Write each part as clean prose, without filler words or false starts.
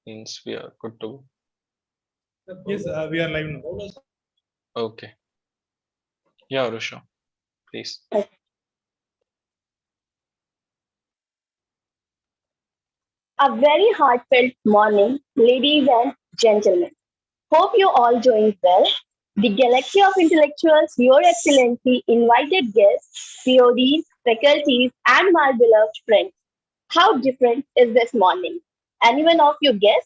Means we are good to Yes, we are live now. go. Okay. Yeah, Rusha, please. A very heartfelt morning, ladies and gentlemen. Hope you all doing well. The galaxy of intellectuals, Your Excellency, invited guests, PODs, faculties, and my beloved friends. How different is this morning? Anyone of you guess?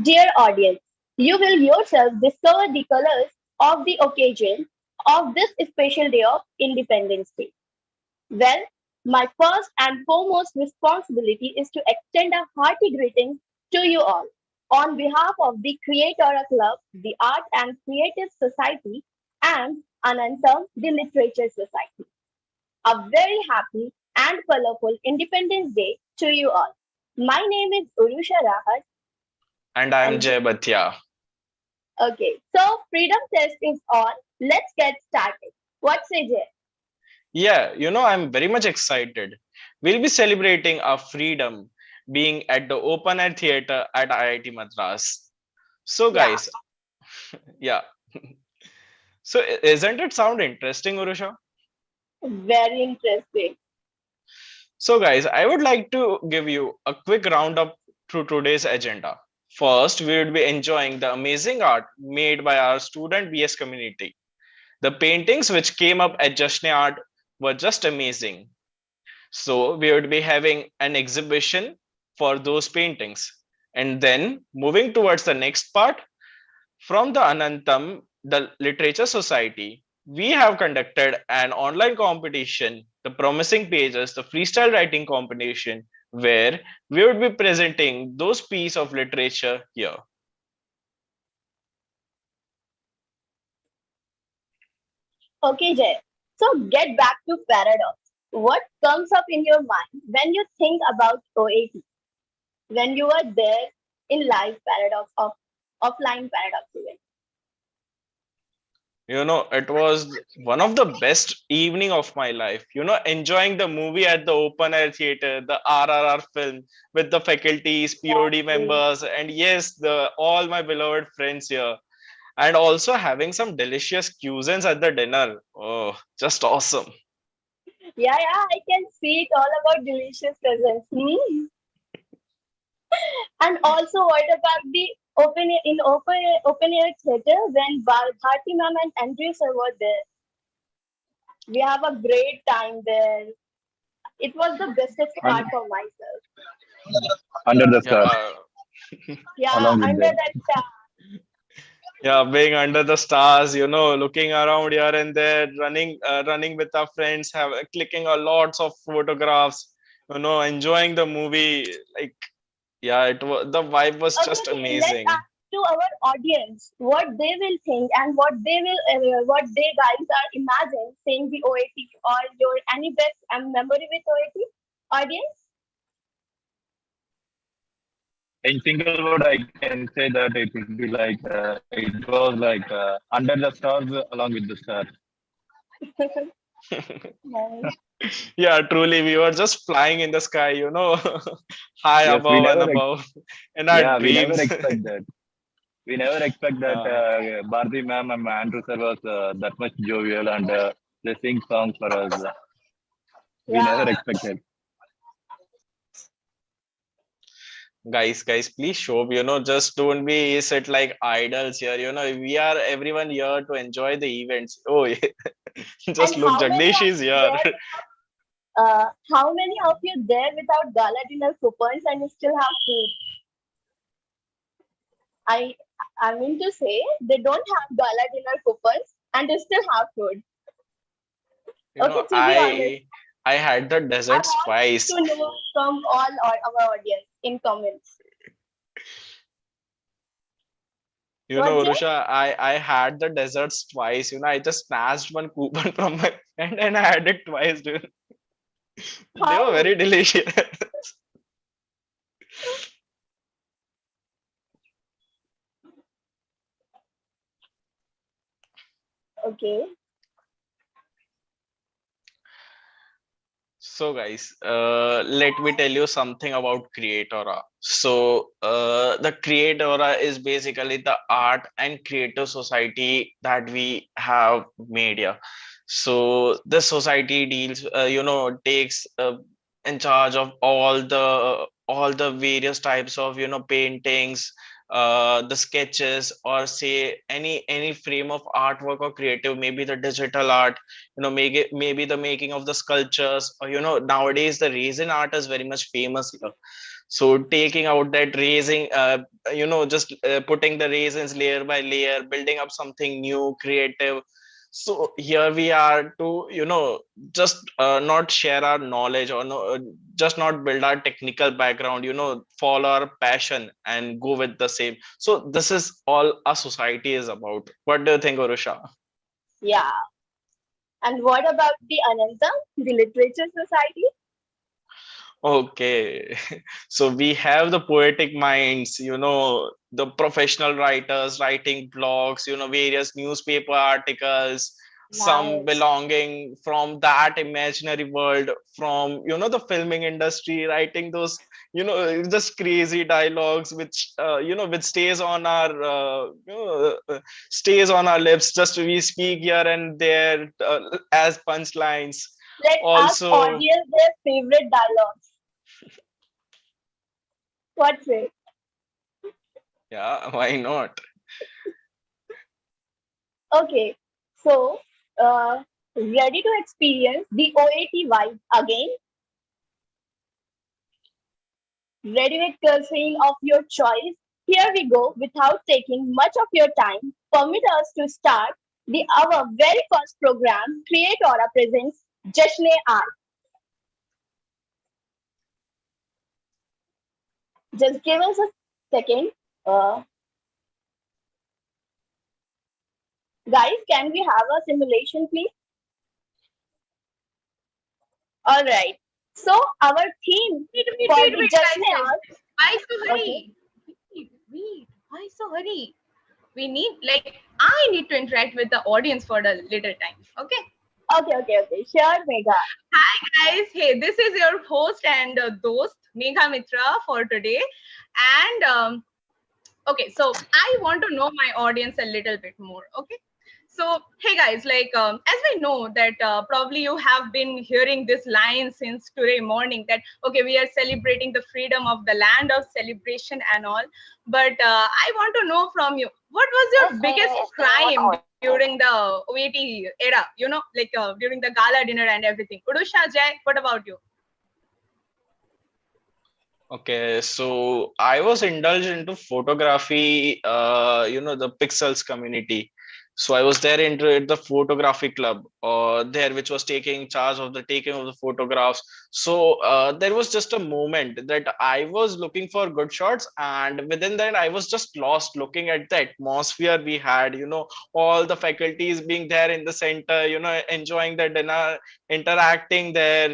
Dear audience, you will yourself discover the colors of the occasion of this special day of Independence Day. Well, my first and foremost responsibility is to extend a hearty greeting to you all. On behalf of the Creatora Club, the Art and Creative Society, and Anantam, the Literature Society. A very happy and colorful Independence Day to you all. My name is Urusha Rahat, And I'm and Jay Bhatia. okay, so Freedom Test is on. Let's get started. What say, Jay? Yeah, I'm very much excited. We'll be celebrating our freedom being at the open air theater at IIT Madras. So, Yeah, guys, yeah. So, isn't it sound interesting, Urusha? very interesting. So, guys, I would like to give you a quick roundup through today's agenda. First, we would be enjoying the amazing art made by our student BS community. The paintings which came up at Jashn-e-Art were just amazing. So, we would be having an exhibition for those paintings. And then, moving towards the next part, from the Anantam, the Literature Society, we have conducted an online competition, the Promising Pages, the freestyle writing competition, where we would be presenting those pieces of literature here. Okay, Jay. So get back to paradox. What comes up in your mind when you think about OAT? When you are there in live paradox of offline paradox event? It was one of the best evening of my life. Enjoying the movie at the open air theater, the RRR film with the faculties, POD Exactly. members, and yes, the all my beloved friends here. And also having some delicious cuisines at the dinner. Oh, just awesome. Yeah, I can see it all about delicious presents. And also, what about the open air theater when Bharti ma'am and Andrew sir were there? We have a great time there. It was the bestest part Un- for myself. Under the stars, Yeah, Yeah, along with under them. that star. yeah, being under the stars, looking around here and there, running with our friends, have clicking a lots of photographs, enjoying the movie. Like, yeah, it was the vibe was just Okay, let's amazing. ask to our audience what they will think and what they guys are imagine saying the OAT or your any best memory with OAT audience. In single word, I can say that it would be like it was like under the stars along with the stars. Nice. Yeah, truly, we were just flying in the sky, high Yes, we above and never. above in our Yeah, we never dreams. expect that. We never expect that Yeah. Bharti ma'am and Andrew sir was that much jovial and they sing songs for us. We never Yeah. expected. Guys, please show up, just don't be sit like idols here. We are everyone here to enjoy the events. Oh, yeah. And Just look, Jagdish is here. how many of you there without gala dinner coupons and still have food? I I mean to say they don't have gala dinner coupons and they still have food. You Okay, know, to be honest, I had the I desserts want twice. to know from all our audience in comments. What, Jay? Urusha, I had the desserts twice. I just snatched one coupon from my friend and I had it twice, dude. They How? were very delicious. So guys, let me tell you something about Creatora. So the Creatora is basically the art and creative society that we have made here. So this society deals, takes in charge of all the various types of paintings, the sketches, or say any frame of artwork or creative, maybe the digital art, maybe the making of the sculptures, or nowadays the resin art is very much famous here. So taking out that raising, just putting the raisins layer by layer, building up something new creative. So here we are to just not share our knowledge, or no, just not build our technical background, follow our passion and go with the same. So this is all our society is about. What do you think, Urusha? Yeah. And what about the Anantam, the Literature Society? Okay, so we have the poetic minds, the professional writers writing blogs, various newspaper articles, some Nice. belonging from that imaginary world, from, the filming industry, writing those, just crazy dialogues, which, which stays on our lips, just we speak here and there as punchlines. Let's ask Also, audience their favorite dialogues. What's it? yeah, why not? Okay. So, uh, ready to experience the OAT vibe again? Ready with cursing of your choice? Here we go. Without taking much of your time, permit us to start our very first program. Creatora presents Jashn-e-Art. Just give us a second. Uh, Guys, can we have a simulation, please? All right. So our theme Wait, wait, for wait, the wait, guys. Jashn-e-Art. Why so Okay. hurry? Wait. Why so hurry? We need, like, I need to interact with the audience for a little time. Okay. Okay. Sure, Megha. Hi, guys. Hey, this is your host and host, Megha Mitra, for today. And okay, so I want to know my audience a little bit more. Okay. So, hey guys, like, as we know that probably you have been hearing this line since today morning that, okay, we are celebrating the freedom of the land of celebration and all. But I want to know from you, what was your biggest crime during the OAT era, like during the gala dinner and everything? Udusha, Jai, what about you? Okay, so I was indulged into photography, the Pixels community. So I was there into the photography club, there, which was taking charge of the taking of the photographs. So there was just a moment that I was looking for good shots, and within that, I was just lost looking at the atmosphere we had. All the faculties being there in the center, enjoying the dinner, interacting there.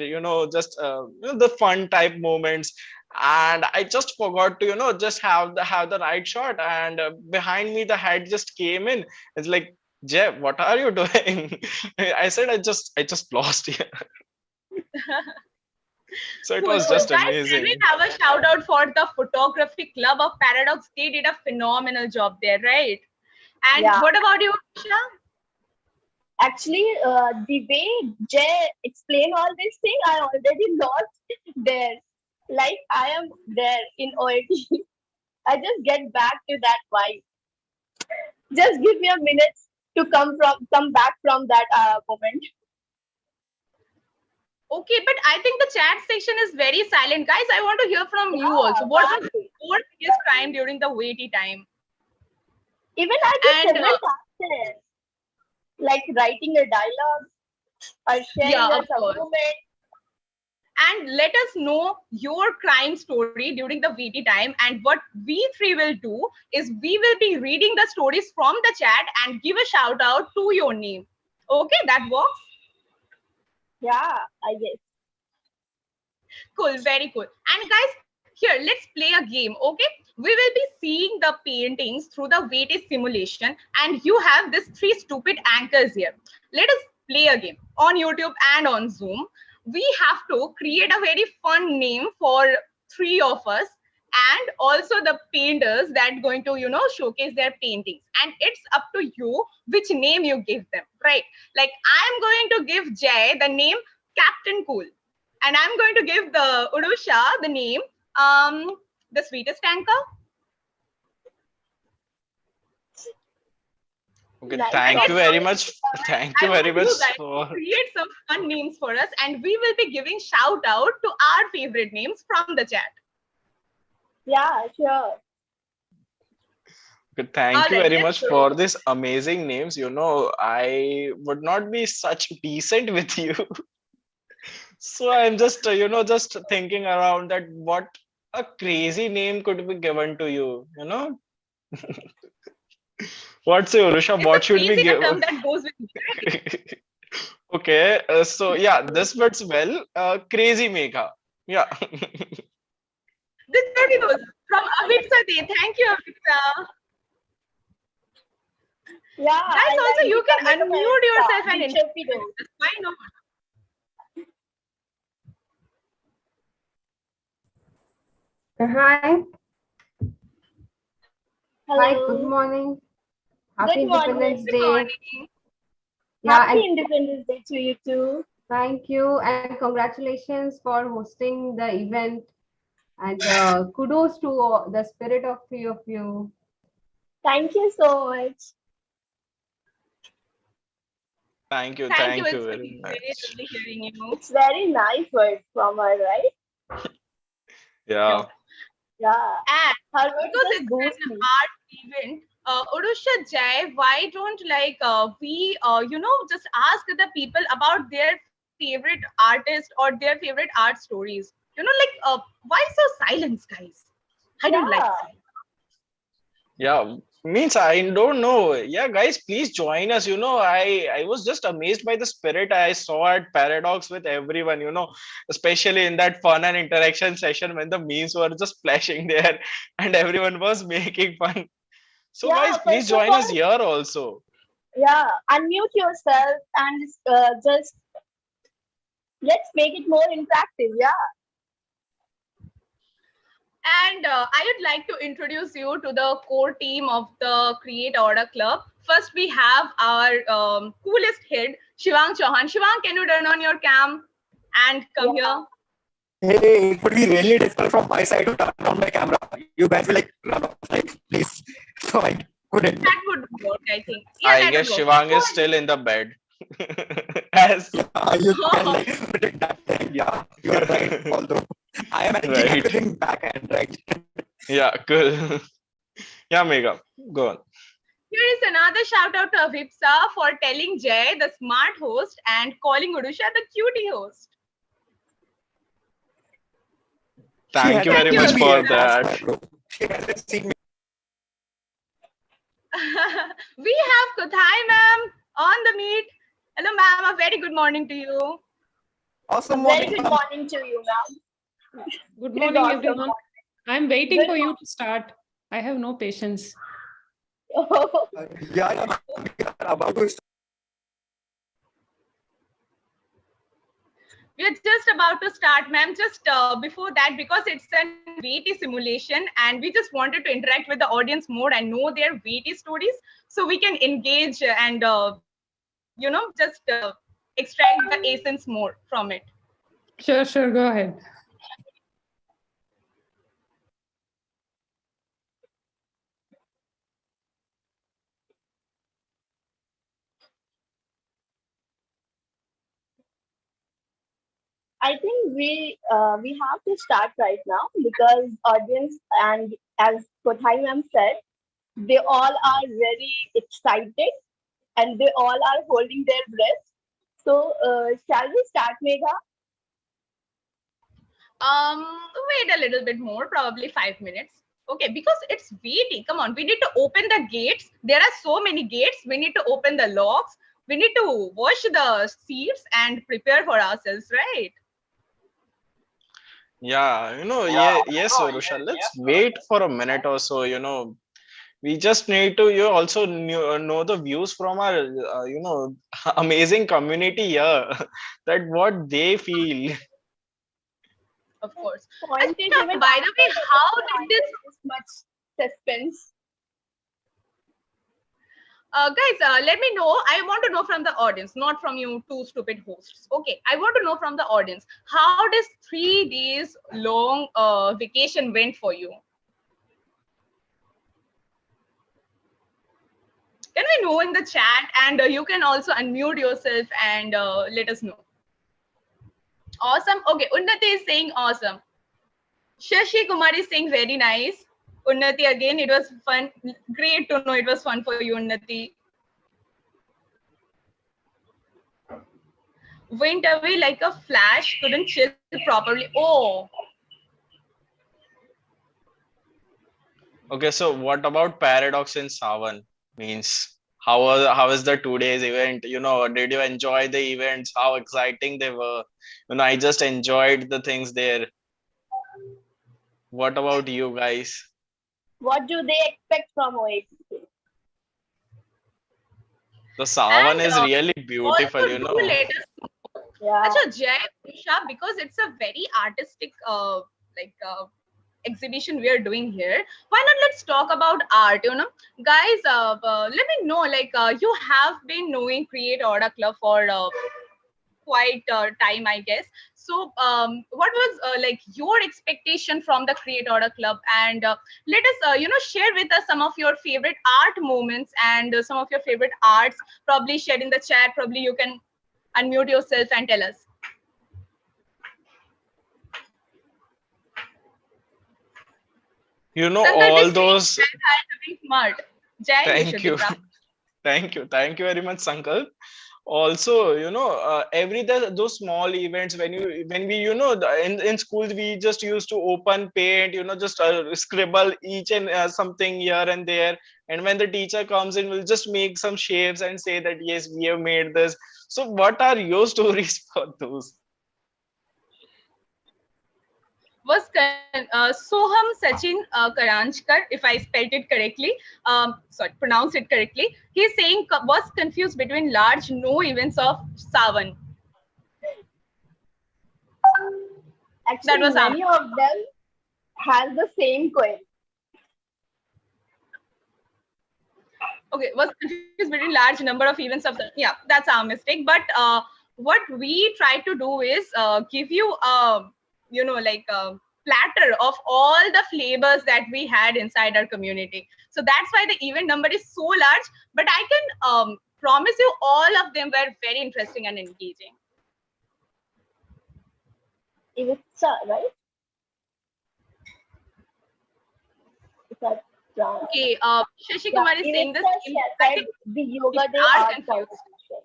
Just the fun type moments, and I just forgot to just have the right shot, and behind me the head just came in. It's like, Jeff, what are you doing? I said, I just lost here. So it Cool, was cool. just Guys, can we amazing. have a shout out for the photography club of Paradox? They did a phenomenal job there, right? And Yeah. what about you, Isha? Actually, the way Jay explained all this thing, I already lost there. Like I am there in OAT. I just get back to that vibe. Just give me a minute to come back from that moment. Okay, but I think the chat section is very silent. Guys, I want to hear from you Yeah, also. What why? was your biggest crime during the waiting time? Even I did And several tasks there, like writing a dialogue or sharing yeah, us of a course. moment. And let us know your crime story during the VT time. And what we three will do is we will be reading the stories from the chat and give a shout out to your name. Okay, that works. Yeah, I guess. Cool, very cool. And guys, here, let's play a game, okay? We will be seeing the paintings through the weighted simulation, and you have these three stupid anchors here. Let us play a game on YouTube and on Zoom. we have to create a very fun name for three of us, and also the painters that going to showcase their paintings, and it's up to you which name you give them, right? Like I'm going to give Jay the name Captain Cool, and I'm going to give the Urusha the name the sweetest anchor. Okay, Nice thank you choice. very much. Thank you I very want much you guys to for. create some fun names for us, and we will be giving shout out to our favorite names from the chat. Yeah, sure. Okay, thank All you right, very let's much go. for these amazing names. I would not be such decent with you. So I'm just, just thinking around that what a crazy name could be given to you, What's say, Urusha? It's a What should we crazy give? term that goes with me. Okay, so yeah, this fits well. Crazy Megha. Yeah. This very goes from Avitsa Day. Thank you, Avitsa. Yeah, Guys, I also like you the can tomato unmute yourself and the chirpy introduce dog. this. Why not? Hi. Hi, good Hello. morning. Happy Good morning. Independence Good Day. morning. Yeah, Happy and Independence Day to you too. thank you and congratulations for hosting the event. And kudos to the spirit of three of you. Thank you so much. Thank you. Thank you. Thank you It's very very much. lovely hearing you. It's very nice words from her, right? Yeah. Yeah. And Her words because just it's boost an me. art event, Urusha Jai, why don't we just ask the people about their favorite artist or their favorite art stories? Why so silence, guys? I don't like Yeah. silence. Yeah. Means I don't know. Yeah, guys, please join us. I was just amazed by the spirit I saw at Paradox with everyone, especially in that fun and interaction session when the memes were just flashing there and everyone was making fun. So, Yeah. guys, please First of join us all, here also. yeah, unmute yourself and just let's make it more interactive. Yeah. And I would like to introduce you to the core team of the Create Order Club. First, we have our coolest head, Shivang Chauhan. Shivang, can you turn on your cam and come Yeah. here? Hey, it would be really difficult from my side to turn on my camera. You guys will like run off, like please. So I couldn't. That would work, I think. Yeah, I that guess would work. Shivang Go is still in the bed. As Yeah, you can like predict that thing. Yeah, you are right. Although I am managing Right. everything back end, right? Yeah, cool. Yeah, Mega, go on. Here is another shout out to Avipsa for telling Jay, the smart host, and calling Urusha the cutie host. Thank you very much seen me for yet, that's why, that. bro. She hasn't seen me. We have Kuthai ma'am on the meet. Hello, ma'am. A very good morning to you. Awesome Very morning, good ma'am. morning to you, ma'am. Good It is morning, awesome. everyone. I'm waiting Good for you to start. I have no patience. Yeah, yeah, ma'am. We are about to start. We are just about to start, ma'am. Just before that, because it's a VT simulation and we just wanted to interact with the audience more and know their VT stories so we can engage and, just extract the essence more from it. Sure, go ahead. I think we have to start right now because audience and as Kothai ma'am said, they all are very excited and they all are holding their breath. So shall we start, Megha? Wait a little bit more, probably 5 minutes. Okay, because it's VT. Come on, we need to open the gates. There are so many gates. We need to open the locks. We need to wash the seats and prepare for ourselves, right? Yeah, yes, Urusha. Let's wait for a minute or so, We just need to also know the views from our amazing community here, that what they feel. Of course. Point is, Achha, even by the way, how did this this much suspense? guys, let me know. I want to know from the audience, not from you two stupid hosts. Okay, I want to know from the audience, how does 3 days long vacation went for you? Can we know in the chat? And you can also unmute yourself and let us know. Awesome. Okay, Unnati is saying awesome. Shashi Kumar is saying very nice. Unnati, again, it was fun. Great to know it was fun for you, Unnati. Went away like a flash, couldn't chill properly. Oh, Okay, so what about Paradox in Savan? Means how is the 2 days event? Did you enjoy the events? How exciting they were? I just enjoyed the things there. What about you guys? What do they expect from OATK? The Savan and is really beautiful, also do let us know. Yeah. Acha, Jay, Usha, because it's a very artistic like exhibition we are doing here. Why not let's talk about art? Guys, let me know. Like you have been knowing Create Order Club for quite time, I guess. So, what was like your expectation from the Create Order Club? And let us, share with us some of your favorite art moments and some of your favorite arts. Probably share in the chat. Probably you can unmute yourself and tell us. Sankalp All is saying those. that I'm being smart. Jai Thank you. Yashadipra. Thank you very much, Sankalp. Also, those small events, when we in schools we just used to open paint, just scribble each and something here and there, and when the teacher comes in, we'll just make some shapes and say that yes, we have made this. So what are your stories for those? Was Soham Sachin Karanchkar, if I spelled it correctly, sorry, pronounced it correctly. He's saying was confused between large no events of Savan. That Actually, was many of them has the same query. okay. Was confused between large number of events of the yeah. That's our mistake. But what we try to do is give you like a platter of all the flavors that we had inside our community. So that's why the event number is so large. But I can promise you all of them were very interesting and engaging. Ivitsa, right? Okay, Shashi Kumar is saying this. I think the Yoga Day art competition.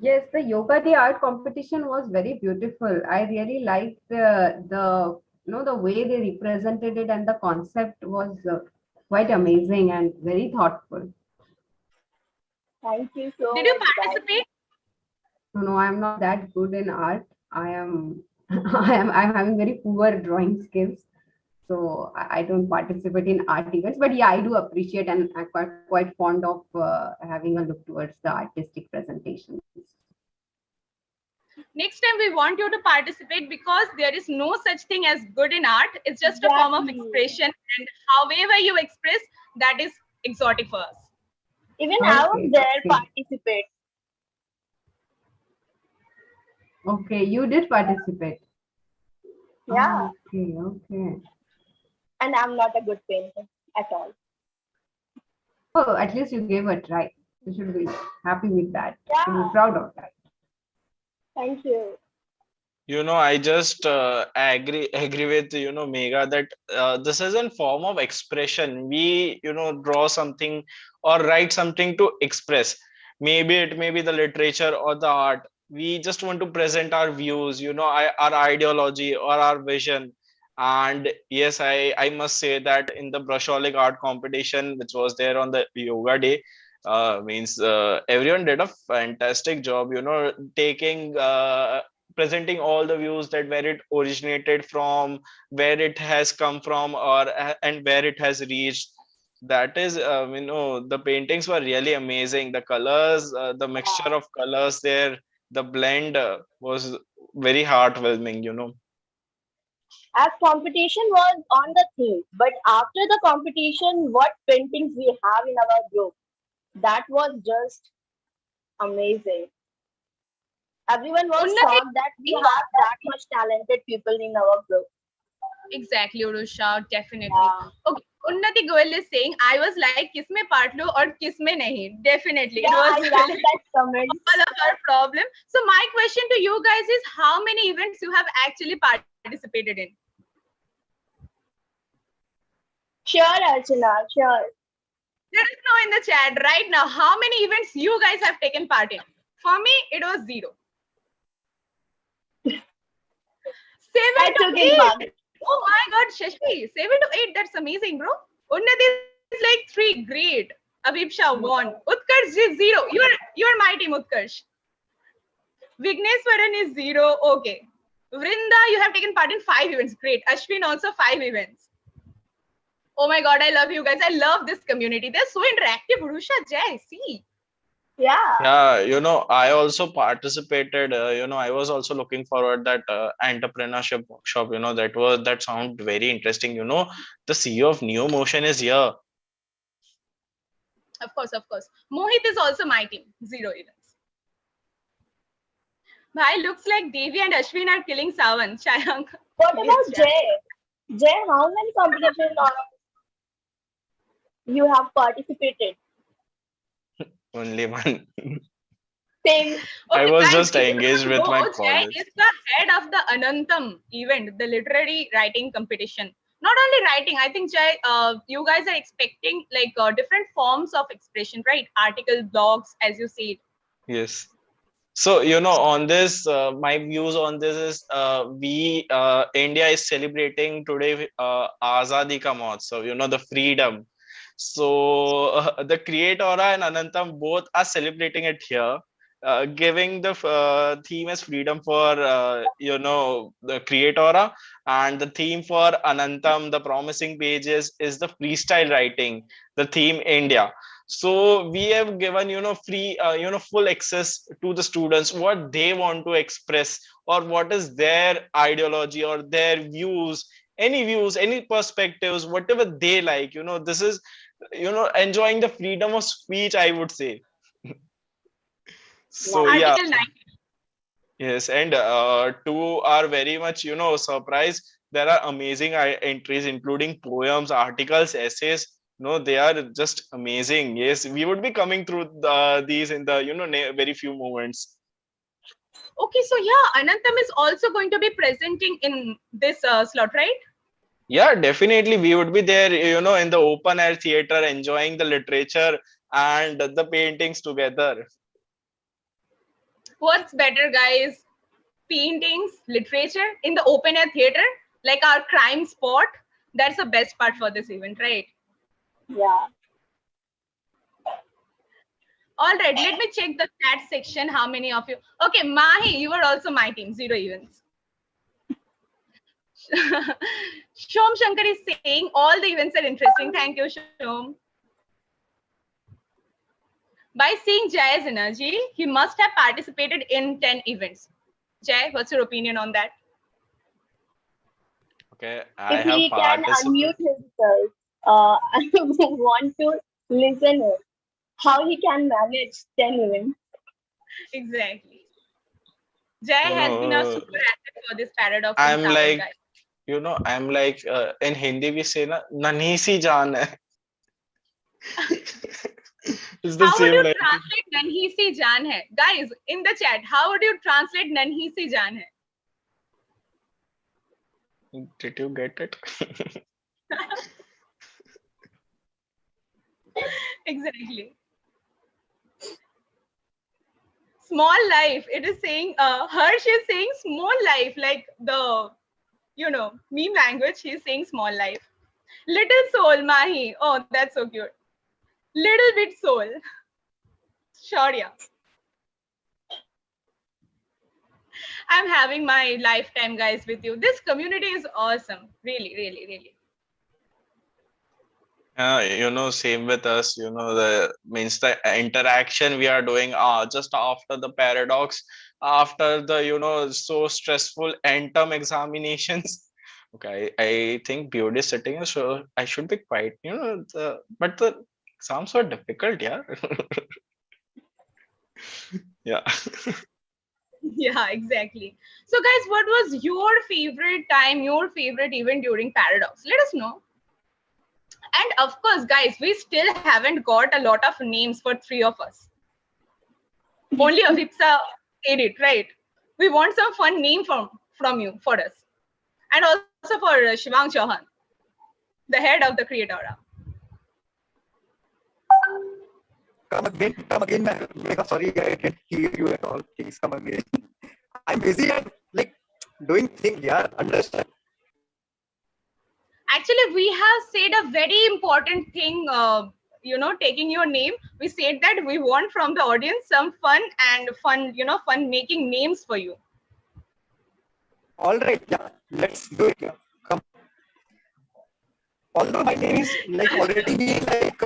Yes, the Yoga Day art competition was very beautiful. I really liked the way they represented it, and the concept was quite amazing and very thoughtful. Thank you so much. Did you guys. participate? No, I'm not that good in art. I am I'm having very poor drawing skills. So I don't participate in art events, but yeah, I do appreciate and I'm quite fond of having a look towards the artistic presentations. Next time we want you to participate because there is no such thing as good in art. It's just a form of expression, and however you express, that is exotic for us. Even I was there participate. Okay, you did participate. Yeah. Okay. And I'm not a good painter at all. Oh, at least you gave a try. You should be happy with that. Yeah. You should be proud of that. Thank you. I just agree with Megha that this is a form of expression. We draw something or write something to express. Maybe it may be the literature or the art. We just want to present our views, our ideology or our vision. And yes, I must say that in the brusholic art competition, which was there on the Yoga Day, means everyone did a fantastic job. Taking presenting all the views, that where it originated from, where it has come from, or and where it has reached. That is, the paintings were really amazing. The colors, the mixture of colors there, the blend was very heartwarming. As competition was on the theme, but after the competition, what paintings we have in our group, that was just amazing. Everyone was Unnati, shocked that we have that much talented people in our group. exactly, Urusha, definitely. Yeah, Okay, Unnati Goel is saying, I was like, kisme part lo aur kisme nahi. Definitely, it yeah, was I like really that comment. all of our problem. So my question to you guys is, how many events you have actually participated in? Sure, Archana, sure. Let us know in the chat right now how many events you guys have taken part in. For me, it was 0. 7 I to took in 8. marks. Oh my God, Shashi, 7 to 8. That's amazing, bro. Unnati is like 3. Great. Abhipsha won. Utkarsh is 0. You are my team, Utkarsh. Vigneswaran is 0. Okay. Vrinda, you have taken part in 5 events. Great. Ashwin also 5 events. Oh my God, I love you guys. I love this community. They're so interactive. Urusha, Jai, see. Yeah, Yeah, I also participated. I was also looking forward that entrepreneurship workshop. That sound very interesting. The CEO of Neo Motion is here. Of course, of course. Mohit is also my team. 0 events. Bhai, looks like Devi and Ashwin are killing Sawan. Shayank. what Yes, about Shayank. Jay? Jay, how many competitions you have participated? Only one. Same. I Okay, was guys, just if you engaged don't with my know, Jay college. is the head of the Anantam event, the literary writing competition. Not only writing, I think, Jay, you guys are expecting like different forms of expression, right? Article, blogs, as you said. Yes. So, on this, my views on this is, India is celebrating today Azadi Ka Mahotsav, the freedom. So, the Creatora and Anantam both are celebrating it here, giving the theme as freedom for, the Creatora, and the theme for Anantam, the promising pages, is the freestyle writing, the theme India. So we have given free full access to the students, what they want to express, or what is their ideology or their views, any perspectives, whatever they like. This is enjoying the freedom of speech, I would say. So Nice. yeah. Article 9. Yes, and to our very much surprise, there are amazing entries, including poems, articles, essays. They are just amazing. Yes, we would be coming through these in the very few moments. Okay, so yeah, Anantam is also going to be presenting in this slot, right? Yeah, definitely, we would be there, in the open air theater, enjoying the literature and the paintings together. What's better, guys? Paintings, literature in the open air theater, like our crime spot. That's the best part for this event, right? Yeah. All right, let me check the chat section. How many of you? Okay, Mahi, you are also my team. 0 events. Shom Shankar is saying all the events are interesting. Thank you, Shom. By seeing Jay's energy, he must have participated in 10 events. Jay, what's your opinion on that? Okay, I If have he can participated. unmute himself, I want to listen him. How he can manage 10 events. Exactly. Jay has been a super asset for this paradox in I'm Sawan, like, guys. I'm like, in Hindi we say na, nani si jaan hai. It's the How would same you like. translate Nanhi Si Jaan Hai? Guys, in the chat, how would you translate Nanhi Si Jaan Hai? Did you get it? Exactly. Small life. It is saying, Harsh is saying small life, like the, meme language. He's saying small life. Little soul, Mahi. Oh, that's so cute. Little bit soul. Sure, yeah. I'm having my lifetime, guys, with you. This community is awesome. Really, really, really. Same with us. The means the interaction we are doing just after the paradox, after the so stressful anthem examinations. Okay, I think beauty is sitting, so I should be quiet. But the exams were difficult, yeah. Yeah. Yeah, exactly. So, guys, what was your favorite time, your favorite event during Paradox? Let us know. And of course, guys, we still haven't got a lot of names for three of us. Only Avipsa said it, right? We want some fun name from you for us. And also for Shivang Chauhan, the head of the Creatora. Come again, Megha. Sorry, I can't hear you at all. Please come again. I'm busy and like doing things. Yeah, understand. Actually, we have said a very important thing, taking your name. We said that we want from the audience some fun making names for you. All right, yeah, let's do it. Yeah. Come. Although my name is like already being like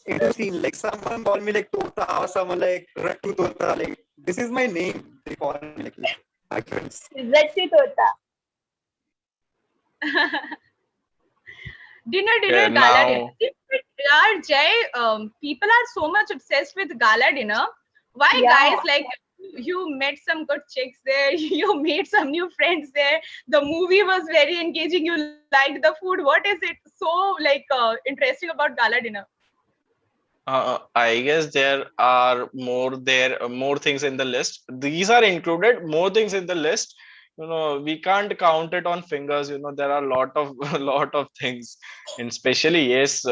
into scene, like someone call me like Tota or someone like Rattu Tota. Like this is my name. They call me like this. My friends. Zatti Tota. Dinner, Okay, gala dinner. now Yeah, Jay, people are so much obsessed with gala dinner. Why, Yeah. guys? Like, you met some good chicks there, you made some new friends there. The movie was very engaging. You liked the food. What is it so interesting about gala dinner? I guess there are more things in the list. These are included, more things in the list. We can't count it on fingers. There are a lot of a lot of things, and especially yes,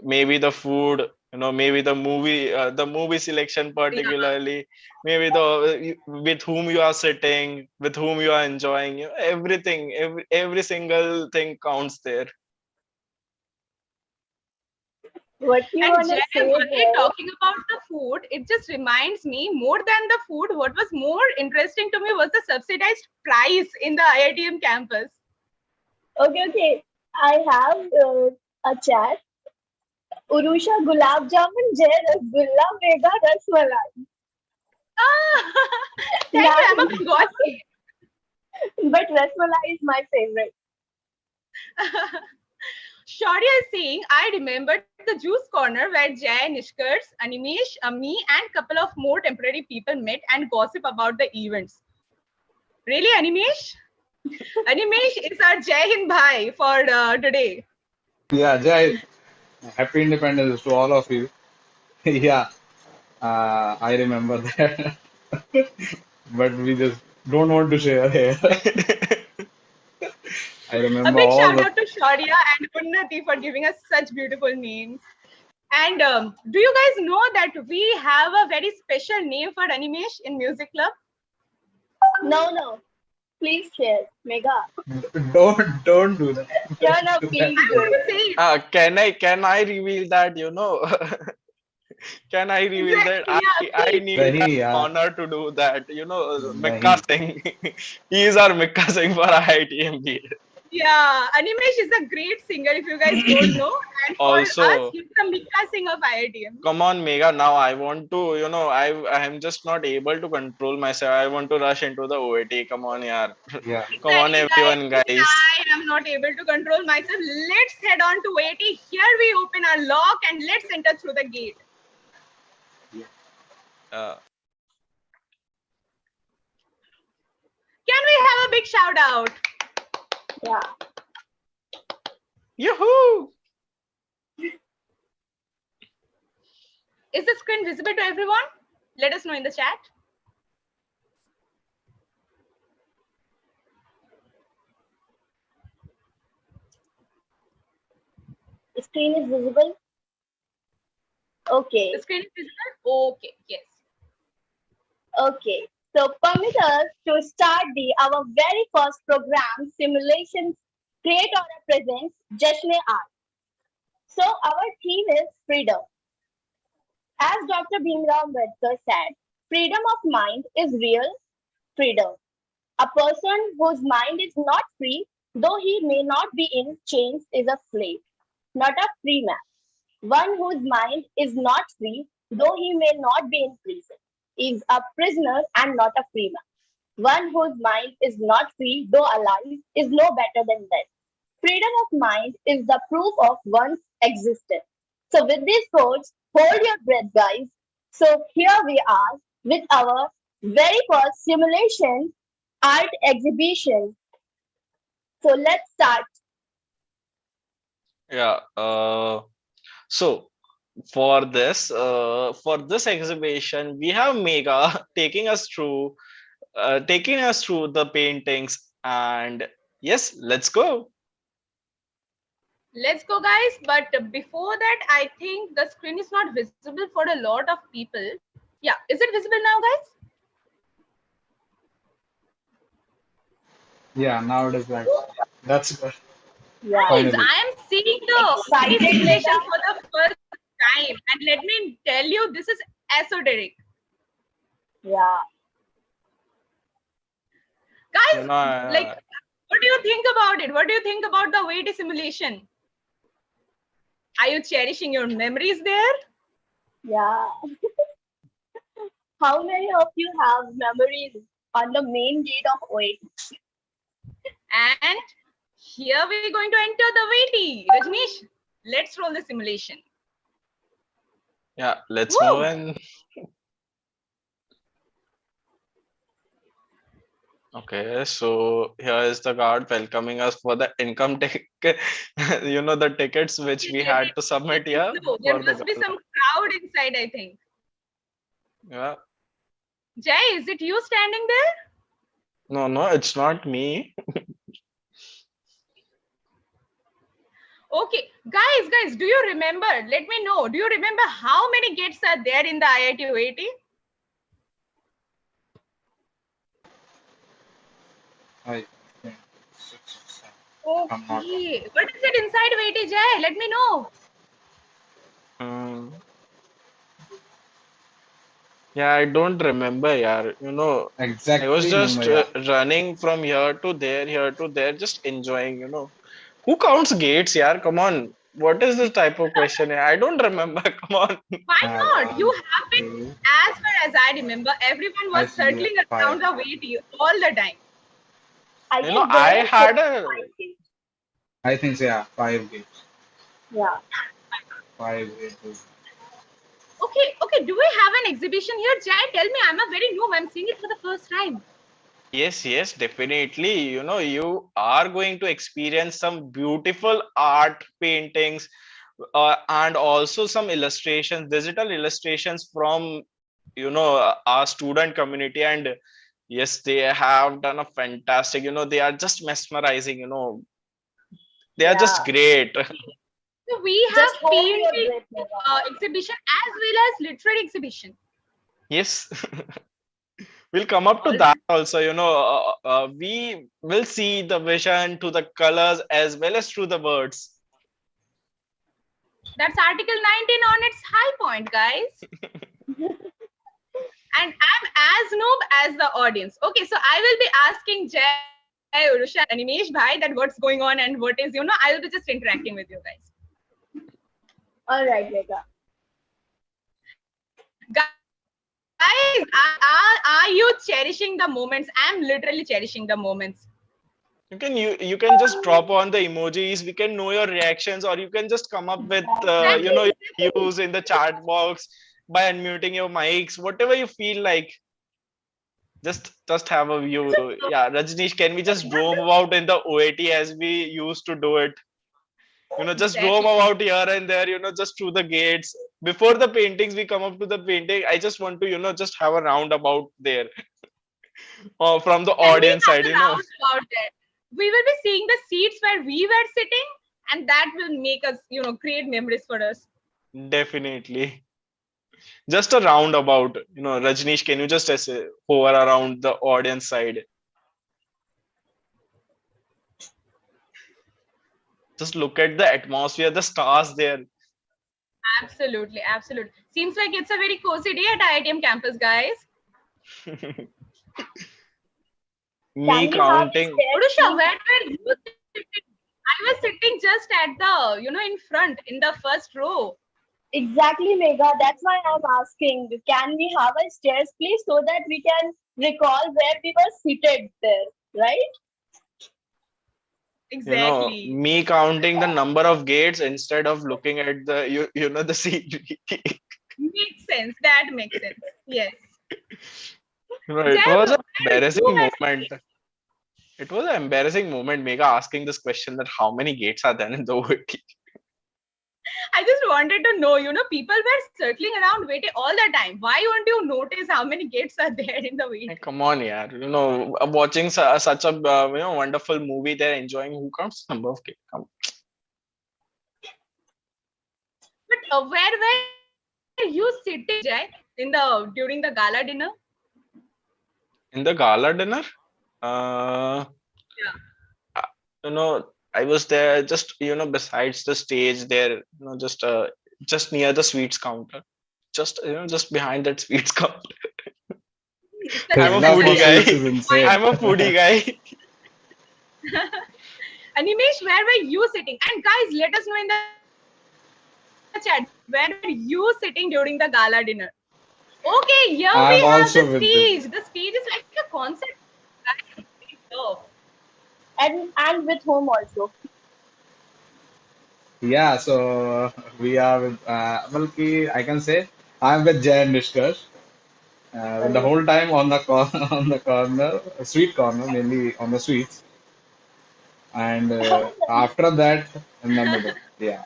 maybe the food. Maybe the movie selection Yeah. particularly. Maybe with whom you are sitting, with whom you are enjoying. Everything, every single thing counts there. What you And wanna Jay, say while there? talking about the food, it just reminds me more than the food, what was more interesting to me was the subsidized price in the IITM campus. Okay. I have a chat. Urusha Gulab Jamun, Jay Rasgulla, Mega Rasmalai. Ah, thank Yeah, you, I'm a Bengali. but Rasmalai is my favorite. Shaurya is saying, I remembered the juice corner where Jay, Nishkars, Animesh, me, and couple of more temporary people met and gossip about the events. Really, Animesh? Animesh is our Jai Hind Bhai for today. Yeah, Jai, happy independence to all of you. Yeah, I remember that. But we just don't want to share here. I A remember big all shout the. out to Shaurya and Unnati for giving us such beautiful names. And do you guys know that we have a very special name for Animesh in Music Club? No. Please share. Mega. Don't do that. Yeah, no, Do that. please I do want it. to say it. Can I reveal that? Can I reveal that? Exactly. Yeah, I please. need that Nahi, yaar. honor to do that. Mikka Nahi. Singh. He is our Mikka Singh for IITMB. Yeah, Animesh is a great singer if you guys don't know. And for us, Also, he's the Mika Singh of IITM. come on, Mega. Now I want to, I am just not able to control myself. I want to rush into the OAT. Come on, yaar. Yeah. Come on, Exactly, guys. everyone, Even guys. I am not able to control myself. Let's head on to 80. Here we open our lock and let's enter through the gate. Uh, Can we have a big shout out? Yeah. Yoo-hoo! Is the screen visible to everyone? Let us know in the chat. The screen is visible. Okay. The screen is visible? Okay, yes. Okay. So permit us to start our very first program, Simulations Creatora presents Jashn-e-Art. So our theme is freedom. As Dr. Bhimrao Ambedkar said, Freedom of mind is real freedom. A person whose mind is not free, though he may not be in chains, is a slave, not a free man. One whose mind is not free, though he may not be in prison, is a prisoner and not a free man. One whose mind is not free, though alive, is no better than dead. Freedom of mind is the proof of one's existence. So, with these quotes, hold your breath, guys. So, here we are with our very first simulation art exhibition. So, let's start. Yeah. So for this exhibition, we have Mega taking us through the paintings, and yes, let's go. Let's go, guys. But before that, I think the screen is not visible for a lot of people. Yeah, is it visible now, guys? Yeah, now it is like that's good. Yeah, Guys, Finally. I am seeing the OET excited, simulation Mega. for the first time. And let me tell you, this is esoteric. Yeah. You Guys, know, like, what do you think about it? What do you think about the OET simulation? Are you cherishing your memories there? Yeah. How many of you have memories on the main gate of OIT? And here we're going to enter the OET. Rajneesh, let's roll the simulation. yeah, let's Woo! move in. Okay, so here is the guard welcoming us for the income ticket. The tickets which we Let had me to submit let here me know. There for the must be gala. some crowd inside, I think. Yeah, Jay, is it you standing there? no, no, it's not me. Okay, guys, do you remember? Let me know. Do you remember how many gates are there in the IIT OAT? 5, 10, 6, 7. I'm not wrong. Okay, what is it inside OAT, Jay? Let me know. Mm, yeah, I don't remember, yeah. I was Exactly, just Mumbai. running from here to there, just enjoying. Who counts gates, yeah? Come on. What is this type of question? I don't remember. Come on. Why not? You One, have been, 2, as far as I remember, everyone I was see. Yeah, circling 5. around the OAT all the time. I guess there I were four had or a five games. I think so, yeah, 5 games. Yeah. 5 games. Okay. Do we have an exhibition here? Jay, tell me. I'm a very noob. I'm seeing it for the first time. yes, definitely. You are going to experience some beautiful art paintings, and also some illustrations, digital illustrations from our student community. And yes, they have done a fantastic. They are just mesmerizing. They are just Yeah. great. So we Just have hold your painting breath, Mega. exhibition as well as literary exhibition. Yes. We'll come up to All that right. also. We will see the vision to the colors as well as through the words. That's Article 19 on its high point, guys. And I'm as noob as the audience. Okay, so I will be asking Jay, Urusha, and Animesh Bhai that what's going on and what is, I will be just interacting with you guys. All right, Mega. Guys, are you cherishing the moments? I'm literally cherishing the moments. You can just drop on the emojis. We can know your reactions, or you can just come up with Exactly. your views in the chat box by unmuting your mics, whatever you feel like. Just have a view. Yeah, Rajneesh, can we just roam about in the OAT as we used to do it? Just roam Exactly. about here and there, just through the gates. Before the paintings, we come up to the painting. I just want to, just have a roundabout there, from the Can we audience have side. a round about that? We will be seeing the seats where we were sitting, and that will make us, create memories for us. Definitely. Just a roundabout. Rajneesh, can you just hover around the audience side? Just look at the atmosphere, the stars there. Absolutely. Seems like it's a very cozy day at IITM campus, guys. Me Can we have a counting. stairs, Purusha, please? where were you sitting? I was sitting just at the, in front, in the first row. Exactly, Megha. That's why I'm asking. Can we have a stairs, please, so that we can recall where we were seated there, right? Exactly. Me counting the number of gates instead of looking at the the scenery. Makes sense. That makes sense. Yes. It Jeb, was an where you embarrassing were moment. sitting? It was an embarrassing moment, Mega asking this question that how many gates are there in the OT. I just wanted to know, people were circling around waiting all the time. Why won't you notice how many gates are there in the wait? Come on, yeah. Watching such a wonderful movie, they're enjoying. Who counts the number of gates? Come. But where were you sitting, Jay, during the gala dinner? In the gala dinner, uh, Yeah. uh, I was there just besides the stage there, just near the sweets counter, just behind that sweets counter. Such I'm His a a love for foodie nice sweets guy. is insane. point. I'm a foodie guy. Animesh, where were you sitting? And guys, let us know in the chat, where were you sitting during the gala dinner? Okay, here we I'm have the also with them. stage. The stage is like a concert. Guys, great job. And with whom also? Yeah, so we are with, I can say I'm with Jay and Nishkash. With the whole time on the on the corner, sweet corner, mainly on the sweets, and after that in the middle, yeah,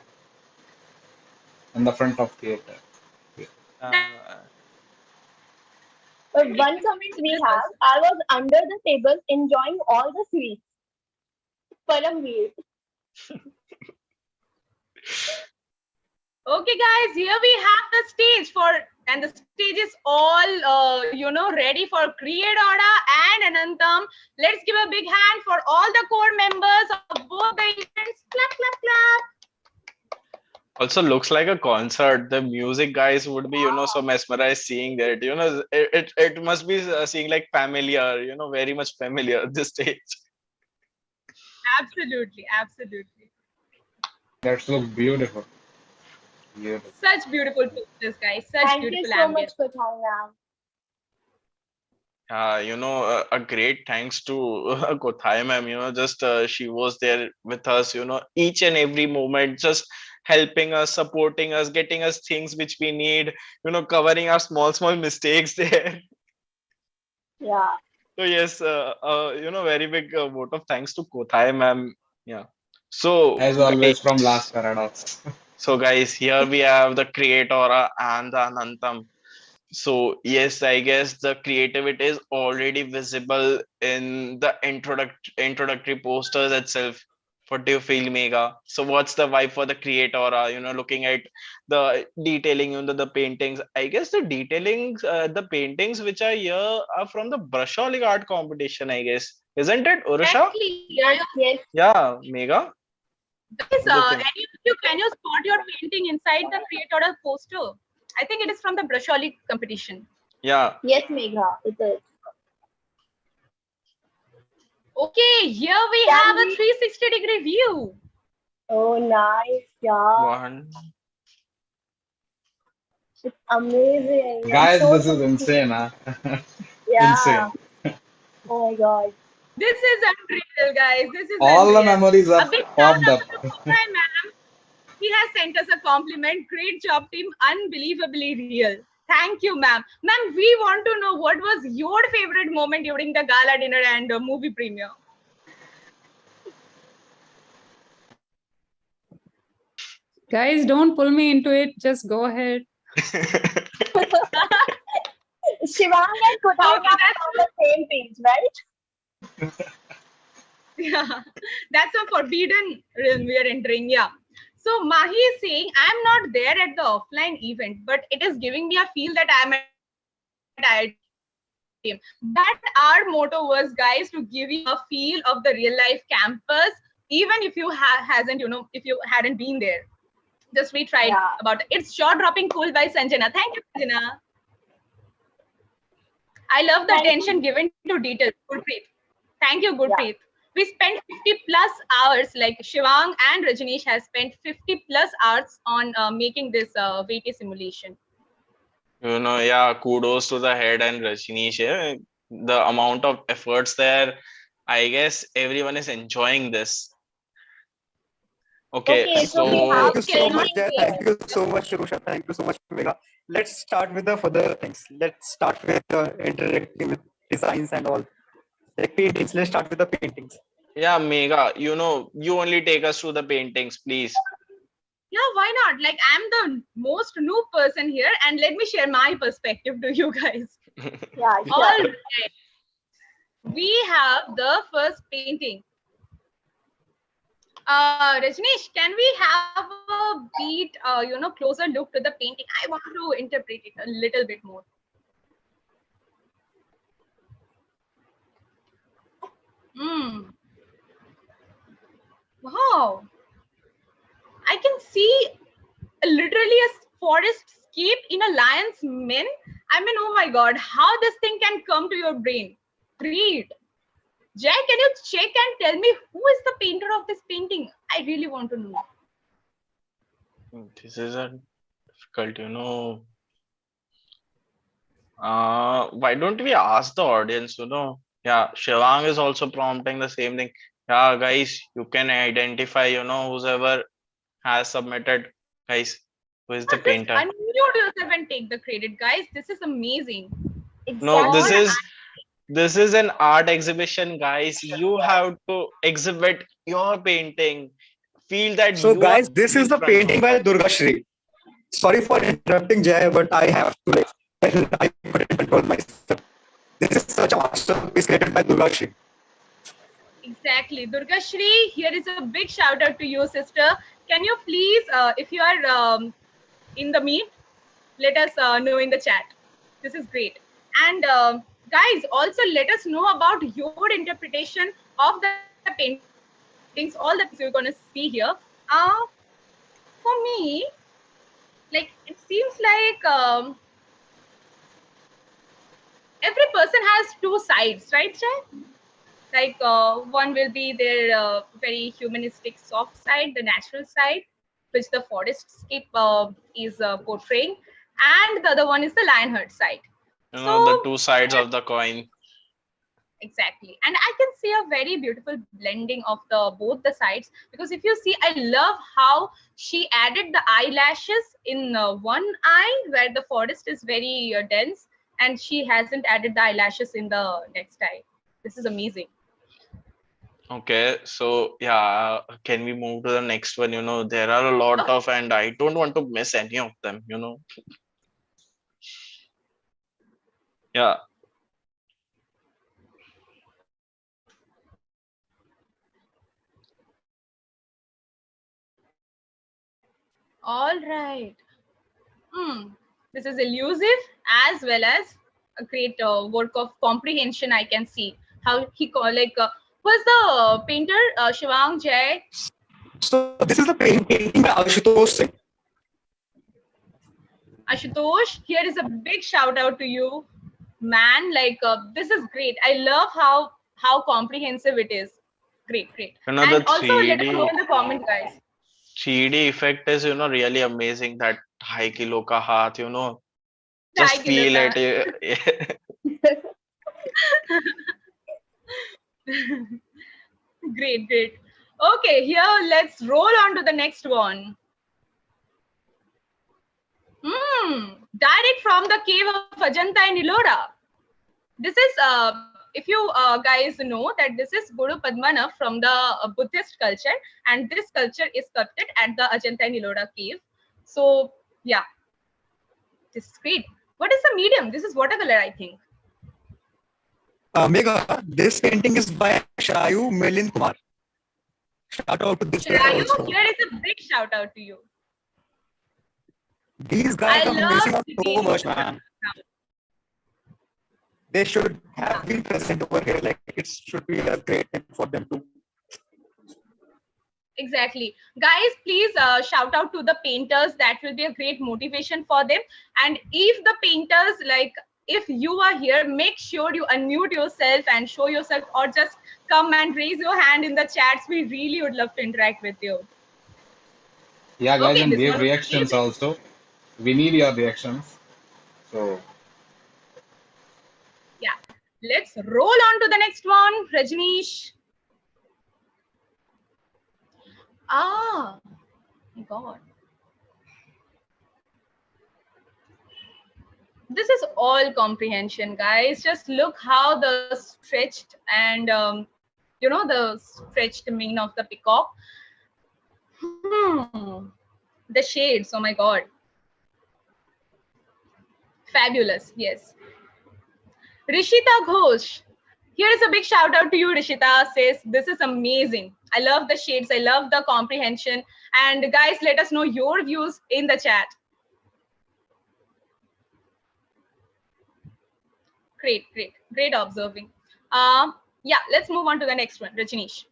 in the front of theater. Yeah. Uh, But one comment we have, I was under the table enjoying all the sweets. Paramveer. Okay, guys, here we have the stage and the stage is all, ready for Creatora and Anantam. Let's give a big hand for all the core members of both the events. Clap, clap, clap. Also looks like a concert. The music guys would be so mesmerized seeing that. It must be seeing like familiar. Very much familiar. This stage. Absolutely, absolutely. That's look beautiful. Beautiful. Such beautiful pictures, guys. Such Thank you beautiful so much, ambience. Kothai ma'am. A great thanks to Kothai ma'am. Just she was there with us. Each and every moment, just helping us, supporting us, getting us things which we need. Covering our small mistakes there. Yeah. So yes, very big vote of thanks to Kothai ma'am. Yeah. So As guys, always from last paradox. here we have the Creatora and the Anantam. So yes, I guess the creativity is already visible in the introductory posters itself. What do you feel, Mega? So what's the vibe for the Creatora? Looking at the detailing, the paintings. I guess the detailings, the paintings which are here are from the Brusholic art competition. I guess, isn't it, Urusha? Exactly. Yes, yes. Yeah, Mega. Guys, What do you think? any of you, can you spot your painting inside the Creatora poster? I think it is from the Brusholic competition. Yeah. Yes, Megha, it is. Okay, here we Can have a we? 360-degree view. Oh, nice. Yeah. One. It's amazing and Guys, so this is sophisticated. insane, huh? Yeah. Insane. Oh my God. This is unreal, guys. This is All the unreal. memories are A big popped shout out up. to Kothai ma'am. He has sent us a compliment. Great job, team. Unbelievably real. Thank you, ma'am. Ma'am, we want to know what was your favorite moment during the gala dinner and movie premiere? Guys, don't pull me into it. Just go ahead. Shivang and Kothai Okay, ma'am are on the same page, right? yeah, that's a forbidden realm we are entering. Yeah. So Mahi is saying, I'm not there at the offline event, but it is giving me a feel that I'm at IITM. That our motto was, guys, to give you a feel of the real life campus, even if you hasn't, if you hadn't been there. Just we tried Yeah. about it. It's jaw dropping cool by Sanjana. Thank you, Sanjana. I love the Thank attention you. given to details. Gurpreet. Thank you, Yeah. Gurpreet. We spent 50 plus hours, like Shivang and Rajneesh has spent 50 plus hours on making this VT simulation. Yeah, kudos to the head and Rajneesh. The amount of efforts there, I guess everyone is enjoying this. Okay, Okay, so we have so Thank you so much, painting Jay. here. Thank you so much, Shirusha. Thank you so much, Megha. Let's start with the further things. Let's start with interacting with designs and all. Like paintings. Let's start with the paintings. yeah, Mega, you only take us through the paintings, please. Yeah, why not? Like, I'm the most new person here, and let me share my perspective to you guys. Yeah, All sure. right, we have the first painting. Rajneesh, can we have a beat, closer look to the painting? I want to interpret it a little bit more. Hmm. Wow. I can see literally a forest scape in a lion's mane. I mean, oh my God, how this thing can come to your brain? Read. Jay, can you check and tell me who is the painter of this painting? I really want to know. This is a difficult. Why don't we ask the audience? Yeah, Shivang is also prompting the same thing. Yeah, guys, you can identify, whoever has submitted, guys, who is the Just painter. unmute yourself and take the credit, guys. This is amazing. No, All this Exactly. is right. this is an art exhibition, guys. You have to exhibit your painting. Feel that So, you are guys, this is in the front of. painting by Durga Shri. Sorry for interrupting, Jay, but I have to like. I couldn't control myself. This is such a masterpiece created by Durga Shri. Exactly. Durga Shri, here is a big shout out to you, sister. Can you please, if you are in the meet, let us know in the chat. This is great. And guys, also let us know about your interpretation of the paintings, all the paintings you're going to see here. Uh, for me, like it seems like every person has two sides, right, Jay? Like one will be their very humanistic soft side, the natural side, which the forestscape is portraying, and the other one is the lion herd side. The So two sides of the coin. exactly, and I can see a very beautiful blending of the both the sides, because if you see, I love how she added the eyelashes in one eye where the forest is very dense, and she hasn't added the eyelashes in the next eye. This is amazing. Okay, so yeah, can we move to the next one? There are a lot of, and I don't want to miss any of them. Yeah, All right. Hmm. This is elusive as well as a great work of comprehension. I can see how he who's the painter Shivang Jay. So this is the painting by Ashutosh Singh. Ashutosh. Here is a big shout out to you, man. Like this is great. I love how comprehensive it is. Great, great. the And also let us know 3D in the comments, guys. 3D effect is really amazing. That high kilo ka haath. Just Hi, feel Kiloka. it. Great, great. Okay, here let's roll on to the next one. Direct from the cave of Ajanta and Ellora. This is, if you guys know that this is Guru Padmana from the Buddhist culture, and this culture is sculpted at the Ajanta and Ellora cave. So, yeah, this is great. What is the medium? This is watercolor, I think. Megha, this painting is by Shayu Milind Kumar. Shout out to this painter Shrayu, also. here is a big shout out to you. These guys I are love missing out so details. much, man. They should have been present over here. Like it should be a great thing for them to. Exactly. Guys, please shout out to the painters. That will be a great motivation for them. And if the painters, like, if you are here, make sure you unmute yourself and show yourself, or just come and raise your hand in the chats. We really would love to interact with you. Yeah, guys, Okay, and this give one was reactions amazing. also. We need your reactions. So, Yeah, let's roll on to the next one, Rajneesh. Ah, my God. This is all comprehension, guys. Just look how the stretched and the stretched mane of the peacock. The shades, oh my God. Fabulous, yes. Rishita Ghosh. Here is a big shout out to you, Rishita. Says, this is amazing. I love the shades. I love the comprehension. And guys, let us know your views in the chat. Great observing. Yeah, let's move on to the next one, Rajneesh.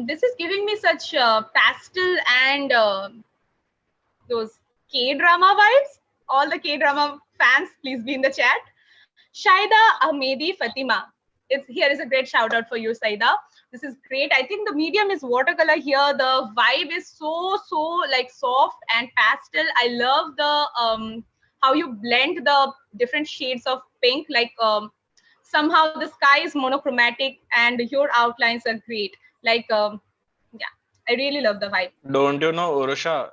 This is giving me such pastel and those K-drama vibes. All the K-drama fans, please be in the chat. Shaida Ahmedi Fatima. Here is a great shout out for you, Saida. This is great. I think the medium is watercolor here. The vibe is so like soft and pastel. I love the how you blend the different shades of pink. Like somehow the sky is monochromatic and your outlines are great. Like yeah, I really love the vibe. Don't you know, Urusha?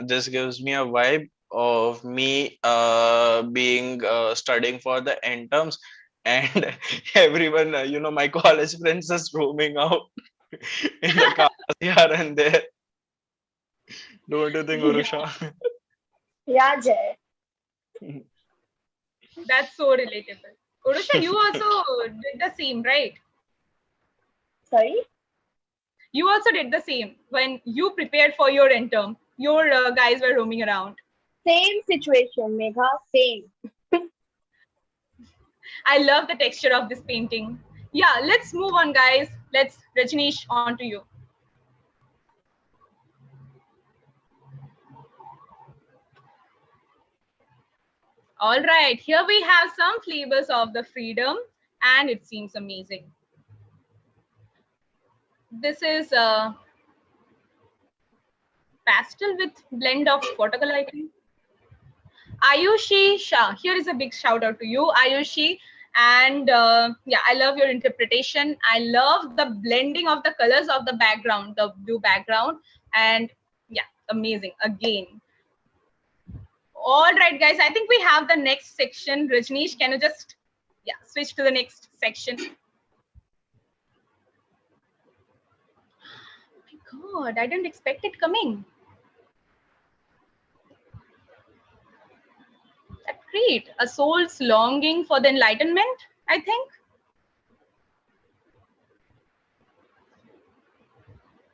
This gives me a vibe of me being studying for the end terms, and everyone, my college friends is roaming out in the cars here and there. Don't you think, Urusha? Yeah, Jay. That's so relatable. Urusha, you also did the same, right? Sorry? You also did the same when you prepared for your intern. Your guys were roaming around. Same situation, Megha. Same. I love the texture of this painting. Yeah, let's move on, guys. Let's, Rajneesh, on to you. All right, here we have some flavors of the freedom, and it seems amazing. This is pastel with blend of watercolor, I think. Ayushi Shah, here is a big shout out to you, Ayushi. And yeah, I love your interpretation. I love the blending of the colors of the background, the blue background. And yeah, amazing again. All right, guys, I think we have the next section. Rajneesh, can you just switch to the next section? Oh my God, I didn't expect it coming. That's great. A soul's longing for the enlightenment, I think.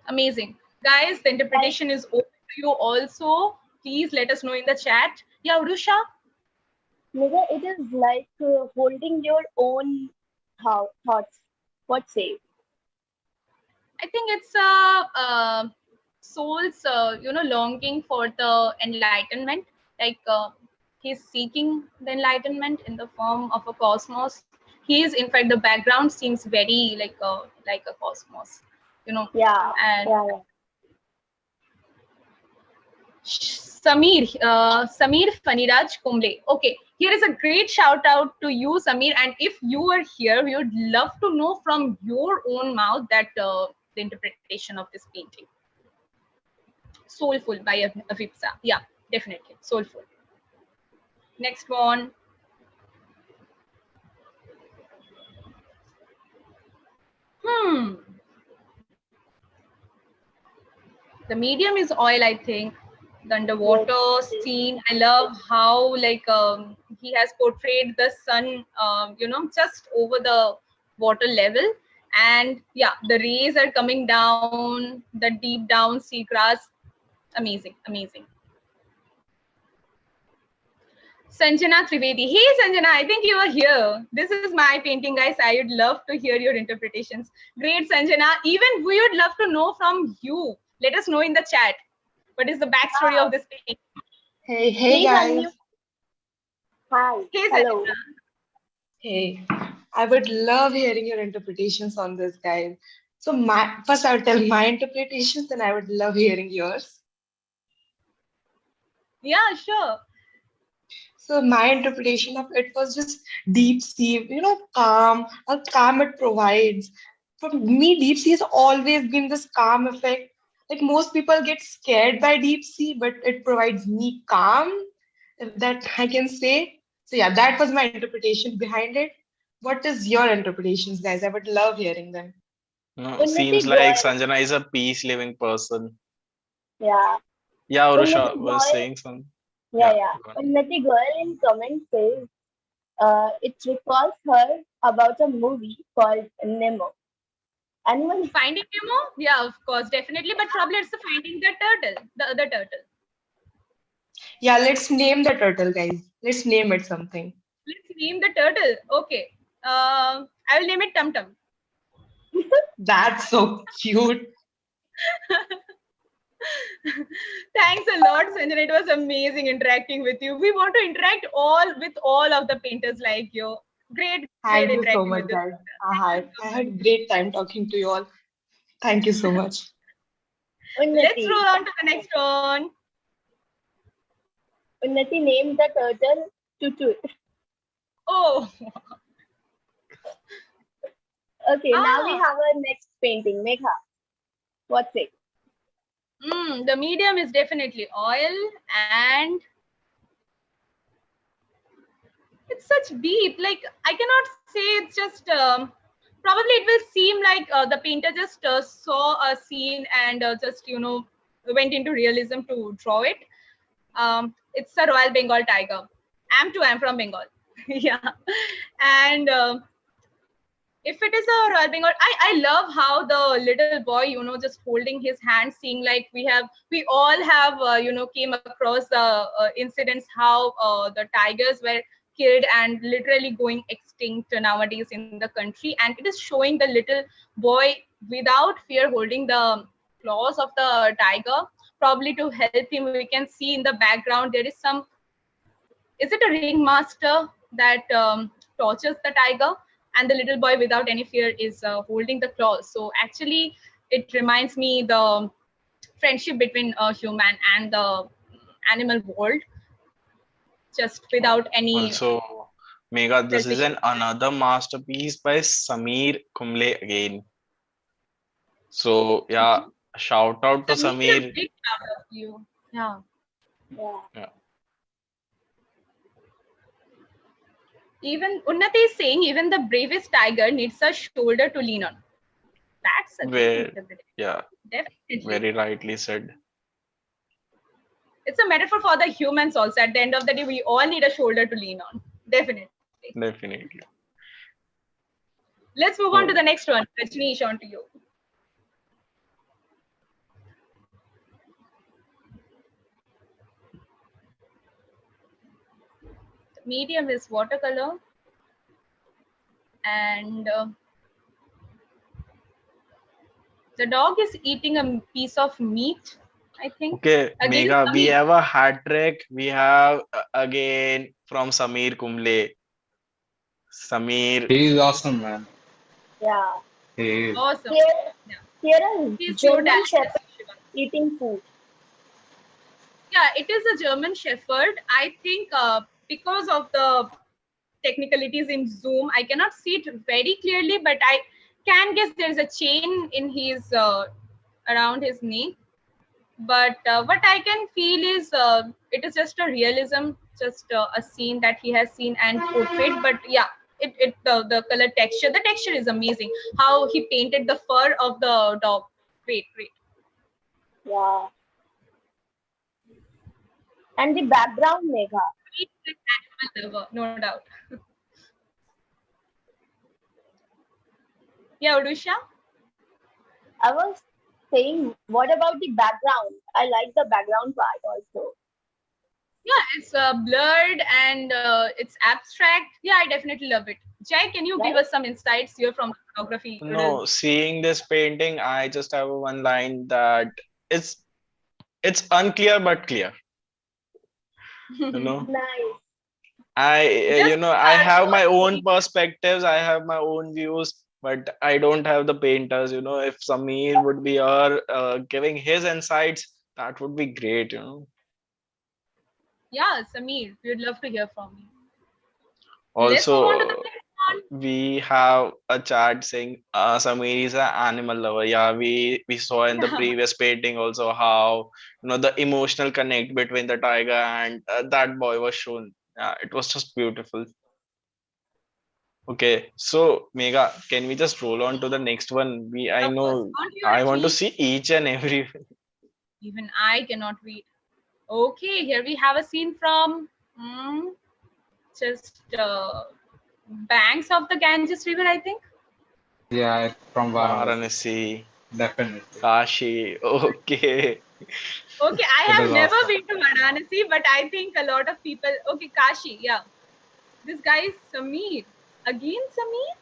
Amazing. Guys, the interpretation is open to you also. Please let us know in the chat. Yeah, Urusha? Megha, it is like holding your own thoughts. What say? I think it's a soul's, longing for the enlightenment. Like he's seeking the enlightenment in the form of a cosmos. He is, in fact, the background seems very like a cosmos, Yeah. And Yeah. Samir Faniraj Kumble. Okay, here is a great shout out to you, Samir. And if you are here, we would love to know from your own mouth that the interpretation of this painting. Soulful by Avipsa. Yeah, definitely. Soulful. Next one. The medium is oil, I think. The underwater scene. I love how he has portrayed the sun, just over the water level. And yeah, the rays are coming down, the deep down seagrass. Amazing, amazing. Sanjana Trivedi. Hey Sanjana, I think you are here. This is my painting, guys. I would love to hear your interpretations. Great, Sanjana. Even we would love to know from you. Let us know in the chat. What is the backstory of this painting? Hey Please guys. unmute. Hi. Hey Hello. Sanjana. Hey, I would love hearing your interpretations on this, guys. So first I would tell my interpretations, then I would love hearing yours. Yeah, sure. So my interpretation of it was just deep sea, calm, how calm it provides. For me, deep sea has always been this calm effect. Like most people get scared by deep sea, but it provides me calm, if that I can say. So yeah, that was my interpretation behind it. What is your interpretations, guys? I would love hearing them. No, Unnati seems like girl. Sanjana is a peace living person. Yeah. Yeah, Unnati Urusha was girl. saying something. Yeah, Yeah, yeah. go on. Unnati girl in comment says it recalls her about a movie called Nemo. Anyone? Finding Nemo? Yeah, of course, definitely. But probably it's the finding the turtle, the other turtle. Yeah, let's name the turtle, guys. Let's name it something. Let's name the turtle. Okay. I will name it Tum Tum. That's so cute. Thanks a lot, Sanjana. It was amazing interacting with you. We want to interact with all of the painters like you. Great Thank you interacting so with much, you. guys. Thank you I so much. had great time talking to you all. Thank you so much. Let's Unnati. roll on to the next one. Unnati named the turtle Tutu. Oh, Okay, now we ah, have our next painting. Megha, what's it? the medium is definitely oil, and it's such deep. Like I cannot say it's just. Probably it will seem like the painter just saw a scene and just went into realism to draw it. It's a Royal Bengal tiger. I'm from Bengal. Yeah, and if it is a Royal Bengal, I love how the little boy, just holding his hand, seeing like we all have, came across the incidents how the tigers were killed and literally going extinct nowadays in the country. And it is showing the little boy without fear holding the claws of the tiger, probably to help him. We can see in the background, there is some, is it a ringmaster that tortures the tiger, and the little boy without any fear is holding the claws. So actually it reminds me the friendship between a human and the animal world, just without any Also, Mega, this is selfish. an another masterpiece by Samir Kumle again. So yeah, shout out to Samir, a Samir. big shout out to you. Yeah. Yeah. Yeah, Even Unnati is saying even the bravest tiger needs a shoulder to lean on. That's a great where interpretation. yeah, Definitely. very rightly said. It's a metaphor for the humans also. At the end of the day, we all need a shoulder to lean on. Definitely. Definitely. Let's move on to So the next one. Rajneesh, on to you. The medium is watercolor, and the dog is eating a piece of meat, I think. okay, Again, Mega, we Samir. have a hat trick. We have again from Samir Kumle. Samir, He is awesome, man. Yeah. He is. Awesome. Here, Yeah. here a He's pure German talent. Shepherd eating food. Yeah, it is a German Shepherd. I think because of the technicalities in Zoom, I cannot see it very clearly, but I can guess there is a chain in his around his neck. But what I can feel is it is just a realism, just a scene that he has seen and portrayed. But yeah, the color texture, the texture is amazing. How he painted the fur of the dog. Great. Yeah. And the background, Megha. He's an animal lover, no doubt. Yeah, Odisha. I was saying, what about the background? I like the background part also. Yeah, it's blurred and it's abstract. Yeah, I definitely love it. Jay, can you give right? us some insights here from photography? No, seeing this painting, I just have a one line that it's it's unclear but clear. You know, Nice. I Just I have don't my own speak. perspectives, I have my own views, but I don't have the painters. If Samir would be here giving his insights, that would be great. Yeah, Samir, we'd love to hear from you. Let's move on to the Also, next one. we have a chat saying Samir is an animal lover. Yeah, we saw in the previous painting also how the emotional connect between the tiger and that boy was shown. Yeah, it was just beautiful. Okay, so Mega, can we just roll on to the next one? I Of course, know aren't you I want to actually? see each and every. Even I cannot wait. Okay, here we have a scene from just banks of the Ganges River, I think. Yeah, it's from Varanasi. Varanasi, Definitely. Kashi. Okay. Okay, I It is have never awesome. been to Varanasi, but I think a lot of people. Okay, Kashi, yeah. This guy is Samir. Again, Samir?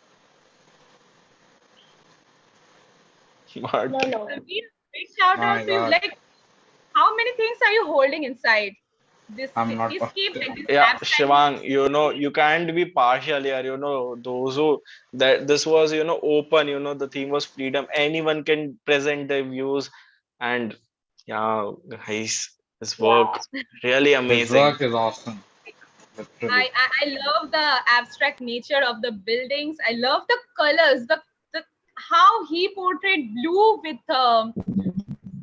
No, But no. Samir, big shout My out to you. God, Like, how many things are you holding inside? This I'm not cityscape, positive. like this yeah, abstract. Shivang, you can't be partial here. Those who that this was open. The theme was freedom. Anyone can present their views, and yeah, guys, this work Yeah. really His amazing. work is awesome, literally. I love the abstract nature of the buildings. I love the colors, the how he portrayed blue with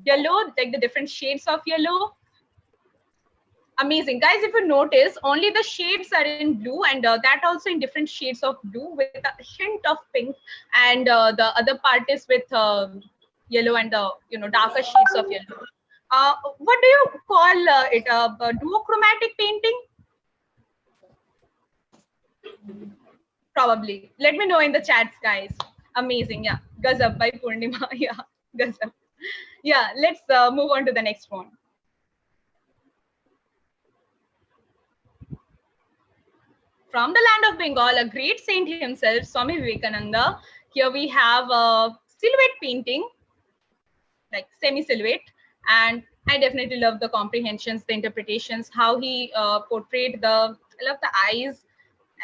yellow, like the different shades of yellow. Amazing, guys. If you notice, only the shades are in blue, and that also in different shades of blue with a hint of pink, and the other part is with yellow and the darker shades of yellow. What do you call it? A duochromatic painting? Probably. Let me know in the chats, guys. Amazing. Yeah. Gazab by Purnima. Yeah. Gazab. Yeah. Let's move on to the next one. From the land of Bengal, a great saint himself, Swami Vivekananda. Here we have a silhouette painting, like semi-silhouette. And I definitely love the comprehensions, the interpretations, how he portrayed I love the eyes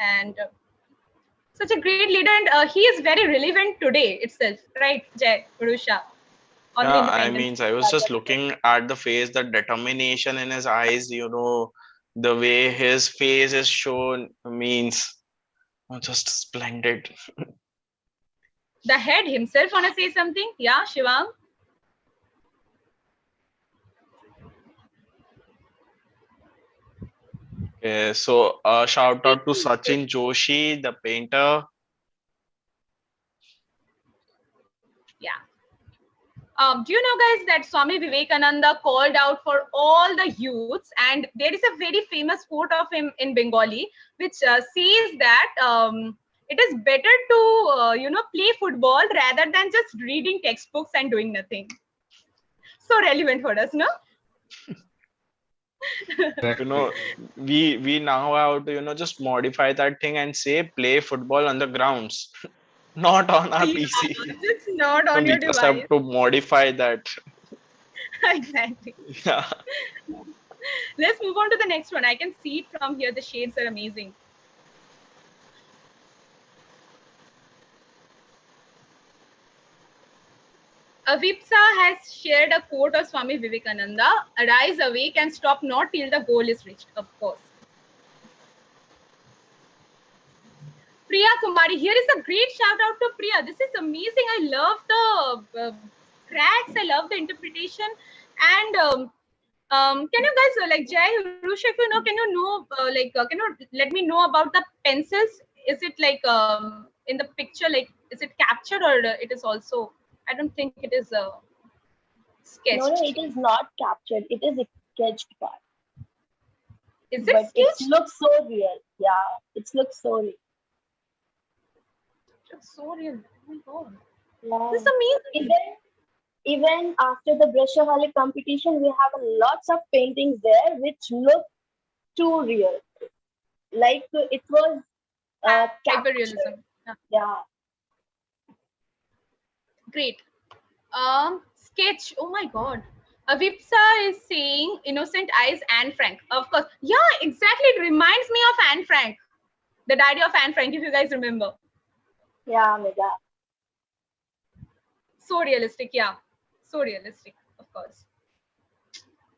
and such a great leader. And he is very relevant today itself, right, Jay, Purusha, on the Yeah, I independence. mean, I was just looking at the face, the determination in his eyes. The way his face is shown means just splendid. The head himself want to say something? Yeah, Shivang? Okay, so shout out to Sachin Joshi, the painter. Yeah. Do you know, guys, that Swami Vivekananda called out for all the youths, and there is a very famous quote of him in Bengali, which says that it is better to play football rather than just reading textbooks and doing nothing. So relevant for us, no? You Exactly. know, we now have to just modify that thing and say play football on the grounds, not on our Yeah, PC. just not No, on we your just have device. to modify that. Exactly. Yeah. Let's move on to the next one. I can see it from here. The shades are amazing. Avipsa has shared a quote of Swami Vivekananda: arise, awake, and stop not till the goal is reached, of course. Priya Kumari, here is a great shout out to Priya. This is amazing. I love the cracks, I love the interpretation. And can you guys, like Jai, Rush, if you know, can you let me know about the pencils? Is it like in the picture, like, is it captured or it is also, I don't think it is No, no, sketched. it is not captured. It is a sketched part, Is it but it sketched? looks so real. Yeah, it looks so real. It's so real. Oh my god. This Yeah. is amazing. Even after the Brushaholic competition, we have lots of paintings there which look too real. Like it was captured. Hyperrealism. Yeah, Yeah. great. Sketch. Oh my God. Avipsa is saying Innocent Eyes, Anne Frank. Of course. Yeah, exactly. It reminds me of Anne Frank. The Diary of Anne Frank, if you guys remember. Yeah, Mega. So realistic. Yeah. So realistic, of course.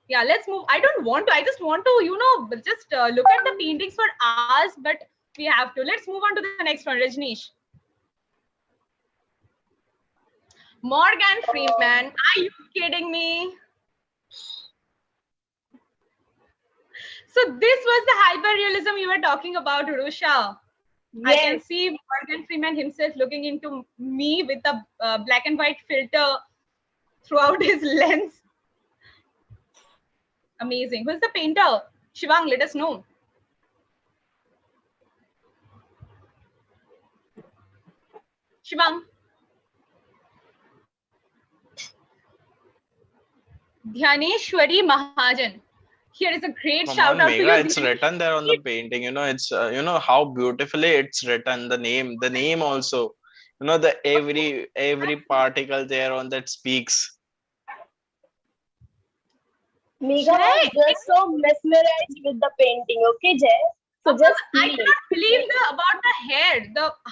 Yeah, let's move. I don't want to. I just want to, just look at the paintings for hours, but we have to. Let's move on to the next one, Rajneesh. Morgan Freeman. Are you kidding me? So this was the hyperrealism you were talking about, Urusha. I can Yes. see Morgan Freeman himself looking into me with a black and white filter throughout his lens. Amazing. Who's the painter? Shivang, let us know. Shivang. Dhyaneshwari Mahajan. Here is a great Come shout on, out to you. Megha, it's written there on the painting. It's how beautifully it's written. The name also. The every particle there on that speaks. Mega was Jay, just so mesmerized with the painting. Okay, Jay. So just I feel it. cannot believe about the hair.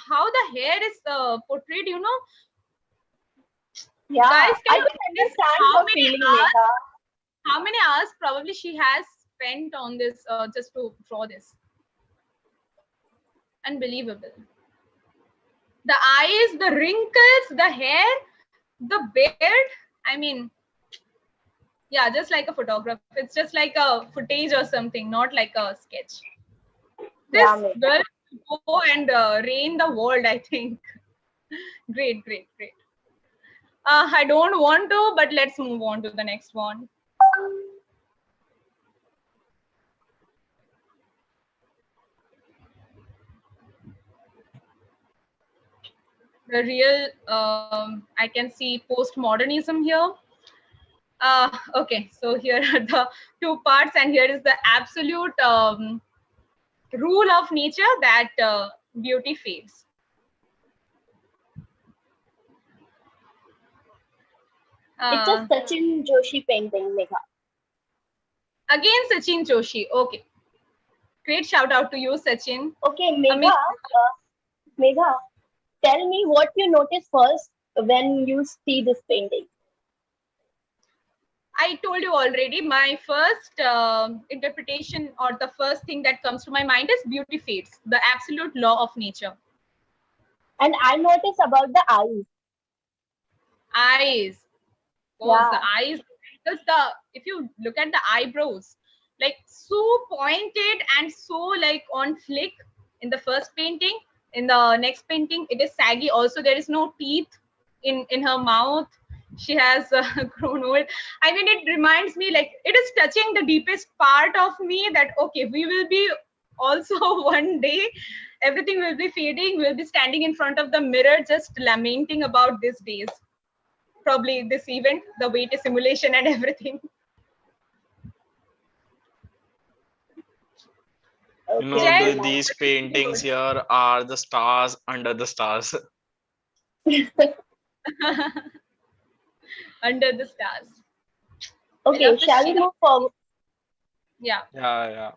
How the hair is portrayed. Yeah, Guys, can I you can guess understand how your many feeling, hours? Megha. How many hours probably she has spent on this just to draw this? Unbelievable. The eyes, the wrinkles, the hair, the beard. I mean, yeah, just like a photograph. It's just like a footage or something, not like a sketch. This Yeah, Megha. girl will go and reign the world, I think. Great, great, great. I don't want to, but let's move on to the next one. The real, I can see postmodernism here. Okay, so here are the two parts, and here is the absolute rule of nature that beauty fades. It's a Sachin Joshi painting, Megha. Again, Sachin Joshi. Okay, great shout out to you, Sachin. Okay, Megha. Megha, tell me what you notice first when you see this painting. I told you already, my first interpretation or the first thing that comes to my mind is beauty fades, the absolute law of nature. And I notice about the eyes. Eyes. Of course, Yeah. the eyes. Because if you look at the eyebrows, like so pointed and so like on flick in the first painting. In the next painting, it is saggy. Also, there is no teeth in her mouth. She has grown old. I mean, it reminds me, like, it is touching the deepest part of me that, okay, we will be also one day, everything will be fading. We'll be standing in front of the mirror, just lamenting about these days. Probably this event, the weight simulation and everything. Okay. These paintings here are the stars under the stars. Under the stars. Okay, shall we move forward? Yeah. Yeah.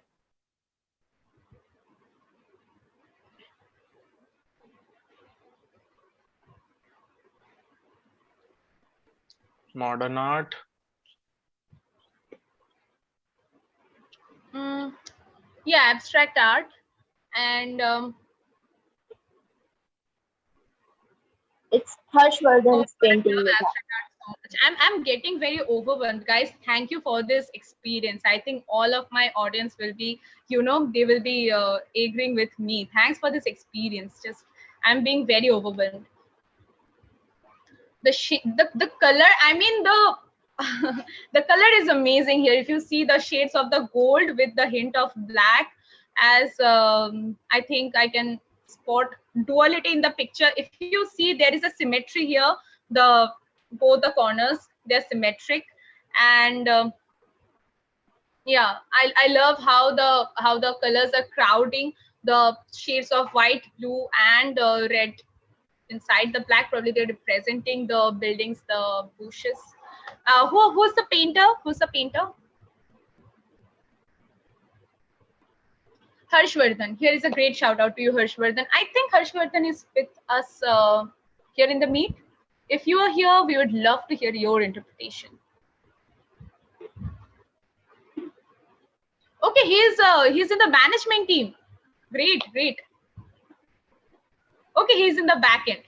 Modern art. Yeah, abstract art. And it's Harshvardhan's painting. I'm getting very overwhelmed, guys. Thank you for this experience. I think all of my audience will be, they will be agreeing with me. Thanks for this experience. Just I'm being very overwhelmed. The color, I mean the color is amazing here. If you see the shades of the gold with the hint of black, as I think I can spot duality in the picture. If you see, there is a symmetry here. Both the corners, they're symmetric, and Yeah, I love how the colors are crowding the shades of white, blue, and red inside the black. Probably they're representing the buildings, the bushes. Who's the painter? Who's the painter? Harshvardhan. Here is a great shout out to you, Harshvardhan. I think Harshvardhan is with us here in the meet. If you are here, we would love to hear your interpretation. Okay, he's in the management team. Great, great. Okay, he's in the back end.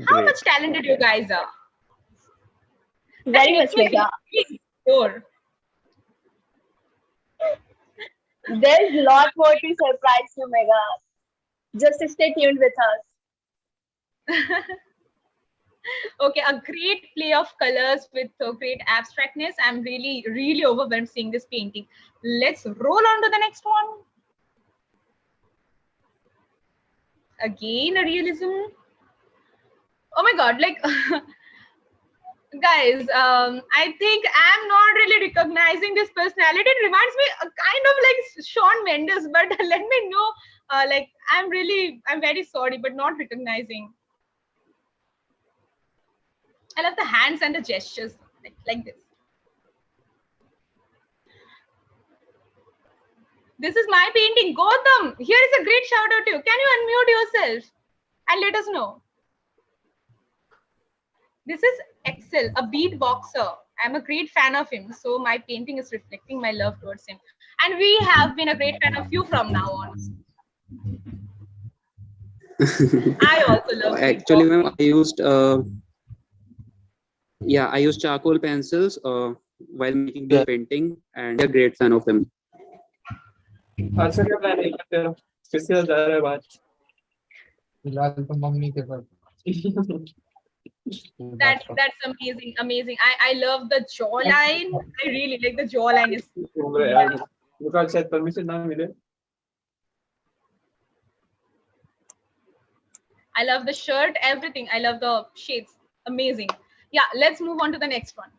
How Great. much talented you guys are? Very much, Megha. Sure. There's a lot more to surprise you, Megha. Just stay tuned with us. Okay, a great play of colors with great abstractness. I'm really, really overwhelmed seeing this painting. Let's roll on to the next one. Again, a realism. Oh my God, like, guys, I think I'm not really recognizing this personality. It reminds me kind of like Shawn Mendes, but let me know, like, I'm very sorry, but not recognizing. I love the hands and the gestures like this. This is my painting. Gautam, here is a great shout out to you. Can you unmute yourself and let us know? This is Excel, a beatboxer. I'm a great fan of him. So my painting is reflecting my love towards him. And we have been a great fan of you from now on. I also love Actually, ma'am, I used charcoal pencils while making the painting, and I'm a great fan of him. अच्छा क्या plan है तेरा किसके साथ जा रहा है बात फिलहाल तो मम्मी के साथ That's amazing. I love the jawline. I really like the jawline. Is मुझे शायद परमिशन ना मिले. I love the shirt, everything. I love the shades. Amazing. Yeah, let's move on to the next one.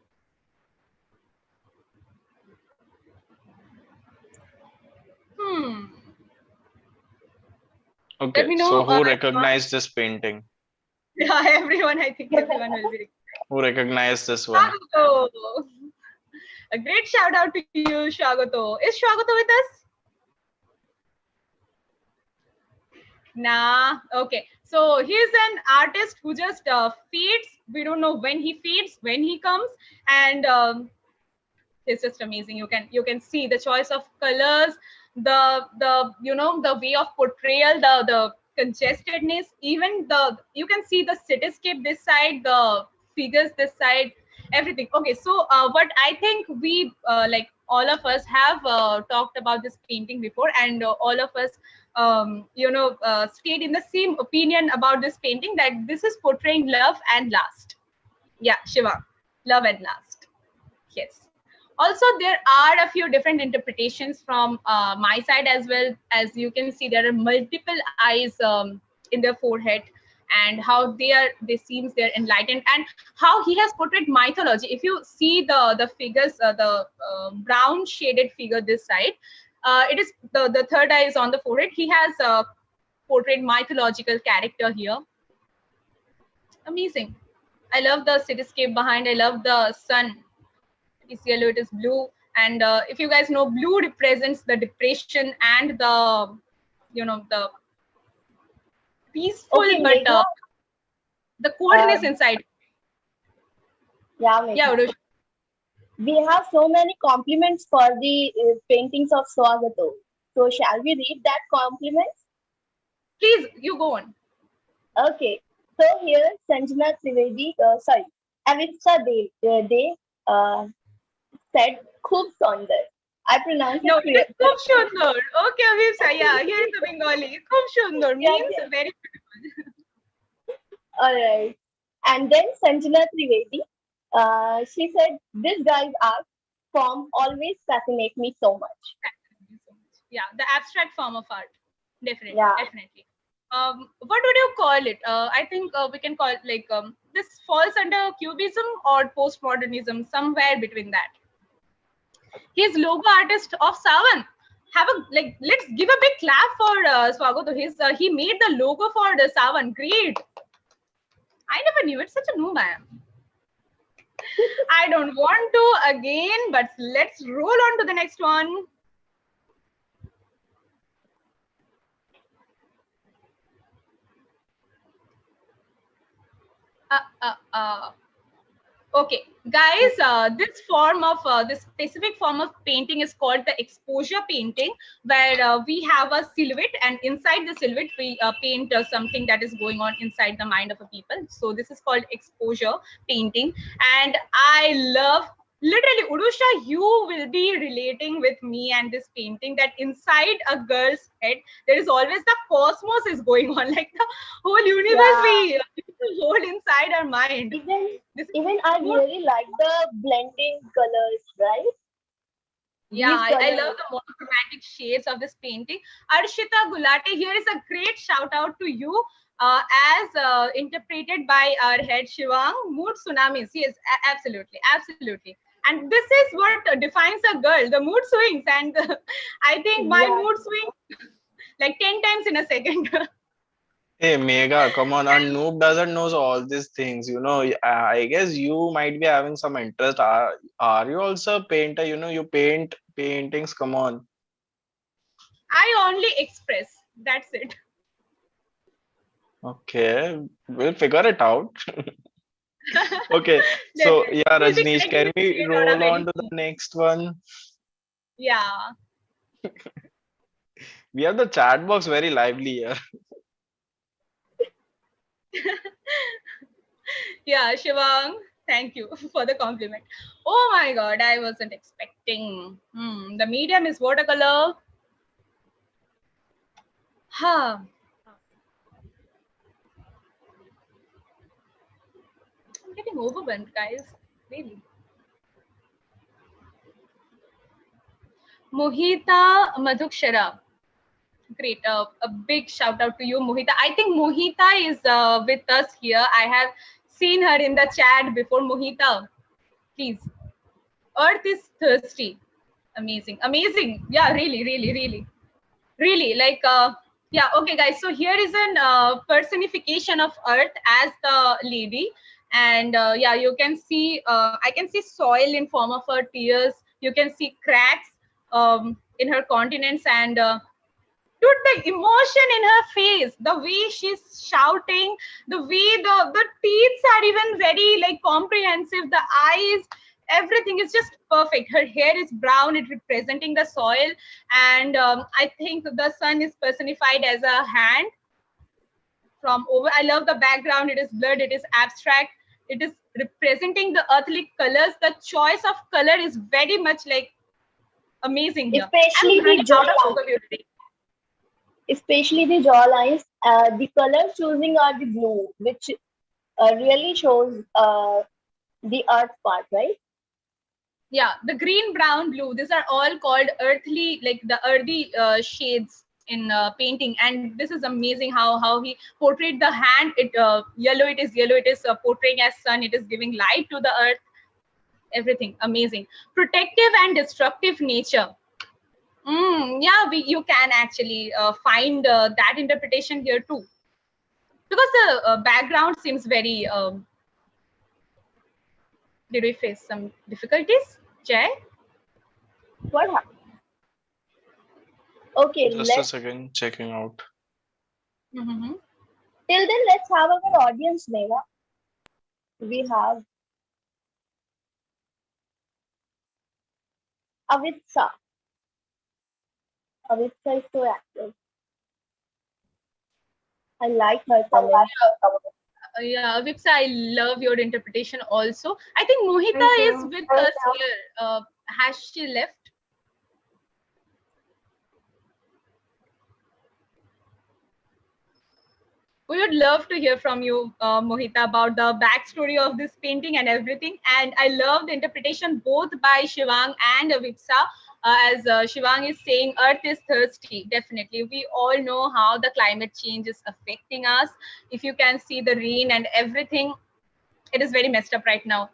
Okay, so who recognized this painting? Yeah, everyone. I think everyone will be. Who recognized this one? Shagato. A great shout out to you, Shagato. Is Shagato with us? Nah. Okay. So he's an artist who just feeds. We don't know when he feeds, when he comes, and it's just amazing. You can see the choice of colors, the the way of portrayal, the congested-ness, even you can see the cityscape this side, the figures this side, everything. Okay, so what I think we like all of us have talked about this painting before, and all of us stayed in the same opinion about this painting, that this is portraying love and lust. Yeah, Shiva, love and lust. Yes. Also, there are a few different interpretations from my side as well. As you can see, there are multiple eyes in their forehead, and how they seems they're enlightened, and how he has portrayed mythology. If you see the figures, the brown shaded figure this side, it is the third eye is on the forehead. He has portrayed mythological character here. Amazing. I love the cityscape behind. I love the sun. It is yellow, it is blue, and if you guys know, blue represents the depression and the the peaceful, but the coldness inside. Yeah, Urush. We have so many compliments for the paintings of Swagato. So shall we read that compliments? Please, you go on. Okay. So here, Sanjana Trivedi, Avitsa De said, "Khub Sundar." I pronounce no, it Khub Sundar. Okay, Avitsa, yeah, here is the Bengali. Khub Sundar means very beautiful. All right. And then Sanjana Trivedi, she said, "This guy's art form always fascinates me so much." Yeah, the abstract form of art. Definitely, definitely. What would you call it? I think we can call it like this falls under cubism or postmodernism, somewhere between that. He's logo artist of Savan. Have a let's give a big clap for Swagato. He made the logo for the Savan. Great. I never knew. It's such a noob I am. I don't want to again, but let's roll on to the next one. Okay, guys, this specific form of painting is called the exposure painting, where we have a silhouette, and inside the silhouette we paint something that is going on inside the mind of a people. So this is called exposure painting, and I love, literally, Urusha, you will be relating with me and this painting, that inside a girl's head there is always the cosmos is going on, like the whole universe we hold inside our mind. Even I really like the blending colors, right? Yeah, I love the monochromatic shades of this painting. Arshita Gulate, here is a great shout out to you, as interpreted by our head Shivang. Mood tsunamis, yes, absolutely. And this is what defines a girl, the mood swings. And I think my mood swing like 10 times in a second. Hey, Mega, come on. A noob doesn't know all these things. I guess you might be having some interest. Are you also a painter? You paint paintings. Come on. I only express. That's it. Okay, we'll figure it out. Okay, so yeah, Rajneesh, can we roll on to the next one? Yeah. We have the chat box very lively here. Yeah, Shivang, thank you for the compliment. Oh my God, I wasn't expecting. The medium is watercolor. Huh. I'm getting overwhelmed, guys. Really. Mohita Madhukshara. Great. A big shout out to you, Mohita. I think Mohita is with us here. I have seen her in the chat before. Mohita, please. Earth is thirsty. Amazing. Yeah, really. Like, yeah. Okay, guys. So here is an personification of Earth as the lady, and yeah, you can see. I can see soil in form of her tears. You can see cracks in her continents, and dude, the emotion in her face, the way she's shouting, the way the teeth are even very like comprehensive, the eyes, everything is just perfect. Her hair is brown, it representing the soil, and I think the sun is personified as a hand from over. I love the background. It is blurred, it is abstract, it is representing the earthly colors. The choice of color is very much like amazing here. Especially the jawline. Especially the jawlines. The colors choosing are the blue, which really shows the earth part, right? Yeah, the green, brown, blue, these are all called earthly, like the earthy shades in painting. And this is amazing how he portrayed the hand. Yellow, it is portraying as sun, it is giving light to the earth, everything amazing. Protective and destructive nature. Yeah, you can actually find that interpretation here too, because the background seems very did we face some difficulties, Jay? What happened? Okay, Just a second, checking out. Till then, let's have our audience, Mega. We have Avitsa. Avitsa is so active. I like her comment. Yeah, Vipsa, I love your interpretation also. I think Mohita is with us here. Has she left? We would love to hear from you, Mohita, about the backstory of this painting and everything. And I love the interpretation both by Shivang and Vipsa. As Shivang is saying, Earth is thirsty. Definitely. We all know how the climate change is affecting us. If you can see the rain and everything, it is very messed up right now.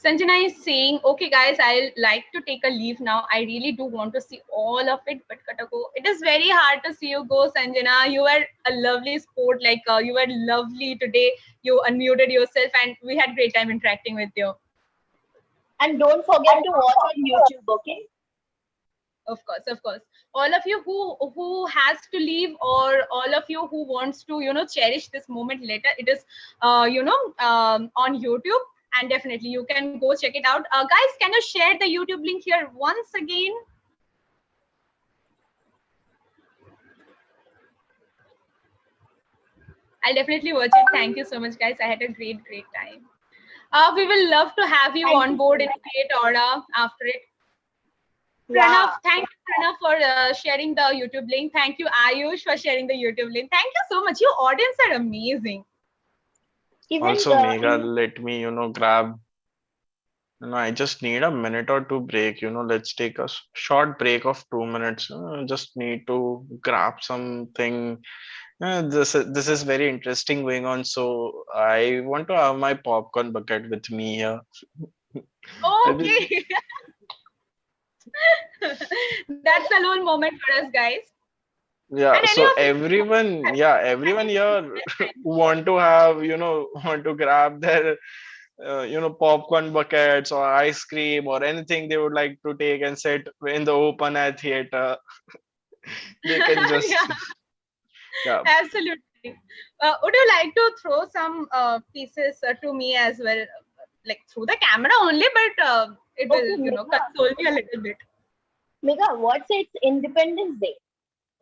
Sanjana is saying, okay, guys, I'll like to take a leave now. I really do want to see all of it, but Katako, it is very hard to see you go, Sanjana. You were a lovely sport. Like, you were lovely today. You unmuted yourself, and we had great time interacting with you. And don't forget to watch on YouTube, okay? Of course, of course. All of you who has to leave, or all of you who wants to, cherish this moment later, it is, on YouTube, and definitely you can go check it out. Guys, can you share the YouTube link here once again? I'll definitely watch it. Thank you so much, guys. I had a great time. We will love to have you on board in great order after it. Pranav, thank you, Pranav, for sharing the YouTube link. Thank you, Ayush, for sharing the YouTube link. Thank you so much. Your audience are amazing. Also, Megha, let me, grab. I just need a minute or two break. Let's take a short break of 2 minutes. Just need to grab something. This is very interesting going on. So I want to have my popcorn bucket with me here. Okay. That's a lone moment for us, guys. Yeah, so everyone here want to have, want to grab their, popcorn buckets or ice cream or anything they would like to take and sit in the open air theater. They can just, yeah. Absolutely. Would you like to throw some pieces to me as well, like through the camera only, but it will, console me a little bit. Megha, what's its Independence Day?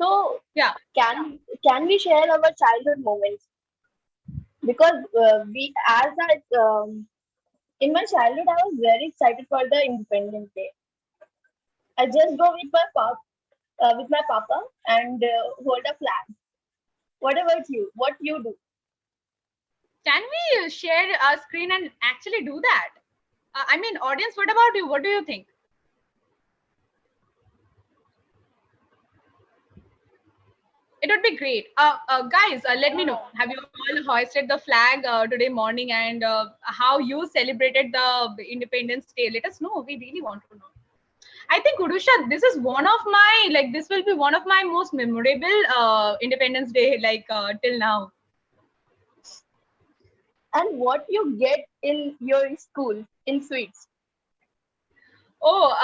So yeah, can we share our childhood moments? Because in my childhood, I was very excited for the Independence Day. I just go with my papa and hold a flag. What about you? What you do? Can we share our screen and actually do that? I mean, audience, what about you? What do you think? It would be great. Guys, let me know. Have you all hoisted the flag today morning, and how you celebrated the Independence Day? Let us know. We really want to know. I think, Urusha, this is one of my, this will be one of my most memorable Independence Day, till now. And what you get in your school in sweets? Oh,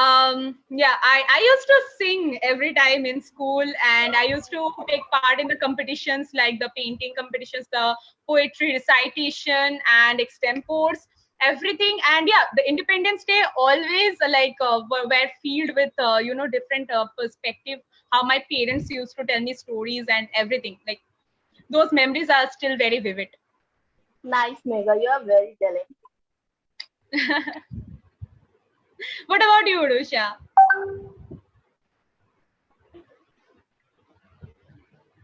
yeah, I used to sing every time in school, and I used to take part in the competitions like the painting competitions, the poetry recitation, and extempores, everything. And yeah, the Independence Day always were filled with different perspective. How my parents used to tell me stories and everything. Like those memories are still very vivid. Nice, Megha. You are very telling. What about you, Urusha?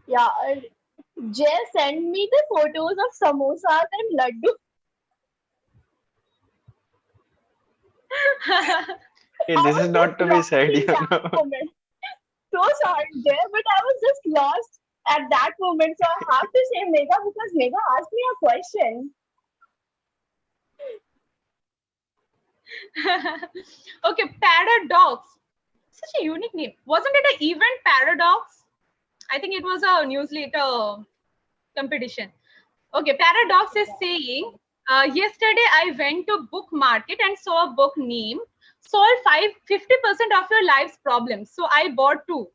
Yeah, Jay sent me the photos of samosas and laddu. Hey, this is not to be said, Moment. So sorry, Jay, but I was just lost at that moment. So I have to say Megha because Megha asked me a question. Okay, Paradox. Such a unique name. Wasn't it an event, Paradox? I think it was a newsletter competition. Okay, Paradox is saying, yesterday I went to book market and saw a book named Solve 50% of your life's problems. So I bought 2.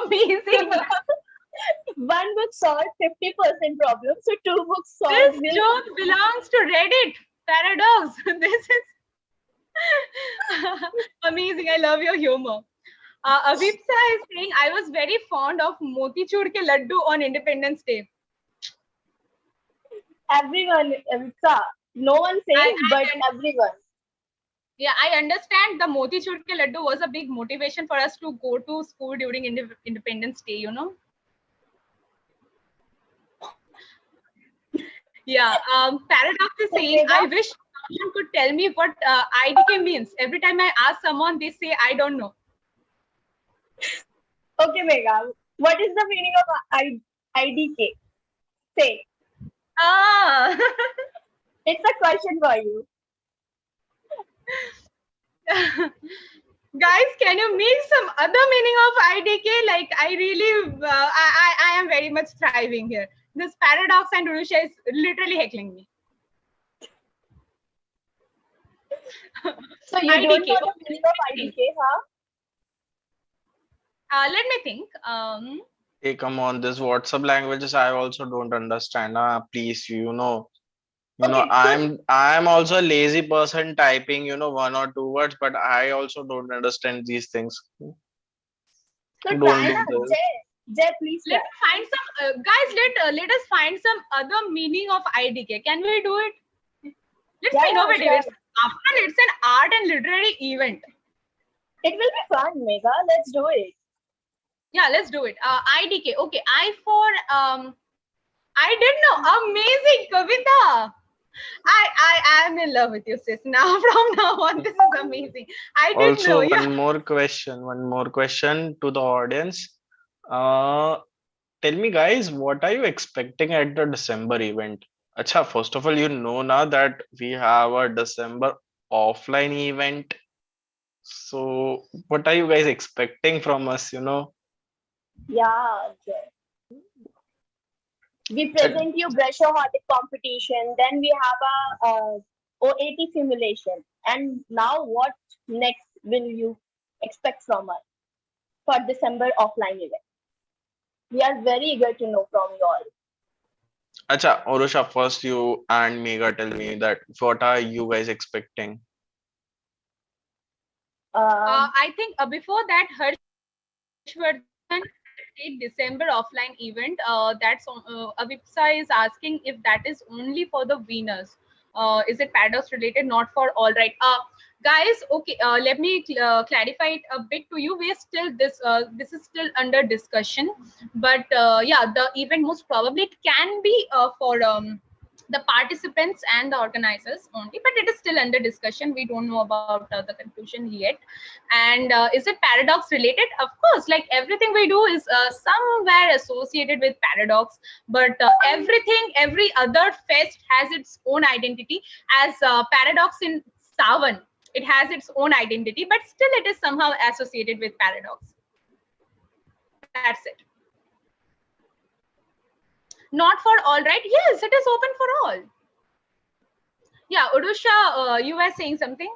Amazing. One book solved 50% problems, so 2 books solved. This joke belongs to Reddit. Paradox. This is amazing. I love your humor. Avipsa is saying, I was very fond of motichur ke laddu on Independence Day. Everyone, Avipsa. No one saying, but everyone. Yeah, I understand the motichur ke laddu was a big motivation for us to go to school during Independence Day, Yeah, Paradox is saying, I wish someone could tell me what IDK means. Every time I ask someone, they say, I don't know. Okay, Megha, what is the meaning of IDK? Say. It's a question for you. Guys, can you make some other meaning of IDK? Like, I really, I am very much thriving here. This paradox and Urusha is literally heckling me. So you don't IDK. know the meaning of IDK, huh? Let me think. Hey, come on, this WhatsApp languages I also don't understand. Please, Okay, so I'm also a lazy person typing, one or two words, but I also don't understand these things. Don't try do na. this. Jay, please Let try. me find some, guys. Let us find some other meaning of IDK. Can we do it? Let's be Yeah, innovative. sure. It's after all, it's an art and literary event. It will be fun, Megha. Let's do it. Yeah, let's do it. IDK. Okay, I for I didn't know. Amazing, Kavita. I am in love with you, sis. Now from now on, this is amazing. I didn't know. Also, Yeah. one more question to the audience. Uh, Tell me, guys, what are you expecting at the December event? Acha, first of all, you know now that we have a December offline event. So, what are you guys expecting from us? Yeah, Jay. We That- present you Brushomatic competition. Then we have a OAT simulation. And now, what next will you expect from us for December offline event? We are very eager to know from you all. Acha, Orusha, first you and Mega tell me that what are you guys expecting? I think before that, Harshvardhan said December offline event. That's Avipsa is asking if that is only for the winners. Is it paradox related? Not for all, right? Guys, okay. Let me clarify it a bit to you. We are still this is still under discussion, but yeah, the event most probably it can be for the participants and the organizers only, but it is still under discussion. We don't know about the conclusion yet. And is it paradox related? Of course, like everything we do is somewhere associated with paradox, but every other fest has its own identity. As paradox in Savan, it has its own identity, but still it is somehow associated with paradox. That's it. Not for all, right? Yes, it is open for all. Yeah, Urusha, you were saying something?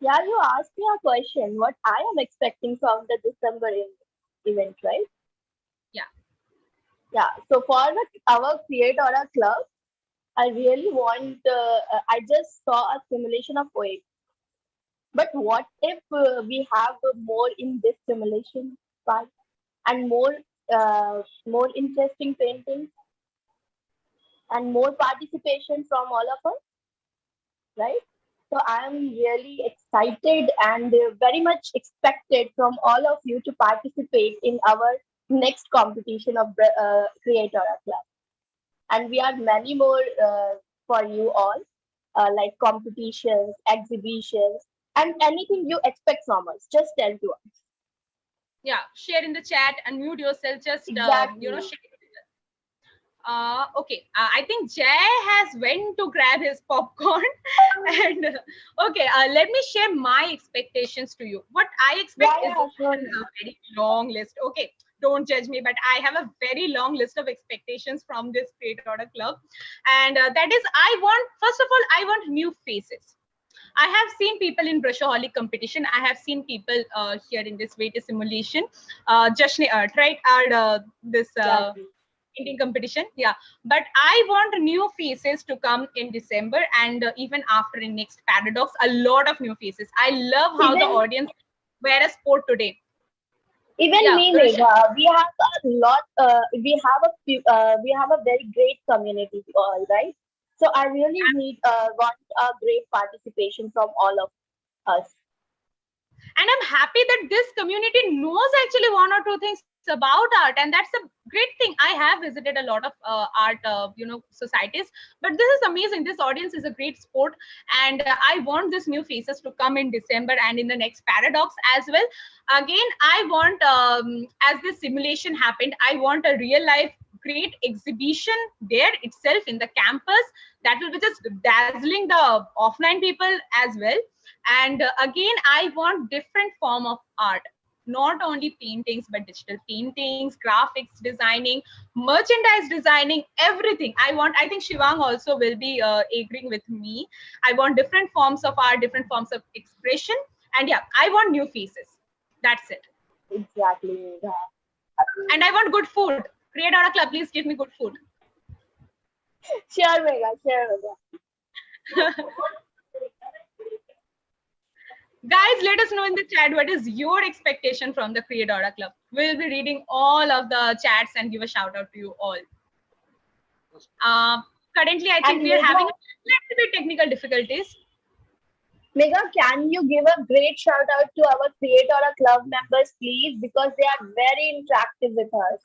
Yeah, you asked me a question. What I am expecting from the December event, right? Yeah. Yeah. So for our Creatora Club, I really want. I just saw a simulation of Poetic. But what if we have more in this simulation part and more interesting paintings and more participation from all of us, right? So I am really excited and very much expected from all of you to participate in our next competition of Creatora Club. And we have many more for you all, like competitions, exhibitions, and anything you expect from us. Just tell to us. Yeah, share in the chat, unmute yourself, just Exactly. share it with us. Okay, I think Jay has went to grab his popcorn and okay, let me share my expectations to you. What I expect is Sure. a very long list. Okay, don't judge me, but I have a very long list of expectations from this Creatora Club, and that is first of all I want new faces. I have seen people in brushaholic competition. I have seen people here in this weight simulation, Jashn-e-Art, right? This painting competition. Yeah, but I want new faces to come in December and even after in next Paradox, a lot of new faces. I love how the audience wear a sport today. Even Yeah, me, Megha, we have a lot. We have a very great community, all right. So I really want a great participation from all of us. And I'm happy that this community knows actually one or two things about art, and that's a great thing. I have visited a lot of art societies, but this is amazing. This audience is a great sport, and I want these new faces to come in December and in the next Paradox as well. Again, I want as this simulation happened, I want a real life create exhibition there itself in the campus that will be just dazzling the offline people as well. And again, I want different form of art, not only paintings but digital paintings, graphics designing, merchandise designing, everything I think Shivang also will be agreeing with me. I want different forms of art, different forms of expression, and yeah, I want new faces. That's it. Exactly, Megha. And I want good food. Create Order Club, please give me good food. Sure, Megha, sure, Megha. Guys, let us know in the chat what is your expectation from the Create Order Club. We'll be reading all of the chats and give a shout out to you all. Currently, I think And we are Megha, having a little bit technical difficulties. Megha, can you give a great shout out to our Creator Club members, please? Because they are very interactive with us.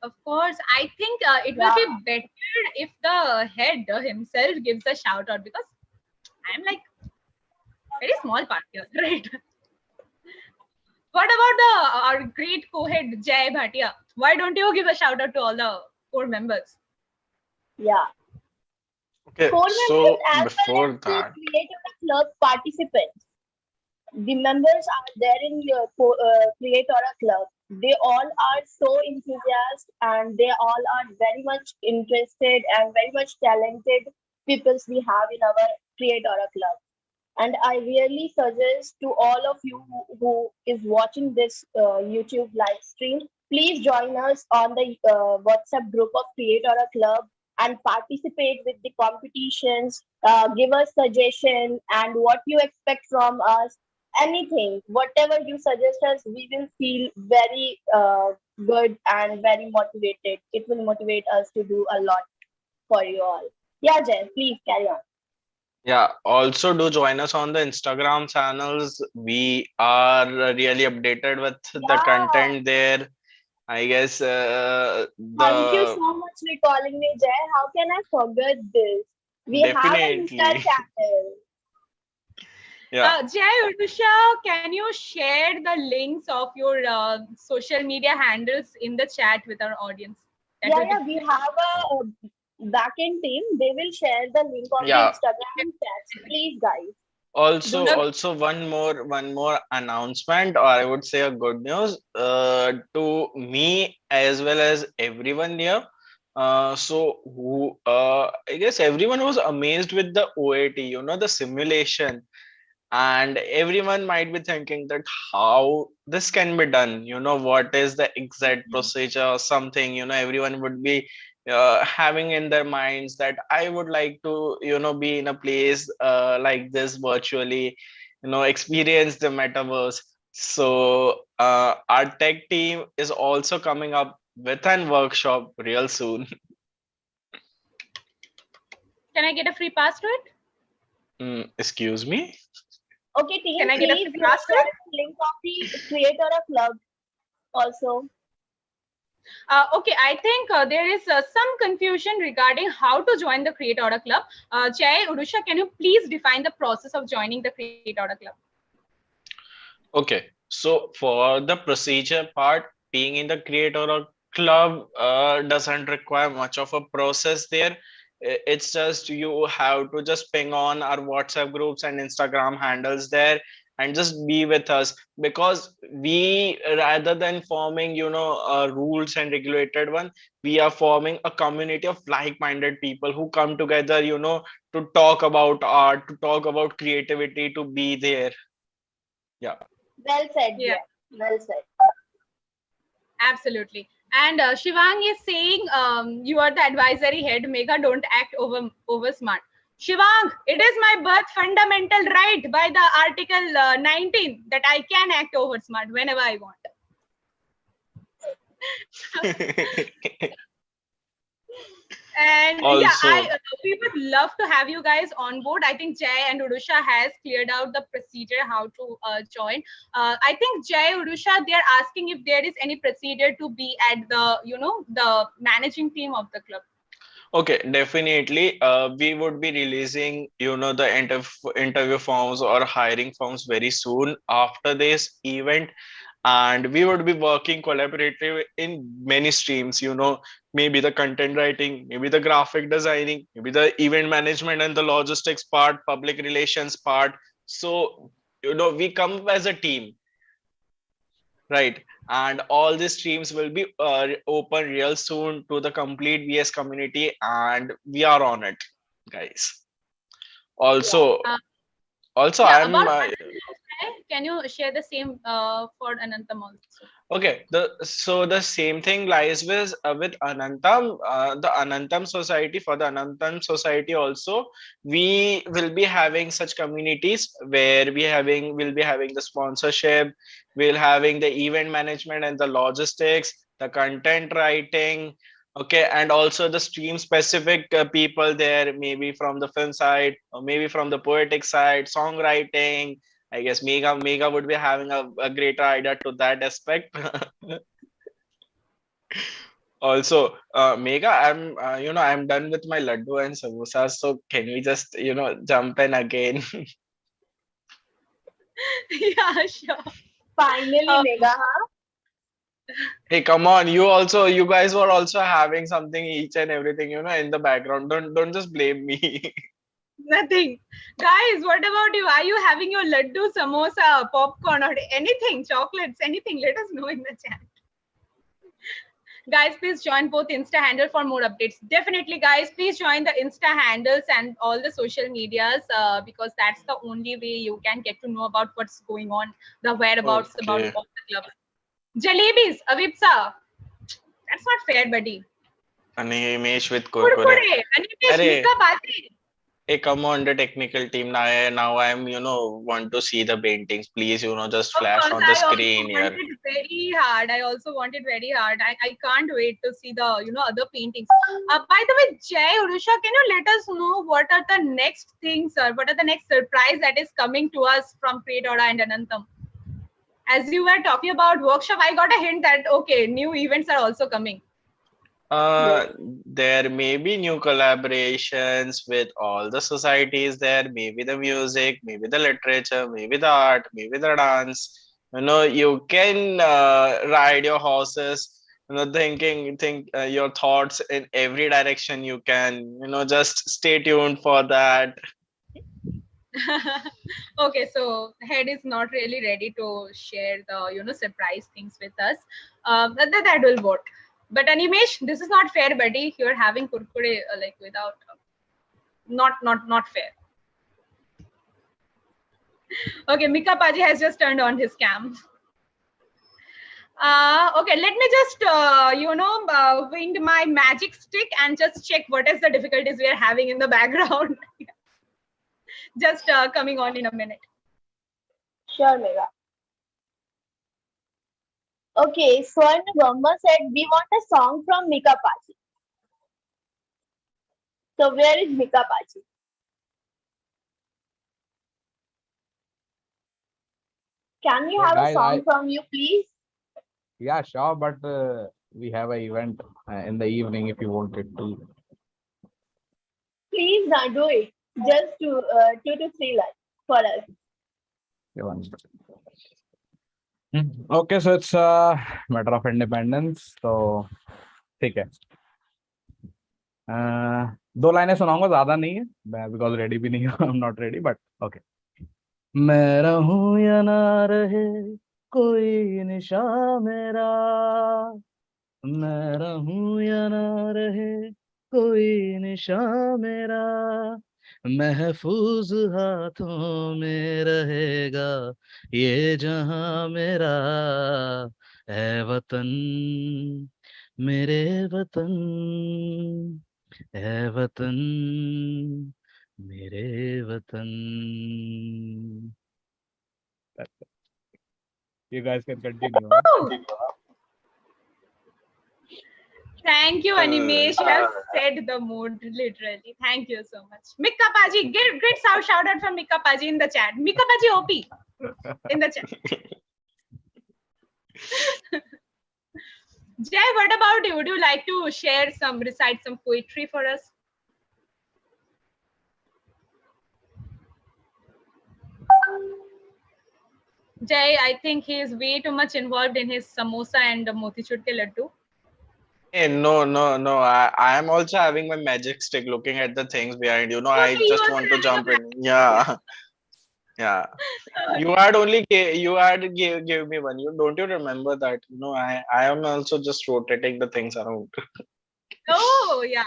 Of course, I think it will be better if the head himself gives a shout out, because I'm like very small part here, right? What about our great co-head Jay Bhatia? Why don't you give a shout out to all the core members? Yeah. Okay, Core so members as well before as the that, Creator Club participants. The members are there in your Creator Club. They all are so enthusiastic and they all are very much interested and very much talented people we have in our Creator Club. And I really suggest to all of you who is watching this YouTube live stream, please join us on the WhatsApp group of Creator Club and participate with the competitions. Give us suggestion and what you expect from us. Anything, whatever you suggest us, we will feel very good and very motivated. It will motivate us to do a lot for you all. Yeah, Jen, please carry on. yeah, also do join us on the Instagram channels. We are really updated with the content there. I guess Thank you the so much for calling me, Jay. How can I forget this? We have an Insta definitely, channel. yeah. Jay Urusha, can you share the links of your social media handles in the chat with our audience? That Yeah, will be yeah, we have a backend team. They will share the link of the Yeah. Instagram chat. Please, guys. Also one more announcement, or I would say a good news to me as well as everyone here. So who I guess everyone was amazed with the OAT, the simulation, and everyone might be thinking that how this can be done, what is the exact procedure or something, everyone would be having in their minds that I would like to be in a place like this virtually, experience the metaverse. So our tech team is also coming up with an workshop real soon. Can I get a free pass to it? Excuse me. Okay, team, Can I get a please free pass to share it? the link of the Creator Club also. Okay, I think there is some confusion regarding how to join the Create Order Club. Jay, Urusha, can you please define the process of joining the Create Order Club? Okay, so for the procedure part, being in the creator or club doesn't require much of a process there. It's just you have to just ping on our WhatsApp groups and Instagram handles there and just be with us, because we, rather than forming rules and regulated one, we are forming a community of like-minded people who come together, to talk about art, to talk about creativity, to be there. Yeah. Well said, Yeah. Well said. Absolutely. And Shivang is saying you are the advisory head. Megha, don't act over smart. Shivang, it is my birth fundamental right by the Article 19 that I can act over smart whenever I want. And Also, yeah, we would love to have you guys on board. I think Jay and Urusha has cleared out the procedure how to join. I think Jay, Urusha, they're asking if there is any procedure to be at the the managing team of the club. okay, definitely. We would be releasing, the interview forms or hiring forms very soon after this event. and we would be working collaborative in many streams, maybe the content writing, maybe the graphic designing, maybe the event management and the logistics part, public relations part. So we come as a team, right? And all these streams will be open real soon to the complete VS community, and we are on it, guys. Also, Uh, also yeah, I'm about can you share the same for Anantam also? Okay, the same thing lies with Anantam, the Anantam Society. For the Anantam Society also, we will be having such communities where will be having the sponsorship, we'll having the event management and the logistics, the content writing, okay, and also the stream specific people there, maybe from the film side or maybe from the poetic side, songwriting. I guess Mega would be having a greater idea to that aspect. Also, Mega, I'm done with my laddu and samosas. So can we just jump in again? Yeah, sure. Finally, Mega, huh? Hey, come on! You guys were also having something each and everything in the background. Don't just blame me. Nothing. Guys, what about you? Are you having your laddu, samosa, popcorn, or anything, chocolates, anything? Let us know in the chat. Guys, please join both Insta handle for more updates. Definitely, guys, please join the Insta handles and all the social medias because that's the only way you can get to know about what's going on, the whereabouts about Okay. all the clubs. Jalebis, Avipsa. That's not fair, buddy. Animesh with kurkure. Kurkure, Animesh, Arey, Mika Bati. hey, come on, the technical team. Now I'm want to see the paintings. Please, just Of flash course, on the I also screen here. wanted very hard. I also wanted very hard. I can't wait to see the other paintings. By the way, Jay, Urusha, can you let us know what are the next things or what are the next surprise that is coming to us from Patriotic and Anantam? As you were talking about workshop, I got a hint that okay, new events are also coming. There may be new collaborations with all the societies there, maybe the music, maybe the literature, maybe the art, maybe the dance. You can ride your horses, think your thoughts in every direction you can, just stay tuned for that. Okay, so head is not really ready to share the surprise things with us. That will work. But Animesh, this is not fair, buddy. You're having kurkure like without not fair. Okay, Mika Paji has just turned on his cam. Okay, let me just wind my magic stick and just check what is the difficulties we are having in the background. Just coming on in a minute. Sure, Mega. Okay, Swarna Gamba said we want a song from Mika Paji. So where is Mika Paji? Can we So have a guys, song from you, please? yeah, sure, but we have an event in the evening if you wanted to. Please do it. Just 2 to 3 lines for us. Okay, so it's a matter of independence. So ठीक है. 2 लाइनें सुनाऊंगा, ज्यादा नहीं है because ready भी नहीं हूँ. I'm not ready, but okay. मैं रहूं या ना रहे कोई निशान मेरा, मैं रहूं या ना रहे कोई निशान मेरा, महफूज हाथों में रहेगा ये जहां मेरा, है वतन मेरे वतन, है वतन मेरे वतन. You guys can continue. Thank you, Animesh. You have set the mood literally. Thank you so much. Mika Paji, great shout out from Mika Paji in the chat. Mika Paji OP in the chat. Jay, what about you? Would you like to recite some poetry for us? Jay, I think he is way too much involved in his samosa and motichur ke laddu. Hey, no. I am also having my magic stick looking at the things behind. Oh, I so you just also want to having a jump in. Yeah, yeah. You had gave me one. You don't you remember that? I am also just rotating the things around. Oh, yeah.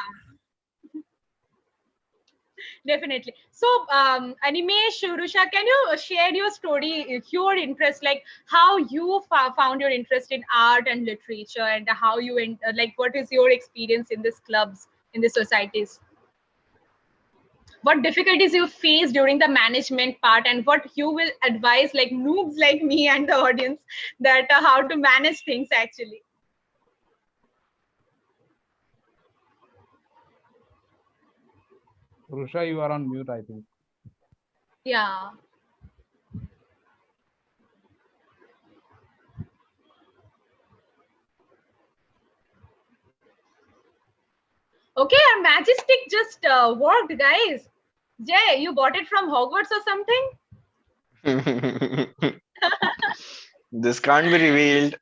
Definitely. So, Animesh, Rusha, can you share your story, your interest, like how you found your interest in art and literature, and how you like what is your experience in these clubs, in the societies? What difficulties you face during the management part, and what you will advise like noobs like me and the audience that how to manage things actually. Rusha, you are on mute, I think. Yeah. Okay, our magic stick just worked, guys. Jay, you bought it from Hogwarts or something? This can't be revealed.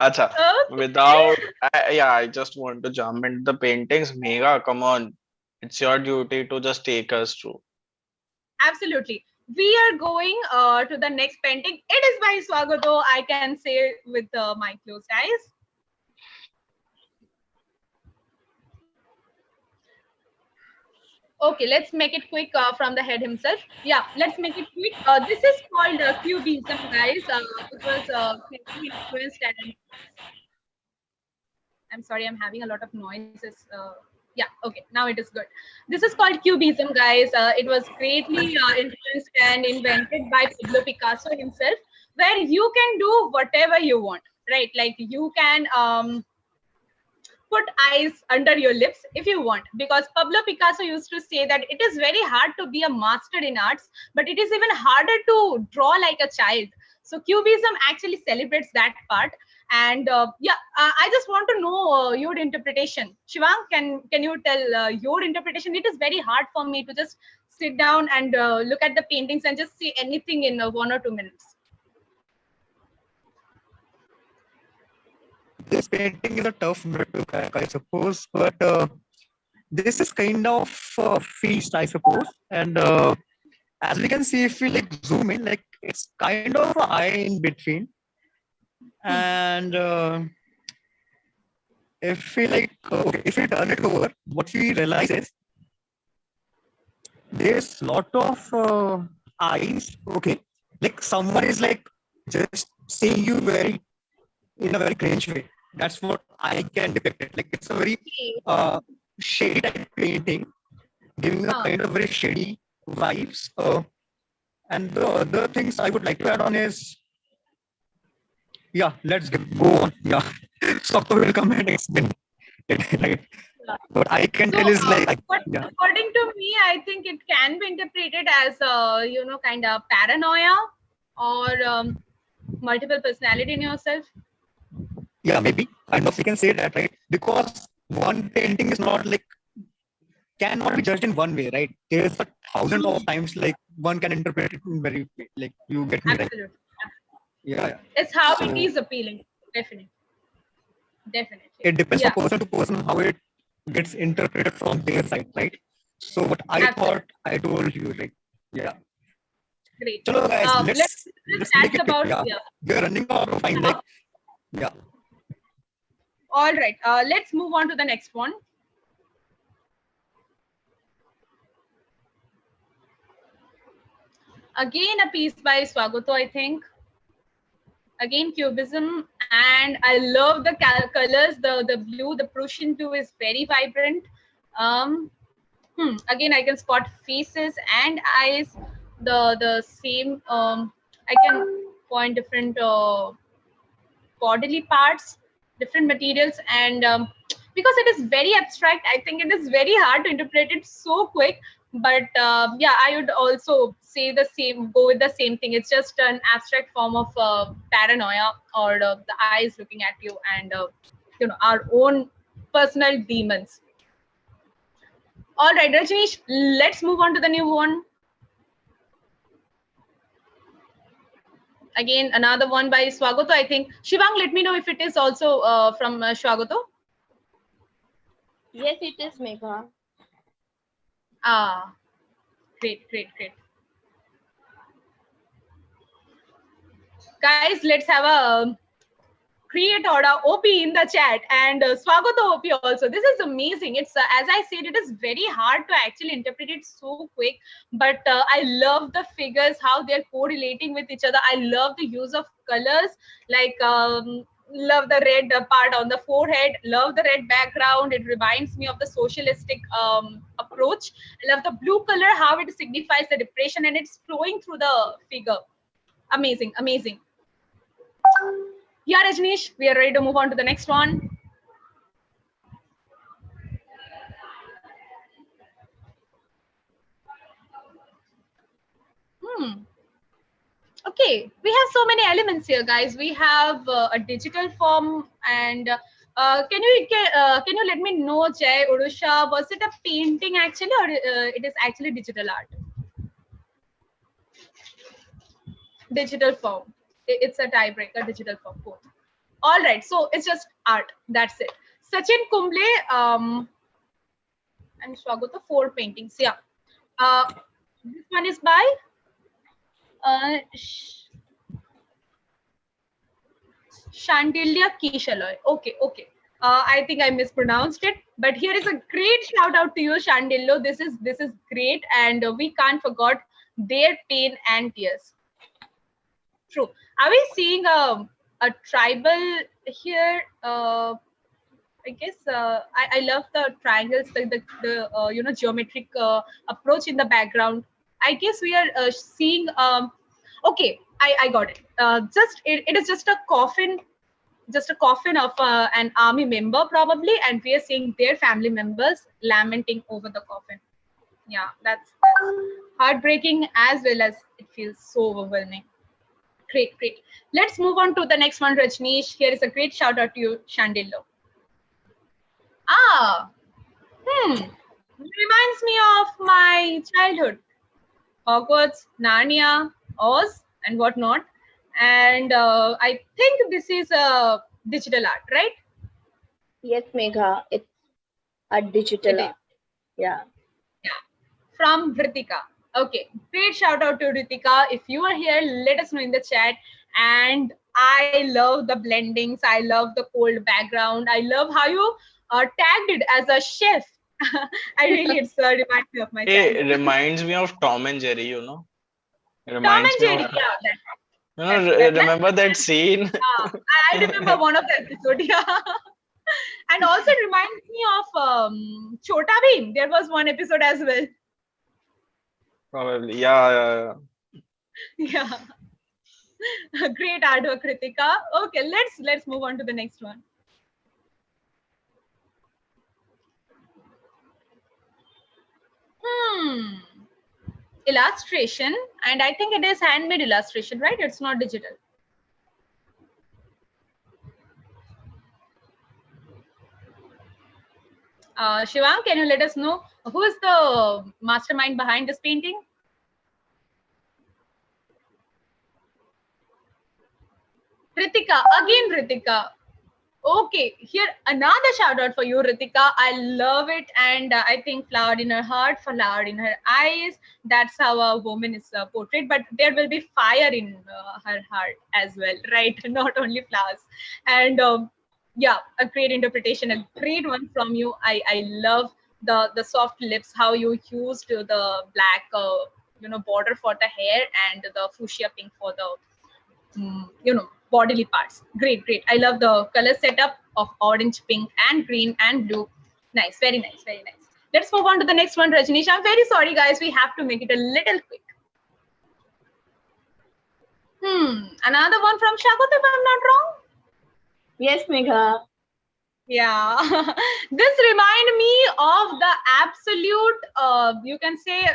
Acha, Okay. without, I just want to jump into the paintings. Mega, come on. It's your duty to just take us through. Absolutely. We are going to the next painting. It is by Swagato, I can say with my closed eyes. Okay, let's make it quick from the head himself. Yeah, let's make it quick. This is called Cubism, guys. It was heavily influenced, and I'm sorry, I'm having a lot of noises. Yeah, okay, now it is good. This is called Cubism, guys. It was greatly influenced and invented by Pablo Picasso himself, where you can do whatever you want, right? Like you can put eyes under your lips if you want, because Pablo Picasso used to say that it is very hard to be a master in arts, but it is even harder to draw like a child. So Cubism actually celebrates that part. And I just want to know your interpretation. Shivang, can you tell your interpretation? It is very hard for me to just sit down and look at the paintings and just see anything in 1 or 2 minutes. This painting is a tough nut to crack, I suppose, but this is kind of a feast, I suppose. And as we can see, if we like zoom in, like it's kind of an eye in between. And if we like, okay, if we turn it over, what we realize is there's lot of eyes. Okay, like someone is like just seeing you very in a very cringe way. That's what I can depict it. Like it's a very shady type painting, giving a kind of very shady vibes. And the other things I would like to add on is, yeah, let's go on. Yeah, Sokto will come and explain it, right? What I can tell is like, but yeah, according to me, I think it can be interpreted as kind of paranoia or multiple personality in yourself. yeah, maybe kind of we can say that, right? Because one painting is not like cannot be judged in one way, right? There's a thousand of times like one can interpret it in very like you get me right. Absolutely. Yeah. It's how So it is appealing. Definitely. it depends on person to person how it gets interpreted from their side, right? So what I thought I told you, like, yeah. Great. Chalo guys, let's make ask it quick. about Yeah. We're running out of time, like, yeah. All right. Let's move on to the next one. Again, a piece by Swagato, I think. Again, Cubism, and I love the colors. The blue, the Prussian blue is very vibrant. Again, I can spot faces and eyes. The same. I can point different bodily parts, different materials, and because it is very abstract, I think it is very hard to interpret it so quick. But I would also say the same, go with the same thing. It's just an abstract form of paranoia, or the eyes looking at you, and our own personal demons. All right, Rajneesh, let's move on to the new one. Again, another one by Swagato, I think. Shivang, let me know if it is also from Swagato. Yes, it is, Megha. Ah, great, great, great. Guys, let's have a create order OP in the chat and Swagato OP also. This is amazing. It's as I said, it is very hard to actually interpret it so quick, but I love the figures, how they're correlating with each other. I love the use of colors, like love the red part on the forehead, love the red background. It reminds me of the socialistic approach. I love the blue color, how it signifies the depression, and it's flowing through the figure. Amazing, amazing. Yeah, Rajneesh, we are ready to move on to the next one. Okay, we have so many elements here, guys. We have a digital form, and can you let me know, Jay Urusha, was it a painting actually, or it is actually digital art? Digital form. It's a tiebreaker. Digital form, both. All right, so it's just art. That's it. Sachin Kumble and Swagato, 4 paintings. Yeah. This one is by Shandilia Kishaloy. Okay, okay. I think I mispronounced it, but here is a great shout out to you, Shandillo. This is great, and we can't forget their pain and tears. True. Are we seeing a tribal here? I guess I love the triangles, the geometric approach in the background. I guess we are seeing. Okay, I got it. It is just a coffin of an army member probably, and we are seeing their family members lamenting over the coffin. Yeah, that's heartbreaking as well as it feels so overwhelming. Great, great. Let's move on to the next one, Rajneesh. Here is a great shout out to you, Shandillo. Reminds me of my childhood. Hogwarts, Narnia, Oz, and whatnot. And I think this is a digital art, right? Yes, Megha, it's a digital art. Yeah. Yeah. From Vritika. Okay, great shout out to Ritika. If you are here, let us know in the chat. And I love the blendings. I love the cold background. I love how you tagged it as a chef. I really, it's reminds me of my childhood. It reminds me of Tom and Jerry, you know. It Tom reminds and me Jerry, of, yeah. remember that scene? I remember one of the episodes, yeah. And also it reminds me of Chota Bheem. There was one episode as well. Probably, yeah. Yeah. Great artwork, Kritika. Okay, let's move on to the next one. Illustration, and I think it is handmade illustration, right? It's not digital. Shivang, can you let us know who is the mastermind behind this painting? Ritika, again Ritika. Okay, here another shout out for you, Ritika. I love it, and I think flower in her heart, flower in her eyes. That's how a woman is portrayed. But there will be fire in her heart as well, right? Not only flowers. And yeah, a great interpretation, a great one from you. I love the soft lips, how you used the black border for the hair and the fuchsia pink for the bodily parts. Great, great. I love the color setup of orange, pink, and green and blue. Nice, very nice, very nice. Let's move on to the next one, Rajneesh. I'm very sorry, guys. We have to make it a little quick. Another one from Shagot, if I'm not wrong. Yes, Megha. Yeah. This remind me of the absolute, you can say,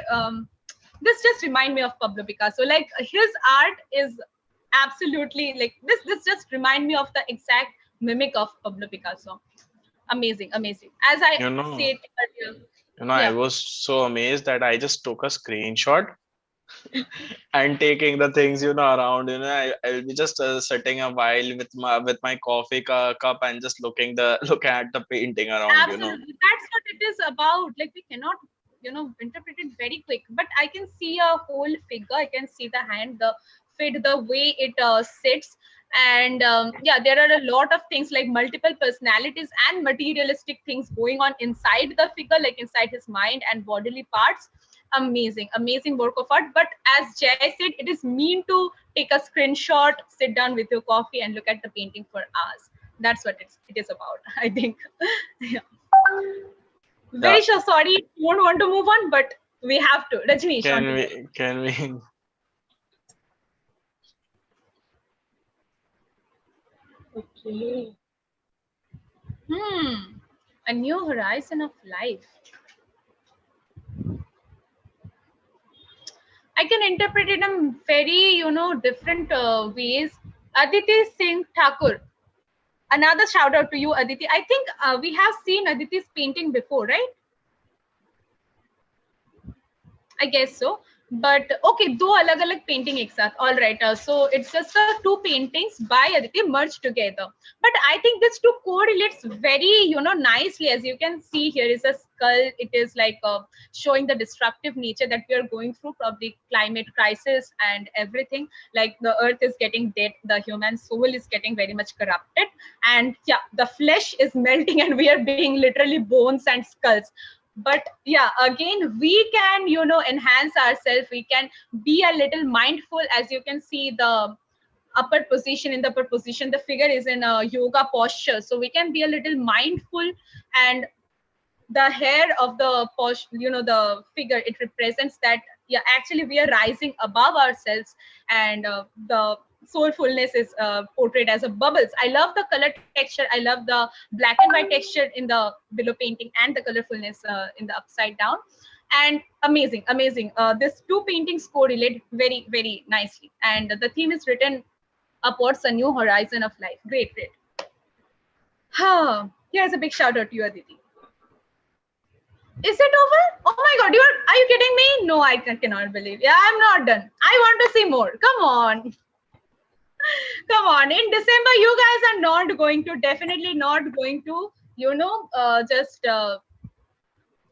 this just remind me of Pablo Picasso. Like his art is absolutely like this just remind me of the exact mimic of Pablo Picasso. Amazing, amazing. As I said earlier. I was so amazed that I just took a screenshot and taking the things around. I'll be just sitting a while with my coffee cup and just looking at the painting around. Absolutely. That's what it is about. Like we cannot, interpret it very quick. But I can see a whole figure. I can see the hand, the fit, the way it sits. And yeah, there are a lot of things like multiple personalities and materialistic things going on inside the figure, like inside his mind and bodily parts. Amazing, amazing work of art. But as Jay said, it is mean to take a screenshot, sit down with your coffee and look at the painting for hours. That's what it is about, I think. Yeah. Yeah. Very sure. Sorry, don't want to move on, but we have to. Rajneesh, on to you. Can we? Okay. A new horizon of life. I can interpret it in very, different ways. Aditi Singh Thakur. Another shout out to you, Aditi. I think we have seen Aditi's painting before, right? I guess so. But okay, दो अलग-अलग painting एक साथ. All right. So it's just the two paintings by Aditi merged together. But I think this two correlates very, nicely. As you can see, here is a skull. It is like showing the destructive nature that we are going through, probably climate crisis and everything. Like the earth is getting dead, the human soul is getting very much corrupted, and yeah, the flesh is melting, and we are being literally bones and skulls. But yeah, again, we can enhance ourselves. We can be a little mindful. As you can see, the upper position, in the upper position, the figure is in a yoga posture, so we can be a little mindful. And the hair of the the figure, it represents that, yeah, actually we are rising above ourselves. And the soulfulness is portrayed as a bubbles. I love the color texture. I love the black and white texture in the below painting, and the colorfulness in the upside down. And amazing. These two paintings correlate very, very nicely, and the theme is written upwards, a new horizon of life. Great. Here's a big shout out to you, Aditi. Is it over? Oh my God, are you kidding me? No, I cannot believe. Yeah, I'm not done. I want to see more. Come on. Come on. In December, you guys are not going to, definitely not going to,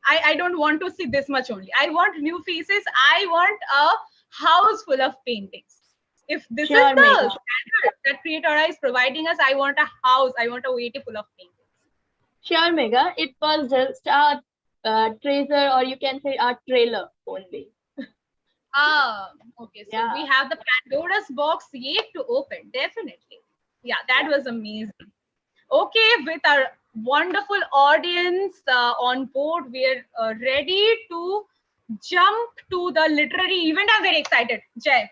I don't want to see this much only. I want new faces. I want a house full of paintings. If this is the standard that Creatora is providing us, I want a house. I want a way full of paintings. Sure, Mega. It was just a teaser, or you can say a trailer only. Okay. So we have the Pandora's box yet to open. Definitely. Yeah, that was amazing. Okay, with our wonderful audience on board, we're ready to jump to the literary event. I'm very excited. Jay,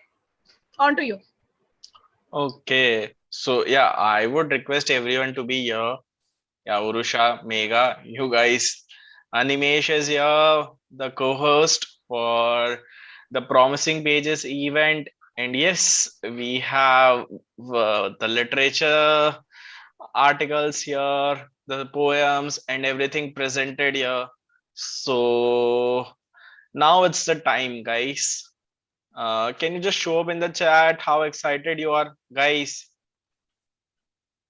on to you. Okay. So yeah, I would request everyone to be here. Yeah, Urusha, Mega, you guys. Animesh is here, the co-host for the Promising Pages event. And yes, we have the literature articles here, the poems and everything presented here. So now it's the time, guys. Can you just show up in the chat how excited you are, guys?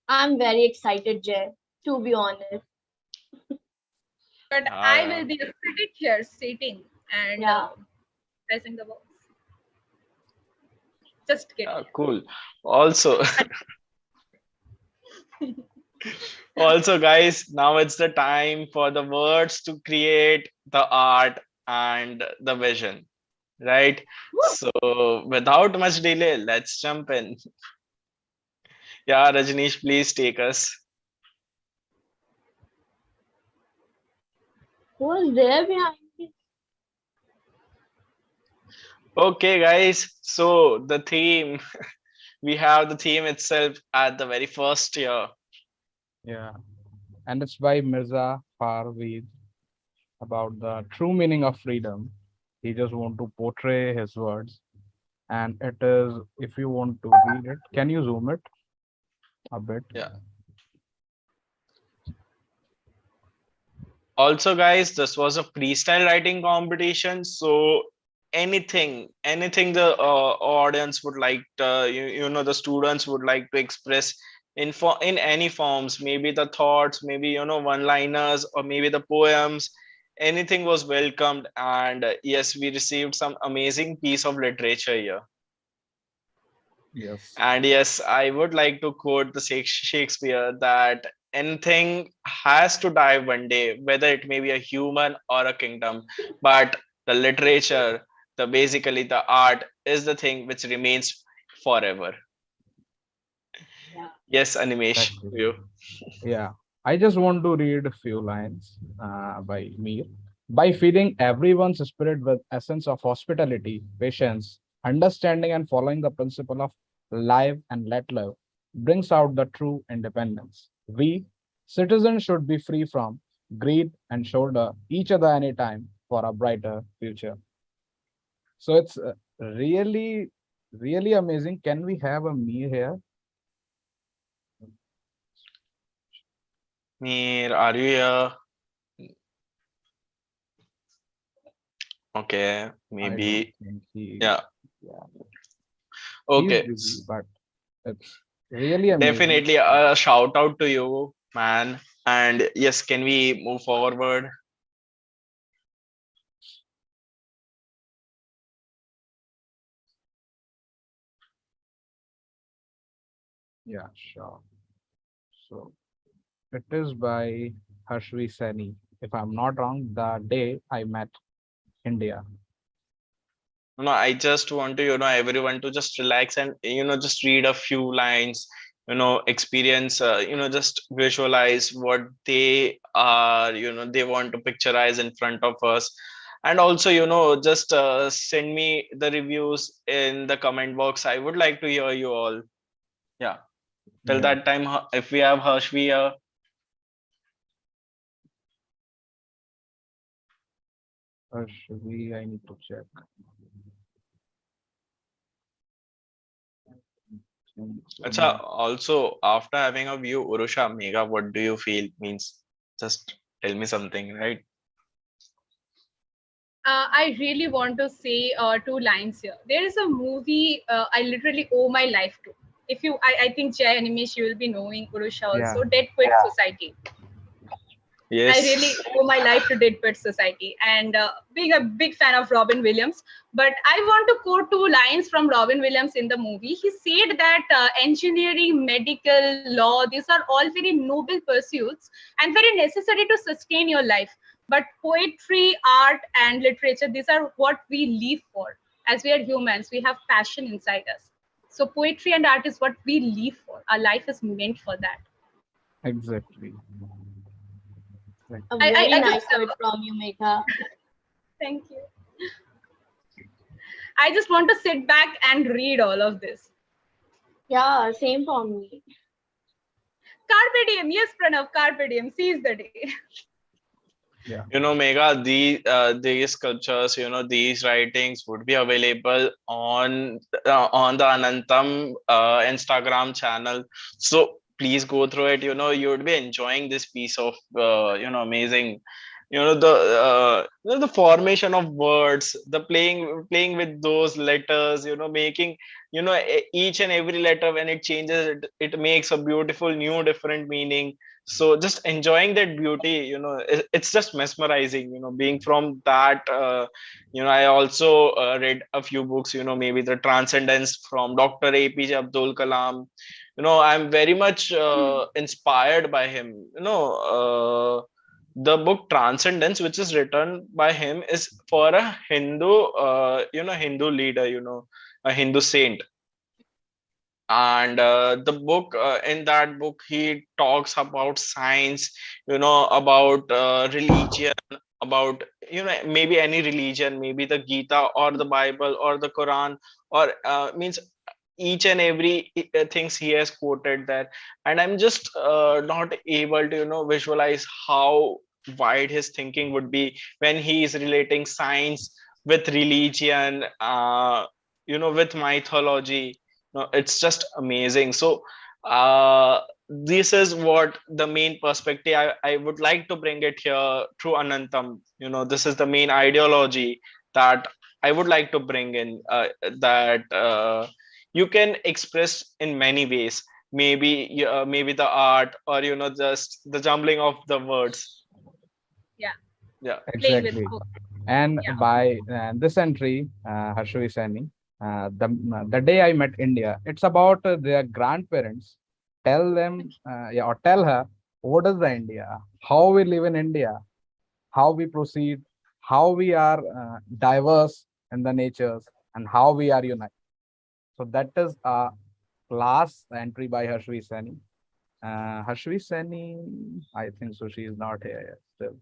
I'm very excited, Jay, to be honest. But I will be a critic here, sitting and pressing the box. Just kidding. Cool. Also, guys, now it's the time for the words to create the art and the vision, right? So without much delay, let's jump in. Yeah, Rajneesh, please take us. Who's there behind me? Okay, guys. So the theme, we have the theme itself at the very first year. Yeah, and it's by Mirza Parvez about the true meaning of freedom. He just want to portray his words, and it is, if you want to read it, can you zoom it a bit? Yeah. Also, guys, this was a freestyle writing competition, so anything the audience would like the students would like to express in any forms, maybe the thoughts, maybe one liners, or maybe the poems, anything was welcomed. And yes, we received some amazing piece of literature here. Yes. And yes, I would like to quote the Shakespeare that anything has to die one day, whether it may be a human or a kingdom. But the literature, the basically the art, is the thing which remains forever. Yes, Animesh, Exactly. you. Yeah. I just want to read a few lines by Mir. By feeding everyone's spirit with essence of hospitality, patience, understanding, and following the principle of live and let live, brings out the true independence. We, citizens, should be free from greed and shoulder each other anytime for a brighter future. So it's really, really amazing. Can we have a Mir here? Mir, are you here? Okay, I don't maybe. think he. Yeah. Yeah, he's Okay. busy, but it's really amazing. Definitely a shout out to you, man. And yes, can we move forward? Yeah, sure. So it is by Harshvi Seni. If I'm not wrong, the day I met India. I just want to everyone to just relax and just read a few lines, experience, just visualize what they are, they want to picturize in front of us. And also just send me the reviews in the comment box. I would like to hear you all. Yeah, till Yeah, that time, if we have Harshvi here. Harshvi, I need to check. Acha, also after having a view, Urusha, Mega, what do you feel? Means just tell me something, right? I really want to say two lines here. There is a movie I literally owe my life to. If you, I think Jay Animesh, you will be knowing Urusha Yeah, also. Dead Poet Society. I really Yes. owe my life to Dead Poet Society, and being a big fan of Robin Williams. But I want to quote two lines from Robin Williams in the movie. He said that engineering, medical, law, these are all very noble pursuits and very necessary to sustain your life. But poetry, art, and literature, these are what we live for. As we are humans, we have passion inside us. So poetry and art is what we live for. Our life is meant for that. exactly. A I very just nice word from you, Megha. thank you. I just want to sit back and read all of this. Yeah, same for me. Carpe diem, yes, Pranav, carpe diem, seize the day. Yeah, Mega, these sculptures, these writings would be available on the Anantam Instagram channel. So please go through it. You would be enjoying this piece of amazing. The formation of words, the playing with those letters. Making each and every letter when it changes, it makes a beautiful new different meaning. So just enjoying that beauty, it's just mesmerizing, being from that. I also read a few books, maybe the Transcendence from Dr. APJ Abdul Kalam. I'm very much inspired by him. The book Transcendence, which is written by him, is for a Hindu Hindu leader, a Hindu saint. And the book, in that book, he talks about science, about religion, about maybe any religion, maybe the Gita or the Bible or the Quran, or means each and every things he has quoted there. And I'm just not able to visualize how wide his thinking would be when he is relating science with religion, with mythology. No, it's just amazing. So this is what the main perspective I would like to bring it here through Anantam. This is the main ideology that I would like to bring in that you can express in many ways. Maybe maybe the art, or just the jumbling of the words. Yeah, Yeah. playing with Exactly. book. And Yeah. by this entry, Harshvi Saini, the day I met India, it's about their grandparents. Tell them, yeah, or tell her what is the India, how we live in India, how we proceed, how we are diverse in the natures, and how we are united. So that is a class entry by Harshvi Saini. Harshvi Saini, I think so. She is not here yet still.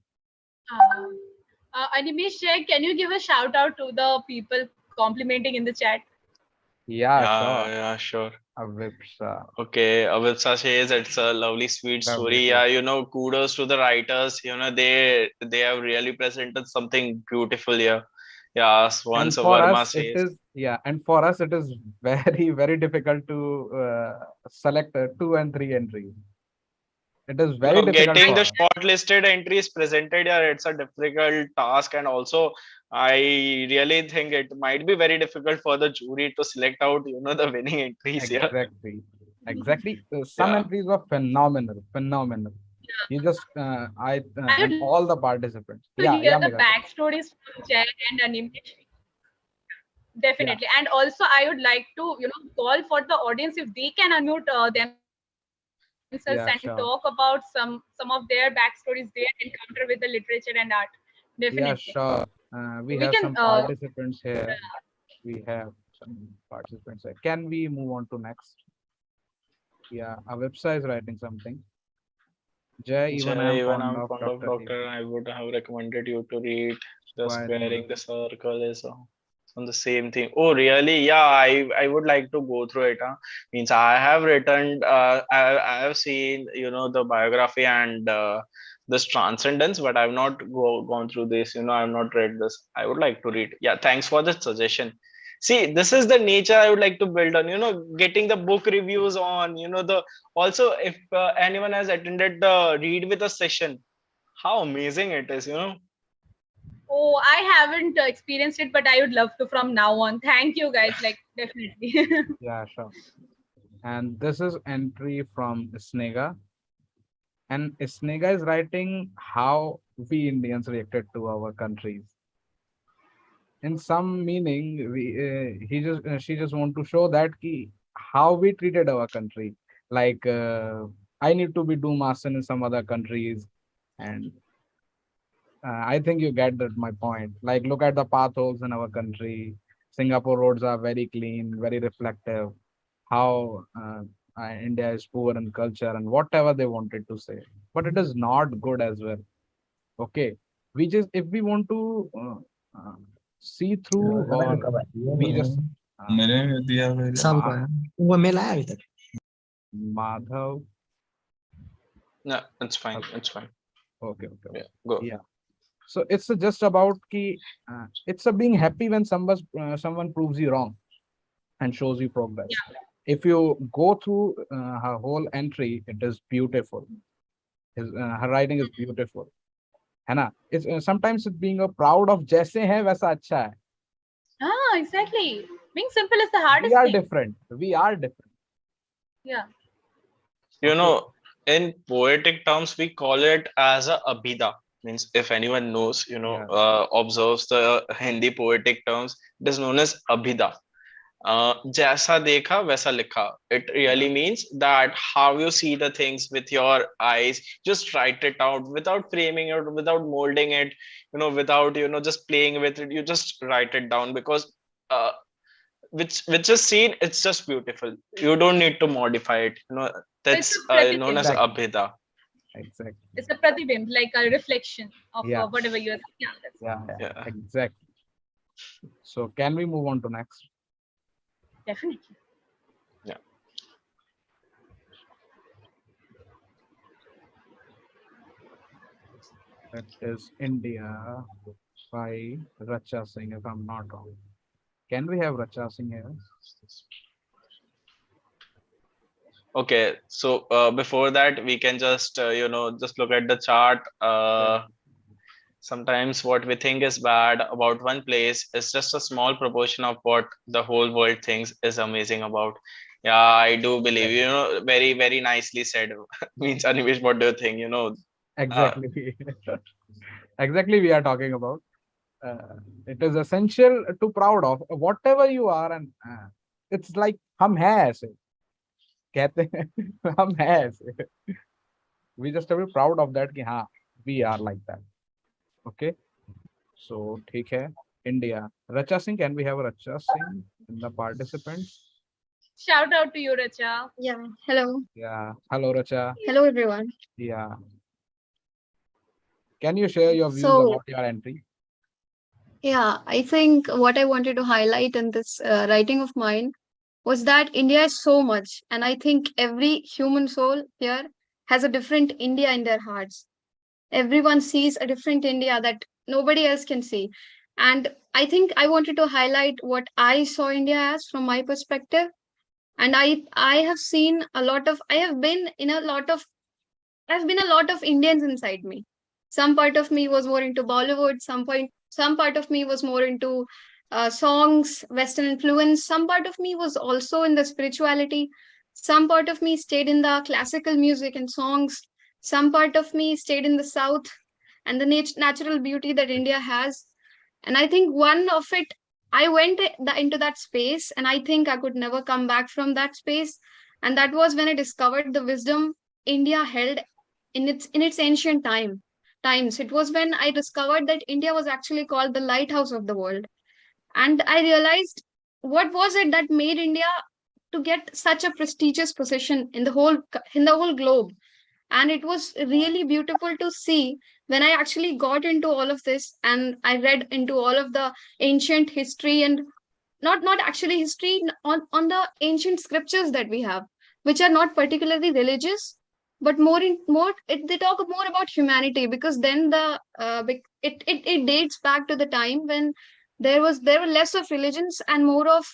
Animesh, can you give a shout out to the people complimenting in the chat? Yeah, sure. Yeah, sure. Avipsa. Okay, Avitsa says it's a lovely, sweet Lovely. story. Yeah, kudos to the writers. They have really presented something beautiful here. Yeah, And once for Verma us, it says, is, yeah, and for us, it is very, very difficult to select two and three entries. It is very difficult getting for the us. shortlisted entries presented here, it's a difficult task, and also I really think it might be very difficult for the jury to select out, the winning entries here. Exactly. Exactly. Some Yeah. entries were phenomenal, phenomenal. You just, I would and all the participants. to Yeah, hear yeah, the Megha. backstories from Jay and Animesh. Yeah, Definitely. And also, I would like to, call for the audience if they can unmute themselves and talk about yeah, some sure. of their backstories, their encounter with the literature and art. Definitely. Yeah, sure. We We can, have some participants here. We have some participants here. Can we move on to next? Yeah, our website is writing something. Jay, even I Jay, am even fond I'm of fond of Dr. Doctor, TP. I would have recommended you to read The Square Noodle. Squaring the Circle is on the same thing. Oh, really? Yeah, I would like to go through it. Huh? Means I have written, I have seen, the biography and this Transcendence, but I've not gone through this. I've not read this. I would like to read. Yeah, thanks for the suggestion. See, this is the nature I would like to build on. Getting the book reviews on. The also if anyone has attended the read with a session, how amazing it is. Oh, I haven't experienced it, but I would love to from now on. Thank you, guys. Like, definitely. Yeah, sure. And this is entry from Snega. And Snega is writing how we Indians reacted to our countries. In some meaning, she just want to show that how we treated our country. Like I need to be do master in some other countries, and I think you get that my point. Like, look at the potholes in our country. Singapore roads are very clean, very reflective. How India is poor in culture and whatever they wanted to say, but it is not good as well. Okay, we just if we want to see through, or we just Madhav. No, it's fine. It's fine. Okay, okay, Yeah, okay. go. Yeah. So it's just about it's a being happy when someone proves you wrong and shows you progress. If you go through her whole entry, it is beautiful. Her writing is beautiful. है ना? It's sometimes it's being a proud of जैसे है वैसा अच्छा है. Exactly. Being simple is the We hardest are thing. different. We are different. Yeah. Okay. In poetic terms, we call it as a abhida. Means if anyone knows, observes the Hindi poetic terms, it is known as abhida. Jaisa dekha, vaisa likha. It really means that how you see the things with your eyes, just write it out without framing it, without molding it, without, just playing with it. You just write it down because uh, which is seen, it's just beautiful. You don't need to modify it. It's That's a known as pratibimb. abhida. Exactly. It's a pratibimb, like a reflection of Yeah. whatever you're. Yeah. Yeah. Exactly. So can we move on to next? Definitely. Yeah. That is India by Racha Singh, if I'm not wrong. Can we have Racha Singh here? Okay, so before that, we can just just look at the chart. Sometimes what we think is bad about one place is just a small proportion of what the whole world thinks is amazing about. Yeah, I do believe, very, very nicely said. Means Animesh, what do you think? Uh, Exactly. Exactly, we are talking about. It is essential to proud of whatever you are, and it's like हम हैं ऐसे कहते हैं हम हैं ऐसे. We just have to be proud of that कि हाँ we are like that. Okay, so ठीक है. India. Racha Singh, can we have Racha Singh in the participants? Shout out to you, Racha. Yeah. Hello. Yeah. Hello, Racha. Hello, everyone. Yeah. Can you share your views So, about your entry? yeah, I think what I wanted to highlight in this writing of mine was that India is so much, and I think every human soul here has a different India in their hearts. Everyone sees a different India that nobody else can see. And I think I wanted to highlight what I saw India as from my perspective. And I have seen a lot of I have been in a lot of I've been a lot of Indians inside me. Some part of me was more into Bollywood, some part of me was more into songs, Western influence. Some part of me was also in the spirituality. Some part of me stayed in the classical music and songs. Some part of me stayed in the South and the natural beauty that India has. And I think one of it, I went into that space, and I think I could never come back from that space. And that was when I discovered the wisdom India held in its ancient times. It was when I discovered that India was actually called the lighthouse of the world, and I realized what was it that made India to get such a prestigious position in the whole globe. And it was really beautiful to see when I actually got into all of this and I read into all of the ancient history, and not actually history, on the ancient scriptures that we have, which are not particularly religious, but they talk more about humanity, because then it dates back to the time when there were less of religions and more of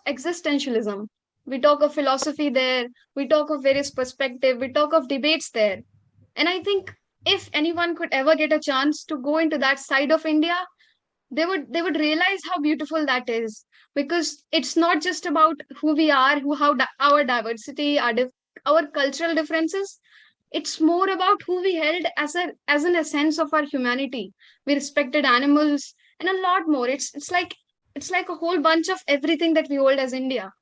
existentialism. We talk of philosophy there, we talk of various perspective, we talk of debates there. And I think if anyone could ever get a chance to go into that side of India, they would realize how beautiful that is, because it's not just about who we are, our diversity, our cultural differences. It's more about who we held as an essence of our humanity. We respected animals and a lot more. It's like a whole bunch of everything that we hold as India,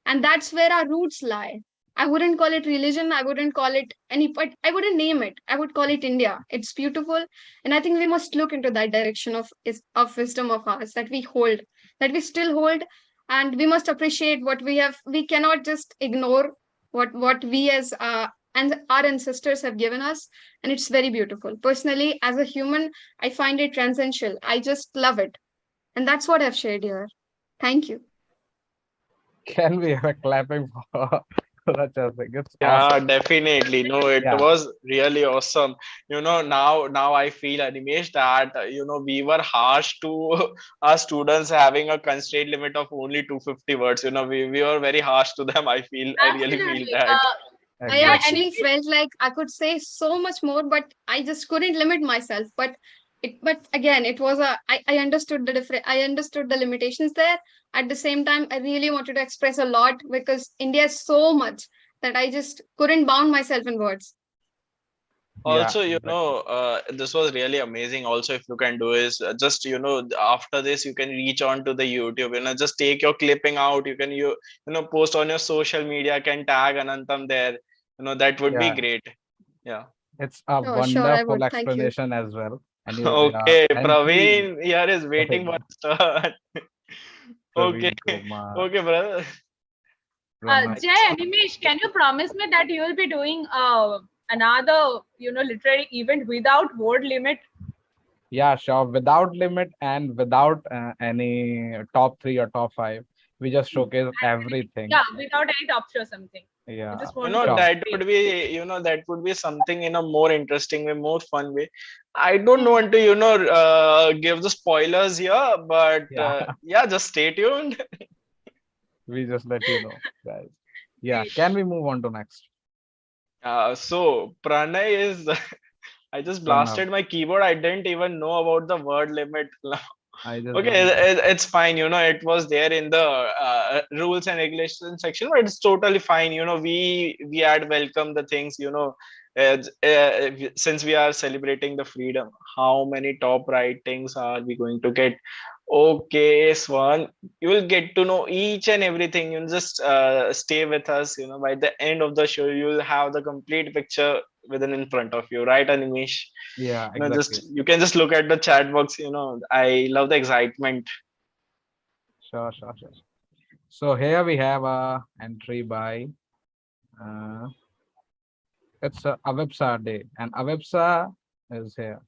and that's where our roots lie. I wouldn't call it religion, I wouldn't call it but I wouldn't name it, I would call it India. It's beautiful, and I think we must look into that direction of wisdom of ours that we hold, that we still hold. And we must appreciate what we have. We cannot just ignore what we as and our ancestors have given us. And it's very beautiful. Personally, as a human, I find it transcendental. I just love it, and that's what I've shared here. Thank you. Can we have a clapping for Racha Singh? It's Yeah, awesome. definitely. No, it Yeah. was really awesome. Now I feel, Animesh, that we were harsh to our students having a constraint limit of only 250 words. We were very harsh to them. I really feel Absolutely. that. I Yeah, Exactly. actually felt like I could say so much more, but I just couldn't limit myself. But again, I understood the different. I understood the limitations there. At the same time, I really wanted to express a lot, because India is so much that I just couldn't bound myself in words. Yeah. Also, Exactly. this was really amazing. Also, if you can do is just, after this, you can reach on to the YouTube, just take your clipping out. You can, post on your social media, can tag Anantam there. That would be Yeah. great. Yeah. It's a Oh, sure, I wonderful would. Thank you. explanation as well. And Okay, entry, Praveen here is waiting for a start. Okay, Praveen Kumar okay, brother. from my Jay, Animesh, can you promise me that you will be doing another, literary event without word limit? yeah, sure. Without limit and without any top 3 or top 5, we just showcase everything. Yeah, without any top or something. I Yeah, just want to sure. That would be something in a more interesting way, more fun way. I don't Hmm. want to, give the spoilers here, but Yeah, yeah, just stay tuned. we just let you know, guys. Yeah, Great. can we move on to next? So Pranay is I just Pranav. blasted my keyboard. I didn't even know about the word limit. I just Okay, want to. it's fine. It was there in the rules and regulations section, but it's totally fine. We had welcome the things. Since we are celebrating the freedom, how many top writings are we going to get? Okay, Swan, you will get to know each and everything. You just stay with us. By the end of the show, you'll have the complete picture within in front of you, right, Animesh? Yeah, Just exactly. you can just look at the chat box. I love the excitement. Sure, sure, sure. So here we have a entry by uh, it's Avipsa Day, and Avipsa is here.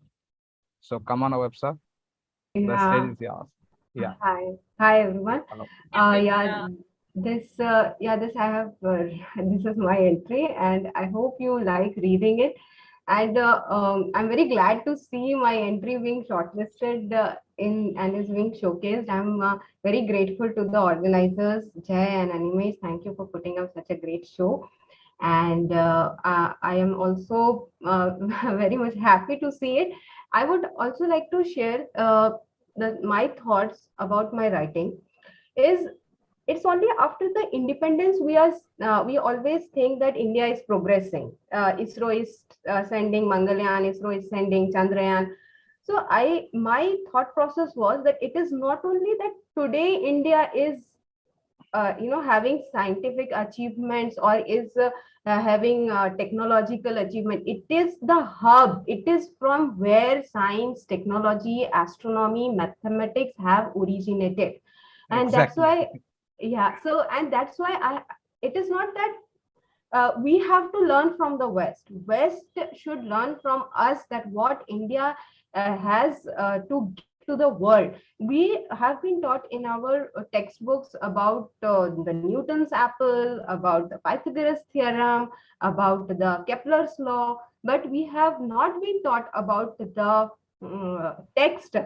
So come on, Avipsa. The stage Yeah. is yours. Yeah. Hi everyone. Hello. Yeah, this I have this is my entry, and I hope you like reading it. And I'm very glad to see my entry being shortlisted in and is being showcased. I'm very grateful to the organizers, Jay and Animesh. Thank you for putting up such a great show. And I am also very much happy to see it. I would also like to share my thoughts about my writing. Is it's only after the independence we always think that India is progressing. ISRO is sending Mangalyaan, ISRO is sending Chandrayaan. So my thought process was that it is not only that today India is having scientific achievements or is having technological achievement. It is the hub. It is from where science, technology, astronomy, mathematics have originated. And that's Exactly. why, yeah, so and that's why I it is not that we have to learn from the West should learn from us, that what India has to give to the world. We have been taught in our textbooks about the Newton's apple, about the Pythagoras theorem, about the Kepler's law, but we have not been taught about the text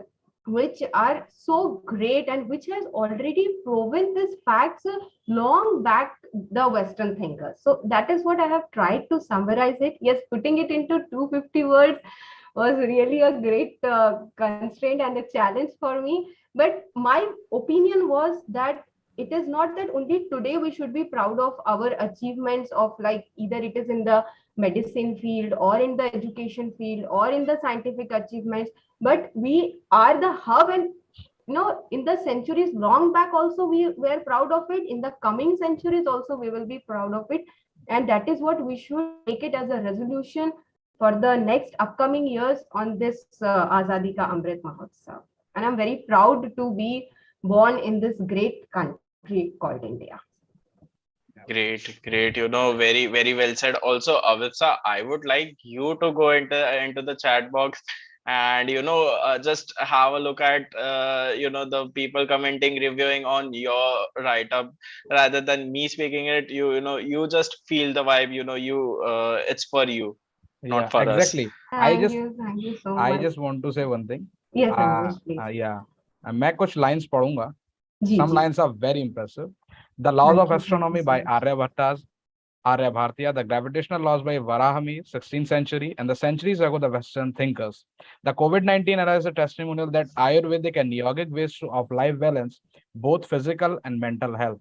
which are so great and which has already proven these facts long back the Western thinkers. So that is what I have tried to summarize it. Yes, putting it into 250 words was really a great constraint and a challenge for me. But my opinion was that it is not that only today we should be proud of our achievements of, like, either it is in the medicine field or in the education field or in the scientific achievements, but we are the hub. And in the centuries long back also we were proud of it. In the coming centuries also we will be proud of it. And that is what we should make it as a resolution for the next upcoming years on this Azadi Ka Amrit Mahotsav. And I'm very proud to be born in this great country called India. Great, great. Very, very well said. Also, Avitsa, I would like you to go into the chat box and just have a look at the people commenting, reviewing on your write up, rather than me speaking it. You just feel the vibe. It's for you, not Yeah, for us. exactly. Thank you so I much. just want to say one thing. Yes, Anish, please. Yeah, मैं कुछ lines पढ़ूंगा. जी Some ji. lines are very impressive. The Laws of Thank you Astronomy so by much. Aryabhartiya, the gravitational laws by Varahami, 16th century, and the centuries ago the Western thinkers. The COVID-19 era is a testimonial that Ayurvedic and yogic ways of life balance both physical and mental health.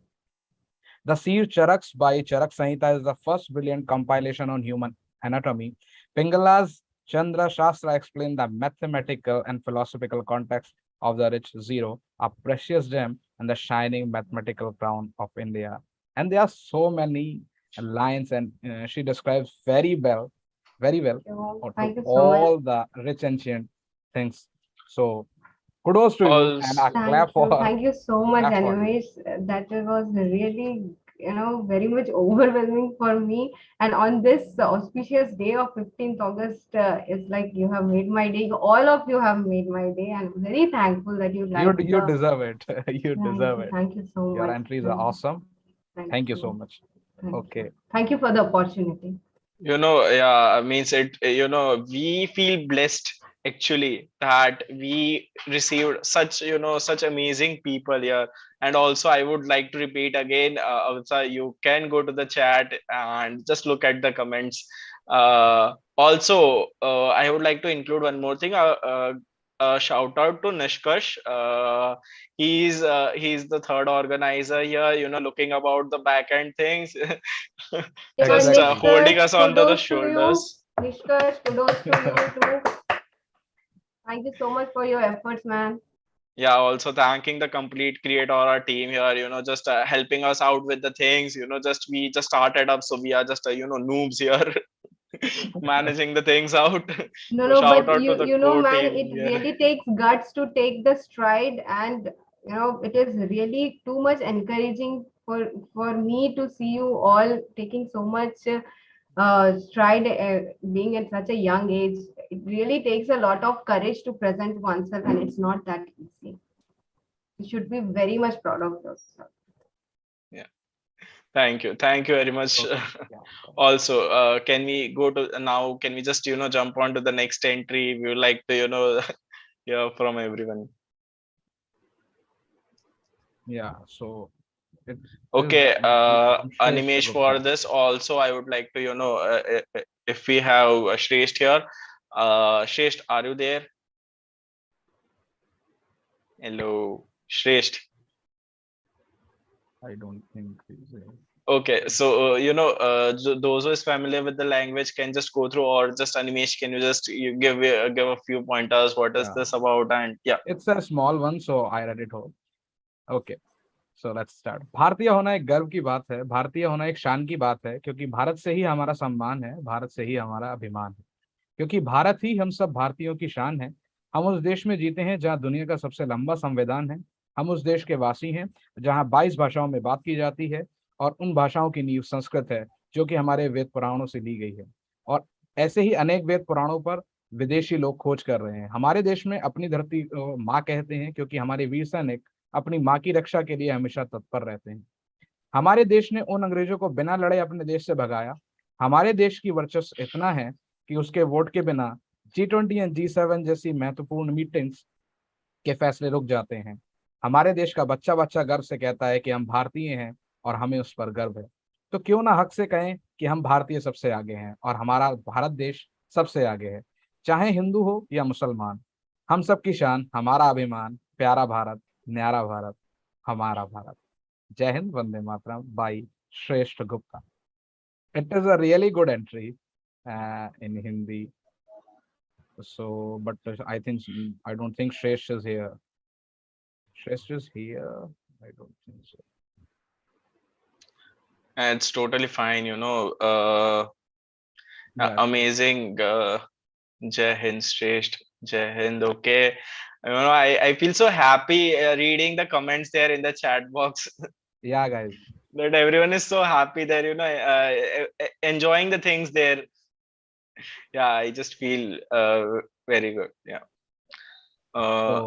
The Seer Charaks by Charak Samhita is the first brilliant compilation on human anatomy. Pingala's Chandra Shastra explained the mathematical and philosophical context of the rich zero, a precious gem and the shining mathematical crown of India. And there are so many lines, and she describes very well, Thank you so much. all the rich ancient things. So kudos to you, and a Also, clap for her. Thank you so much, Clap for you. Animesh. That was really, very much overwhelming for me. And on this auspicious day of 15th August, it's like you have made my day. All of you have made my day. And I'm very thankful that you liked You the. deserve it. You deserve it. Thank you so Your much. entries are awesome. Thank you so You. much. Thank Okay. you. Thank you for the opportunity. yeah, means it, we feel blessed actually that we received such amazing people here. And also, I would like to repeat again, Avitsa, you can go to the chat and just look at the comments. Also, I would like to include one more thing. Shout out to Nishkash. He's the third organizer here. Looking about the back end things, just holding us onto the kudos to you. shoulders. Nishkash, kudos to you too. Thank you so much for your efforts, man. Yeah, also thanking the complete Creatora team here. Just helping us out with the things. Just we just started up, so we are just noobs here. Managing the things out. No, So no, shout but out to the you know, core man, team it here. really takes guts to take the stride, and it is really too much encouraging for me to see you all taking so much stride, being at such a young age. It really takes a lot of courage to present oneself, and it's not that easy. You should be very much proud of yourself. Yeah. Thank you. Thank you very much. Also, can we go to now? Can we just jump on to the next entry? We would like to hear from everyone. Yeah. So it Okay, Animesh, Shresth for Gupta. this also, I would like to if we have Shresth here. Shresth, are you there? Hello, Shresth. I don't think he's there. Okay, so those who is familiar with the language can just go through, or just Animesh, can you just give a few pointers? What is Yeah. this about? And yeah, It's a small one, so I read it whole. Okay. So let's start. भारतीय होना एक गर्व की बात है, भारतीय होना एक शान की बात है, क्योंकि भारत से ही हमारा सम्मान है, भारत से ही हमारा अभिमान है, क्योंकि भारत ही हम सब भारतीयों की शान है। हम उस देश में जीते हैं जहां दुनिया का सबसे लंबा संविधान है। हम उस देश के वासी हैं जहां 22 भाषाओं में बात की जाती है, और उन भाषाओं की नींव संस्कृत है, जो कि हमारे वेद पुराणों से ली गई है। और ऐसे ही अनेक वेद पुराणों पर विदेशी लोग खोज कर रहे हैं। हमारे देश में अपनी धरती को माँ कहते हैं, क्योंकि हमारे वीर सैनिक अपनी माँ की रक्षा के लिए हमेशा तत्पर रहते हैं। हमारे देश ने उन अंग्रेजों को बिना लड़े अपने देश से भगाया। हमारे देश की वर्चस्व इतना है कि उसके वोट के बिना G20 और G7 जैसी महत्वपूर्ण मीटिंग्स के फैसले रुक जाते हैं। हमारे देश का बच्चा बच्चा गर्व से कहता है कि हम भारतीय हैं और हमें उस पर गर्व है। तो क्यों ना हक से कहें कि हम भारतीय सबसे आगे हैं और हमारा भारत देश सबसे आगे है, चाहे हिंदू हो या मुसलमान। हम सबकी शान, हमारा अभिमान, प्यारा भारत, न्यारा भारत, हमारा भारत। जय हिंद, वंदे मातरम by श्रेष्ठ Gupta. It is a really good entry in Hindi. So, but I don't think Shresh is here. Shresh is here. I don't think so. and it's totally fine. Yeah, Amazing. Jai Hind, Shresth. Jai Hind. Okay. I feel so happy reading the comments there in the chat box. Yeah, guys. That everyone is so happy there, enjoying the things there. Yeah, I just feel very good. Yeah.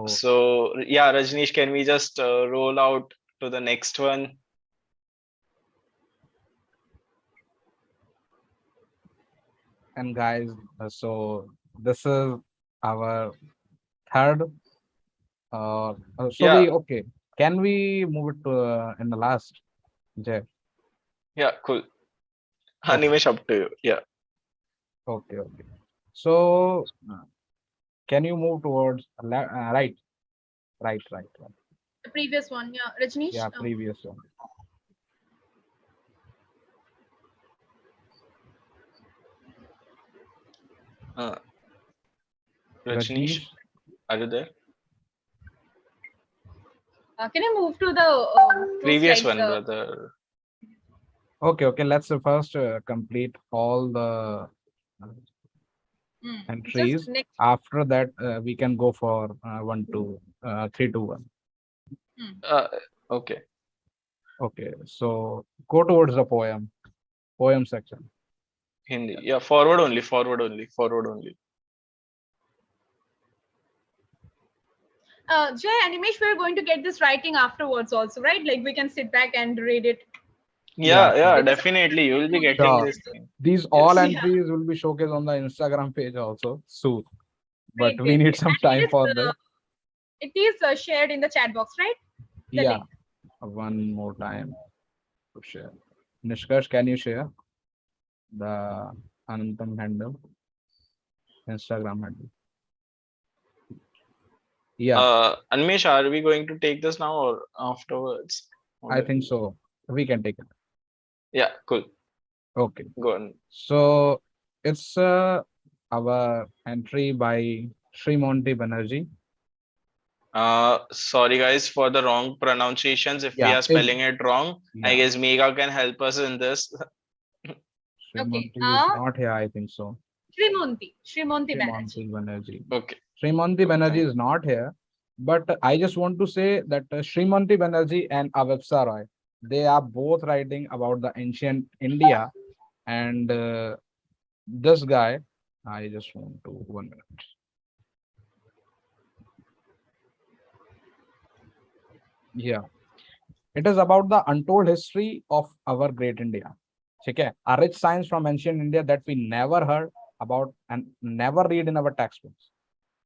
So yeah, Rajneesh, can we just roll out to the next one? And guys, so this is our third. Yeah. Okay. Can we move it to in the last? Jay. Yeah, cool. Animesh, up to you. Yeah. Okay. So, can you move towards right? The previous one, yeah, Rajneesh. Yeah, previous one. Rajneesh, are you there? Can you move to the previous one, brother? Okay. Let's first complete all the entries. After that, we can go for 1, 2, 3, 2, 1. Okay. Okay. So go towards the poem section. Hindi. Yeah, forward only. Jay, Animesh, we're going to get this writing afterwards also, right? Like we can sit back and read it. Yeah, definitely. You will be getting this thing. These all entries will be showcased on the Instagram page also soon. But we need some time for this. It is shared in the chat box, right? The yeah. link. One more time to share. Nishkash, can you share the Anantam handle, Instagram handle. Yeah, Anmesh, are we going to take this now or afterwards? I think so. We can take it. Yeah, cool. Okay. Go on. So it's our entry by Srimonti Banerjee. Sorry guys for the wrong pronunciations. If we Yeah, are spelling it wrong, I yeah. guess Mega can help us in this. Srimonti Okay. is not here, I think so. Srimonti Banerjee. Srimonti Banerjee. Okay. Srimonti Banerjee is not here, but I just want to say that Srimonti Banerjee and Avipsa Roy, they are both writing about the ancient India, and this guy, I just want to 1 minute. Yeah, it is about the untold history of our great India. Okay, a rich science from ancient India that we never heard about and never read in our textbooks.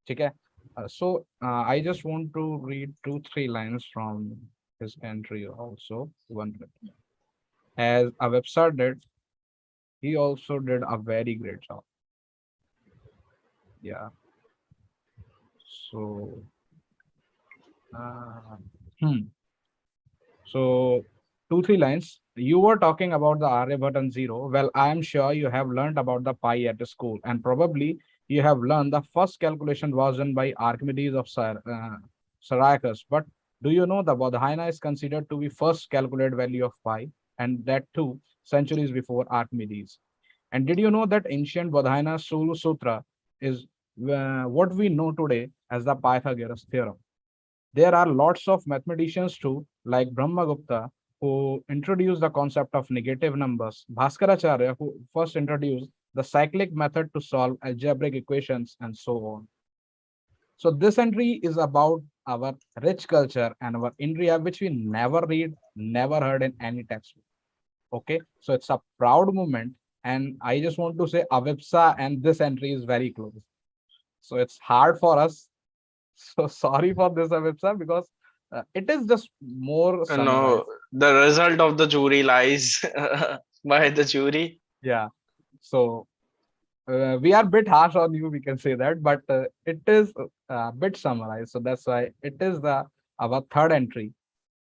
Okay, so I just want to read 2-3 lines from his entry also. 1 minute. As a website did, he also did a very great job. Yeah. So, uh, hmm. So 2-3 lines. You were talking about the Aryabhat and zero. Well, I am sure you have learned about the pi at school, and probably you have learned the first calculation was done by Archimedes of Syracuse. But do you know the Bodhayana is considered to be first calculated value of pi, and that too centuries before Archimedes? And did you know that ancient Bodhayana Sulu Sutra is what we know today as the Pythagoras theorem? There are lots of mathematicians too, like Brahmagupta, who introduced the concept of negative numbers, Bhaskaracharya, who first introduced the cyclic method to solve algebraic equations, and so on. So this entry is about our rich culture and our India, which we never read, never heard in any textbook. Okay, so it's a proud moment, and I just want to say Avipsa and this entry is very close. So it's hard for us. So sorry for this, Avipsa, because it is just more No, summarized. the result of the jury lies by the jury. Yeah. So we are a bit harsh on you, we can say that, but it is a bit summarized. So that's why it is the our third entry.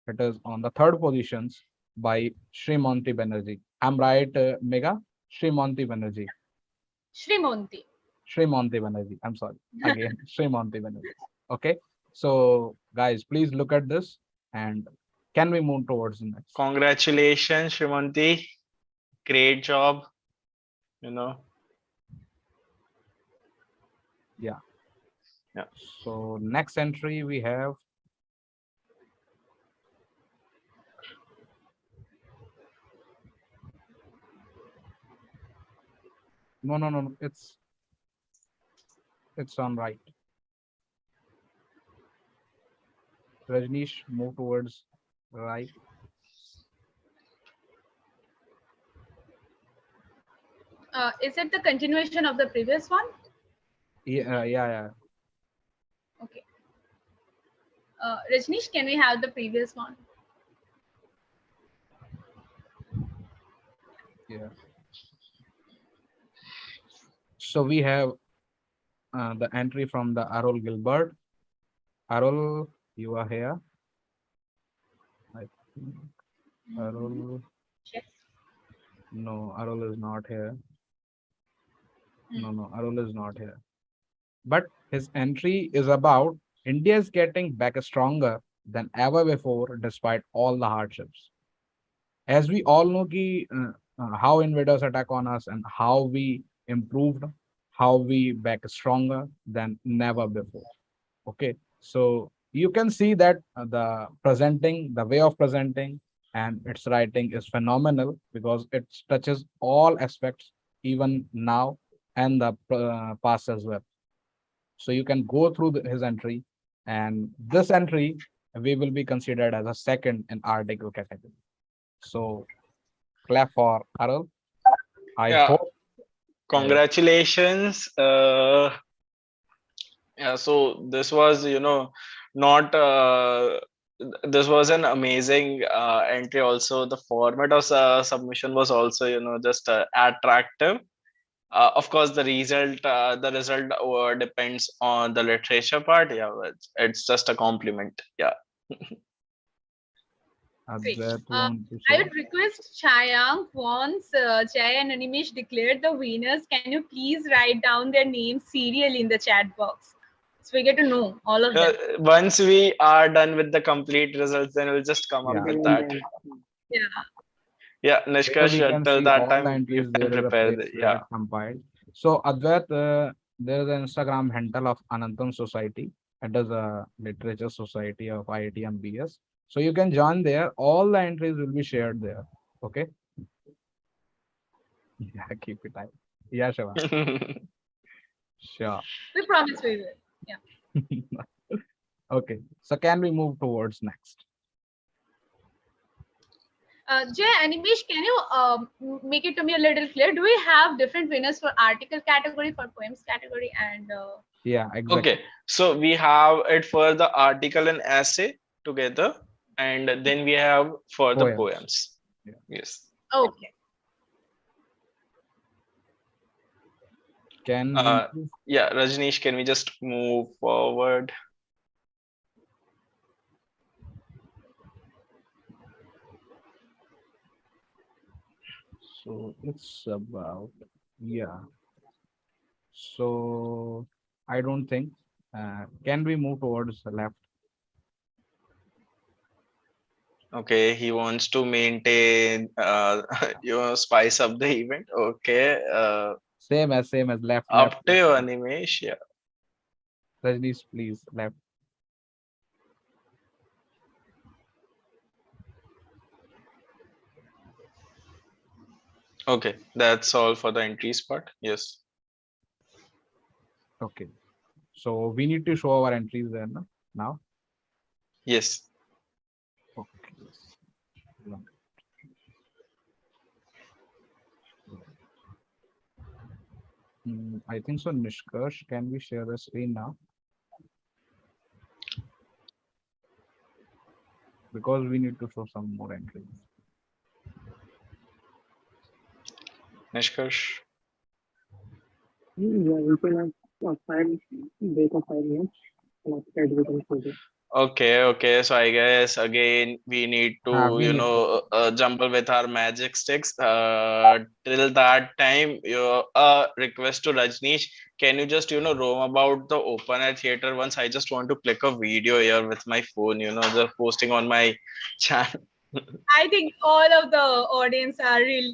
It is on the third positions by Srimonti Banerjee. I'm right, Mega? Srimonti Banerjee. Srimonti. Srimonti Banerjee. I'm sorry. Again, Srimonti Banerjee. Okay. So, guys, please look at this, and can we move towards the next? Congratulations, Shrimanti. Great job. You know. Yeah. Yeah. So, next entry we have. No. It's on right. Rajnish, move towards right. Is it the continuation of the previous one? Yeah. Okay. Rajnish, can we have the previous one? Yeah. So we have the entry from the Arul Gilbert. Arul, you are here. I think Arul. Yes. No, Arul is not here. No, Arul is not here. But his entry is about India is getting back stronger than ever before, despite all the hardships. As we all know, how invaders attack on us and how we improved, how we back stronger than never before. Okay, so you can see that the way of presenting and its writing is phenomenal because it touches all aspects, even now and the past as well. So you can go through his entry, and this entry we will be considered as a second in article category. So clap for Arul. I Yeah. hope. Congratulations. Yeah, so this was, not this was an amazing entry. Also, the format of submission was also, just attractive. Of course, the result depends on the literature part. Yeah, but it's just a compliment. Yeah. Great. Advait Uh, want to I share? would request Chayang, once Jay and Animesh declared the winners, can you please write down their names serially in the chat box so we get to know all of them? Once we are done with the complete results, then we'll just come up Yeah. with that. Yeah. Yeah, There Nishkash, we can till see that all the time you entries. can There is a prepare place the, where yeah. it compiled. So Advait, there is an Instagram handle of Anantam Society. It is a literature society of IIT and BS. So you can join there. All the entries will be shared there. Okay. Yeah, keep it tight. Yeah, Shiva. Sure. We promise we will. Yeah. Okay. So can we move towards next? Jay, Animesh, can you make it to me a little clear? Do we have different winners for article category, for poems category, and Yeah, exactly. Okay, so we have it for the article and essay together, and then we have for the Poems. poems. Yeah. Yes. okay? Can we Yeah, Rajneesh, can we just move forward? So it's about, yeah. So I don't think. Can we move towards the left? Okay, he wants to maintain, spice up the event. Okay, Same as left, left, up to left. you, Animesh. Yeah. Rajnish, please, left. Okay, that's all for the entries part. Yes. Okay. So we need to show our entries there no? Now. Yes. Okay. I think so. Nishkash, can we share the screen now? Because we need to show some more entries. Nishkash. Yeah, we can have 5 break of 5 minutes. And after that, we can close it. Okay. So I guess again we need to, We need to. jumble with our magic sticks. Till that time, request to Rajneesh. Can you just, roam about the open air theater once? I just want to click a video here with my phone, just posting on my channel. I think all of the audience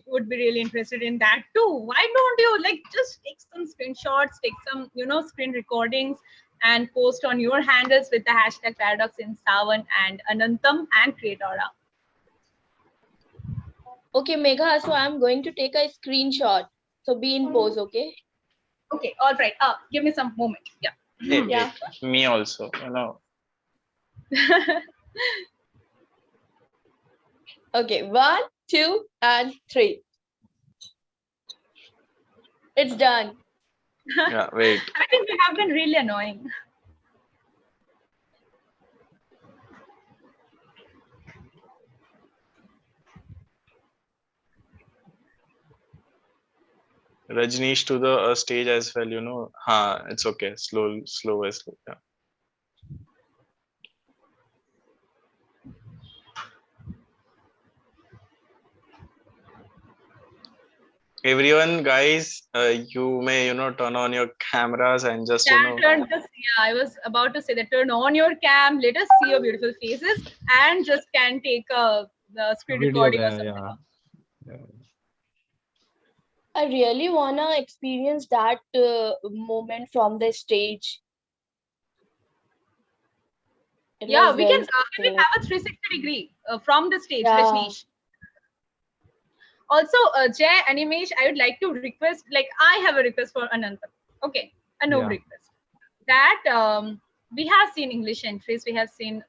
would be really interested in that too. Why don't you just take some screenshots, take some screen recordings, and post on your handles with the hashtag Paradox in Savan and Anantam and create aura. Okay, Megha, so I'm going to take a screenshot. So be in pose, okay? Okay, all right. Give me some moment. Yeah. Yeah. Me also, Okay, 1, 2, and 3. It's done. Yeah, wait. I think we have been really annoying. Rajneesh to the stage as well, it's okay. Slow. Yeah. Everyone, guys, you may, turn on your cameras and just, I was about to say that turn on your cam, let us see your beautiful faces, and just can take the screen Video recording or there, something. yeah. I really wanna experience that moment from the stage. Yeah, we can have a 360 degree from the stage, Rajneesh. Also, Jay, Animesh, I would like to request, I have a request for Anantam. Okay, a no request. That we have seen English entries, we have seen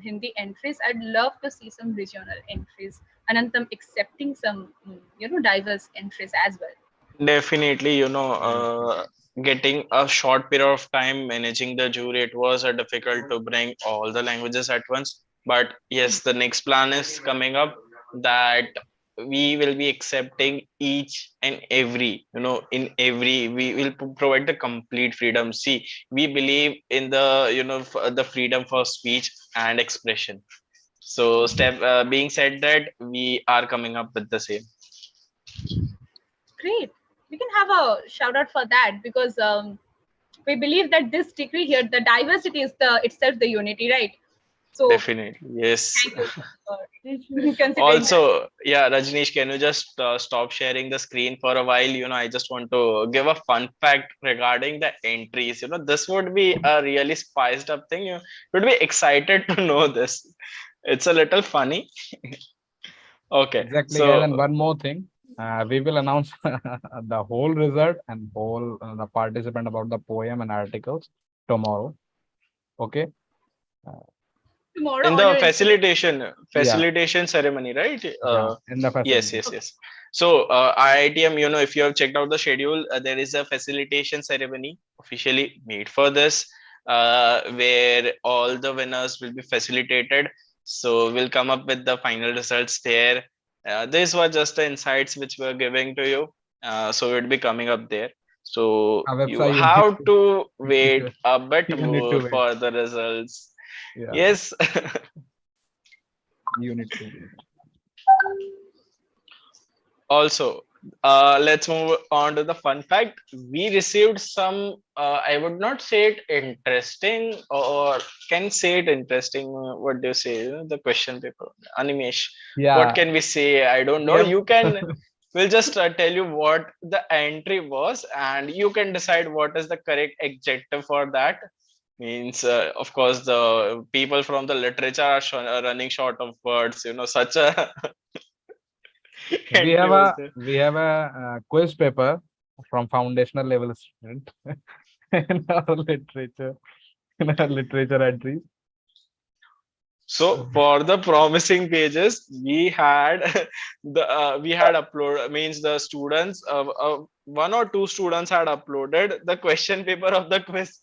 Hindi entries. I'd love to see some regional entries. Anantam accepting some, diverse entries as well. Definitely, getting a short period of time managing the jury, it was difficult to bring all the languages at once. But yes, the next plan is coming up that we will be accepting each and every, in every, we will provide the complete freedom. See, we believe in the, the freedom for speech and expression. So step being said that, we are coming up with the same. Great. We can have a shout out for that because we believe that this degree here, the diversity is the itself the unity, right? So Definitely, yes. thank you for considering that. Also, yeah, Rajneesh, can you just stop sharing the screen for a while? I just want to give a fun fact regarding the entries. This would be a really spiced up thing. You would be excited to know this. It's a little funny. Okay, Exactly, guys. And so one more thing, we will announce the whole result and whole the participant about the poem and articles tomorrow. Okay. Tomorrow in on the your Instagram. facilitation ceremony, right? In the Yes, facility. yes, yes. So IITM, if you have checked out the schedule, there is a facilitation ceremony officially made for this, where all the winners will be facilitated. So we'll come up with the final results there. These were just the insights which we're giving to you. So it will be coming up there. So you Avepsa, have to wait a bit you need to more wait. for the results. Yeah. Yes. You need to. Also, let's move on to the fun fact. We received some, I would not say it interesting, or can say it interesting. What do you say? The question paper, Animesh. Yeah. What can we say? I don't know. Yep. You can. We'll just tell you what the entry was, and you can decide what is the correct adjective for that. Means, of course, the people from the literature are running short of words. Such a We entry have was a there. quiz paper from foundational level student in our literature entries. So for the promising pages, we had we had upload, means the students, one or two students had uploaded the question paper of the quiz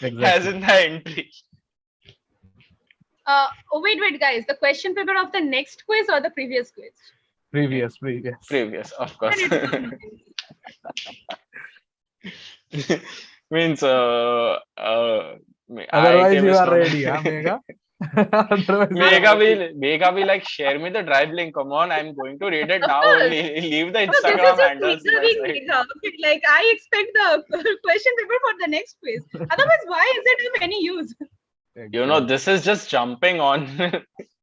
as in the entry. Oh, wait, guys. The question paper of the next quiz or the previous quiz? Previous, of course. Then it's not Means Otherwise, IITM you is are not. ready, huh, Megha? Otherwise, you are ready. Megha be like, share me the drive link. Come on, I'm going to read it Of now course. only. Leave the No, this is Instagram just handles by preserving side. Megha. Okay, like I expect the question paper for the next quiz. Otherwise, why is it of any use? This is just jumping on.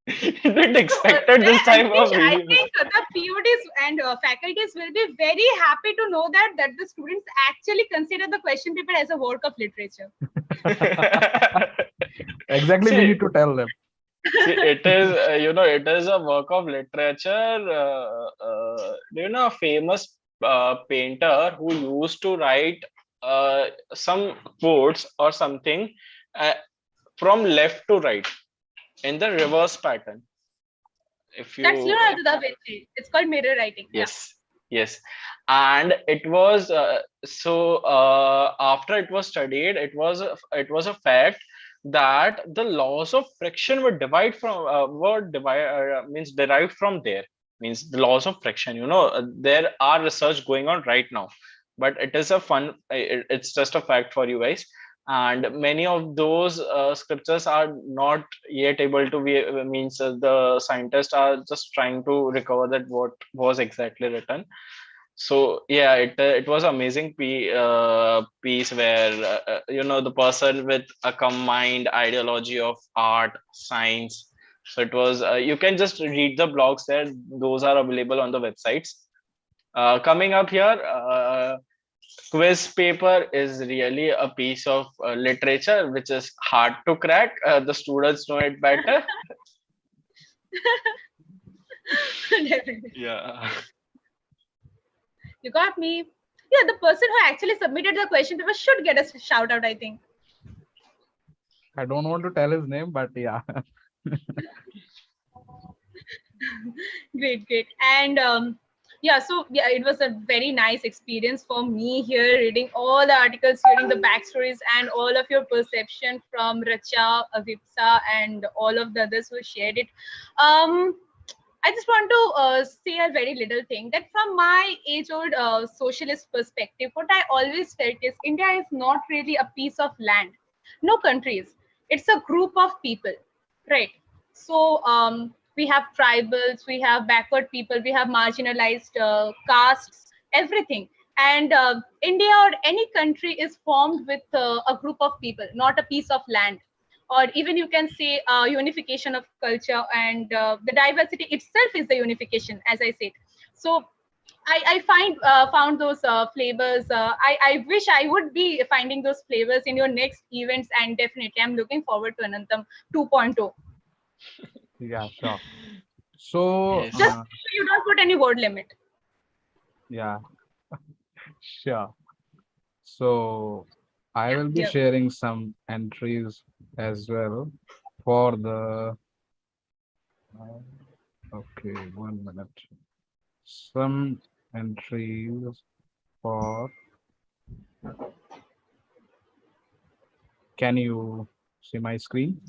Didn't expected this type of I video. think the PODs and faculties will be very happy to know that the students actually consider the question paper as a work of literature. Exactly, we need to tell them. See, it is, it is a work of literature. Do you know a famous painter who used to write some quotes or something from left to right in the reverse pattern? If you, That's Leonardo da Vinci. It's called mirror writing. yes, yes. And it was after it was studied, it was a fact that the laws of friction means derived from there. Means the laws of friction, there are research going on right now, but it is a fun, it's just a fact for you guys. And many of those scriptures are not yet able to be, means the scientists are just trying to recover that what was exactly written. So yeah, it was amazing piece where the person with a combined ideology of art, science. So it was, you can just read the blogs there, those are available on the websites. Coming up here, quiz paper is really a piece of literature which is hard to crack. The students know it better. Yeah. You got me. Yeah, the person who actually submitted the question paper should get a shout out, I think. I don't want to tell his name, but yeah. Great. And yeah, so yeah, it was a very nice experience for me here, reading all the articles, hearing the backstories and all of your perception from Racha, Avipsa, and all of the others who shared it. I just want to say a very little thing that from my age-old socialist perspective, what I always felt is India is not really a piece of land. No countries. It's a group of people, right? So we have tribals, we have backward people, we have marginalized castes, everything. And India or any country is formed with a group of people, not a piece of land. Or even you can say unification of culture, and the diversity itself is the unification, as I said. So found those flavors. I wish I would be finding those flavors in your next events, and definitely I'm looking forward to Anantam 2.0. Yeah, sure. So, Yes. Just so you don't put any word limit. yeah, sure. So, I will be Yeah. sharing some entries as well for the. Okay, 1 minute. Some entries for. Can you see my screen?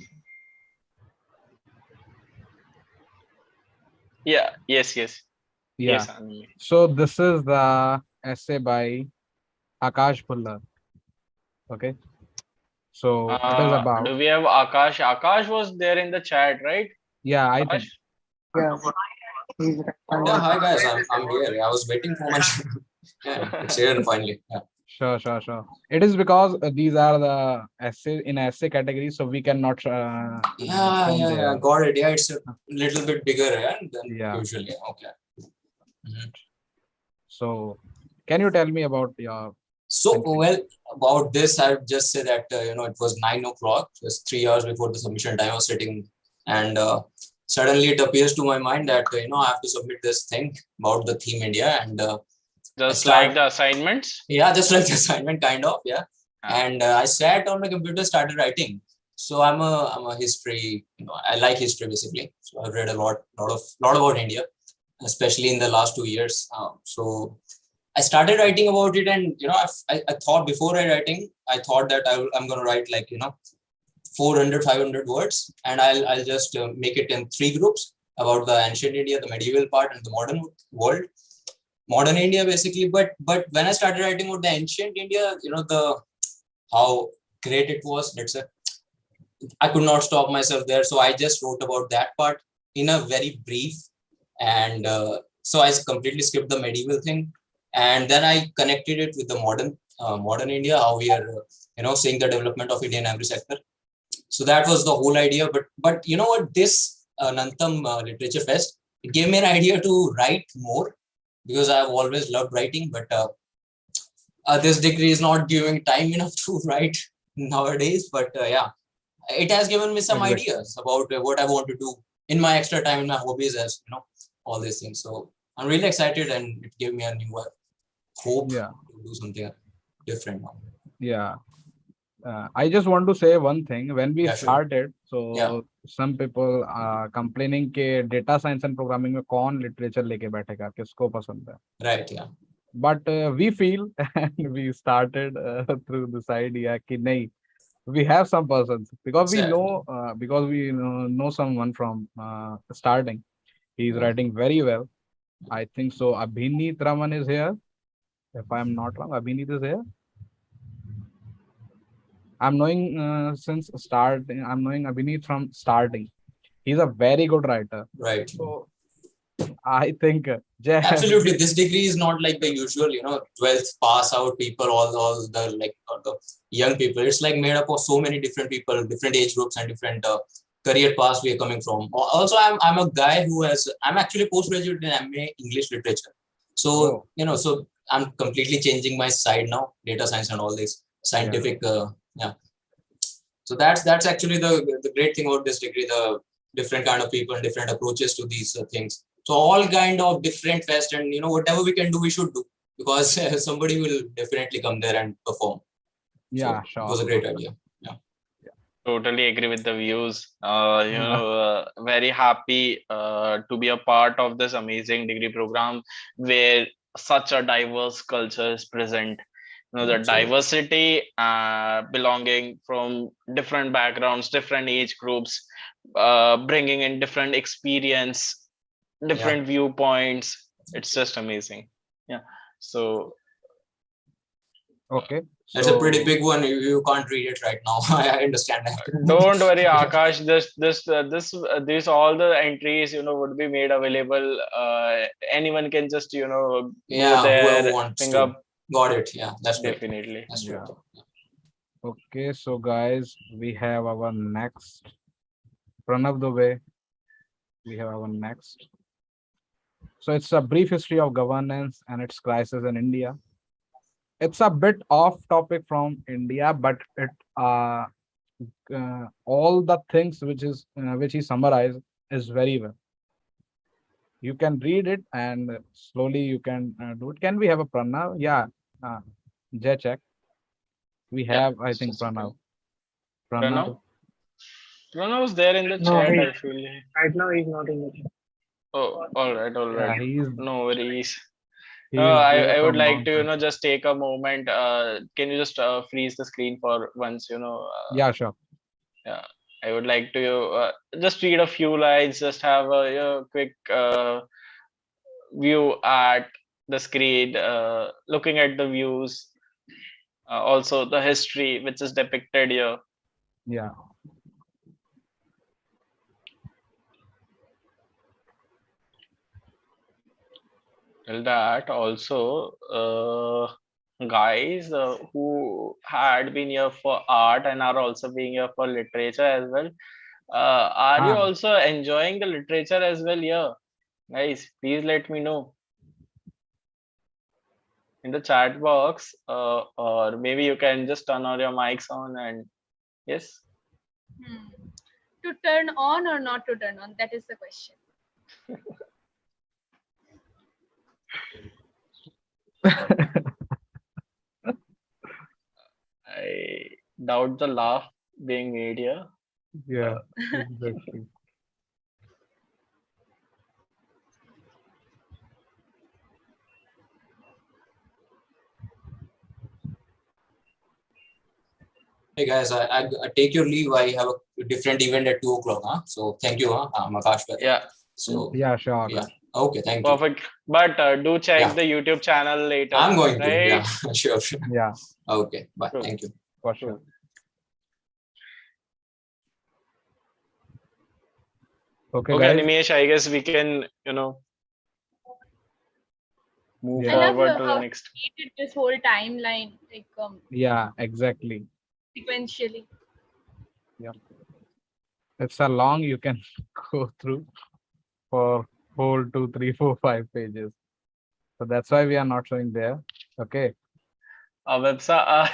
Yeah. Yes. Yes. Yeah. Yes, Anand. So this is the essay by Akash Pullar. Okay. So it is about. Do we have Akash? Akash was there in the chat, right? Yeah, I Akash? think. Yeah. Yeah, hi guys, I'm here. I was waiting for my yeah, it's here finally. Yeah. Sure. It is because these are the essay in essay category, so we cannot. Yeah, got it. Yeah, it's a little bit bigger than Yeah. usually. Okay. So, can you tell me about your? So, well, about this, I would just say that, it was 9 o'clock, just 3 hours before the submission time. I was sitting, and suddenly it appears to my mind that, I have to submit this thing about the theme India. And just like the assignments? Yeah, just like the assignment, kind of. Yeah. And I sat on my computer, started writing. So I'm a history, I like history basically. So I've read a lot about India, especially in the last 2 years. So I started writing about it, and I thought before I thought that I'm going to write like 400, 500 words, and I'll just make it in 3 groups about the ancient India, the medieval part, and the modern world, modern India basically. But when I started writing about the ancient India, the how great it was. Let's say I could not stop myself there, so I just wrote about that part in a very brief, and so I completely skipped the medieval thing. And then I connected it with the modern India, how we are, seeing the development of India in every sector. So that was the whole idea. But you know what? This Nantam Literature Fest, it gave me an idea to write more, because I've always loved writing. But this degree is not giving time enough to write nowadays. But yeah, it has given me some ideas about what I want to do in my extra time, in my hobbies, as all these things. So I'm really excited, and it gave me a new hope to do something different now. Yeah. I just want to say one thing. When we started, so some people are complaining कि data science and programming में कौन literature लेके बैठेगा, किसको पसंद है. Right. Yeah. But we feel, and we started through this idea कि नहीं, we have some persons, because we know know someone from starting. He is writing very well. I think so. Abhineet Raman is here. If I am not wrong, Abhineet is here. I'm knowing since starting. I'm knowing Abhineet from starting. He's a very good writer. Right. So I think absolutely, this degree is not like the usual 12th pass out people, all the young people. It's like made up of so many different people, different age groups, and different career paths we are coming from. Also, I'm a guy I'm actually postgraduate in MA English literature. So so I'm completely changing my side now, data science and all this scientific. So that's actually the great thing about this degree, the different kind of people and different approaches to these things. So all kind of different fest, and whatever we can do, we should do, because somebody will definitely come there and perform. Yeah, so sure. It was a great idea. Yeah. Totally agree with the views. Very happy to be a part of this amazing degree program where such a diverse culture is present. The diversity, belonging from different backgrounds, different age groups, bringing in different experience, different viewpoints. It's just amazing. Yeah. So Okay. That's a pretty So big one. You can't read it right now. I understand that. don't worry, Akash. This all the entries would be made available. Anyone can just go Yeah, whoever there, wants ping to. up. Got it. Yeah, that's great. Definitely. That's yeah. great. Okay. So guys, we have our next. Pranav Dubey. We have our next. So it's a brief history of governance and its crisis in India. It's a bit off topic from India, but it all the things which he summarized is very well. You can read it and slowly you can do it. Can we have a Pranav? Yeah, Jay check. We Yeah. have, I think, Pranav. Pranav. Pranav's there in the No, chat. he, I feel. right now he's not in the chat. Oh, all right, all Yeah, right. he's No worries. there I would from like to long. just take a moment. Can you just freeze the screen for once? Yeah, sure. Yeah, I would like to just read a few lines. Just have a quick view at the screen, looking at the views, also the history which is depicted here. Yeah. Till that also, guys who had been here for art and are also being here for literature as well. Are you also enjoying the literature as well here? Guys, please let me know in the chat box, or maybe you can just turn on your mics on and yes. To turn on or not to turn on? That is the question. I doubt the laugh being made here. Yeah, exactly. Hey guys, I take your leave. I have a different event at 2 o'clock. Huh? So thank you. I'm Akash. Yeah. So yeah, sure. Yeah. Okay, thank you. Perfect. But do check Yeah. the YouTube channel later. I'm going right? to. Yeah, sure. Yeah. Okay. Bye. Cool. Thank you. For sure. Okay, Okay, guys. Animesh, I guess we can, move I love forward to the how next. you created this whole timeline, like Yeah, exactly. sequentially. Yeah. It's a long you can go through for whole 2, 3, 4, 5 pages. So that's why we are not showing there. Okay. Our website.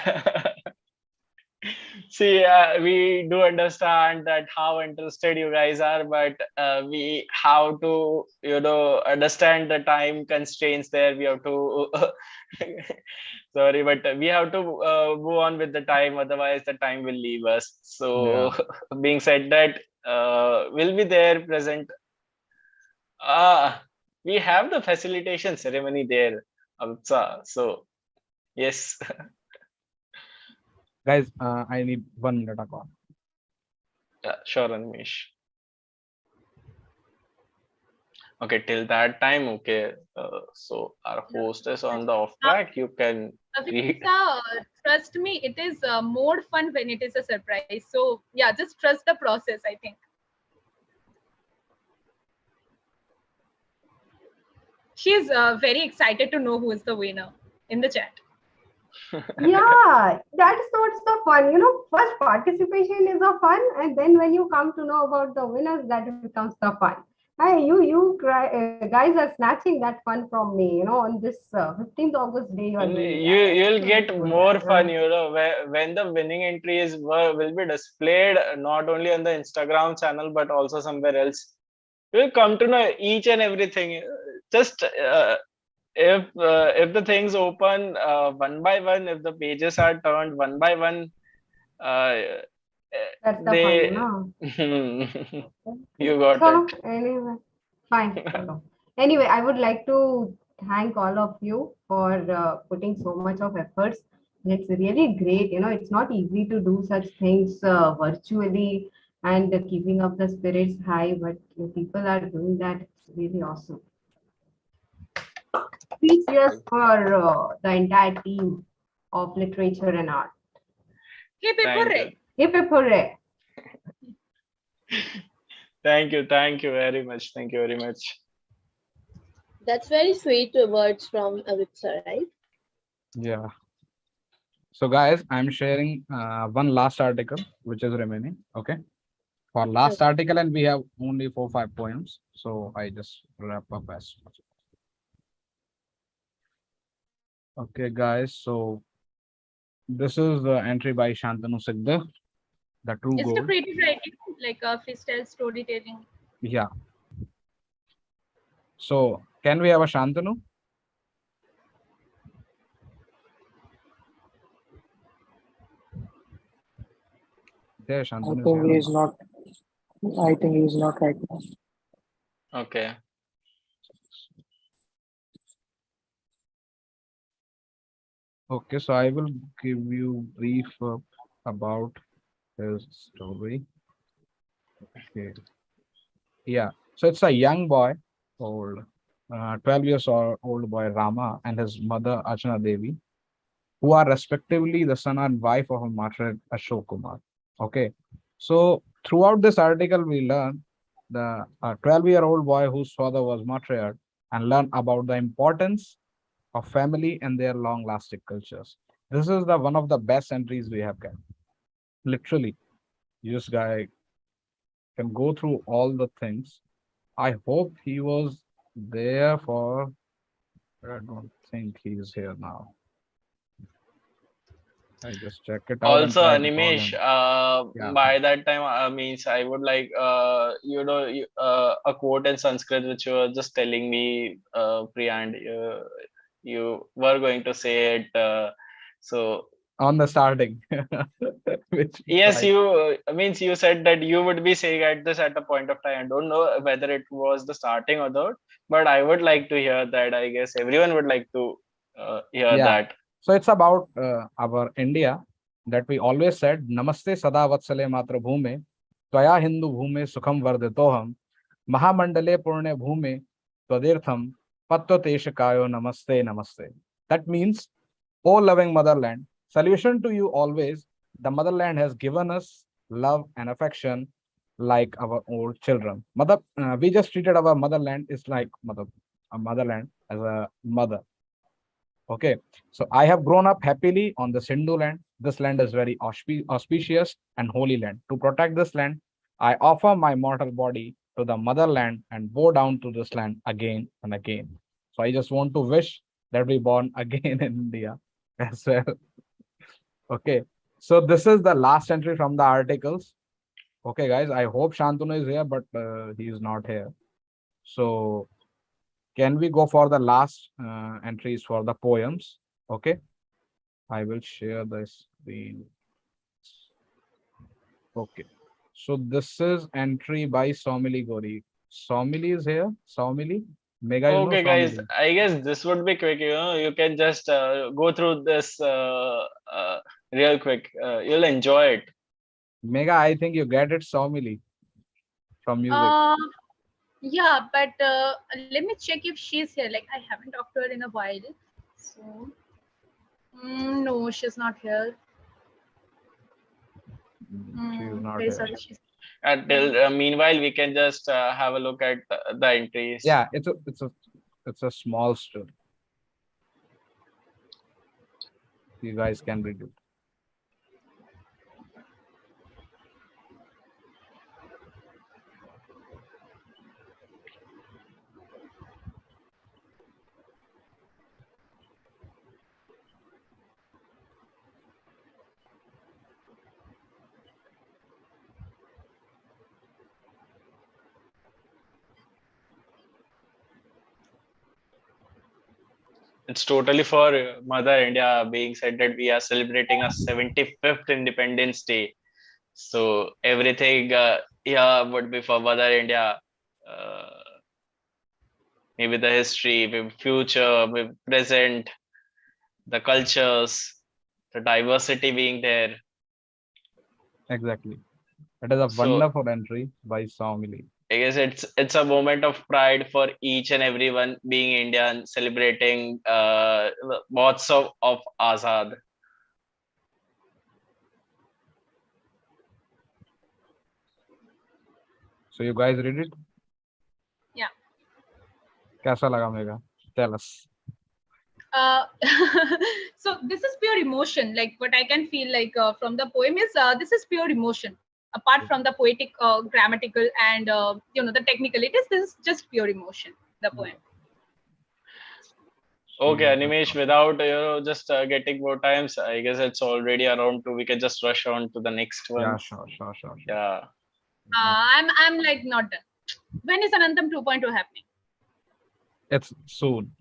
See, we do understand that how interested you guys are, but we have to, understand the time constraints there. We have to, sorry, but we have to move on with the time. Otherwise, the time will leave us. So, being said that, we'll be there present. We have the facilitation ceremony there, Avitsa. So, yes. Guys, I need 1 minute of call. Yeah, sure, Animesh. Okay, till that time, okay. So our host is on the off track. You can read. Trust me, it is more fun when it is a surprise. So yeah, just trust the process, I think. She's very excited to know who is the winner in the chat. Yeah, that's what's the fun. First participation is a fun, and then when you come to know about the winners, that becomes the fun. Hey, you guys are snatching that fun from me. On this 15th August day, you are doing that. You'll get more fun, when the winning entries will be displayed not only on the Instagram channel but also somewhere else. You'll come to know each and everything. Just if the things open one by one, if the pages are turned one by one, that's the they fun, you got so, it. anyway, fine. Anyway, I would like to thank all of you for putting so much of efforts. And it's really great. It's not easy to do such things virtually and keeping up the spirits high. But people are doing that. It's really awesome. 3 cheers for the entire team of literature and art. Hip hip Thank hooray. you. Hip hip hooray. Thank you. Thank you very much. Thank you very much. That's very sweet words from Avitsa, right? Yeah. So guys, I'm sharing one last article which is remaining. Okay. For last Okay. article, and we have only 4-5 poems. So I just wrap up as much. Okay, guys. So this is the entry by Shantanu Sigdha, the true Is it a gold. creative writing, like a freestyle storytelling? Yeah. So can we have a Shantanu? There, I Shantanu is think here he or is not? not. I think he is not right now. Okay. Okay, so I will give you brief about his story. Okay. Yeah. So it's a young boy, old, 12 years old boy Rama and his mother Archana Devi, who are respectively the son and wife of a martyr Ashok Kumar. Okay. So throughout this article, we learn the 12-year-old boy whose father was martyred and learn about the importance of family and their long-lasting cultures. This is the one of the best entries we have got. Literally, this guy can go through all the things. I hope he was there for. I don't think he's here now. I just check it out and Also, try to call Animesh, him. Yeah. by that time, means I would like, a quote in Sanskrit which you were just telling me, Priya, and you were going to say it. So On the starting, which yes, I, you means you said that you would be saying at this at a point of time. I don't know whether it was the starting or not, but I would like to hear that. I guess everyone would like to hear yeah. that. So it's about our India that we always said, Namaste Sada Vatsale Matra Bhume, Tvaya Hindu Bhume Sukham Varditoham, Mahamandale Purne Bhume, Tvadirtham, Pattoteshakayo Namaste Namaste. That means, oh loving motherland, solution to you always, the motherland has given us love and affection like our old children. Mother, we just treated our motherland is like mother, a motherland as a mother. Okay, so I have grown up happily on the Sindhu land. This land is very auspicious and holy land. To protect this land, I offer my mortal body to the motherland and bow down to this land again and again. So I just want to wish that we born again in India as well. Okay, so this is the last entry from the articles. Okay, guys, I hope Shantanu is here, but he is not here. So can we go for the last entries for the poems? Okay. I will share the screen. Okay. So this is entry by Somili Gori. Somili is here. Somili. May guys know Okay, guys, Somili. I guess this would be quick. You can just go through this real quick. You'll enjoy it. Mega, I think you get it, Somili, from music. Uh, yeah, but let me check if she's here. Like, I haven't talked to her in a while. So, no, she's not here. She is not Very here. sorry. She's Until meanwhile, we can just have a look at the entries. Yeah, it's a small story. You guys can read it. It's totally for Mother India, being said that we are celebrating our 75th Independence Day. So everything here would be for Mother India. Uh, Maybe the history, maybe future, maybe present, the cultures, the diversity being there. Exactly. It is a So wonderful entry by Somili. I guess it's a moment of pride for each and everyone being Indian, celebrating Mahotsav of Azad. So you guys read it? Yeah. कैसा लगा mega? Tell us. So this is pure emotion. Like what I can feel like from the poem is this is pure emotion. Apart from the poetic, grammatical, and the technical, this is just pure emotion. The poem. Okay, Animesh, without just getting more times, I guess it's already around 2. We can just rush on to the next one. Yeah, sure. Yeah. I'm like not done. When is Anantam 2.0 happening? It's soon.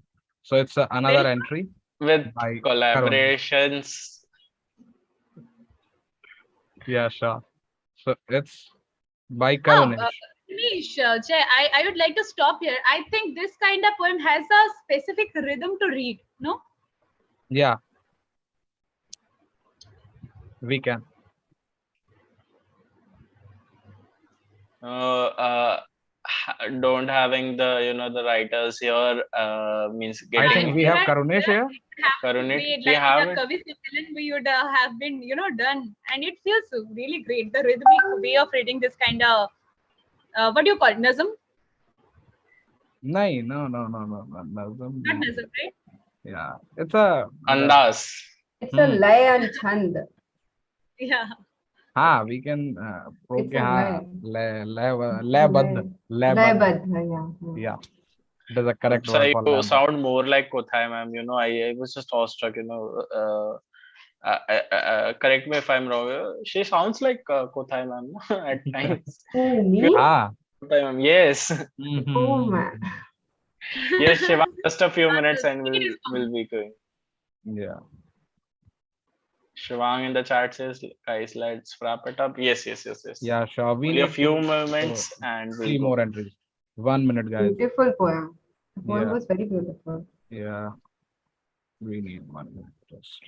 So it's another entry with by collaborations. Yeah, sure. So it's by Karunesh. Manish, Jay, I would like to stop here. I think this kind of poem has a specific rhythm to read, no? Yeah. We can. Don't having the the writers here means getting. I think we have Karunesh here. Karunesh, We have like it. Kavi Simran, we would have been done, and it feels really great. The rhythmic way of reading this kind of what do you call it, nazm? No. Nazm. Not nazm, right? Yeah, it's a Andas. It's a lay and chand. Yeah. We can prove It's a labad. Yeah. It is a correct So word for you labad. sound more like Kothai, ma'am. I was just awestruck. Correct me if I'm wrong. She sounds like Kothai, ma'am, at times. Oh, me? Kothai, ma'am. Yes. Oh, man. Yes, Shiva. Just a few minutes and we'll be going. Yeah. Shivang in the chat says, guys, let's wrap it up. Yes. Yeah, sure. We Only a need few moments and we'll 3 go. more entries. 1 minute, guys. Beautiful poem. The poem Yeah. was very beautiful. Yeah. We need 1 minute just.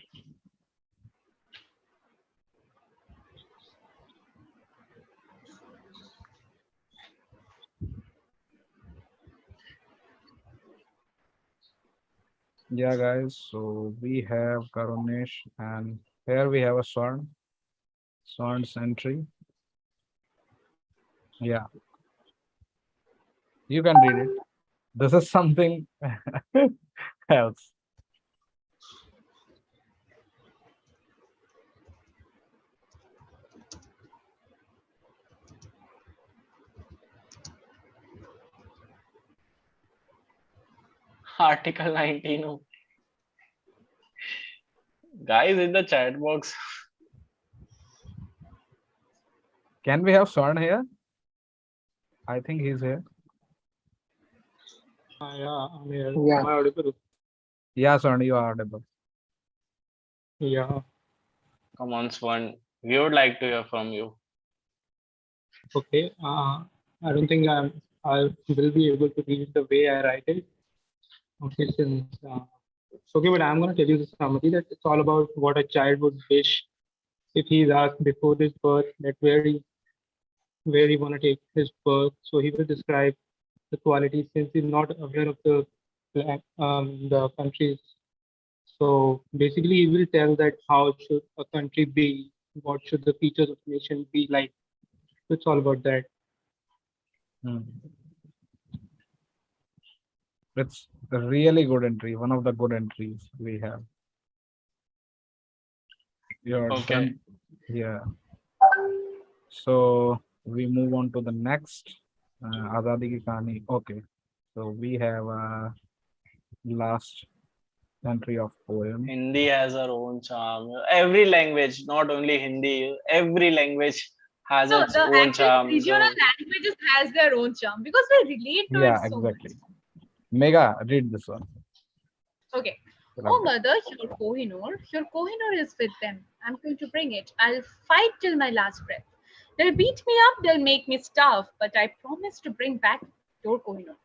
Yeah, guys. So we have Karunesh, and here we have a Swarn's entry. Yeah. You can read it. This is something else. Article 19. Guys in the chat box. Can we have Swarn here? I think he's here. Yeah, I'm here. Yeah. Am I audible? Yeah, Swarn, you are audible. Yeah. Come on, Swan. We would like to hear from you. Okay. I don't think I will be able to read the way I write it. Okay, since it's okay, but I'm going to tell you the summary that it's all about what a child would wish if he's asked before his birth that where he want to take his birth. So he will describe the qualities since he's not aware of the countries. So basically, he will tell that how should a country be, what should the features of the nation be like. It's all about that. It's a really good entry, one of the good entries we have. You're Okay. done. Yeah. So we move on to the next Azadi Ki Kahani. Okay. So we have a last entry of poem. Hindi has our own charm. Every language, not only Hindi, every language has So its the own charm. regional languages has their own charm because we relate to Yeah, it so exactly. Mega, read this one. much. Okay. Oh mother, your Kohinoor is with them. I'm going to bring it. I'll fight till my last breath. They'll beat me up, they'll make me starve, but I promise to bring back your Kohinoor.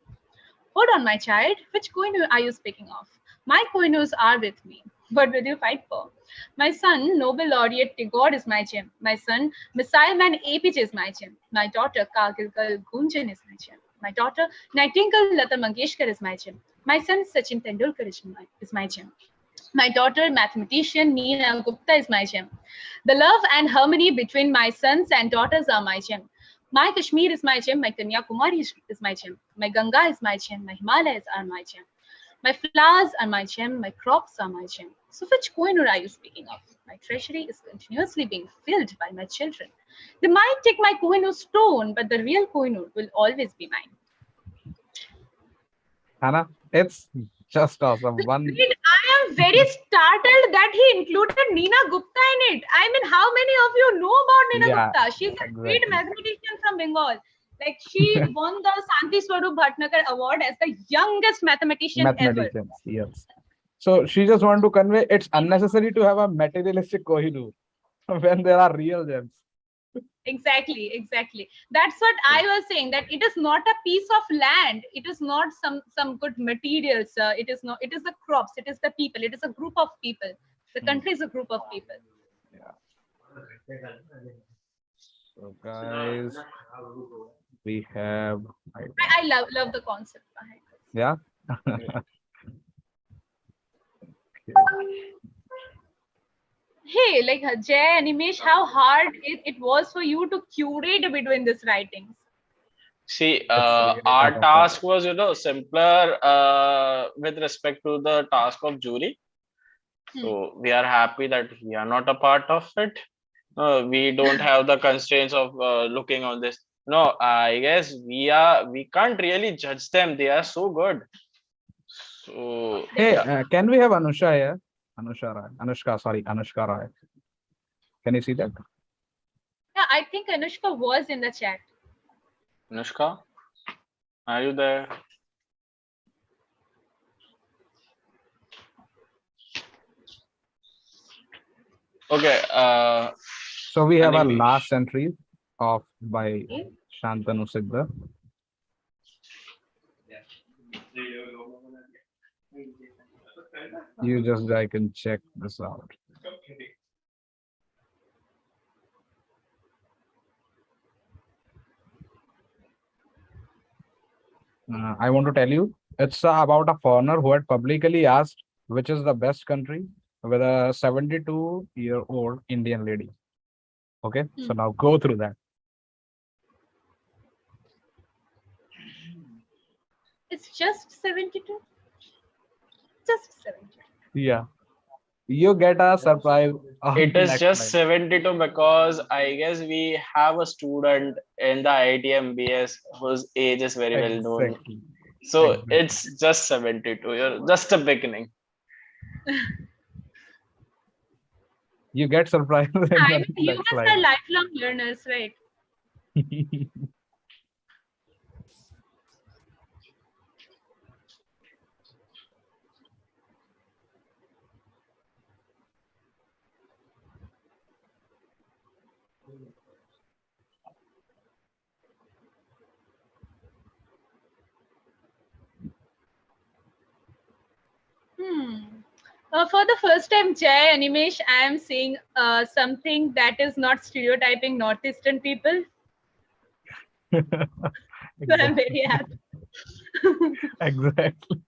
Hold on, my child. Which Kohinoor are you speaking of? My Kohinoors are with me. What will you fight for? My son, Nobel laureate Tagore is my gem. My son, Missile Man APJ is my gem. My daughter, Kargil Gunjan is my gem. My daughter, Nightingale Lata Mangeshkar is my gem. My son, Sachin Tendulkar is my gem. My daughter, mathematician Neena Gupta is my gem. The love and harmony between my sons and daughters are my gem. My Kashmir is my gem. My Kanyakumari is my gem. My Ganga is my gem. My Himalayas are my gem. My flowers are my gem. My crops are my gem. So which Kohinoor are you speaking of? My treasury is continuously being filled by my children. They might take my Kohinoor stone, but the real Kohinoor will always be mine. Hannah, it's just awesome. One. I am very startled that he included Neena Gupta in it. I mean, how many of you know about Neena Yeah, Gupta? She's a great exactly. mathematician from Bengal. Like, she won the Santi Swarup Bhatnagar Award as the youngest mathematician ever. Mathematicians, yes. So she just want to convey it's unnecessary to have a materialistic Kohinoor when there are real gems. Exactly, exactly. That's what I was saying, that it is not a piece of land. It is not some good materials. It is not. It is the crops. It is the people. It is a group of people. The country is a group of people. So guys, we have. I love the concept behind it. Yeah. Hey, like Jay, Animesh, how hard it was for you to curate between these writings? See, really our tough. task was, simpler with respect to the task of jury. So we are happy that we are not a part of it. We don't have the constraints of looking on this. No, I guess we can't really judge them. They are so good. So Hey, can we have Anusha here? Anushka Rai. Can you see that? Yeah, I think Anushka was in the chat. Anushka, are you there? Okay. So we have a last entry of by Shantanu Siddha. You just I can check this out. I want to tell you, it's about a foreigner who had publicly asked which is the best country with a 72-year-old Indian lady. Okay, so now go through that. It's just 72. Just 72. Yeah, you get a surprise. It is just 72 because I guess we have a student in the IIT MBS whose age is very well known. Exactly. So it's just 72. You're just a beginning. You get surprised. Humans are lifelong learners, right? For the first time, Jay, Animesh, I am seeing something that is not stereotyping Northeastern people. So I'm very happy. Exactly.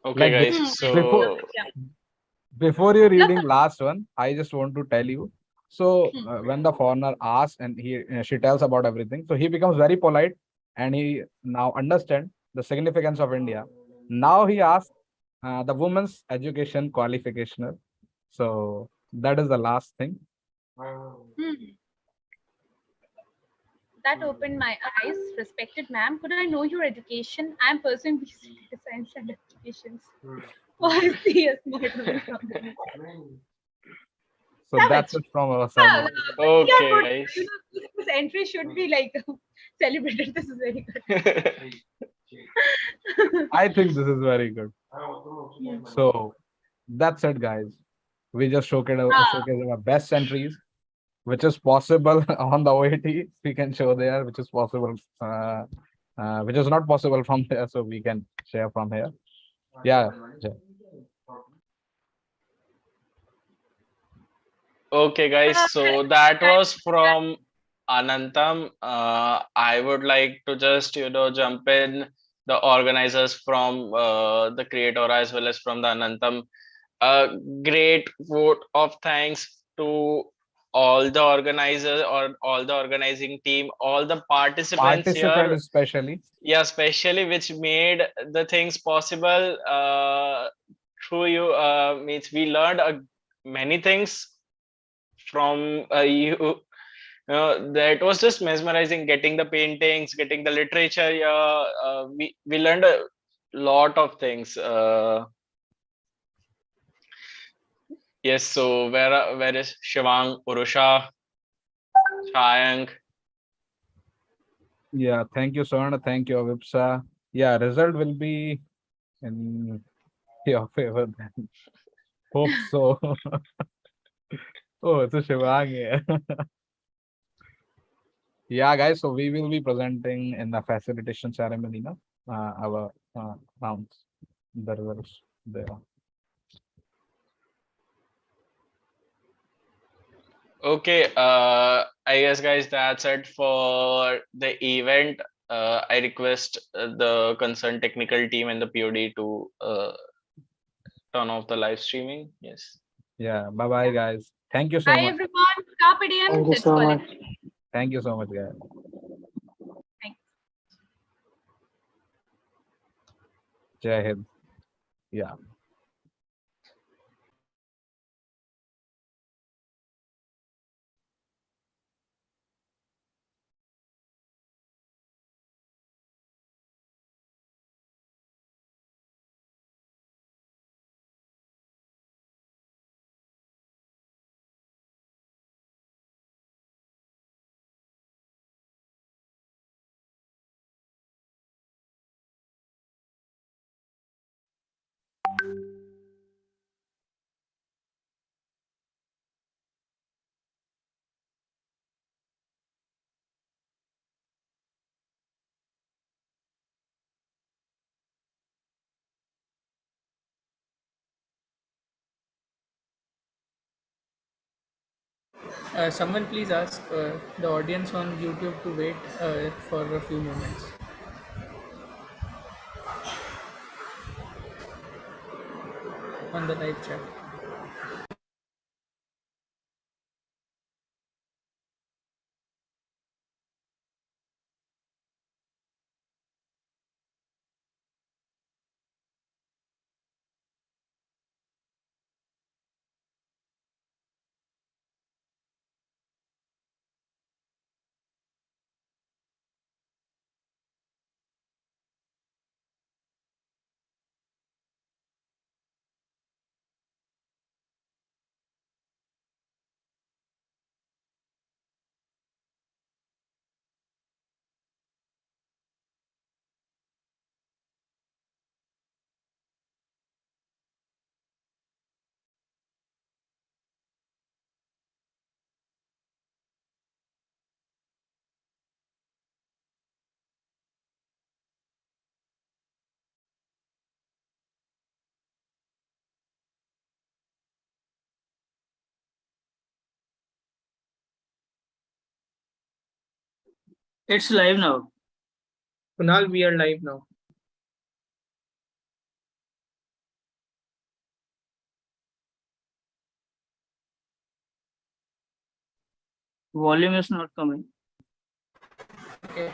Okay, Like guys. So before you're reading last one, I just want to tell you. So when the foreigner asks and she tells about everything, so he becomes very polite and he now understand the significance of India. Now he asks the woman's education qualification. So that is the last thing. That opened my eyes. Respected ma'am, could I know your education? I am pursuing BC Data Science and Applications. I see a smart woman from the So that's it from our side. Okay, guys. This entry should be like celebrated. This is very good. I think this is very good. So that's it, guys. We just showcased our best entries. which is possible on the OAT, we can show there, which is possible, which is not possible from there, so we can share from here. Yeah. Okay, guys. So that was from Anantam. I would like to just jump in the organizers from the creator as well as from the Anantam. A great vote of thanks to all the organizers or all the organizing team, all the participants Participant here. especially. Yeah, especially which made the things possible through you. Means we learned many things from you. That was just mesmerizing. Getting the paintings, getting the literature. Yeah, we learned a lot of things. Yes. So where is Shivang, Urusha, Shayank? Yeah, thank you, Swarna. Thank you, Avipsa. Yeah, result will be in your favor then. Hope so. Oh, it's a Shivang. Yeah. Yeah, guys. So we will be presenting in the facilitation ceremony, no? Our rounds, the results there. Okay, I guess guys that's it for the event. I request the concerned technical team and the POD to turn off the live streaming. Yes. Yeah. Bye bye, guys. Thank you so Bye much. everyone. Carpe diem. Thank you Let's so call much. it. Thank you so much, guys. Thanks. Jai Hind. Yeah. Someone please ask the audience on YouTube to wait for a few moments on the live chat. It's live now. Kunal, we are live now. Volume is not coming. Okay.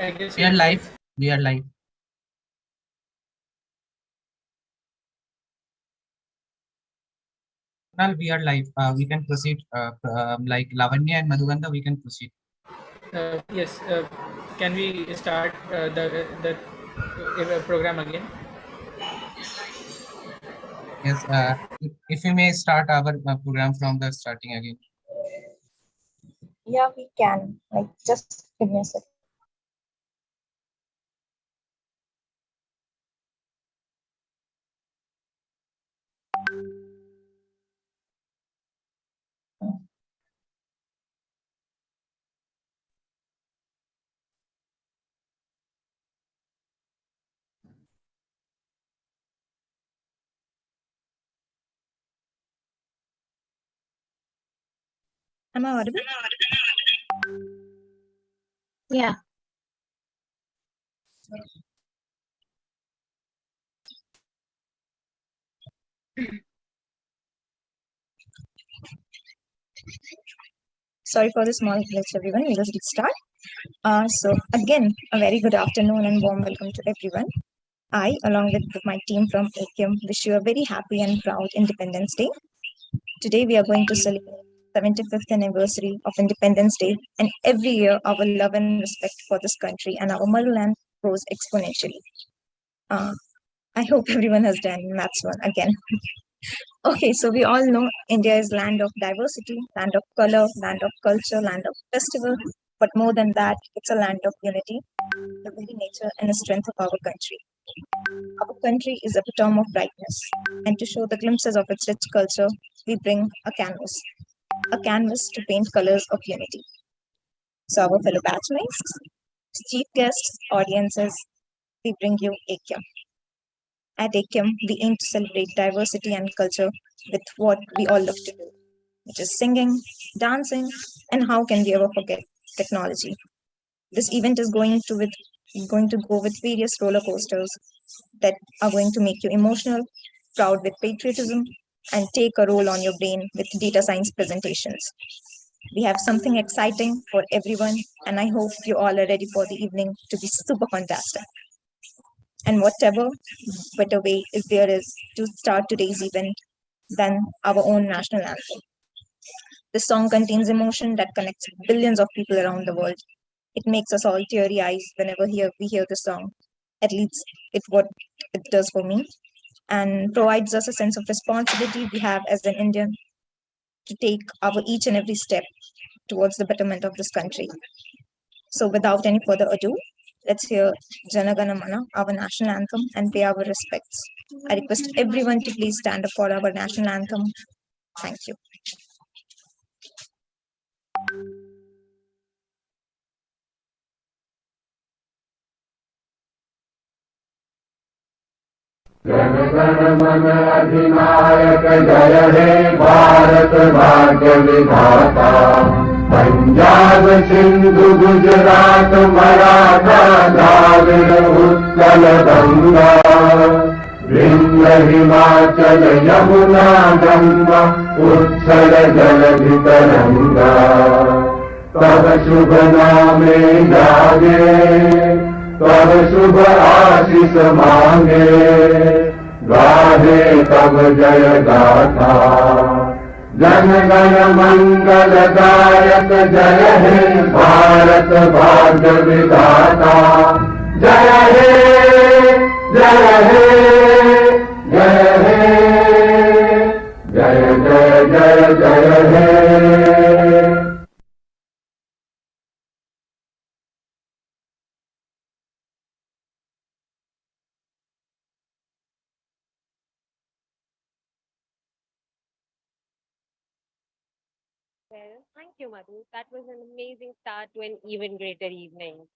I guess We are live. We are live. Kunal, we are live. We can proceed. Like Lavanya and Madhugandha, we can proceed. Yes. Can we start the program again? Yes. If we may start our program from the starting again. Yeah, we can. Like, just give me a second. Am I audible? Yeah. Sorry for the small glitch, everyone. We'll just restart. So again, a very good afternoon and warm welcome to everyone. I, along with my team from AKM, wish you a very happy and proud Independence Day. Today we are going to celebrate 75th anniversary of Independence Day, and every year our love and respect for this country and our motherland grows exponentially. I hope everyone has done maths one again. Okay, so we all know India is land of diversity, land of color, land of culture, land of festival. But more than that, it's a land of unity, the very nature and the strength of our country. Our country is a epitome of brightness, and to show the glimpses of its rich culture, we bring a canvas to paint colors of unity. So, our fellow batchmates, chief guests, audiences, we bring you AKM. At AKM, we aim to celebrate diversity and culture with what we all love to do, which is singing, dancing, and how can we ever forget technology? This event is going to go with various roller coasters that are going to make you emotional, proud with patriotism, and take a role on your brain with data science presentations. We have something exciting for everyone, and I hope you all are ready for the evening to be super fantastic. And whatever better way if there is to start today's event than our own national anthem. This song contains emotion that connects billions of people around the world. It makes us all teary eyes whenever we hear the song. At least it's what it does for me, and provides us a sense of responsibility we have as an Indian to take our each and every step towards the betterment of this country. So without any further ado, let's hear Jana Gana Mana, our national anthem, and pay our respects. I request everyone to please stand up for our national anthem. Thank you. Jana Gana मन अधिनायक जय हे भारत भाग्य विधाता पंजाब सिंधु गुजरात मराठा द्राविड़ उत्कल गंगा विंध्य हिमाचल यमुना गंगा उत्कल जलधि तरंगा तब शुभ नामे जागे तब शुभ आशीष मांगे गाहे तब जय गाथा जन गण मंगल दायक जय हे भारत भाग्य विधाता जय हे जय हे जय हे जय जय जय जय हे Well, thank you, Madhu. That was an amazing start to an even greater evening.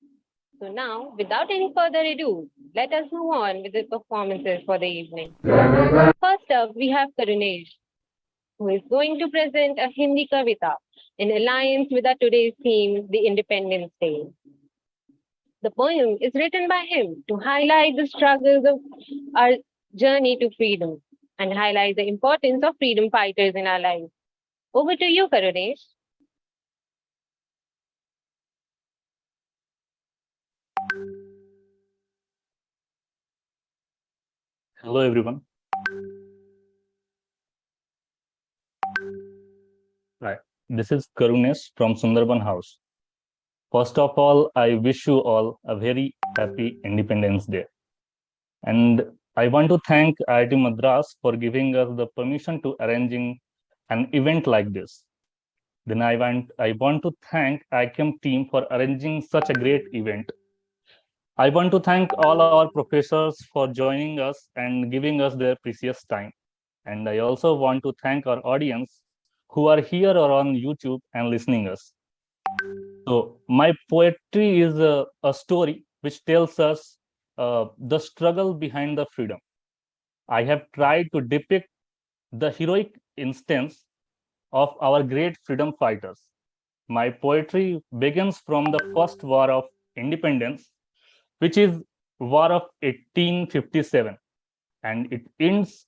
So now, without any further ado, let us move on with the performances for the evening. First up, we have Karunesh, who is going to present a Hindi Kavita in alliance with our today's theme, the Independence Day. The poem is written by him to highlight the struggles of our journey to freedom and highlight the importance of freedom fighters in our lives. Over to you, Karunesh. Hello, everyone. Right. This is Karunesh from Sundarban House. First of all, I wish you all a very happy Independence Day. And I want to thank IIT Madras for giving us the permission to arranging an event like this. Then I want to thank ICAM team for arranging such a great event. I want to thank all our professors for joining us and giving us their precious time. And I also want to thank our audience who are here or on YouTube and listening us. So my poetry is a story which tells us the struggle behind the freedom. I have tried to depict the heroic instance of our great freedom fighters. My poetry begins from the first war of independence, which is War of 1857, and it ends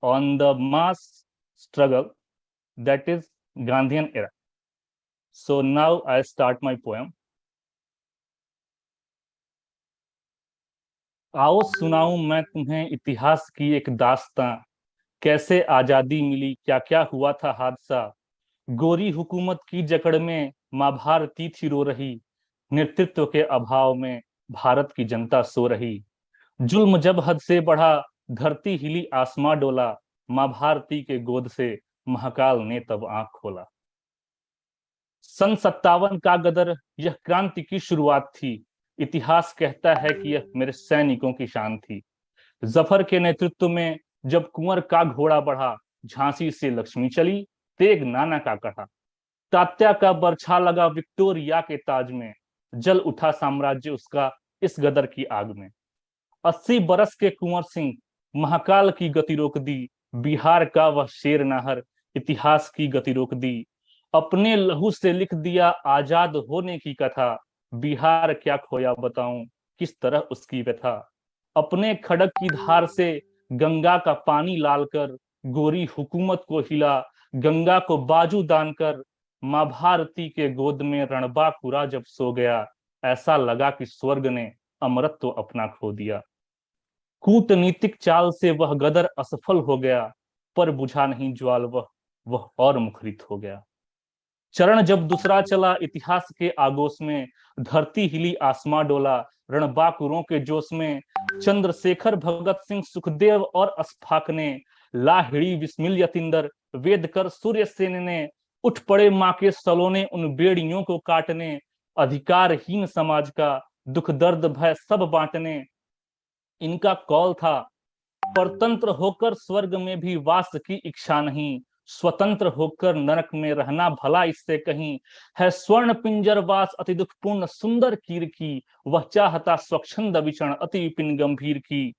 on the mass struggle that is Gandhian era. So now I start my poem. आओ सुनाऊं मैं तुम्हें इतिहास की एक दास्तां, कैसे आजादी मिली, क्या क्या हुआ था हादसा। गोरी हुकूमत की जकड़ में माँ भारती थी रो रही, नेतृत्व के अभाव में भारत की जनता सो रही। जुल्म जब हद से बढ़ा, धरती हिली आसमां डोला, माँ भारती के गोद से महाकाल ने तब आंख खोला। सन 57 का गदर यह क्रांति की शुरुआत थी, इतिहास कहता है कि यह मेरे सैनिकों की शान थी। जफर के नेतृत्व में जब कुंवर का घोड़ा बढ़ा, झांसी से लक्ष्मी चली, तेग नाना का कहा। तात्या का बरछा लगा विक्टोरिया के ताज में, जल उठा साम्राज्य उसका इस गदर की आग में। 80 बरस के कुंवर सिंह महाकाल की गति रोक दी, बिहार का वह शेर नाहर इतिहास की गति रोक दी। अपने लहू से लिख दिया आजाद होने की कथा, बिहार क्या खोया बताऊं किस तरह उसकी व्यथा। अपने खड़क की धार से गंगा का पानी लाल कर, गोरी हुकूमत को हिला, गंगा को बाजू दान कर। माँ भारती के गोद में रणबांकुरा जब सो गया, ऐसा लगा कि स्वर्ग ने अमरत्व अपना खो दिया। कूटनीतिक चाल से वह गदर असफल हो गया, पर बुझा नहीं ज्वाल वह और मुखरित हो गया। चरण जब दूसरा चला इतिहास के आगोश में, धरती हिली आसमां डोला, रणबांकुरों के जोश में। चंद्रशेखर, भगत सिंह, सुखदेव और अशफाक ने, लाहिड़ी, बिस्मिल, यतिंदर, वेदकर, सूर्य सेन ने, उठ पड़े मां के सलोने उन बेड़ियों को काटने। अधिकारहीन समाज का दुख दर्द भय सब बांटने, इनका कौल था परतंत्र होकर स्वर्ग में भी वास की इच्छा नहीं, स्वतंत्र होकर नरक में रहना भला इससे कहीं। है स्वर्ण पिंजर वास अति दुखपूर्ण सुंदर कीर की, वह चाहता स्वच्छंद विचरण अति विपिन गंभीर की।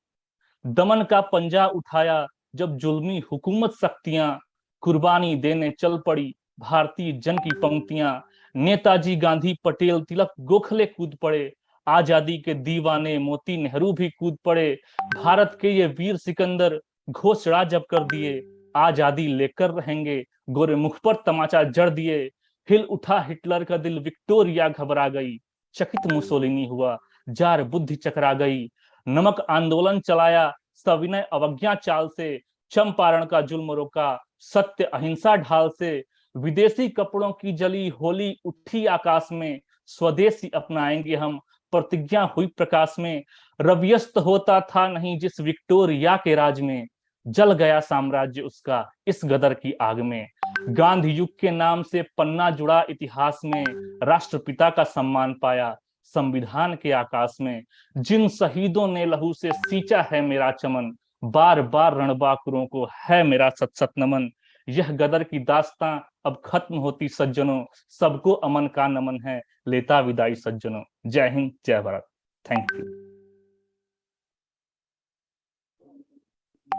दमन का पंजा उठाया जब जुल्मी हुकूमत शक्तियां, कुर्बानी देने चल पड़ी भारतीय जन की पंक्तियां। नेताजी, गांधी, पटेल, तिलक, गोखले कूद पड़े, आजादी के दीवाने मोती नेहरू भी कूद पड़े। भारत के ये वीर सिकंदर घोषणा जब कर दिए, आजादी लेकर रहेंगे, गोरे मुख पर तमाचा जड़ दिए। हिल उठा हिटलर का दिल, विक्टोरिया घबरा गई, चकित मुसोलिनी हुआ, जार बुद्धि चकरा गई। नमक आंदोलन चलाया सविनय अवज्ञा चाल से, चंपारण का जुल्म रोका सत्य अहिंसा ढाल से। विदेशी कपड़ों की जली होली उठी आकाश में, स्वदेशी अपनाएंगे हम प्रतिज्ञा हुई प्रकाश में। रवियस्त होता था नहीं जिस विक्टोरिया के राज में, जल गया साम्राज्य उसका इस गदर की आग में। गांधी युग के नाम से पन्ना जुड़ा इतिहास में, राष्ट्रपिता का सम्मान पाया संविधान के आकाश में। जिन शहीदों ने लहू से सींचा है मेरा चमन, बार बार रणबांकुरों को है मेरा सत सत नमन। यह गदर की दास्तां अब खत्म होती सज्जनों, सबको अमन का नमन है, लेता विदाई सज्जनों। जय हिंद, जय भारत। Thank you.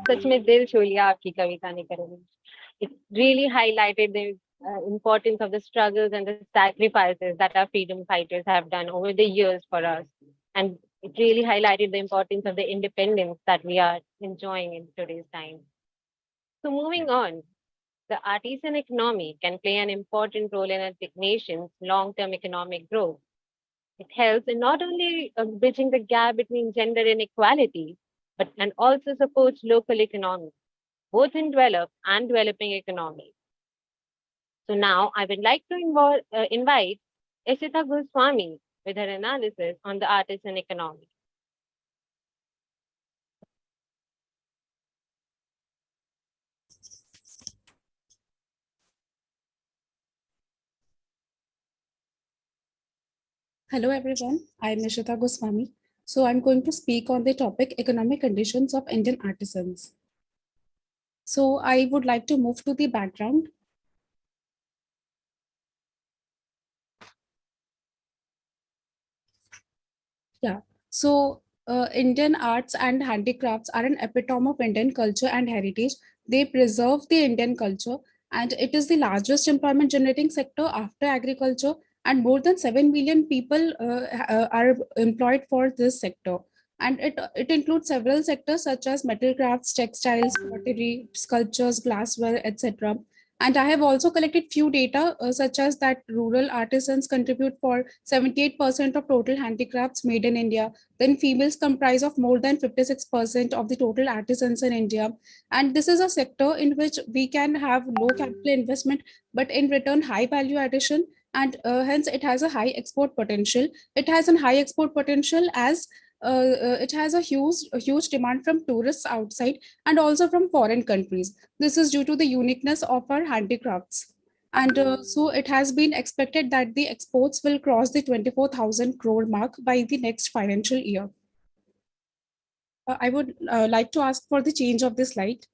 सच में दिल छू लिया आपकी कविता ने करुण। It really highlighted the importance of the struggles and the sacrifices that our freedom fighters have done over the years for us. And it really highlighted the importance of the independence that we are enjoying in today's time. So moving on, the artisan economy can play an important role in a nation's long-term economic growth. It helps in not only bridging the gap between gender inequality, and also supports local economies, both in developed and developing economies. So now I would like to invite Ishita Goswami with her analysis on the artisan economy. Hello everyone, I am Nishita Goswami. So I'm going to speak on the topic economic conditions of Indian artisans. So I would like to move to the background. Yeah, so Indian arts and handicrafts are an epitome of Indian culture and heritage. They preserve the Indian culture and it is the largest employment generating sector after agriculture, and more than 7 million people are employed for this sector. And it includes several sectors such as metal crafts, textiles, pottery, sculptures, glassware, etc. And I have also collected few data such as that rural artisans contribute for 78% of total handicrafts made in India. Then females comprise of more than 56% of the total artisans in India. And this is a sector in which we can have low capital investment, but in return, high value addition. And hence it has a high export potential. It has a high export potential as it has a huge demand from tourists outside and also from foreign countries. This is due to the uniqueness of our handicrafts. And so it has been expected that the exports will cross the 24,000 crore mark by the next financial year. I would like to ask for the change of this slide.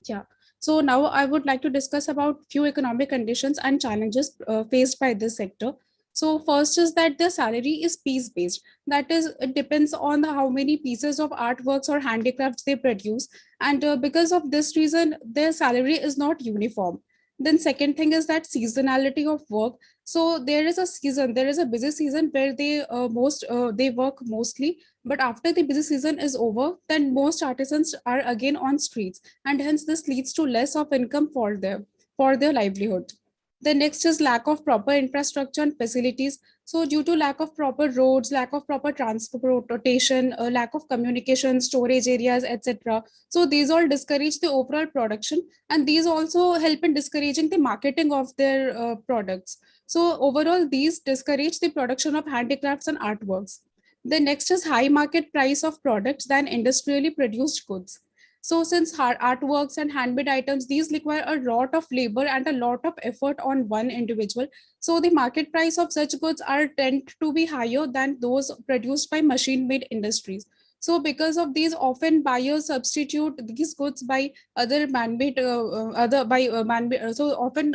Yeah. So now I would like to discuss about few economic conditions and challenges faced by this sector. So first is that the salary is piece based. That is, it depends on how many pieces of artworks or handicrafts they produce. And because of this reason, their salary is not uniform. Then second thing is that seasonality of work. So there is a season, there is a busy season where they work mostly, but after the busy season is over, then most artisans are again on streets, and hence this leads to less of income for their livelihood. The next is lack of proper infrastructure and facilities. So due to lack of proper roads, lack of proper transportation, lack of communication, storage areas, etc. So these all discourage the overall production, and these also help in discouraging the marketing of their products. So overall, these discourage the production of handicrafts and artworks. The next is high market price of products than industrially produced goods. So since artworks and handmade items, these require a lot of labor and a lot of effort on one individual. So the market price of such goods are tend to be higher than those produced by machine-made industries. So because of these, often buyers substitute these goods by other man-made, so often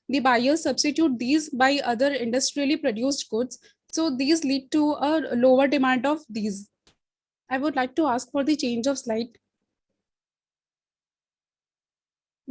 the buyers substitute these by other industrially produced goods. So these lead to a lower demand of these. I would like to ask for the change of slide.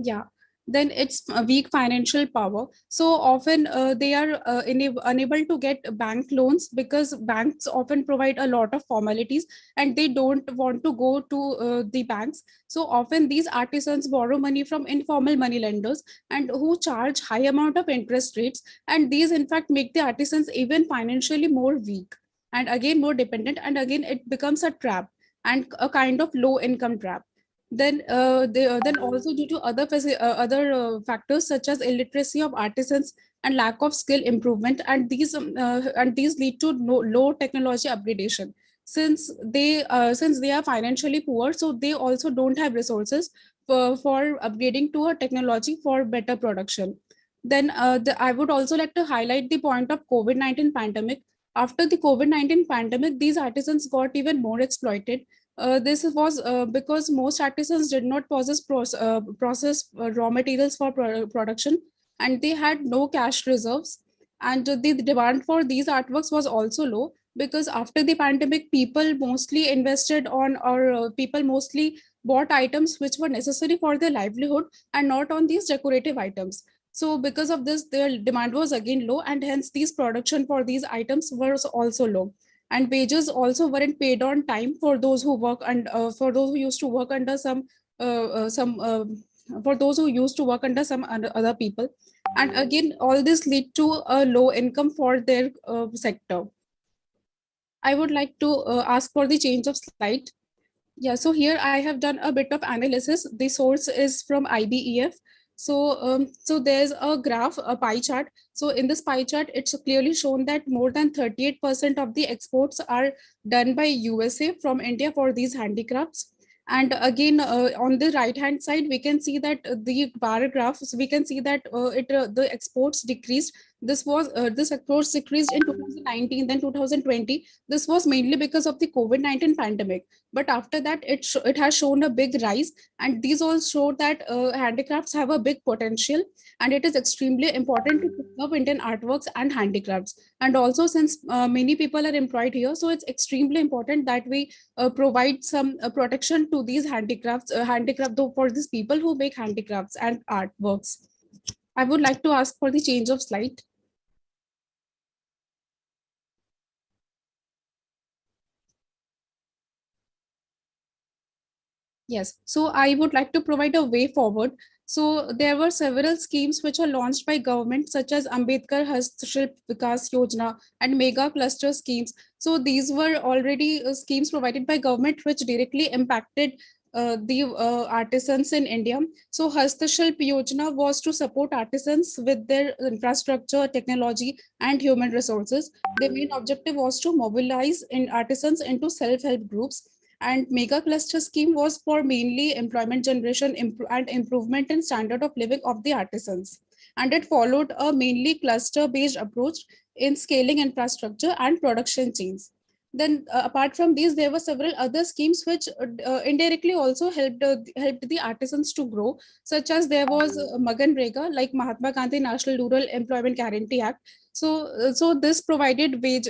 Yeah, then it's a weak financial power. So often they are unable to get bank loans because banks often provide a lot of formalities and they don't want to go to the banks. So often these artisans borrow money from informal money lenders and who charge high amount of interest rates. And these in fact make the artisans even financially more weak and again more dependent. And again, it becomes a trap and a kind of low income trap. Then also due to other factors such as illiteracy of artisans and lack of skill improvement, and these lead to low technology upgradation. Since they are financially poor, so they also don't have resources for upgrading to a technology for better production. Then I would also like to highlight the point of COVID-19 pandemic. After the COVID-19 pandemic, these artisans got even more exploited. This was because most artisans did not process raw materials for production, and they had no cash reserves. And the demand for these artworks was also low because after the pandemic, people mostly invested on, or people mostly bought items which were necessary for their livelihood and not on these decorative items. So because of this, their demand was again low, and hence these production for these items was also low. And wages also weren't paid on time for those who work and for those who used to work under some for those who used to work under some other people. And again, all this lead to a low income for their sector. I would like to ask for the change of slide. Yeah, so here I have done a bit of analysis. The source is from IBEF. So there's a graph, a pie chart. So in this pie chart, it's clearly shown that more than 38% of the exports are done by USA from India for these handicrafts. And again, on the right hand side, we can see that the bar graphs, we can see that the exports decreased This approach decreased in 2019, then 2020. This was mainly because of the COVID-19 pandemic. But after that, it has shown a big rise, and these all show that handicrafts have a big potential, and it is extremely important to preserve Indian artworks and handicrafts. And also, since many people are employed here, so it's extremely important that we provide some protection to these handicraft though for these people who make handicrafts and artworks. I would like to ask for the change of slide. Yes, so I would like to provide a way forward. So there were several schemes which are launched by government, such as Ambedkar Hastshilp Vikas Yojana and Mega Cluster schemes. So these were already schemes provided by government which directly impacted the artisans in India. So Hastshilp Yojana was to support artisans with their infrastructure, technology, and human resources. The main objective was to mobilize in artisans into self-help groups, and mega cluster scheme was for mainly employment generation and improvement in standard of living of the artisans, and it followed a mainly cluster based approach in scaling infrastructure and production chains. Then apart from these, there were several other schemes which indirectly also helped the artisans to grow, such as there was Magan Rega, like Mahatma Gandhi National Rural Employment Guarantee Act. So this provided wage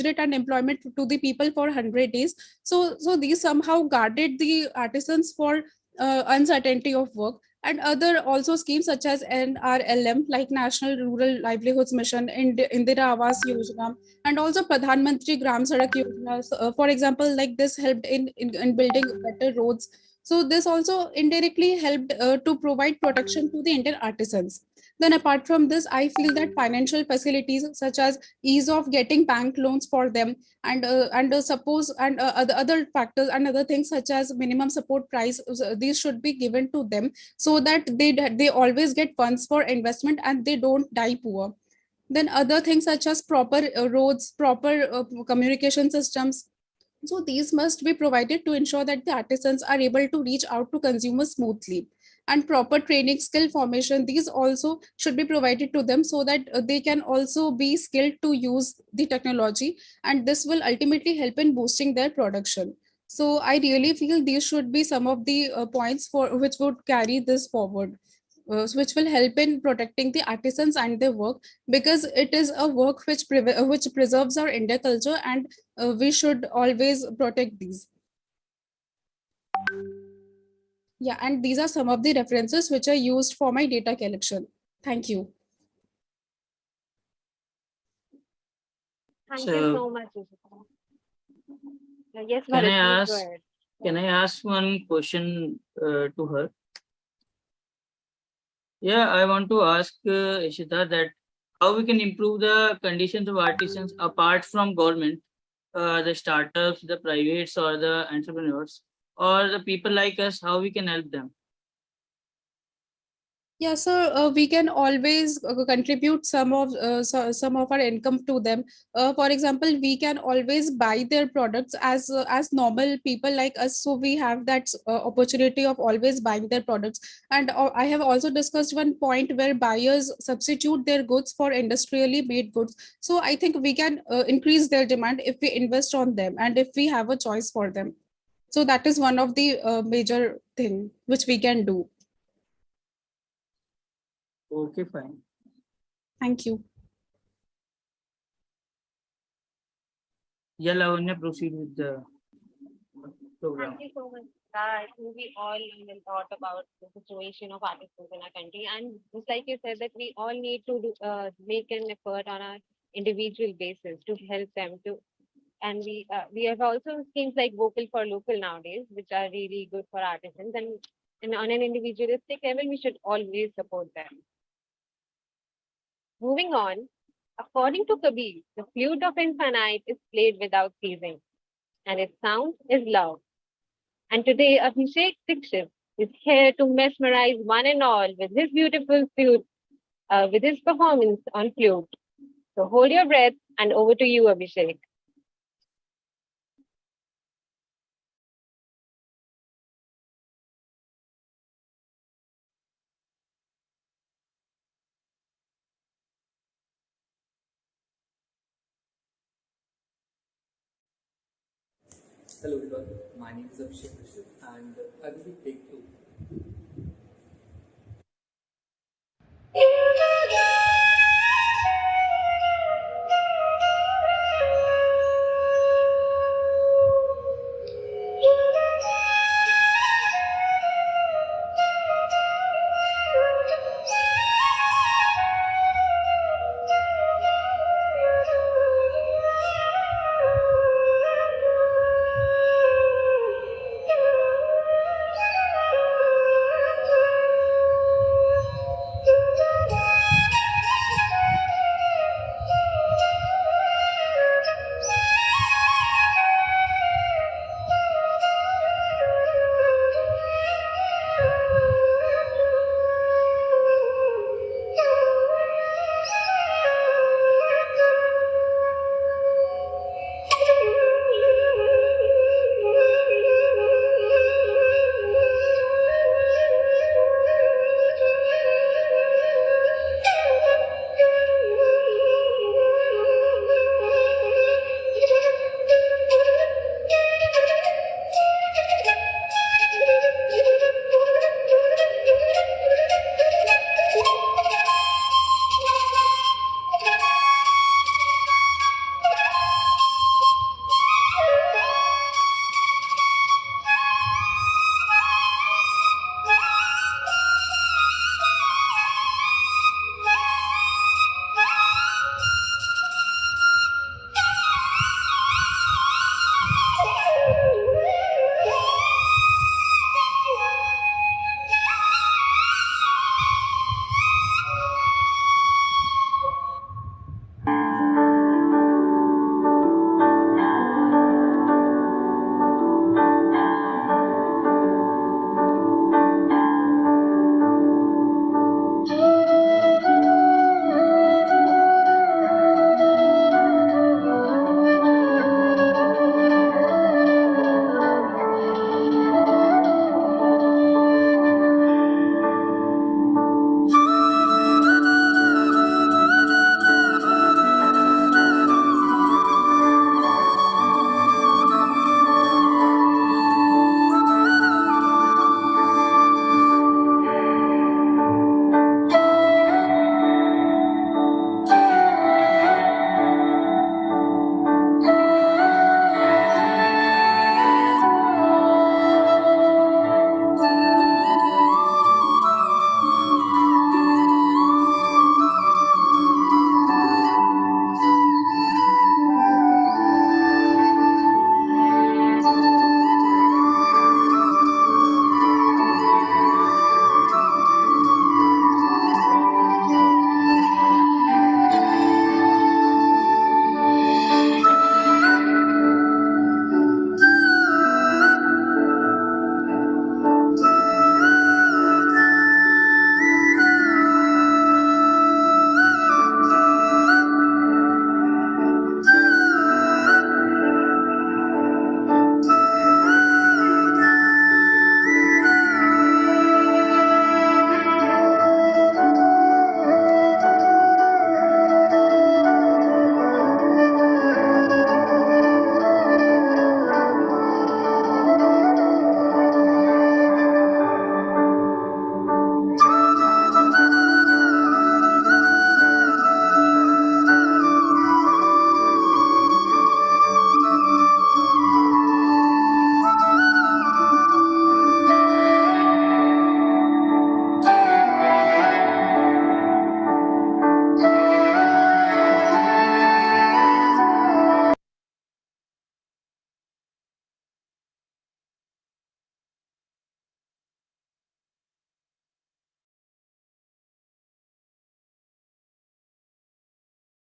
rate and employment to the people for 100 days. So these somehow guarded the artisans for uncertainty of work. And other also schemes such as NRLM, like National Rural Livelihoods Mission, Indira Awas Yojana, and also Pradhan Mantri Gram Sadak Yojana. So, for example, like this helped in building better roads. So this also indirectly helped to provide protection to the Indian artisans. Then apart from this, I feel that financial facilities such as ease of getting bank loans for them, and suppose and other factors and other things such as minimum support price, these should be given to them, so that they always get funds for investment and they don't die poor. Then other things such as proper roads, proper communication systems, so these must be provided to ensure that the artisans are able to reach out to consumers smoothly. And proper training, skill formation, these also should be provided to them, so that they can also be skilled to use the technology, and this will ultimately help in boosting their production. So I really feel these should be some of the points for which would carry this forward, which will help in protecting the artisans and their work, because it is a work which preserves our India culture, and we should always protect these. Yeah, and these are some of the references which are used for my data collection. Thank you. Thank you So so much, Ishita. Yes, can I Bharat, please go ask ahead. can I ask one question to her? Yeah, I want to ask Ishita that how we can improve the conditions of artisans apart from government, the startups, the privates, or the entrepreneurs, or the people like us, how we can help them. Yeah, so we can always contribute some of our income to them. For example, we can always buy their products as normal people like us. So we have that opportunity of always buying their products. And I have also discussed one point where buyers substitute their goods for industrially made goods. So I think we can increase their demand if we invest on them and if we have a choice for them. So that is one of the major thing which we can do. Okay, fine. Thank you. Yeah, Lavanya, proceed with the program. Thank you so much. I think we all thought about the situation of artisans in our country, and just like you said, that we all need to make an effort on our individual basis to help them to. And we have also schemes like vocal for local nowadays, which are really good for artisans, and on an individualistic level, we should always support them. Moving on, according to Kabir, the flute of infinite is played without ceasing, and its sound is love. And today, Abhishek Dikshit is here to mesmerize one and all with his beautiful flute, with his performance on flute. So hold your breath, and over to you, Abhishek. Hello everyone, my name is Abhishek and I will be take two.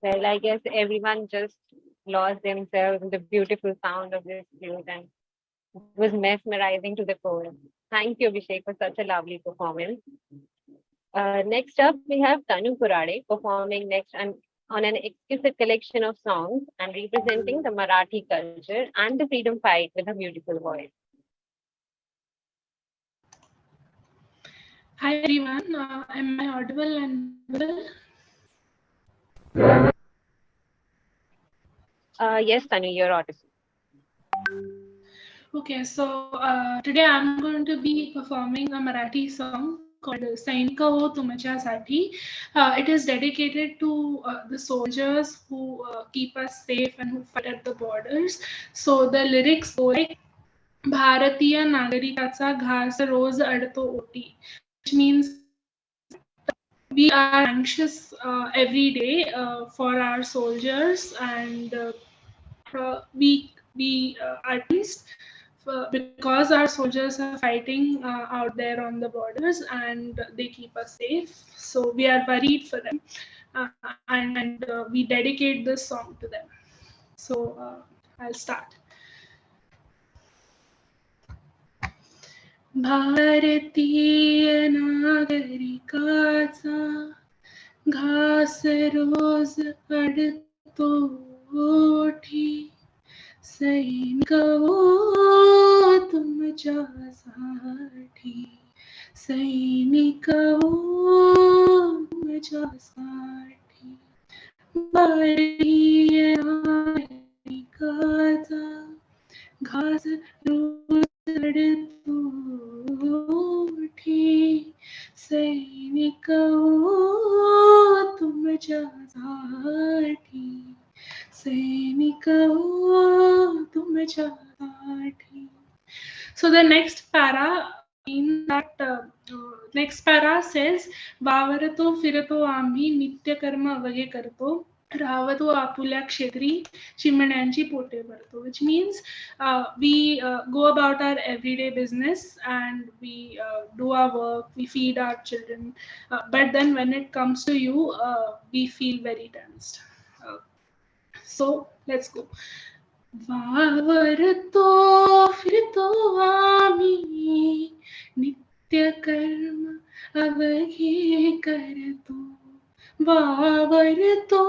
Well, I guess everyone just lost themselves in the beautiful sound of this flute and it was mesmerizing to the core. Thank you, Abhishek, for such a lovely performance. Next up, we have Tanu Kurade performing next on an exquisite collection of songs and representing the Marathi culture and the freedom fight with a beautiful voice. Hi everyone, am I audible and visible? Yes, Tanu, you're audible. Okay, so today I'm going to be performing a Marathi song called Sainika Ho Tumachaसाठी. It is dedicated to the soldiers who keep us safe and who fight at the borders. So the lyrics go like भारतीय नागरिकाचा घास रोज अडतो OT, which means we are anxious every day for our soldiers, and we are pleased because our soldiers are fighting out there on the borders and they keep us safe. So we are worried for them, and we dedicate this song to them. So I'll start. भारतीय नागरिकाचा घास रोज अडतो ओठी, सैनिक हो तुमच्यासाठी, सैनिक हो तुमच्यासाठी, भारतीय नागरिकाचा घास रोज अडतो ओठी, सैनिक हो तुमच्यासाठी, सैनिक हो तुमच्यासाठी. So the next para means that next para says वावरतो फिरतो आम्ही नित्य कर्म अवघे करतो, राहतो आपुल्या क्षेत्री चिमण्यांची पोटे भरतो, which means we go about our everyday business and we do our work, we feed our children, but then when it comes to you, we feel very tensed. So let's go. वावरतो फिरतो आम्ही नित्य कर्म अवघे करतो, वावरतो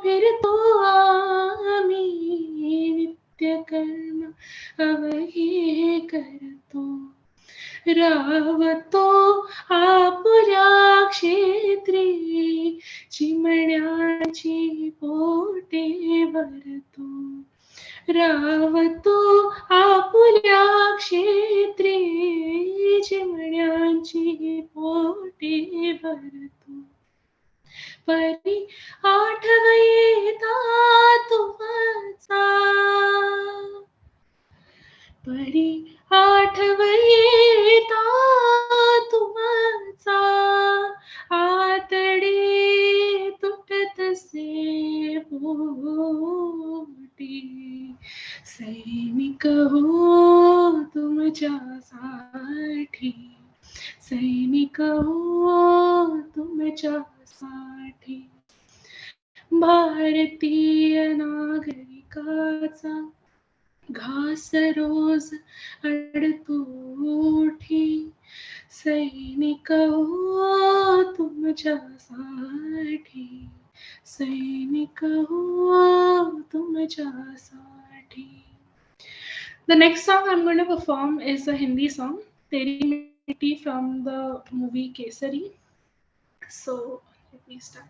फिरतो आम्ही नित्य कर्म अवघे करतो, रावतो आपुल्या क्षेत्री चिमण्याची पोटे भरतो, रावतो आपुल्या क्षेत्री चिमण्यांची पोटे भरतो, परी आठव येता तुमचा, परी आठव येता तुमचा, आतडे तुटतसे पोटी, सैनिक हो तुमच्यासाठी, सैनिक हो तुमच्यासाठी, भारतीय नागरिकाचा घास रोज अडतो ओठी, सैनिक हो तुमच्यासाठी, सैनिक हो तुमच्यासाठी. The next song I'm going to perform is a Hindi song, Teri Mitti, from the movie Kesari. So let me start.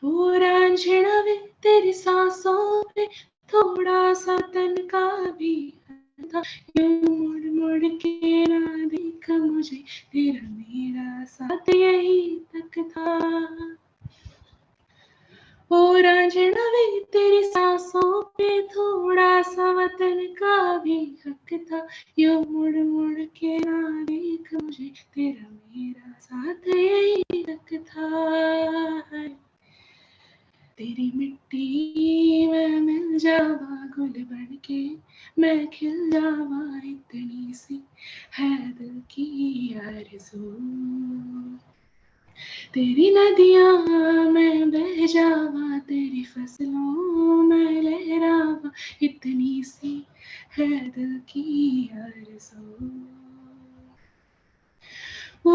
ओ रांझण वे तेरी सांसों पे थोड़ा सा तन का भी था, यूं मुड़ मुड़ के ना देख मुझे, तेरा मेरा साथ यही तक था, ओ रांझण वे तेरी सांसों पे थोड़ा सा वतन का भी हक था, यूं मुड़ मुड़ के ना देख मुझे, तेरा मेरा साथ यही तक था, तेरी मिट्टी में मिल जावा गुल बन के, मैं खिल जावा इतनी सी है दिल की आरज़ू, तेरी नदियां में बह जावा, तेरी फसलों में लहरावा, इतनी सी है दिल की आरज़ू, ओ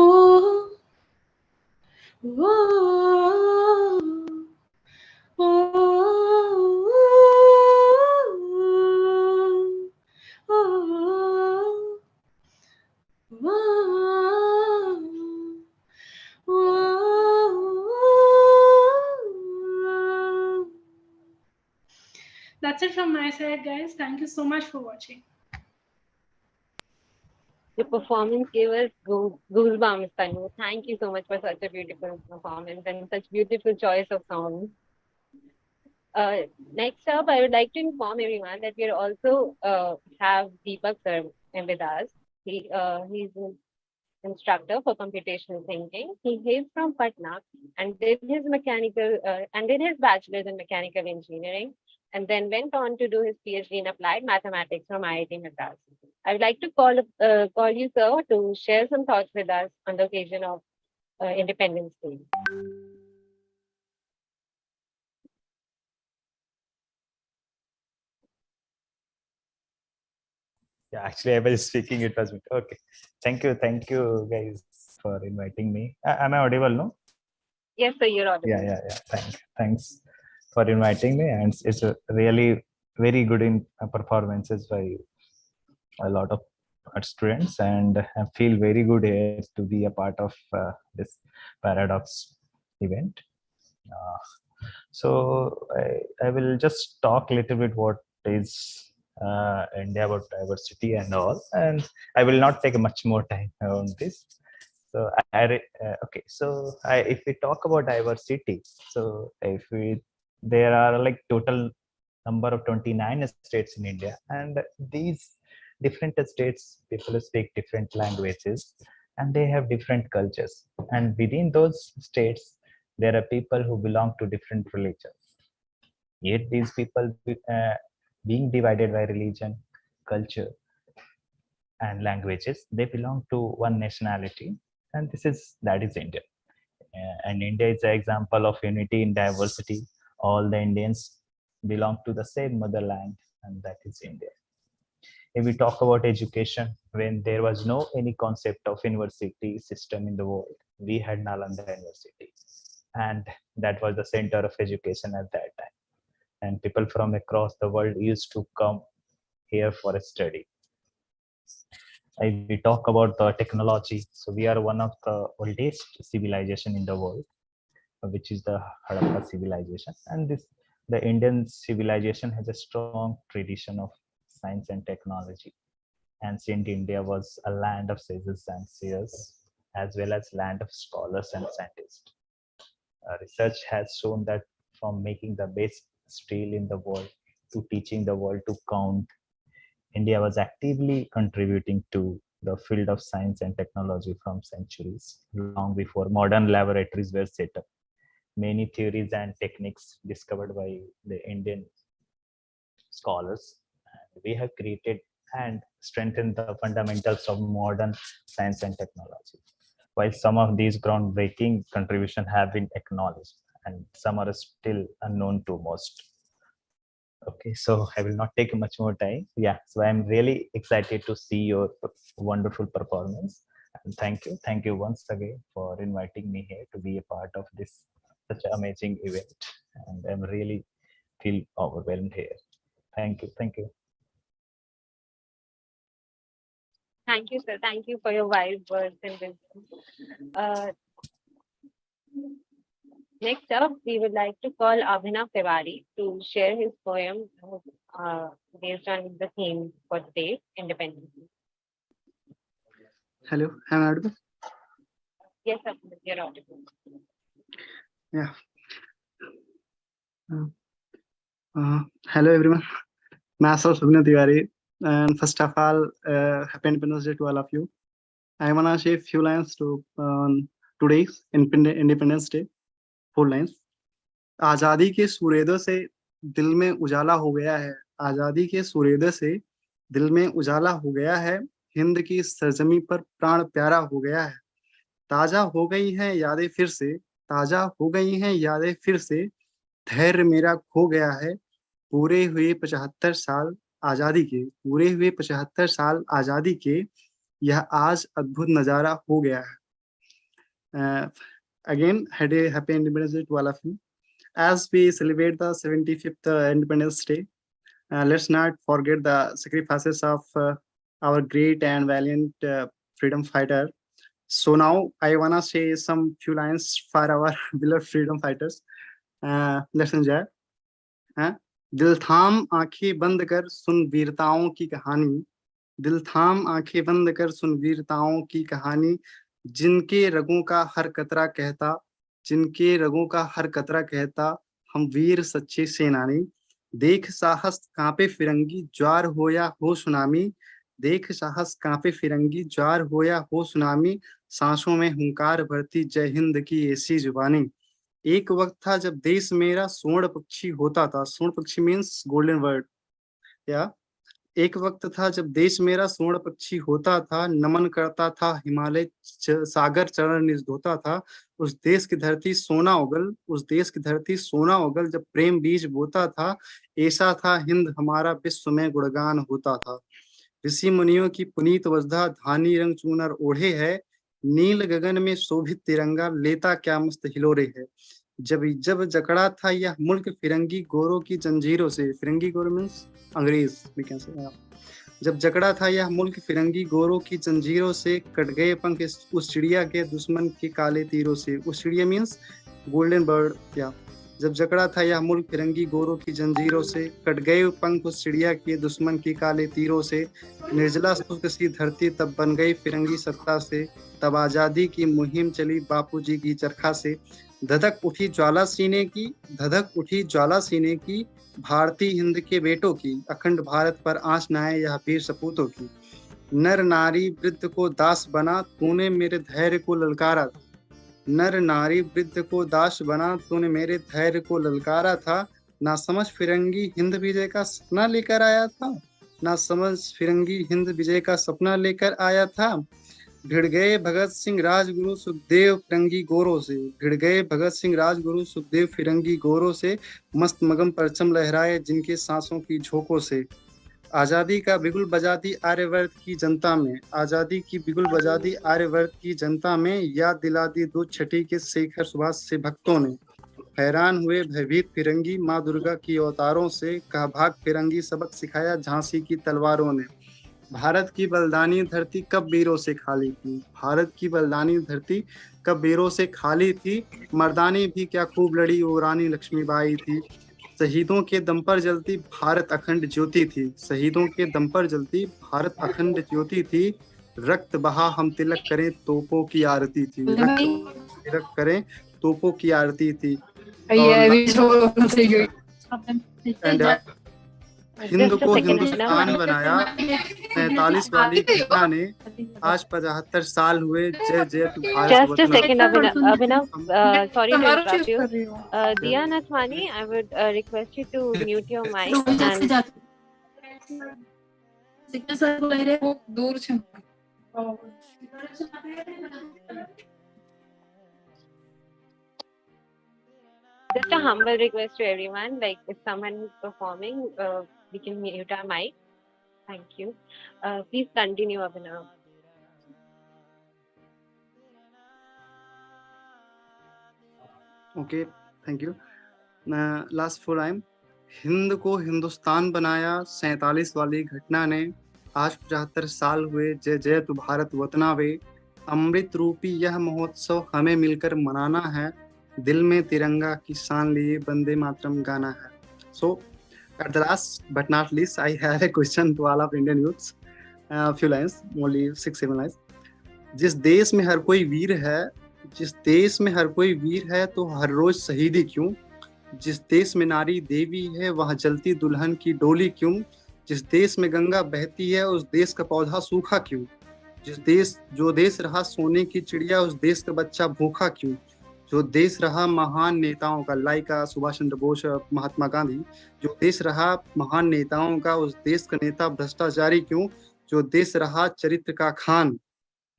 that's it from my side, guys. Thank you so much for watching. The performance gave us goosebumps, Tanu. Thank you so much for such a beautiful performance and such beautiful choice of songs. Next up, I would like to inform everyone that we also have Deepak sir with us. He's an instructor for computational thinking. He hails from Patna and did his bachelor's in mechanical engineering, and then went on to do his PhD in applied mathematics from IIT Madras. I would like to call you, sir, to share some thoughts with us on the occasion of Independence Day. Yeah, actually, I was speaking. It was okay. Thank you, guys, for inviting me. Am I audible? No. Yes, sir, you're audible. Yeah. Thanks for inviting me, and it's a really very good performances by a lot of art students, and I feel very good here to be a part of this Paradox event. So I will just talk a little bit what is India about diversity and all, and I will not take much more time on this. So okay, so if we talk about diversity, so there are like total number of 29 states in India, and these different states people speak different languages, and they have different cultures, and within those states there are people who belong to different religions. Yet these people being divided by religion, culture, and languages, they belong to one nationality, and that is India. And India is an example of unity in diversity. All the Indians belong to the same motherland, and that is India. If we talk about education, when there was no any concept of university system in the world, we had Nalanda University, and that was the center of education at that time. And people from across the world used to come here for a study. If we talk about the technology, so we are one of the oldest civilization in the world, which is the Harappa civilization, and the Indian civilization has a strong tradition of science and technology. Ancient India was a land of sages and seers, as well as land of scholars and scientists. Research has shown that from making the best steel in the world to teaching the world to count, India was actively contributing to the field of science and technology from centuries, long before modern laboratories were set up. Many theories and techniques discovered by the Indian scholars, and we have created and strengthened the fundamentals of modern science and technology. While some of these groundbreaking contributions have been acknowledged, and some are still unknown to most. Okay, so I will not take much more time. Yeah, so I'm really excited to see your wonderful performance. And thank you once again for inviting me here to be a part of this such an amazing event. And I'm really feel overwhelmed here. Thank you. Thank you, sir. Thank you for your wise words and wisdom. Next up, we would like to call Abhinav Tiwari to share his poem based on the theme for the day, independence. Hello, am I audible? Yes, sir, you're audible. Yeah. Hello everyone. Myself Abhinav Tiwari, and first of all, happy Independence Day to all of you. I wanna say a few lines to today's Independence Day. 4 lines. आजादी के सूर्योदय से दिल में उजाला हो गया है, आजादी के सूर्योदय से दिल में उजाला हो गया है, हिंद की सरजमी पर प्राण प्यारा हो गया है, ताजा हो गई हैं यादें फिर से, ताजा हो गई हैं यादें फिर से, धैर्य मेरा खो गया है, पूरे हुए 75 साल आजादी के, पूरे हुए 75 साल आजादी के, यह आज अद्भुत नजारा हो गया है. Again, happy Independence Day to all of you. As we celebrate the 75th Independence Day, let's not forget the sacrifices of our great and valiant freedom fighter. So now I wanna say some few lines for our beloved freedom fighters. Let's enjoy. दिल थाम आंखें बंद कर सुन वीरताओं की कहानी, दिल थाम आंखें बंद कर सुन वीरताओं की कहानी, जिनके रगों का हर कतरा कहता, जिनके रगों का हर कतरा कहता, हम वीर सच्चे सेनानी। देख साहस कांपे फिरंगी ज्वार हो या हो सुनामी, देख साहस कांपे फिरंगी ज्वार हो या हो सुनामी, सांसों में हुंकार भरती जय हिंद की ऐसी जुबानी। एक वक्त था जब देश मेरा स्वर्ण पक्षी होता था, स्वर्ण पक्षी मीन्स गोल्डन वर्ड, या एक वक्त था जब देश मेरा स्वर्ण पक्षी होता था, नमन करता था हिमालय सागर चरण निज धोता था। उस देश की धरती सोना उगल, उस देश की धरती सोना उगल जब प्रेम बीज बोता था, ऐसा था हिंद हमारा विश्व में गुणगान होता था। ऋषि मुनियों की पुनीत वजदा धानी रंग चूनर ओढ़े है, नील गगन में शोभित तिरंगा लेता क्या मस्त हिलोरे है। जब जब जकड़ा था यह मुल्क फिरंगी गोरों की जंजीरों से, फिरंगी गोरों मीन्स अंग्रेज भी कह सकते हैं आप। जब जकड़ा था यह मुल्क फिरंगी गोरों की जंजीरों से, कट गए पंख उस चिड़िया के दुश्मन के काले तीरों से। उस चिड़िया मीन्स गोल्डन बर्ड, या जब जकड़ा था यह मुल्क फिरंगी गोरों की जंजीरों से, कट गए पंख उस चिड़िया के दुश्मन के काले तीरों से। निर्जला शुष्क सी धरती तब बन गई फिरंगी सत्ता से, तब आजादी की मुहिम चली बापूजी की चरखा से। धधक उठी ज्वाला सीने की, धधक उठी ज्वाला सीने की, भारतीय हिंद के बेटों की, अखंड भारत पर आंच न आए यह वीर सपूतों की। नर नारी वृद्ध को दास बना तूने मेरे धैर्य को ललकारा था, नर नारी वृद्ध को दास बना तूने मेरे धैर्य को ललकारा था। ना समझ फिरंगी हिंद विजय का सपना लेकर आया था, ना समझ फिरंगी हिंद विजय का सपना लेकर आया था। भिड़ गए भगत सिंह राजगुरु सुखदेव फिरंगी गोरों से, भिड़ गए भगत सिंह राजगुरु सुखदेव फिरंगी गोरों से, मस्त मगम परचम लहराए जिनके सांसों की झोंकों से। आजादी का बिगुल बजा दी आर्यवर्त की जनता में, आजादी की बिगुल बजा दी आर्यवर्त की जनता में, याद दिला दी दूध छठी के शेखर सुभाष से भक्तों ने। हैरान हुए भयभीत फिरंगी माँ दुर्गा की अवतारों से, कहा भाग फिरंगी सबक सिखाया झांसी की तलवारों ने। भारत की बलिदानी धरती कब वीरों से खाली थी, भारत की बलिदानी धरती कब वीरों से खाली थी, मर्दानी भी क्या खूब लड़ी वो रानी लक्ष्मीबाई थी। शहीदों के दम पर जलती भारत अखंड ज्योति थी, शहीदों के दम पर जलती भारत अखंड ज्योति थी। रक्त बहा हम तिलक करें तोपों की आरती थी, रक्त तिलक करें तोपों की आरती थी। एंड हिंद Just a को second, हिंदुस्तान बनाया 47 वाली घटना ने, आज 75 साल हुए जय जय तू भारत Just a वतन। second, Abhinav, sorry to interrupt you. Diya Nathwani, I would request you to mute your mic and just a humble request to everyone, like if someone is performing, we can mute our mic. Thank you. Please continue, Abhinav. Okay, thank you. Last four time. Hind को हिंदुस्तान बनाया 47 वाली घटना ने, आज 75 साल हुए जय जय तू भारत वतना वे। अमृत रूपी यह महोत्सव हमें मिलकर मनाना है, दिल में तिरंगा की शान लिए वंदे मातरम गाना है। So at the last but not least, I have a question to all of Indian youths, few lines, only 6-7 lines. जिस देश में हर कोई वीर है, जिस देश में हर कोई वीर है तो हर रोज शहीदी क्यों। जिस देश में नारी देवी है वहाँ जलती दुल्हन की डोली क्यों। जिस देश में गंगा बहती है उस देश का पौधा सूखा क्यों। जो देश रहा सोने की चिड़िया उस देश का बच्चा भूखा क्यों। जो देश रहा महान नेताओं का, लाइक सुभाष चंद्र बोस, महात्मा गांधी, जो देश रहा महान नेताओं का उस देश का नेता भ्रष्टाचारी क्यों। जो देश रहा चरित्र का खान,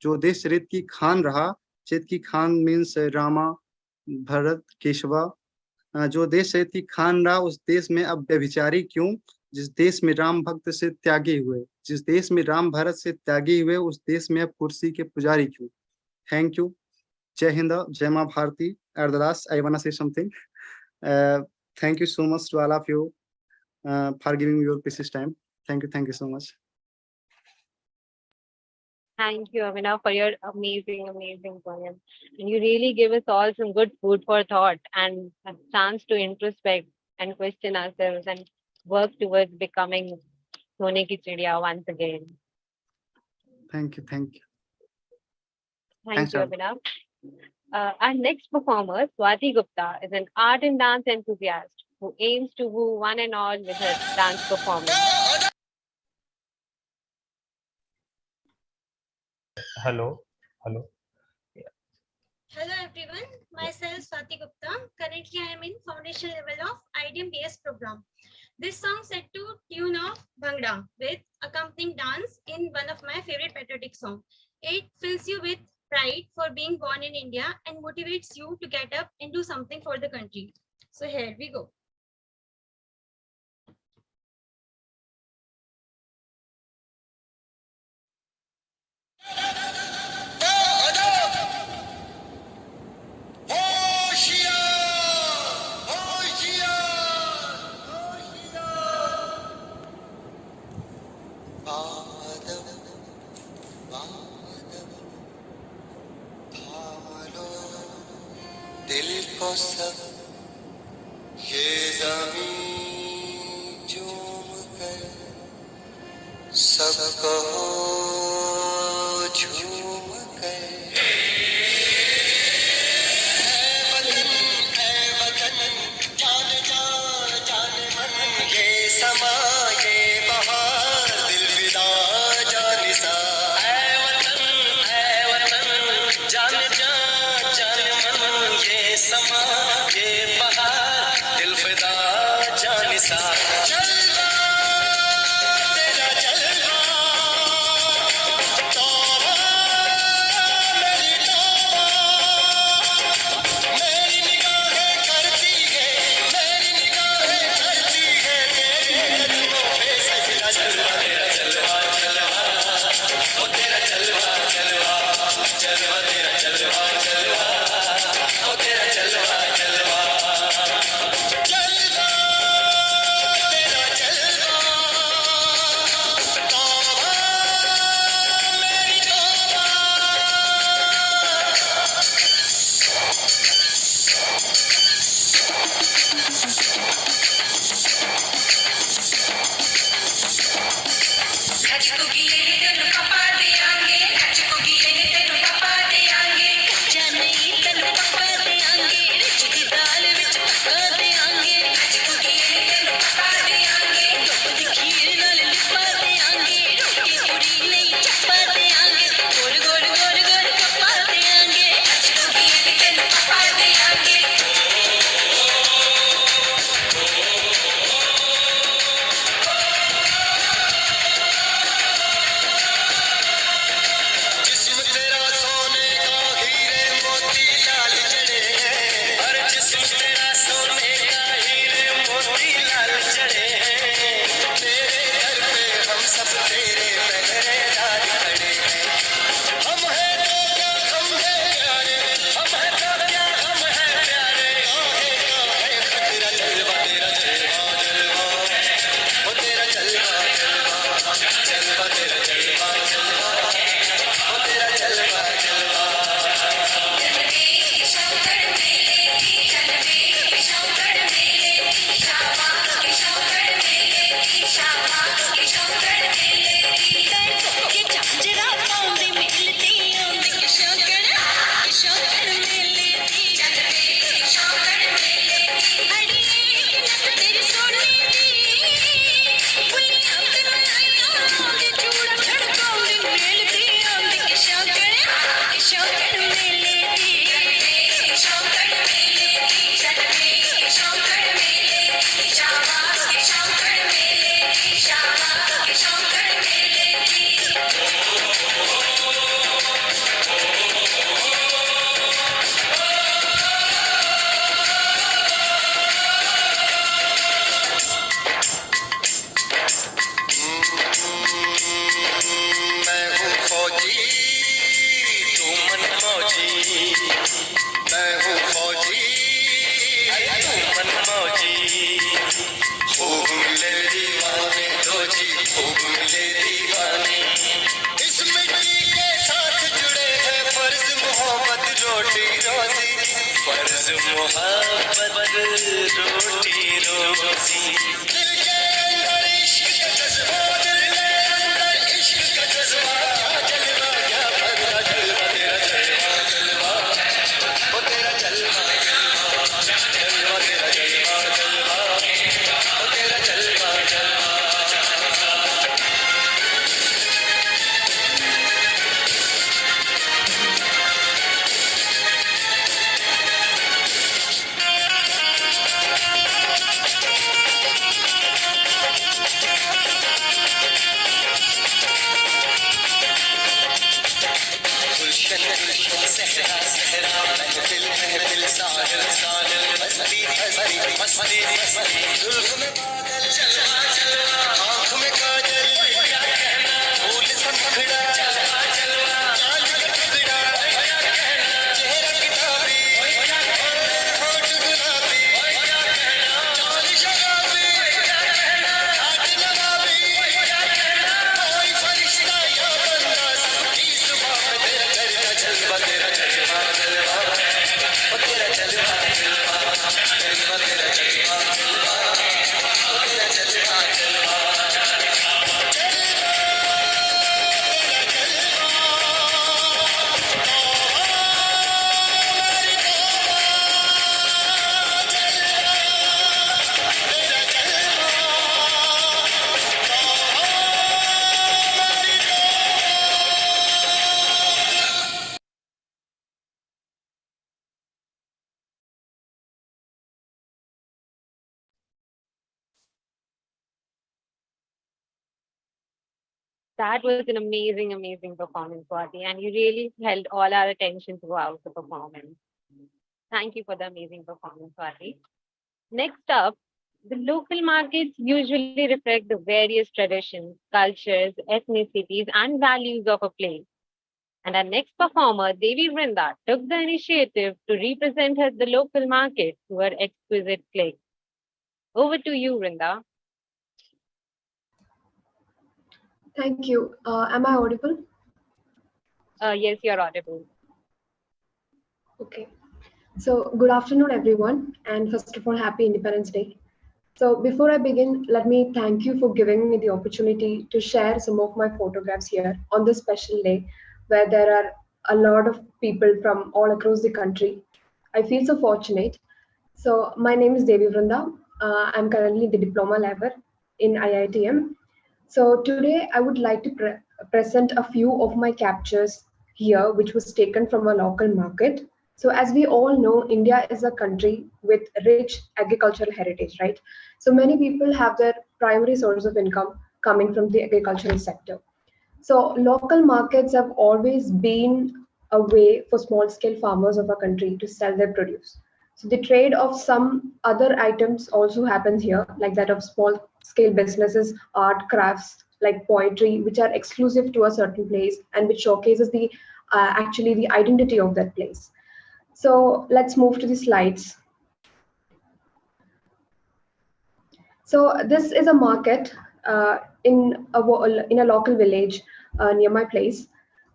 जो देश चरित्र की खान रहा, चरित्र की खान मीन्स रामा, भरत, केशवा। जो देश चरित्र की खान रहा उस देश में अब व्यभिचारी क्यों। जिस देश में राम भक्त से त्यागी हुए, जिस देश में राम भरत से त्यागी हुए उस देश में अब कुर्सी के पुजारी क्यों। Thank you. जय हिंद, जय माँ Bharati. At the last I want to say something. Thank you so much to all of you for giving your precious time. Thank you so much. Thank you, Abhinav, for your amazing, amazing poem. And you really give us all some good food for thought and a chance to introspect and question ourselves and work towards becoming Sone Ki Chidiya once again. Thank you. Thank Thanks, you, Shraddha. Abhinav. Our next performer, Swati Gupta, is an art and dance enthusiast who aims to woo one and all with her dance performance. Hello. Hello everyone, myself Swati Gupta. Currently I am in foundation level of IDM BS program. This song set to tune of Bhangra with accompanying dance in one of my favorite patriotic songs. It fills you with pride for being born in India and motivates you to get up and do something for the country. So here we go. दिल को सब ये ज़मीं चूम कर सबको झूम कर है वतन जान जान मन ये समा ये बहार दिल फिदा जानिसा है वतन जान जान मन ये समा ये बहार दिल फिदा जानिसा जलवा तेरा जलवा तौबा मेरी तौबा मेरी निगाहें करती है तेरे कदमों पे सजदा जलवा तेरा जलवा जलवा ओ तेरा जलवा जलवा जलवा तेरा जलवा जलवा ओ तेरा जलवा जलवा जलवा तेरा जलवा तौबा मेरी तौबा खचको गिले तेनु पपा देंगे खचको गिले तेनु पपा देंगे जाने तेनु पपा देंगे रिच दी दाल विच पका देंगे खचको गिले तेनु पपा देंगे दुप दी खीर नाल लिपा देंगे रोटी पूरी नहीं चपा देंगे गोल गोल गोल गोल पपा देंगे खचको गिले तेनु पपा देंगे जिस्म तेरा सोने का हीरे मोती लाल जड़े हैं हर जिस्म तेरा सोने का हीरे मोती लाल जड़े हैं तेरे घर पे हम सब तेरे पहरेदार खड़े हैं हम हैं तो क्या हम हैं प्यारे हम हैं तो क्या हम हैं प्यारे काहे काहे खतरा जलवा तेरा जलवा जलवा ओ तेरा जलवा जलवा जलवा तेरा जलवा जलवा ओ तेरा जलवा जलवा शंकर मेले की जलवे शंकर मेले की शाबाश शंकर मेले की शाबाश शंकर मेले की के झांझरा पाਉਂਦੇ मिलती आंदे के शंकर मेले की जलवे शंकर मेले की अड़िए नत तेरी सोनी दी बुलियां ते मलाइयां आंदे चूड़ा खड़काਉਂਦੇ मिलती आंदे के शंकर मेले की शंकर मेले की जलवे शंकर मेले की शाबाश शंकर मेले की शाबाश शंकर मेले की मैं हूँ फौजी तू मन मौजी मैं हूँ फौजी तू मन मौजी खूब मिले दीवाने दो जी खूब मिले दीवाने इस मिट्टी के साथ जुड़े हैं फर्ज मोहब्बत रोटी रोटी फर्ज मोहब्बत रोटी रोटी दिल के सहरा सहरा महफिल महफिल साहिल साहिल मस्ती मस्ती मस्ती मस्ती जुल्फ में बादल जलवा जलवा आँख में काजल क्या कहना फूल सा मुखड़ा जलवा जलवा चांद का टुकड़ा क्या कहना चेहरा किताबी होठ गुलाबी क्या कहना चाल शराबी क्या कहना हाथ नवाबी क्या कहना कोई फरिश्ता या बंदा सबकी जुबां पे तेरा जलवा जलवा तेरा जलवा जलवा ओ तेरा जलवा जलवा जलवा तेरा जलवा जलवा ओ तेरा जलवा जलवा That was an amazing, amazing performance, Swati, and you really held all our attention throughout the performance. Thank you for the amazing performance, Swati. Next up, the local markets usually reflect the various traditions, cultures, ethnicities, and values of a place. And our next performer, Devi Vrinda, took the initiative to represent the local market to her exquisite click. Over to you, Vrinda. Thank you. Am I audible? Yes, you're audible. Okay. So, good afternoon, everyone. And first of all, happy Independence Day. So, before I begin, let me thank you for giving me the opportunity to share some of my photographs here on this special day where there are a lot of people from all across the country. I feel so fortunate. So, my name is Devi Vrinda. I'm currently the diploma level in IITM. So today I would like to present a few of my captures here, which was taken from a local market. So as we all know, India is a country with rich agricultural heritage, right? So many people have their primary source of income coming from the agricultural sector. So local markets have always been a way for small scale farmers of our country to sell their produce. So the trade of some other items also happens here, like that of small scale businesses, art, crafts, like poetry, which are exclusive to a certain place and which showcases the actually the identity of that place. So let's move to the slides. So this is a market in a local village near my place.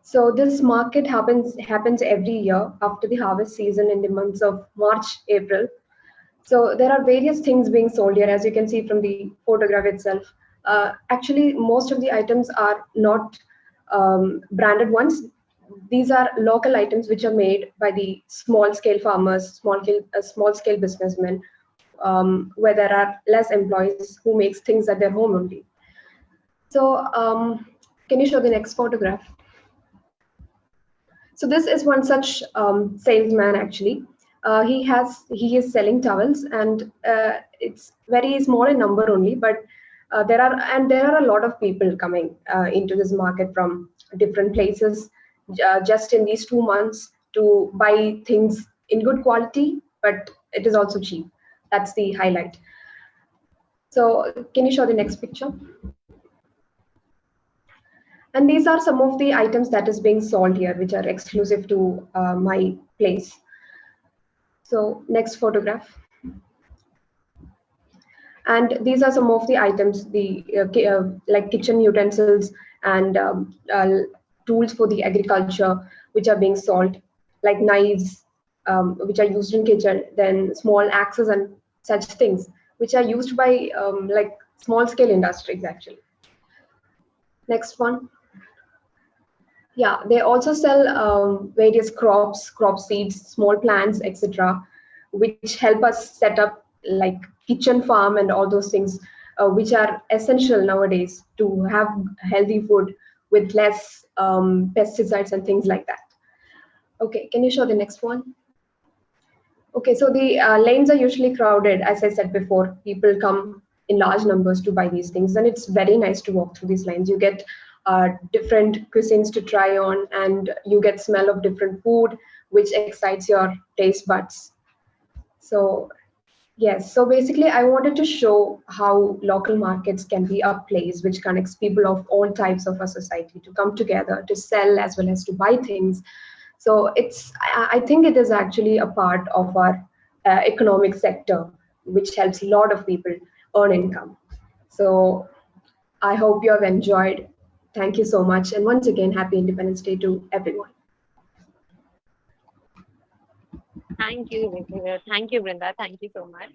So this market happens every year after the harvest season in the months of March, April. So there are various things being sold here, as you can see from the photograph itself. Actually, most of the items are not branded ones. These are local items which are made by the small scale farmers, small scale businessmen, where there are less employees who makes things at their home only. So can you show the next photograph? So this is one such salesman actually. He is selling towels, and it's very small in number only, but there are a lot of people coming into this market from different places just in these 2 months to buy things in good quality, but it is also cheap. That's the highlight. So can you show the next picture? And these are some of the items that is being sold here, which are exclusive to my place. So next photograph. And these are some of the items, the like kitchen utensils and tools for the agriculture, which are being sold, like knives, which are used in kitchen, then small axes and such things, which are used by like small scale industries actually. Next one. Yeah, they also sell various crops, crop seeds, small plants, etc., which help us set up like kitchen farm and all those things, which are essential nowadays to have healthy food with less pesticides and things like that. Okay, can you show the next one? Okay, so the lanes are usually crowded, as I said before. People come in large numbers to buy these things, and it's very nice to walk through these lanes. You get different cuisines to try on, and you get smell of different food, which excites your taste buds. So yes, so basically I wanted to show how local markets can be a place which connects people of all types of a society to come together to sell as well as to buy things. So I think it is actually a part of our economic sector, which helps a lot of people earn income. So I hope you have enjoyed. Thank you so much. And once again, happy Independence Day to everyone. Thank you, thank you, Brinda. Thank you so much.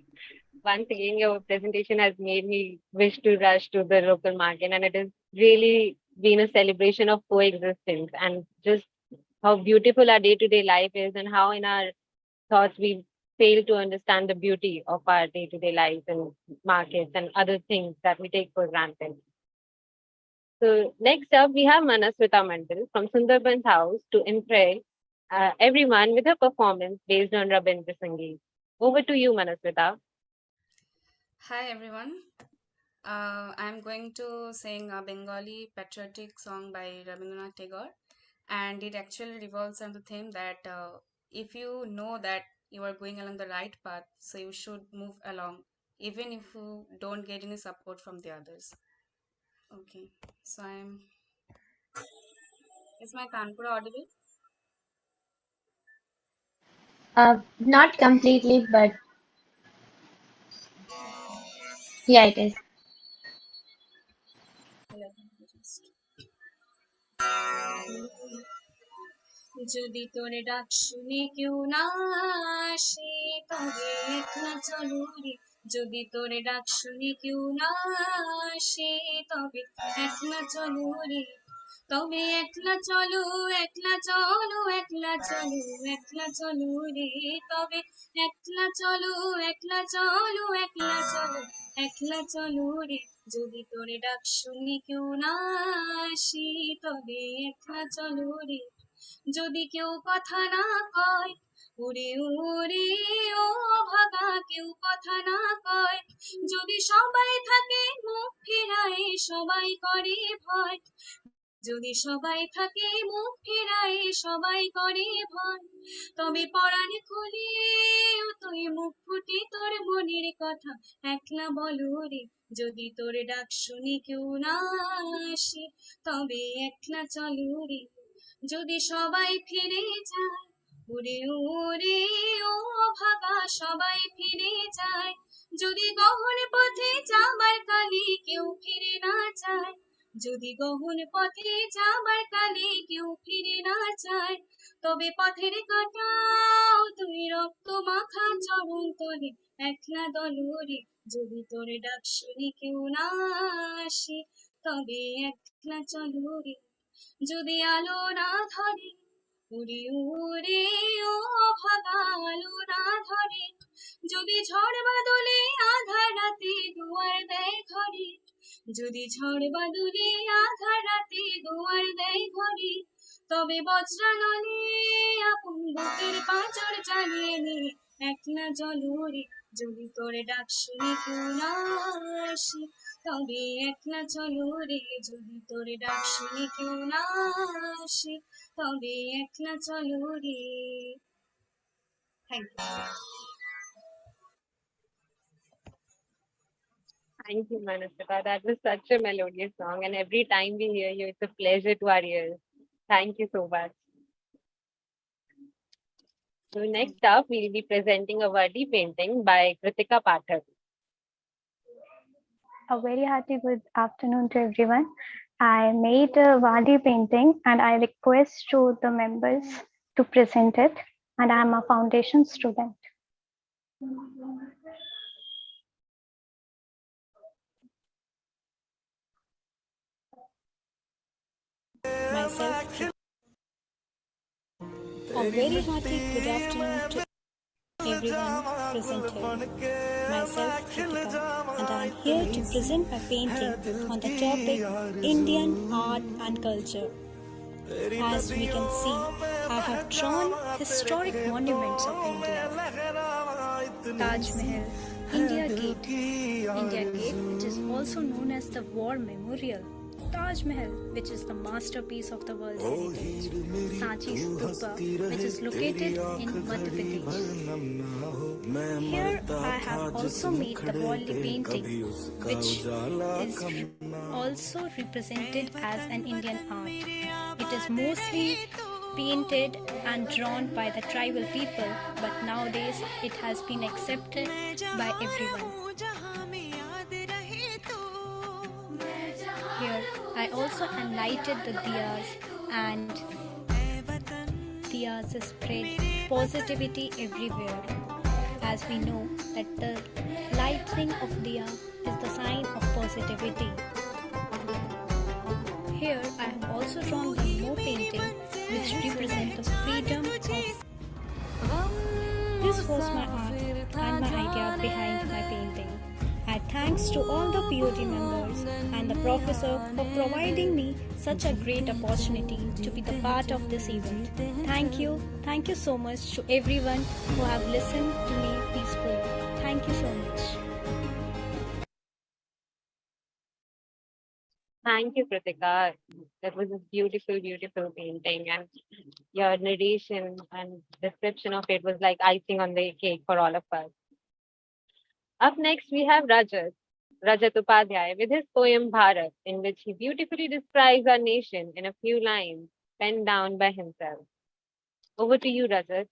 Once again, your presentation has made me wish to rush to the local market, and it has really been a celebration of coexistence and just how beautiful our day-to-day life is, and how in our thoughts we fail to understand the beauty of our day-to-day life and markets and other things that we take for granted. So next up, we have Manaswita Mandal from Sundarban's house to impress everyone with her performance based on Rabindra Sangeet. Over to you, Manaswita. Hi everyone. I'm going to sing a Bengali patriotic song by Rabindranath Tagore, and it actually revolves on the theme that if you know that you are going along the right path, so you should move along, even if you don't get any support from the others. Okay, so is my Kanpura audible? Not completely, but yeah, it is. Let me just. যদি তোরে ডাক শুনে কেউ না আসে তবে একলা চলো রে, যদি তোরে ডাক শুনে কেউ না আসে তবে একলা চলো রে, তবে একলা চলো একলা চলো একলা চলো একলা চলো রে, তবে একলা চলো একলা চলো একলা চলো একলা চলো রে, যদি তোরে ডাক শুনে কেউ না আসে তবে একলা চলো রে, যদি কেউ কথা না কয় ওরে ওরে ও ভাগা কেউ কথা না কয়, যদি সবাই থাকে মুখ ফেরায় সবাই করে ভয়, যদি সবাই থাকে মুখ ফেরায় সবাই করে ভয়, তবে পরাণ খুলে ও তুই মুখ ফুটে তোর মনের কথা একলা বলো রে, যদি তোর ডাক শুনে কেউ না আসে তবে একলা চলো রে, যদি সবাই ফিরে যায় ওরে ওরে ও ভাগা সবাই ফিরে যায়, যদি গহন পথে যাবার কালে কেউ ফিরে না যায়, যদি গহন পথে যাবার কালে কেউ ফিরে না যায়, তবে পথের কাটাও তুই রক্ত মাখা চরণ তলে একলা দলরে, যদি তোর ডাক শুনে কেউ না আসে তবে একলা চলো রে, যদি আলো না ধরে ওরে ওরে ও ভাগা আলো না ধরে, যদি ঝড় বাদলে আধার রাতে দুয়ার দেয় ঘরে, যদি ঝড় বাদলে আধার রাতে দুয়ার দেয় ঘরে, তবে বজ্রানলে আপন বুকের পাঁচর জ্বালিয়ে নে একলা জলরে, যদি তোরে ডাক শুনে কেউ না আসে তবে একলা চলো রে, যদি তোরে ডাক শুনে কেউ না আসে তবে একলা চলো রে। Thank you. Thank you, Manaswita. That was such a melodious song, and every time we hear you, it's a pleasure to our ears. Thank you so much. So next up, we'll be presenting a Vardi painting by Kritika Pathak. A very hearty good afternoon to everyone. I made a Vardi painting and I request to the members to present it, and I am a foundation student. Myself, a very hearty good afternoon to everyone present here. Myself, Kritika, and I am here to present my painting on the topic Indian art and culture. As we can see, I have drawn historic monuments of India. Taj Mahal, India Gate, which is also known as the War Memorial, Taj Mahal, which is the masterpiece of the world's heritage, Sanchi Stupa, which is located in Madhya Pradesh. Here I have also made the Wally painting, which is also represented as an Indian art. It is mostly painted and drawn by the tribal people, but nowadays it has been accepted by everyone. Here I also enlightened the diyas, and diyas spread positivity everywhere, as we know that the lighting of diya is the sign of positivity. Here I have also drawn one more painting which represents the freedom of. This was my art and my idea behind my painting. And thanks to all the POT members and the professor for providing me such a great opportunity to be the part of this event. Thank you so much to everyone who have listened to me peacefully. Thank you so much. Thank you, Kritika. That was a beautiful, beautiful painting, and your narration and description of it was like icing on the cake for all of us. Up next, we have Rajat Upadhyay with his poem Bharat, in which he beautifully describes our nation in a few lines penned down by himself. Over to you, Rajat.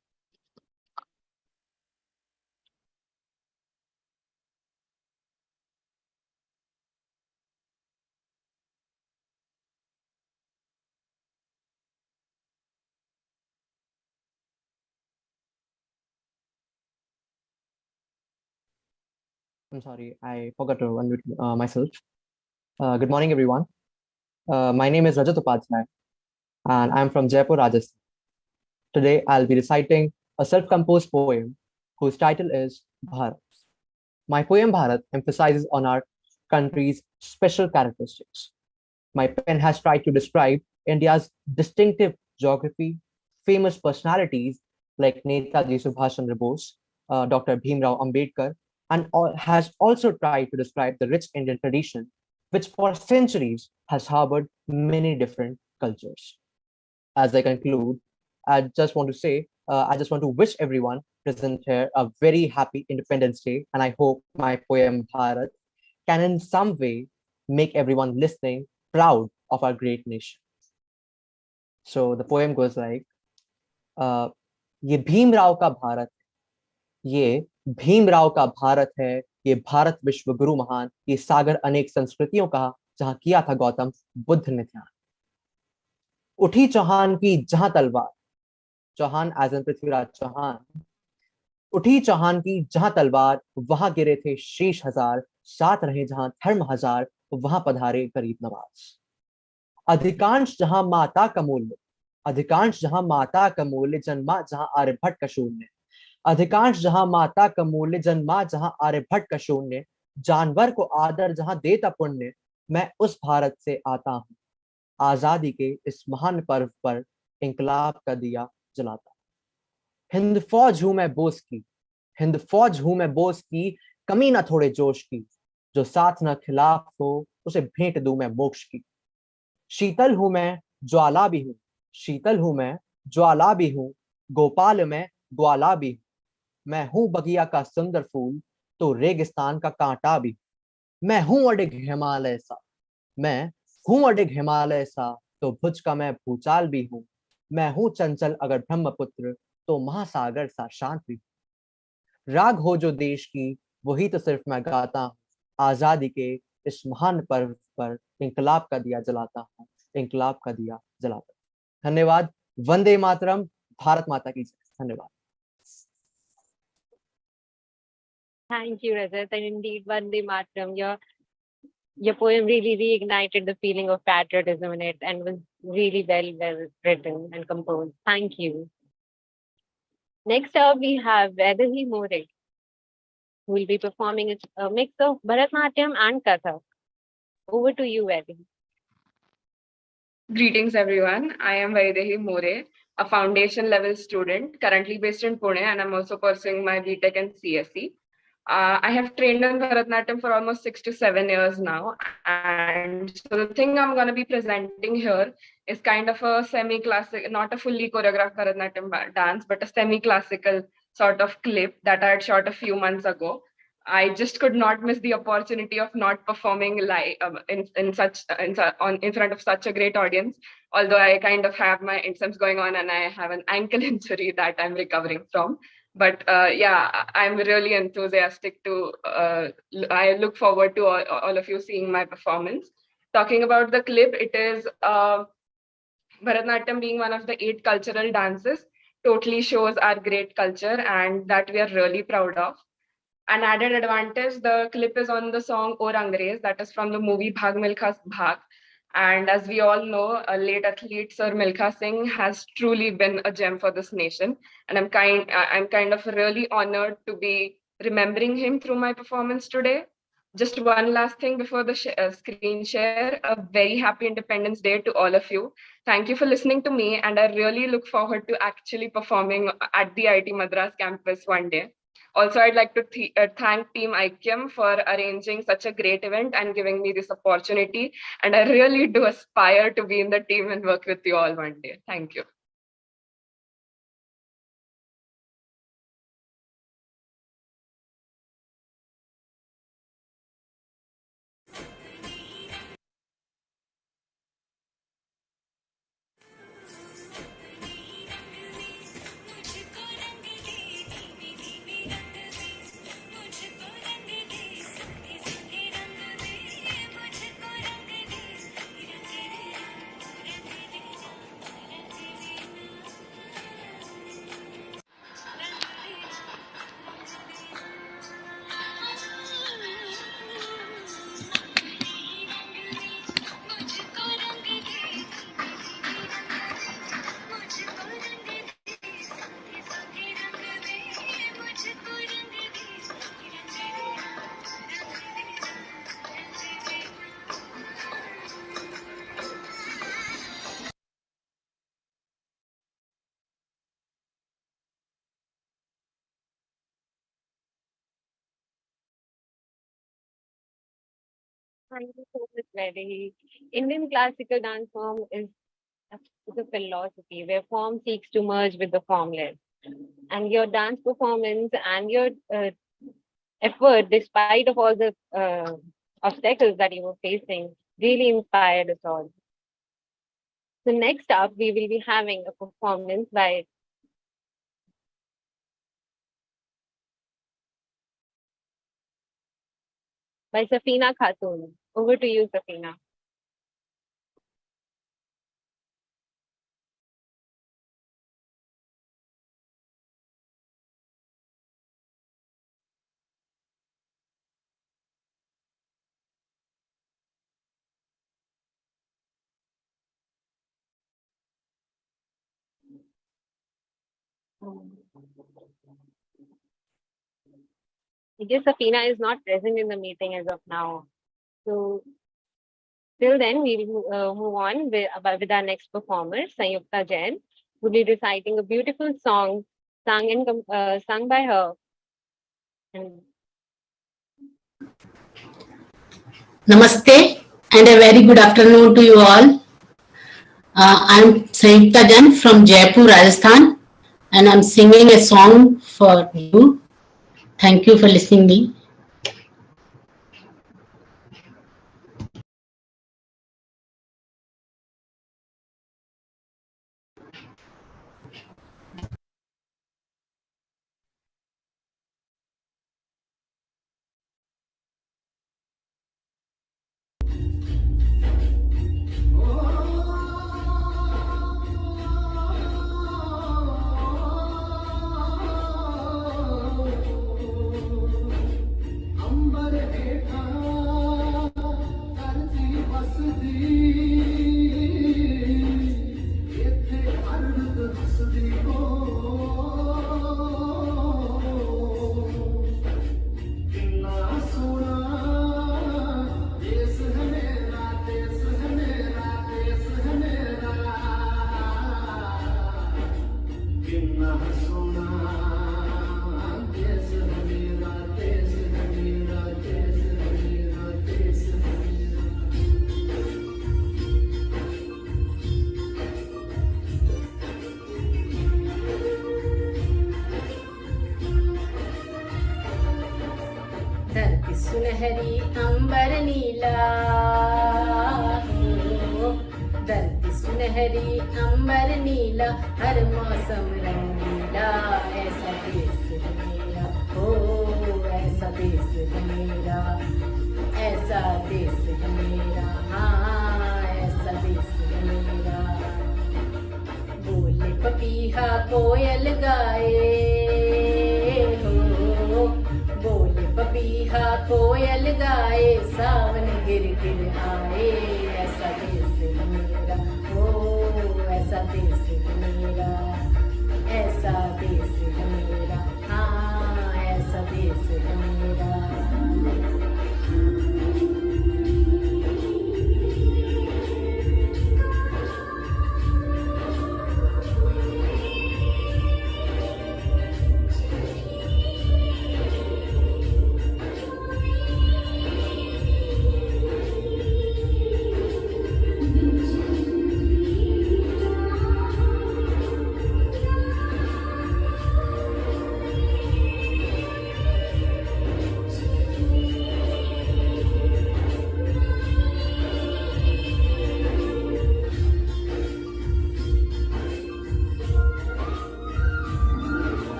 I'm sorry, I forgot to unmute myself. Good morning, everyone. My name is Rajat Upadhyay, and I'm from Jaipur, Rajasthan. Today, I'll be reciting a self-composed poem whose title is Bharat. My poem Bharat emphasizes on our country's special characteristics. My pen has tried to describe India's distinctive geography, famous personalities like Netaji Subhash Chandra Bose, Dr. Bhimrao Ambedkar, and has also tried to describe the rich Indian tradition, which for centuries has harbored many different cultures. As I conclude, I just want to wish everyone present here a very happy Independence Day, and I hope my poem Bharat can in some way make everyone listening proud of our great nation. So the poem goes like, ये भीमराव का भारत, ये भीमराव का भारत है, ये भारत विश्व गुरु महान, ये सागर अनेक संस्कृतियों का, जहां किया था गौतम बुद्ध ने ध्यान। उठी चौहान की जहां तलवार, चौहान एज एन पृथ्वीराज चौहान, उठी चौहान की जहां तलवार, वहां गिरे थे शीश हजार, साथ रहे जहां धर्म हजार, वहां पधारे गरीब नवाज। अधिकांश जहां माता का मूल्य, अधिकांश जहां माता का मूल्य, जन्मा जहां आर्यभट्ट का शून्य, अधिकांश जहां माता का मूल्य, जन्मा जहां आर्यभट्ट का शून्य, जानवर को आदर जहां देता पुण्य, मैं उस भारत से आता हूं, आजादी के इस महान पर्व पर इंकलाब का दिया जलाता। हिंद फौज हूं मैं बोस की, हिंद फौज हूं मैं बोस की, कमी ना थोड़े जोश की, जो साथ न खिलाफ हो उसे भेंट दूं मैं मोक्ष की। शीतल हूं मैं ज्वाला भी हूं, शीतल हूं मैं ज्वाला भी हूं, गोपाल में ग्वाला भी हूं, मैं हूं बगिया का सुंदर फूल, तो रेगिस्तान का कांटा भी। मैं हूं अडिग हिमालय सा, मैं हूं अडिग हिमालय सा, तो भुज का मैं भूचाल भी हूं, मैं हूं चंचल अगर ब्रह्मपुत्र, तो महासागर सा शांत भी। राग हो जो देश की वही तो सिर्फ मैं गाता हूं, आजादी के इस महान पर्व पर इंकलाब का दिया जलाता हूं, इंकलाब का दिया जलाता हूं। धन्यवाद। वंदे मातरम। भारत माता की जय। धन्यवाद। Thank you, Rajat. And indeed, Vande Mataram, your poem really reignited the feeling of patriotism in it and was really well written and composed. Thank you. Next up, we have Vaidehi More, who will be performing a mix of Bharatanatyam and Kathak. Over to you, Vaidehi. Greetings, everyone. I am Vaidehi More, a foundation level student currently based in Pune, and I'm also pursuing my BTech and CSE. I have trained in Bharatanatyam for almost 6 to 7 years now. And so the thing I'm going to be presenting here is kind of a semi-classic, not a fully choreographed Bharatanatyam dance, but a semi-classical sort of clip that I had shot a few months ago. I just could not miss the opportunity of not performing live in front of such a great audience. Although I kind of have my exams going on and I have an ankle injury that I'm recovering from. But yeah, I'm really enthusiastic to. I look forward to all of you seeing my performance. Talking about the clip, it is Bharatanatyam being one of the 8 cultural dances. Totally shows our great culture and that we are really proud of. An added advantage, the clip is on the song Or Angrez, that is from the movie Bhag Milkha Bhag. And as we all know, a late athlete Sir Milkha Singh has truly been a gem for this nation. And I'm kind of really honored to be remembering him through my performance today. Just one last thing before the screen share, a very happy Independence Day to all of you. Thank you for listening to me, and I really look forward to actually performing at the IIT Madras campus one day. Also, I'd like to thank Team IKEM for arranging such a great event and giving me this opportunity. And I really do aspire to be in the team and work with you all one day. Thank you. Thank you so much, Vaidehi. Indian classical dance form is a philosophy where form seeks to merge with the formless. And your dance performance and your effort, despite of all the obstacles that you were facing, really inspired us all. So next up, we will be having a performance by Safina Khatun. Over to you, Safina. I guess Safina is not present in the meeting as of now. So till then, we will move on with our next performer, Sanyukta Jain, who will be reciting a beautiful song sung by her. And Namaste and a very good afternoon to you all. I'm Sanyukta Jain from Jaipur, Rajasthan, and I'm singing a song for you. Thank you for listening me. सुनहरी अंबर नीला हो, धरती सुनहरी अंबर नीला, हर मौसम रंगीला, ऐसा देश है मेरा हो, ऐसा देश है मेरा, ऐसा देश है मेरा, हाँ ऐसा देश है मेरा। बोले पपीहा कोयल गाए हो, बोले पपीहा कोयल गाए, सावन गिर गिर आए, ऐसा देश है मेरा हो, ऐसा देश है मेरा, ऐसा देश है मेरा, हाँ ऐसा देश है मेरा।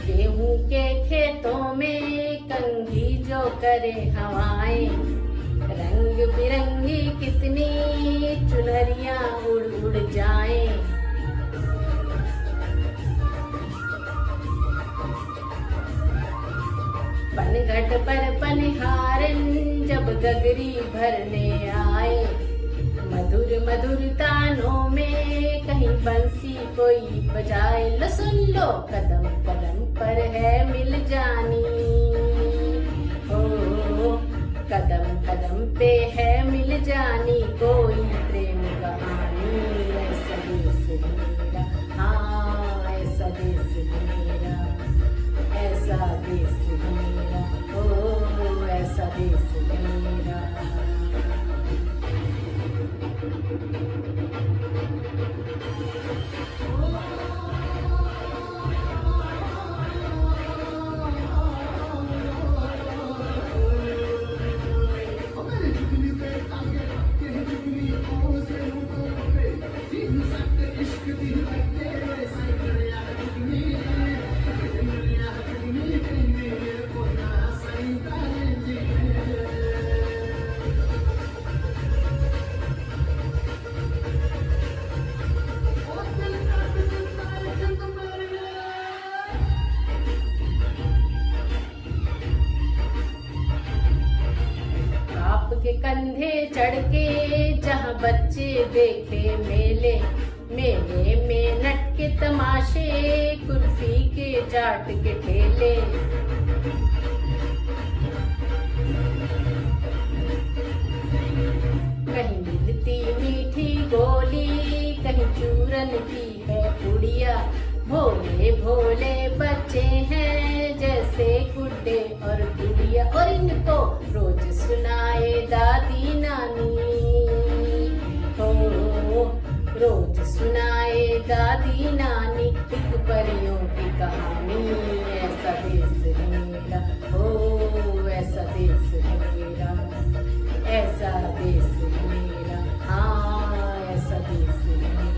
गेहूं के खेतों में कंघी जो करे हवाएं, रंग बिरंगी कितनी चुनरियां उड़ उड़ जाएं। पनघट पर पनहारन जब गगरी भरने आए, मधुर मधुर तानों में कहीं बंसी कोई बजाए, लो सुन लो कदम कदम पर है मिल जानी हो, कदम कदम पे है मिल जानी, कोई प्रेम कहानी, ऐसा देश है मेरा, हाँ ऐसा देश है मेरा, ऐसा देश है मेरा, ओ ऐसा देश है मेरा। आपके कंधे चढ़ के जहाँ बच्चे देखे मेले, मेले में नटके तमाशे, कुल्फी के चाट के ठेले। कहीं मिलती मीठी गोली, कहीं चूरन की है पुड़िया, भोले भोले बच्चे हैं जैसे गुड्डे और गुड़िया, और इनको रोज सुनाए दादी नानी हो, रोज सुनाए दादी नानी एक परियों की कहानी, ऐसा देश है मेरा हो, ऐसा देश है मेरा, ऐसा देश है मेरा, हाँ ऐसा देश है मेरा।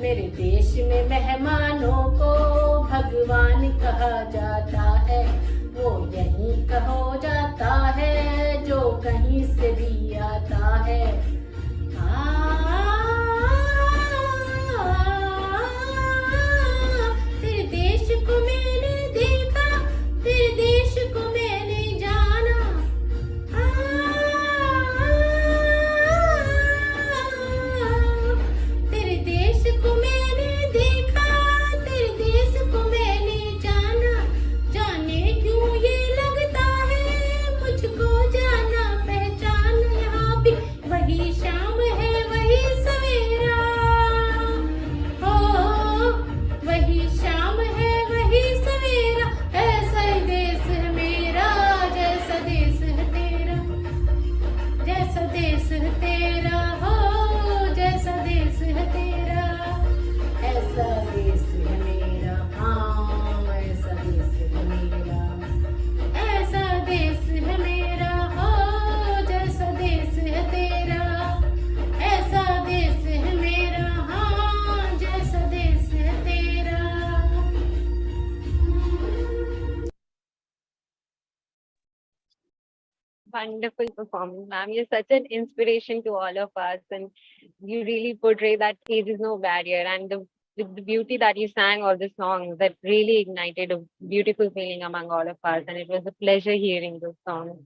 मेरे देश में मेहमानों को भगवान कहा जाता है, वो यहीं कहो जाता है जो कहीं से भी आता है। तेरे देश को मैंने देखा, तेरे देश को मैंने जाना, Wonderful performance, ma'am. You're such an inspiration to all of us, and you really portray that age is no barrier. And with the beauty that you sang all the songs, that really ignited a beautiful feeling among all of us, and it was a pleasure hearing those songs.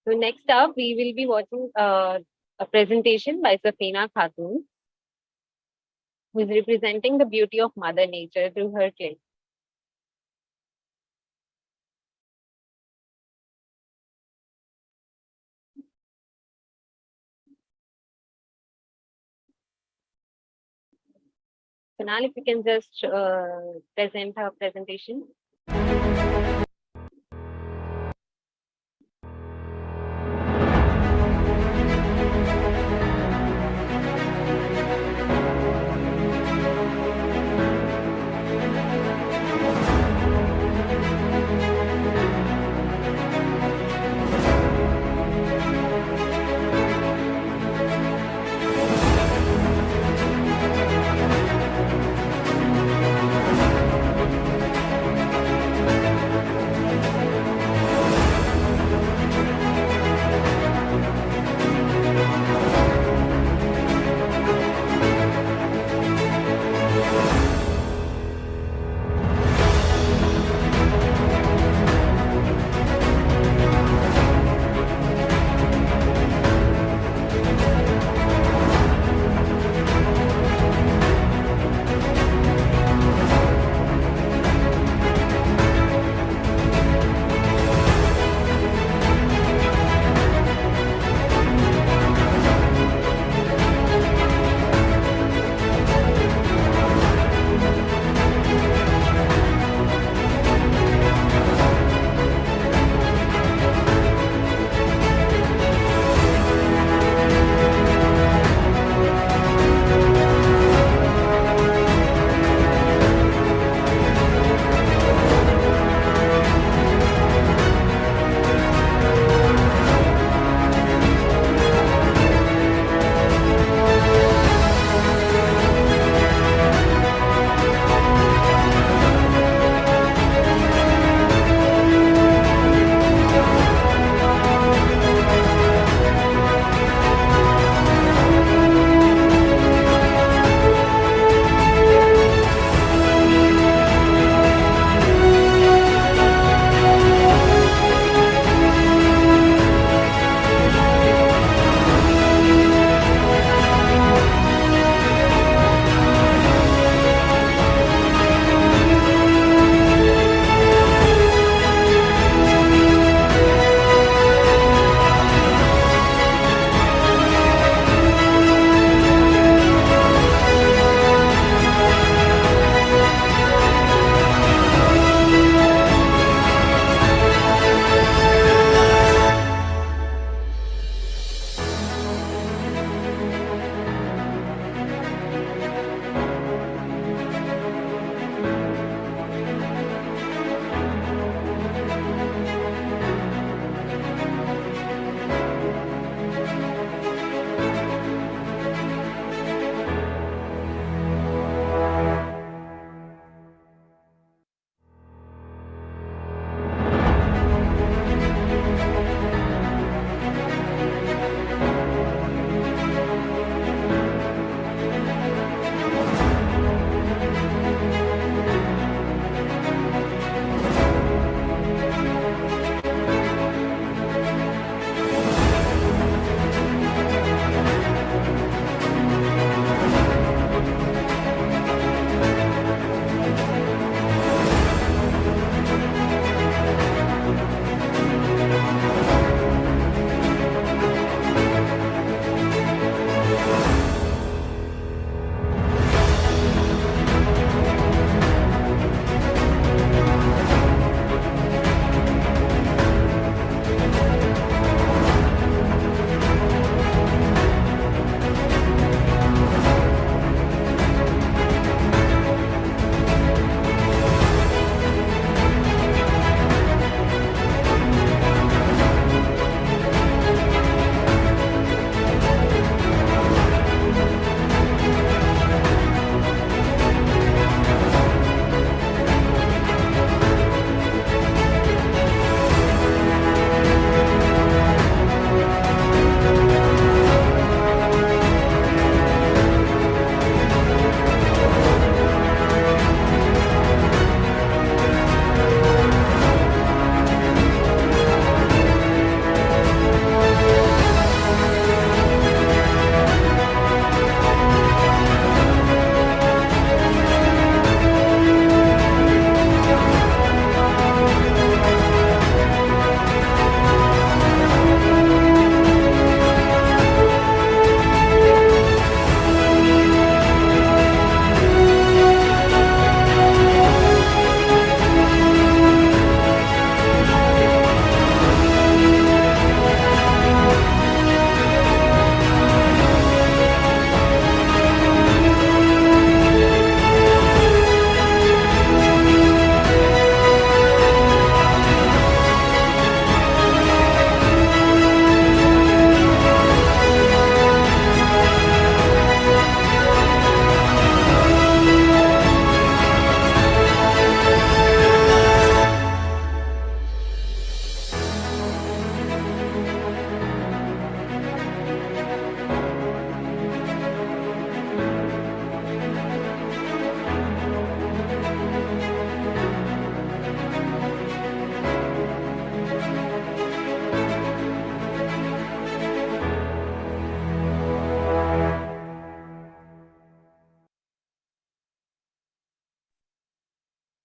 So next up, we will be watching a presentation by Safina Khatun, who is representing the beauty of Mother Nature through her clay. Kunal, if you can just present her presentation.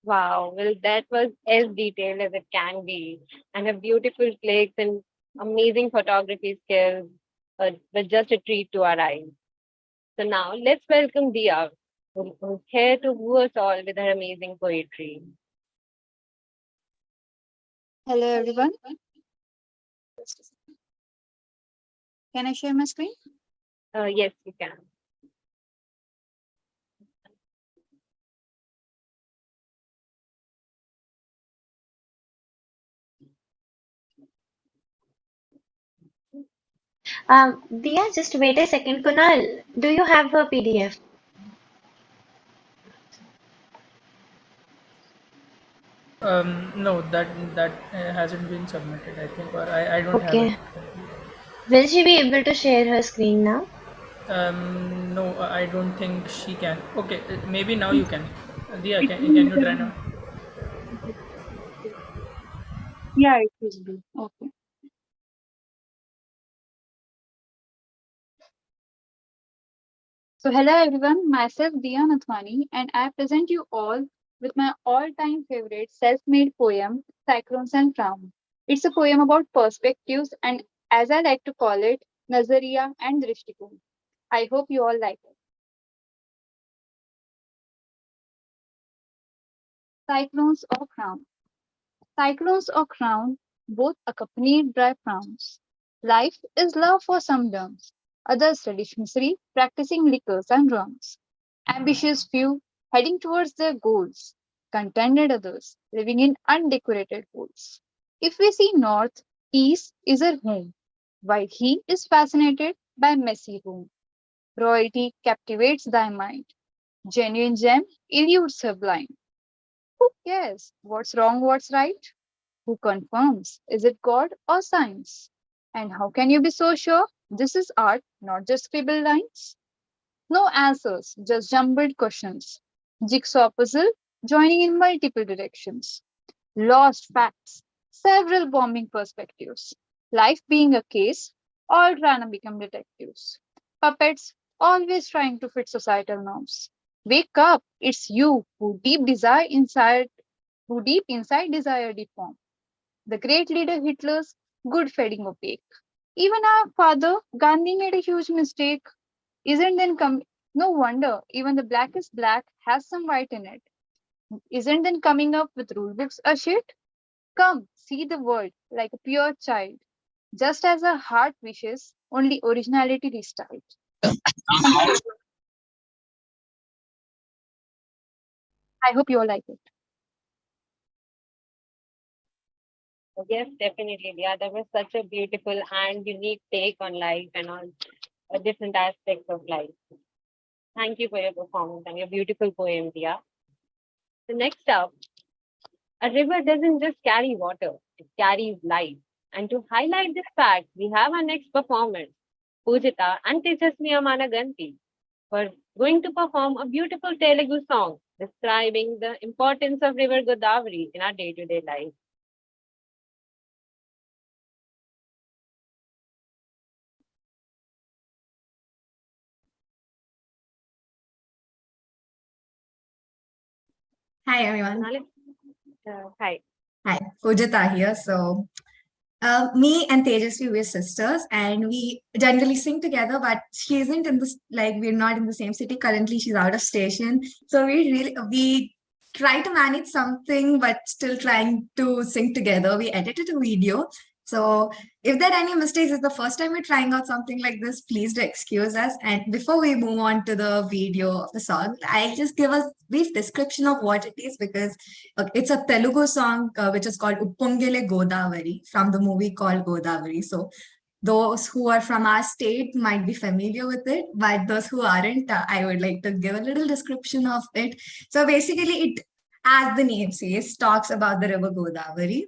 Wow, well, that was as detailed as it can be, and her beautiful flakes and amazing photography skills were just a treat to our eyes. So now let's welcome Dia, who's here to woo us all with her amazing poetry. Hello, everyone. Can I share my screen? Yes, you can. Dia, just wait a second. Kunal, do you have a PDF? No, that hasn't been submitted, I think, or I don't have it. Okay. Will she be able to share her screen now? No, I don't think she can. Okay, maybe now you can. Dia, can you try now? Yeah, it will be. Okay. So hello everyone, myself Dia Nathwani, and I present you all with my all-time favorite self-made poem, Cyclones and Frown. It's a poem about perspectives and, as I like to call it, Nazariya and Drishtikon. I hope you all like it. Cyclones or Crown. Cyclones or crown, both accompanied by frowns. Life is love for some dumps, others study misery, practicing liquors and drums. Ambitious few heading towards their goals, contented others living in undecorated holes. If we see north, east is her home, while he is fascinated by messy room. Royalty captivates thy mind, genuine gem eludes her blind. Who cares what's wrong, what's right? Who confirms? Is it God or science? And how can you be so sure this is art, not just scribbled lines? No answers, just jumbled questions. Jigsaw puzzle joining in multiple directions. Lost facts, several bombing perspectives. Life being a case, all trying to become detectives. Puppets always trying to fit societal norms. Wake up, it's you who deep inside desire deform. The great leader Hitler's good fading opaque. Even our father Gandhi made a huge mistake. Isn't then no wonder even the blackest black has some white in it. Isn't then coming up with rule books a shit? Come, see the world like a pure child. Just as a heart wishes, only originality restyled. I hope you all like it. Yes, definitely. Yeah, that was such a beautiful and unique take on life and on different aspects of life. Thank you for your performance and your beautiful poem, Dia. So next up, a river doesn't just carry water, it carries life. And to highlight this fact, we have our next performers, Pujita and Tejasvi Amanaganti, for going to perform a beautiful Telugu song describing the importance of River Godavari in our day-to-day life. Hi everyone. Hi. Hi, Pujita here. So, me and Tejasvi, we're sisters, and we generally sing together. But she isn't in this, like we're not in the same city currently. She's out of station, so we try to manage something, but still trying to sing together. We edited a video. So if there are any mistakes, it's the first time we're trying out something like this, please do excuse us. And before we move on to the video of the song, I'll just give a brief description of what it is because it's a Telugu song which is called Uppongele Godavari from the movie called Godavari. So those who are from our state might be familiar with it, but those who aren't, I would like to give a little description of it. So basically it, as the name says, talks about the river Godavari.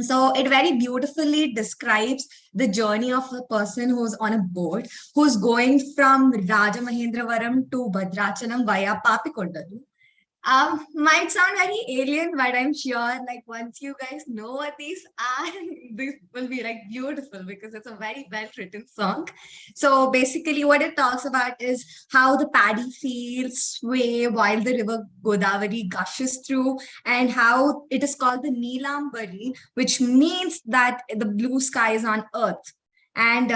So it very beautifully describes the journey of a person who's on a boat, who's going from Rajamahendravaram to Bhadrachalam via Papikondalu. Might sound very alien, but I'm sure like once you guys know what these are, this will be like beautiful because it's a very well written song. So basically what it talks about is how the paddy fields sway while the river Godavari gushes through, and how it is called the Neelambari, which means that the blue sky is on earth. And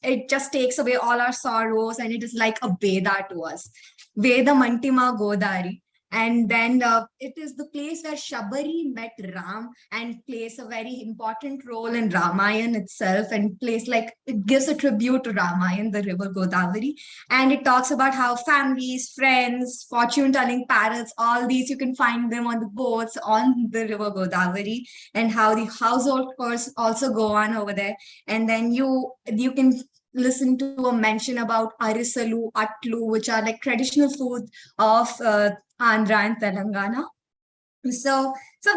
it just takes away all our sorrows, and it is like a Veda to us. Veda Mantima Godari. And then it is the place where Shabari met Ram and plays a very important role in Ramayana itself, and plays like it gives a tribute to Ramayana, the river Godavari. And it talks about how families, friends, fortune telling parrots, all these you can find them on the boats on the river Godavari, and how the household chores also go on over there. And then you can listen to a mention about arisalu, atlu, which are like traditional food of Andhra and Telangana. So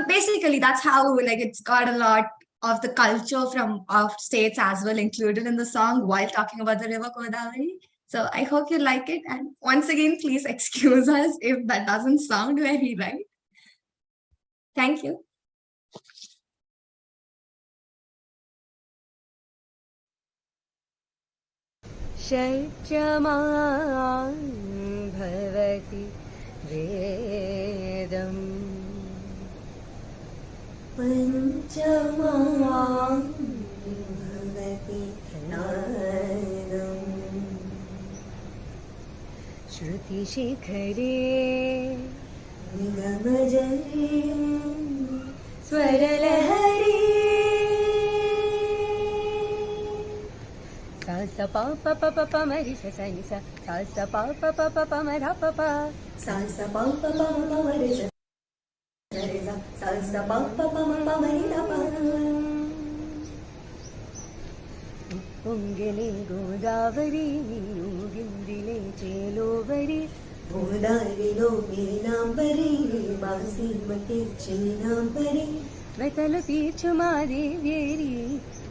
basically that's how like it's got a lot of the culture from of states as well included in the song while talking about the river Godavari. So I hope you like it. And once again, please excuse us if that doesn't sound very right. Thank you. षट्जमां भवति वेदम् पञ्चमां भवति नादम् श्रुतिशिखरे निगमजले स्वरलहरी सा pa pa pa pa pa ma ri sa sa ni sa sa pa pa pa pa pa ma ra pa pa sa pa pa pa ma ma ri sa ri sa pa pa pa ma ma ri ra pa పొంగలే Godavari ఊగిందిలే చేలోవరి గోదావరిలో నీలాంబరి బాసీమకి చీనాంబరి వెతలు తీర్చు మా దేవేరి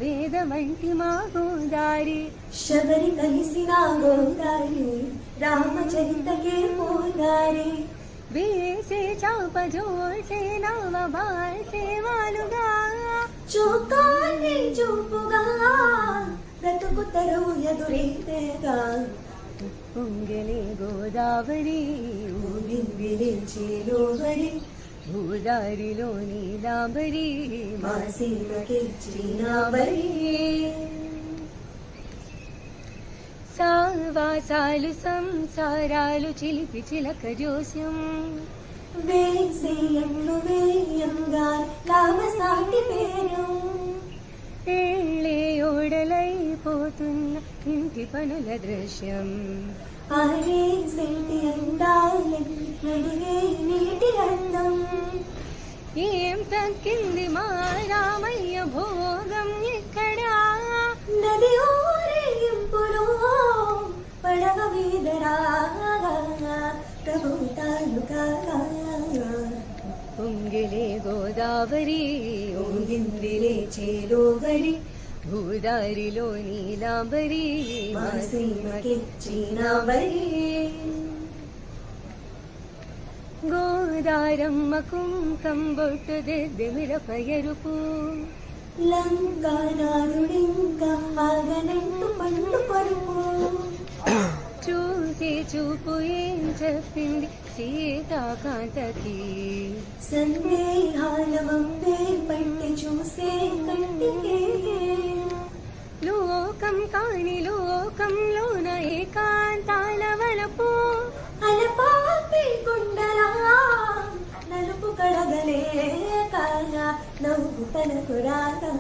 వేదమంటి మా గోదారి శబరి కలిసిన గోదారి రామచరితకే పోదారి వేసే చాప జోసే నావ బాసే వాలుగా చోకాని చూపుగా బ్రతుకు తెరువు ఎదురేగా పొంగలే గోదావరి ఊగిందిలే చేలోవరి భూదారిలో నీలాంబరి మాసీమకి చీనాంబరి సావాసాలు సంసారాలు చిలిపి చిలక జోస్యం వేసేయంలు వేయంగా లాభసాటి పేరు ఏళ్ళే ఓడలైపోతున్న ఇంటి పనుల దృశ్యం అరే సెంటి అందాలని అడిగే నీటి అందం ఏం తక్కింది మా రామయ్య భోగం ఎక్కడా నది ఊరేగింపులో పడవ మీద రాగా ప్రభు తాలూకా పొంగిలే గోదావరి ఊగిందిలే చేలోవరి భూదారిలో నీలాంబరి మాసీమకి చీనాంబరి గోదారమ్మ కుంకం బొట్టు దెమ్మిరప ఎరుపు లంకానాథుడింకా ఆగనంటూ పండు పరుపు చూసి చూపు ఏం చెప్పింది సీతాకాంతకి సందేహాల వందే పట్టి చూసే కంటికే లోకం కాని లోకంలోన ఏకాంతాల వలపు అలపాపి గుండరా నలుపు కడగలే కాగా నవ్వు తనకు రాగా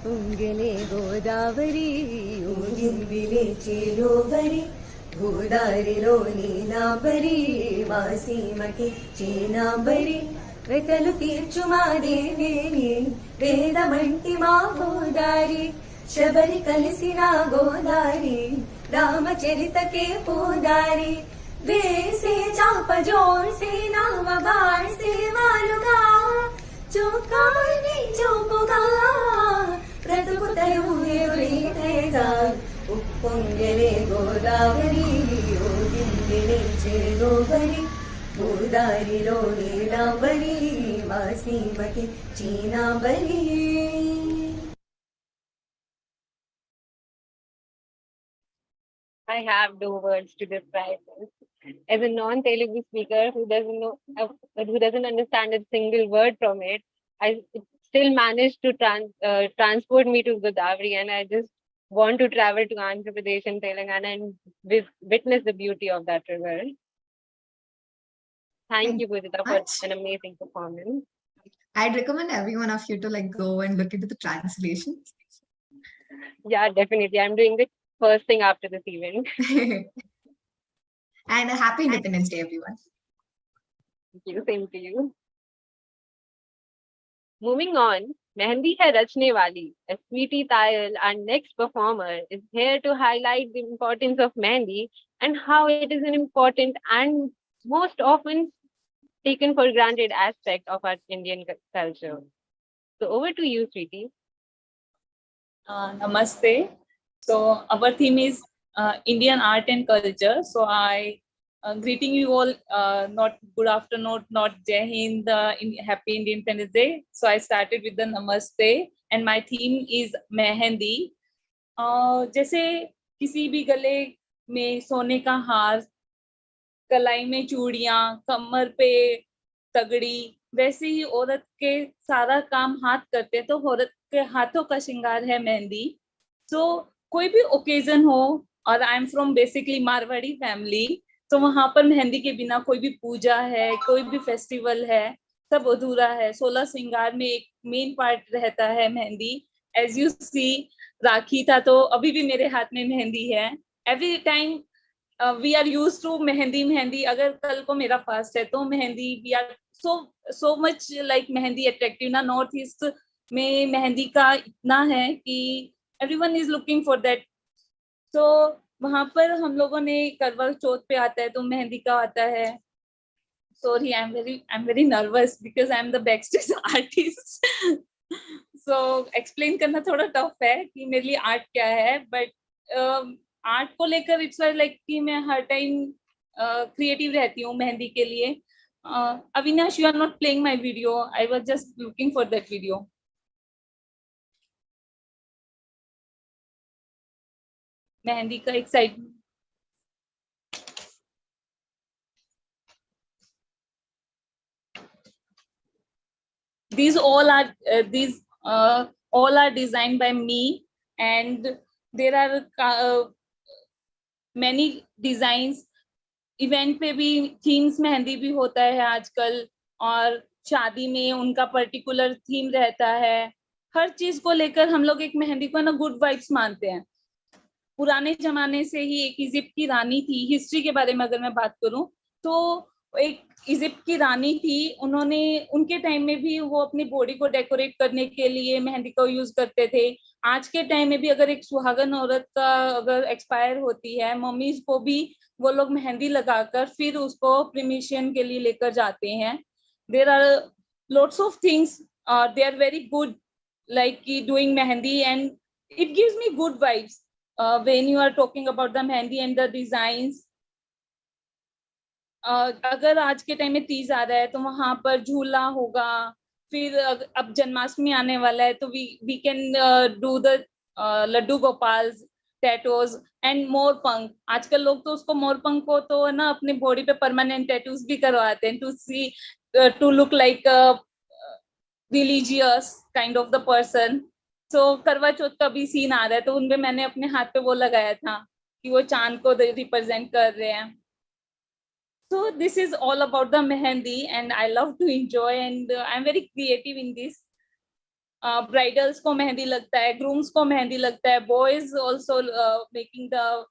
పొంగలే గోదావరి ఊగిందిలే చేలోవరి భూదారిలో నీలాంబరి మాసీమకి చీనాంబరి వెతలు తీర్చు మా దేవేరి వేదమంటి మా గోదారి శబరి కలిసిన గోదారి రామచరితకే పోదారి వేసే చాప జోర్సే నావ బార్సే వాలుగా చోకాని చూపుగా బ్రతుకు తెరువు ఎదురేగా ఉప్పొంగలే Godavari ఊగిందిలే చేలోవరి गोदारिलो Neelambari वासीमती चीनांबरी. I have no words to describe this. As a non-Telugu speaker who doesn't understand a single word from it, it still managed to transport me to Godavari, and I just want to travel to Andhra Pradesh and Telangana and witness the beauty of that river. Thank you, Pujita, for an amazing performance. I'd recommend every one of you to like go and look into the translations. Yeah, definitely. I'm doing it first thing after this event. And a happy Independence Day, everyone. Thank you. Same to you. Moving on, Mehendi Hai Rachne Wali, as Sweetie Tayal, our next performer, is here to highlight the importance of Mehendi and how it is an important and most often taken for granted aspect of our Indian culture. So over to you, Sweetie. Namaste. So our theme is Indian art and culture. So I greeting you all, not good afternoon, not Jai Hind, Happy Independence Day. So I started with the Namaste and my theme is Mehendi. जैसे किसी भी गले में सोने का हार, कलाई में चूड़ियां, कमर पे तगड़ी, वैसे ही औरत के सारा काम हाथ करते हैं, तो औरत के हाथों का श्रृंगार है मेहंदी. सो कोई भी ओकेजन हो, और I am from basically Marwari family, तो वहां पर मेहंदी के बिना कोई भी पूजा है, कोई भी फेस्टिवल है, सब अधूरा है. 16 श्रृंगार में एक मेन पार्ट रहता है mehndi. As you see, Rakhi था तो अभी भी मेरे हाथ में मेहंदी है. Every time we are use to mehndi. अगर कल को मेरा फास्ट है तो mehndi, we are so much like mehndi attractive ना. नॉर्थ ईस्ट में मेहंदी का इतना है कि everyone is looking for that. so वहां पर हम लोगों ने करवा चौथ पे आता है तो मेहंदी का आता है. Sorry, I'm very nervous because I'm the backstage artist. so explain करना थोड़ा टफ है कि मेरे लिए आर्ट क्या है, बट आर्ट को लेकर इट्स लाइक कि मैं हर टाइम क्रिएटिव रहती हूँ मेहंदी के लिए. Avinash, you are not playing my video. I was just looking for that video. Mehndi का एक side, these all are designed by me, and there are many designs. Event पे भी थीम्स मेहंदी भी होता है आजकल, और शादी में उनका पर्टिकुलर थीम रहता है. हर चीज को लेकर हम लोग एक मेहंदी को ना गुड वाइब्स मानते हैं. पुराने जमाने से ही एक इजिप्ट की रानी थी, हिस्ट्री के बारे में अगर मैं बात करूं तो एक इजिप्ट की रानी थी, उन्होंने उनके टाइम में भी वो अपनी बॉडी को डेकोरेट करने के लिए मेहंदी को यूज करते थे. आज के टाइम में भी अगर एक सुहागन औरत का अगर एक्सपायर होती है, मम्मीज को भी वो लोग मेहंदी लगाकर फिर उसको प्रीमिशन के लिए लेकर जाते हैं. There are lots of things, they are very good like doing mehendi, and it gives me good vibes when you are talking about the mehendi and the designs. अगर आज के टाइम में तीज आ रहा है तो वहां पर झूला होगा, फिर अब जन्माष्टमी आने वाला है तो we can do the Laddu Gopal, tattoos and मोर पंख. आजकल लोग तो उसको मोर पंख को तो है ना अपने बॉडी पे परमानेंट टैटूज भी करवाते हैं to look like religious kind of the person. So Karva Chauth का भी सीन आ रहा है तो उनमें मैंने अपने हाथ पे वो लगाया था कि वो चांद को रिप्रेजेंट कर रहे हैं. So this is all about the mehendi, and I love to enjoy, and I'm very creative in this. Bridals को मेहंदी लगता है, grooms को मेहंदी लगता है, boys also making the.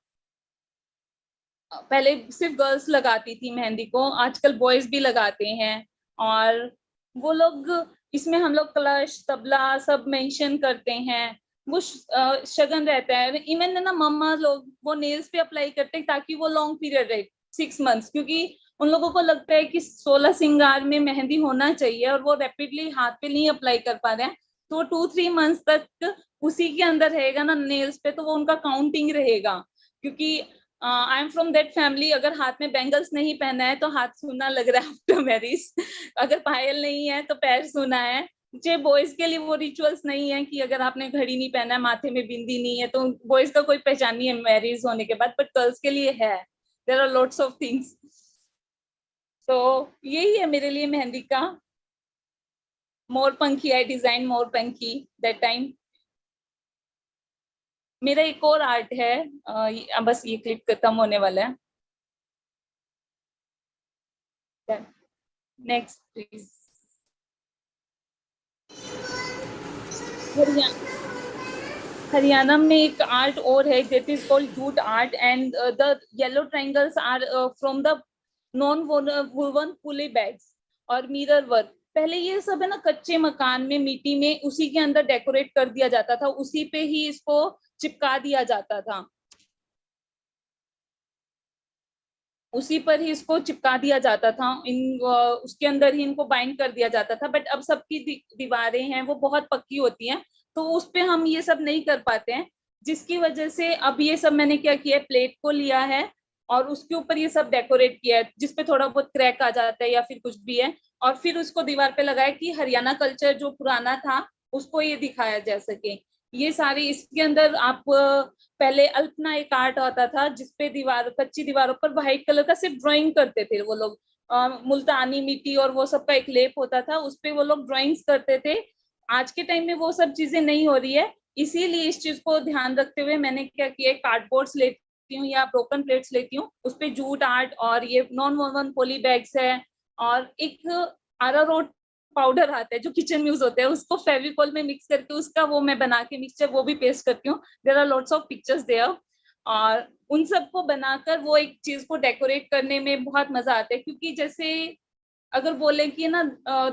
पहले सिर्फ गर्ल्स लगाती थी मेहंदी को, आजकल बॉयज भी लगाते हैं, और वो लोग इसमें हम लोग कलश तबला सब मेंशन करते हैं. वो शगन रहता है. इवन ना मम्मा लोग वो नेल्स पे अप्लाई करते हैं ताकि वो लॉन्ग पीरियड रहे, 6 months, क्योंकि उन लोगों को लगता है कि 16 श्रृंगार में मेहंदी होना चाहिए और वो रैपिडली हाथ पे नहीं अप्लाई कर पा रहे हैं, तो 2-3 months तक उसी के अंदर रहेगा ना नेल्स पे, तो वो उनका काउंटिंग रहेगा. क्योंकि I am from that family, अगर हाथ में बैंगल्स नहीं पहना है तो हाथ सूना लग रहा है आफ्टर मैरिज, अगर पायल नहीं है तो पैर सूना है। मुझे बॉयज के लिए वो रिचुअल्स नहीं है कि अगर आपने घड़ी नहीं पहना है, माथे में बिंदी नहीं है, तो बॉयज का कोई पहचान नहीं है मैरिज होने के बाद, बट गर्ल्स के लिए है, there are lots of things. तो यही है मेरे लिए मेहंदी का। मोर पंखी, आई डिजाइन मोर पंखी दैट टाइम। मेरा एक और आर्ट है, बस ये क्लिप खत्म होने वाला है। Next please. हरियाणा में एक आर्ट और है, that is called jute art, and the yellow triangles are from the non woven poly bags और मिरर वर्क। पहले ये सब है ना कच्चे मकान में मिट्टी में उसी के अंदर डेकोरेट कर दिया जाता था, उसी पे ही इसको चिपका दिया जाता था, उसी पर ही इसको चिपका दिया जाता था, उसके अंदर ही इनको बाइंड कर दिया जाता था। बट अब सबकी दीवारें हैं वो बहुत पक्की होती हैं, तो उस पे हम ये सब नहीं कर पाते हैं, जिसकी वजह से अब ये सब मैंने क्या किया है, प्लेट को लिया है और उसके ऊपर ये सब डेकोरेट किया है, जिसपे थोड़ा बहुत क्रैक आ जाता है या फिर कुछ भी है, और फिर उसको दीवार पे लगाया कि हरियाणा कल्चर जो पुराना था उसको ये दिखाया जा सके। ये सारी इसके अंदर आप पहले अल्पना एक आर्ट आता था, जिसपे दीवार कच्ची दीवारों पर व्हाइट कलर का सिर्फ ड्राइंग करते थे वो लोग, मुल्तानी मिट्टी और वो सब का एक लेप होता था, उस पे वो लोग ड्राइंग्स करते थे। आज के टाइम में वो सब चीजें नहीं हो रही है, इसीलिए इस चीज को ध्यान रखते हुए मैंने क्या किया, कार्डबोर्ड्स लेती हूँ या ब्रोकन प्लेट्स लेती हूँ, उस पे जूट आर्ट और ये नॉन वोवन पॉली बैग्स है, और एक अरारोट पाउडर आता है जो किचन में यूज होता है, उसको फेविकॉल में मिक्स करके उसका वो मैं बना के मिक्सचर वो भी पेस्ट करती हूँ। There are lots of pictures there, और उन सबको बनाकर वो एक चीज को डेकोरेट करने में बहुत मजा आता है, क्योंकि जैसे अगर बोले कि ना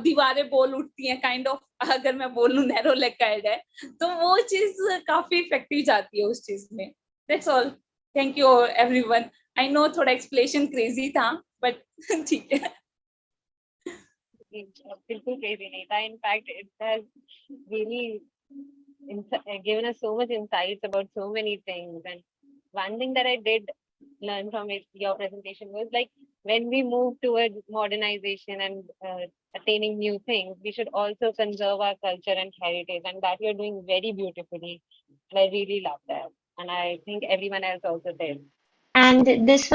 दीवारें बोल उठती हैं काइंड ऑफ, अगर मैं बोलूं नैरो लेग गाइड है, तो वो चीज काफी इफेक्टिव जाती है उस चीज में। That's all, thank you everyone. I know थोड़ा एक्सप्लेनेशन क्रेजी था, बट ठीक है। बिल्कुल क्रेजी नहीं था, in fact it has really given us so much insights about so many things. And one thing that I did learn from your presentation was like, when we move towards modernization and attaining new things, we should also conserve our culture and heritage, and that you're doing very beautifully. And I really love that, and I think everyone else also did. And this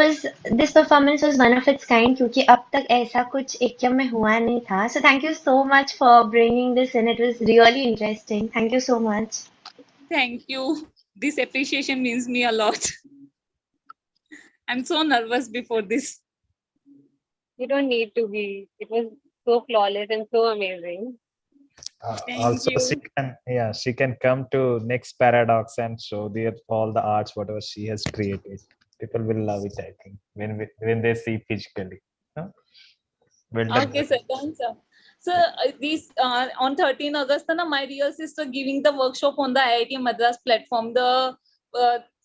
performance was one of its kind क्योंकि अब तक ऐसा कुछ एकम में हुआ नहीं था. So thank you so much for bringing this in. It was really interesting. Thank you so much. Thank you. This appreciation means me a lot. I'm so nervous before this. You don't need to be. It was so flawless and so amazing. Also, she can come to next Paradox and show all the arts, whatever she has created. People will love it, I think, when they see physically. No? Well done. Okay, sir. Done, sir. So these on 13 August, na, my real sister giving the workshop on the IIT Madras platform. The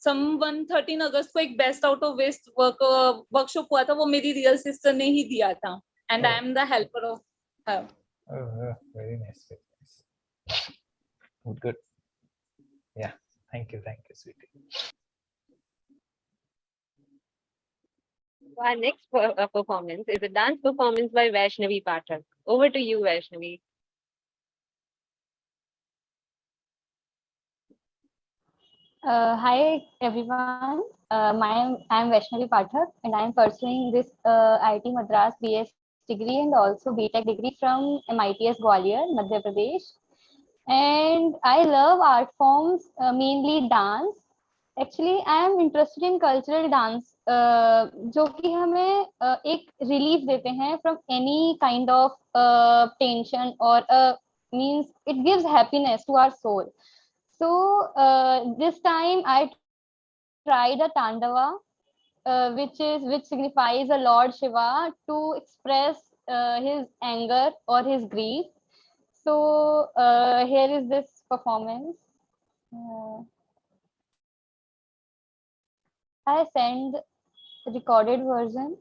someone 13 August को एक best out of waste workshop हुआ था, वो मेरी real sister ने ही दिया था, and I am the helper of her. Oh, very nice. Very nice. Good. Yeah. Thank you, sweetie. Our next performance is a dance performance by Jashn-e-Art Patriotic. Over to you, Jashn-e. Hi everyone, I'm Jashn-e-Art Pathak and I'm pursuing this IIT Madras BS degree and also BTech degree from MITS Gwalior, Madhya Pradesh. And I love art forms, mainly dance. Actually, I am interested in cultural dance, जो कि हमें एक relief देते हैं from any kind of tension or means it gives happiness to our soul. So this time I tried a Tandava, which signifies a Lord Shiva to express his anger or his grief. So here is this performance. I send recorded version.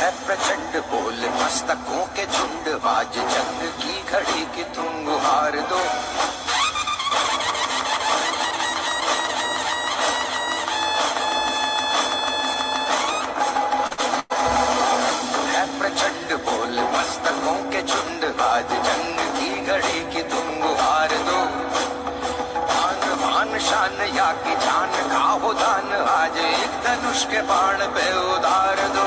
है प्रचंड बोल मस्तकों के झुंड आज जंग की घड़ी की तुम गुहार दो है प्रचंड बोल मस्तकों के झुंड आज जंग की घड़ी की तुम गुहार दो मान शान या की जान का हो दान आज एक धनुष के बाण पे उतार दो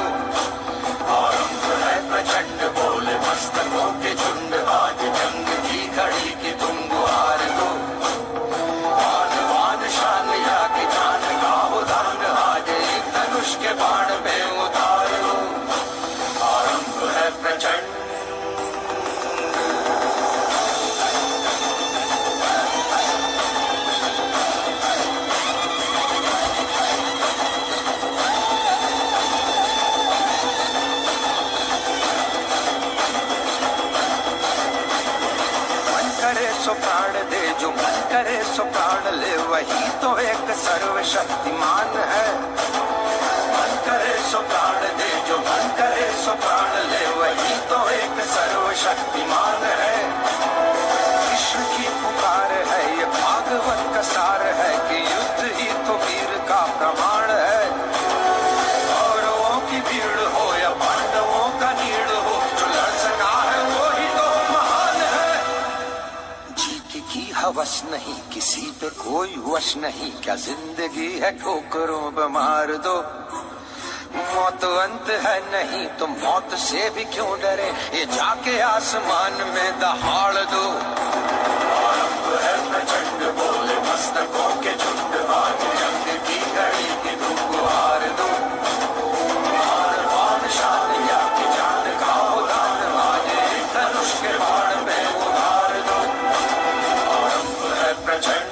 आरंभ है प्रचंड बोले मस्तकों के झुंड आज जंग की घड़ी की तुम गुहार दो मान शान या की जान का हो दान आज एक धनुष के बाण पे उतार दो आरंभ है प्रचंड सो प्राण दे जो मन करे सो प्राण ले वही तो एक सर्वशक्तिमान है मन करे सो प्राण दे जो मन करे सो प्राण ले वही तो एक सर्वशक्तिमान है कृष्ण की पुकार है ये भागवत का सार है कि युद्ध ही तो वीर का प्रमाण है कौरवों की भीड़ हो या पांडवों का नीड़ हो जो लड़ सका है वो ही तो महान है की हवस नहीं किसी पे कोई वश नहीं क्या जिंदगी है ठोकरों पे मार दो मौत अंत है नहीं तो मौत से भी क्यों डरे ये जाके आसमान में दहाड़ दो आरंभ है प्रचंड बोले मस्तकों के झुंड आज जंग की घड़ी की तुम गुहार दो मान शान या की जान का हो दान आज एक धनुष के बाण में उतार दो प्रचंड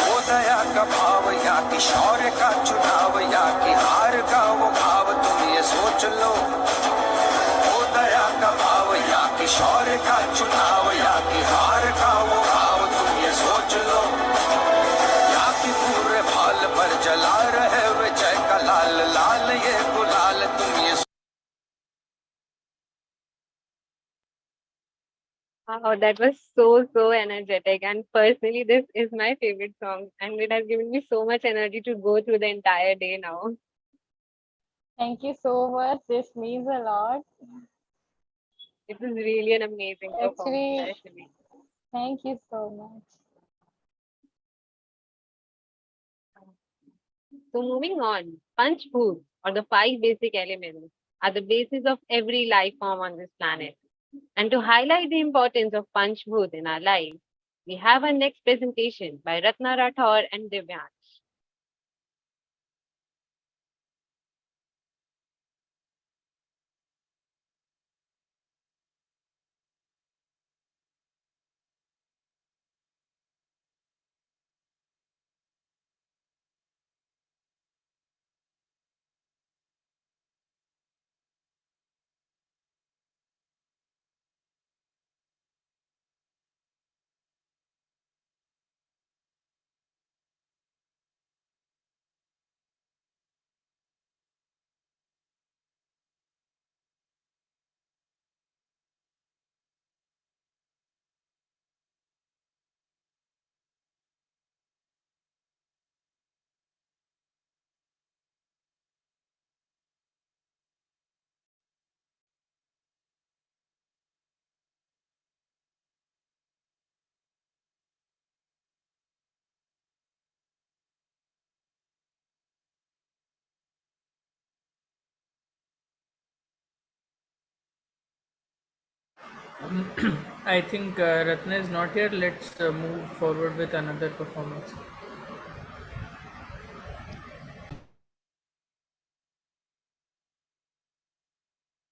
वो दया का भाव या कि शौर्य का चुनाव या कि हार का वो भाव तुम ये सोच लो वो दया का भाव या कि शौर्य का चुनाव या कि हार का वो भाव तुम ये सोच लो या कि पूरे भाल पर जला रहे विजय का लाल लाल ये गुलाल तुम ये Wow, that was so energetic. And personally, this is my favorite song. And it has given me so much energy to go through the entire day now. Thank you so much. This means a lot. It was really an amazing performance, actually. Thank you so much. So moving on, Panchbhut or the 5 basic elements are the basis of every life form on this planet. And to highlight the importance of Panchbhut in our lives, we have our next presentation by Ratna Rathore and Divyan. I think Ratna is not here. Let's move forward with another performance.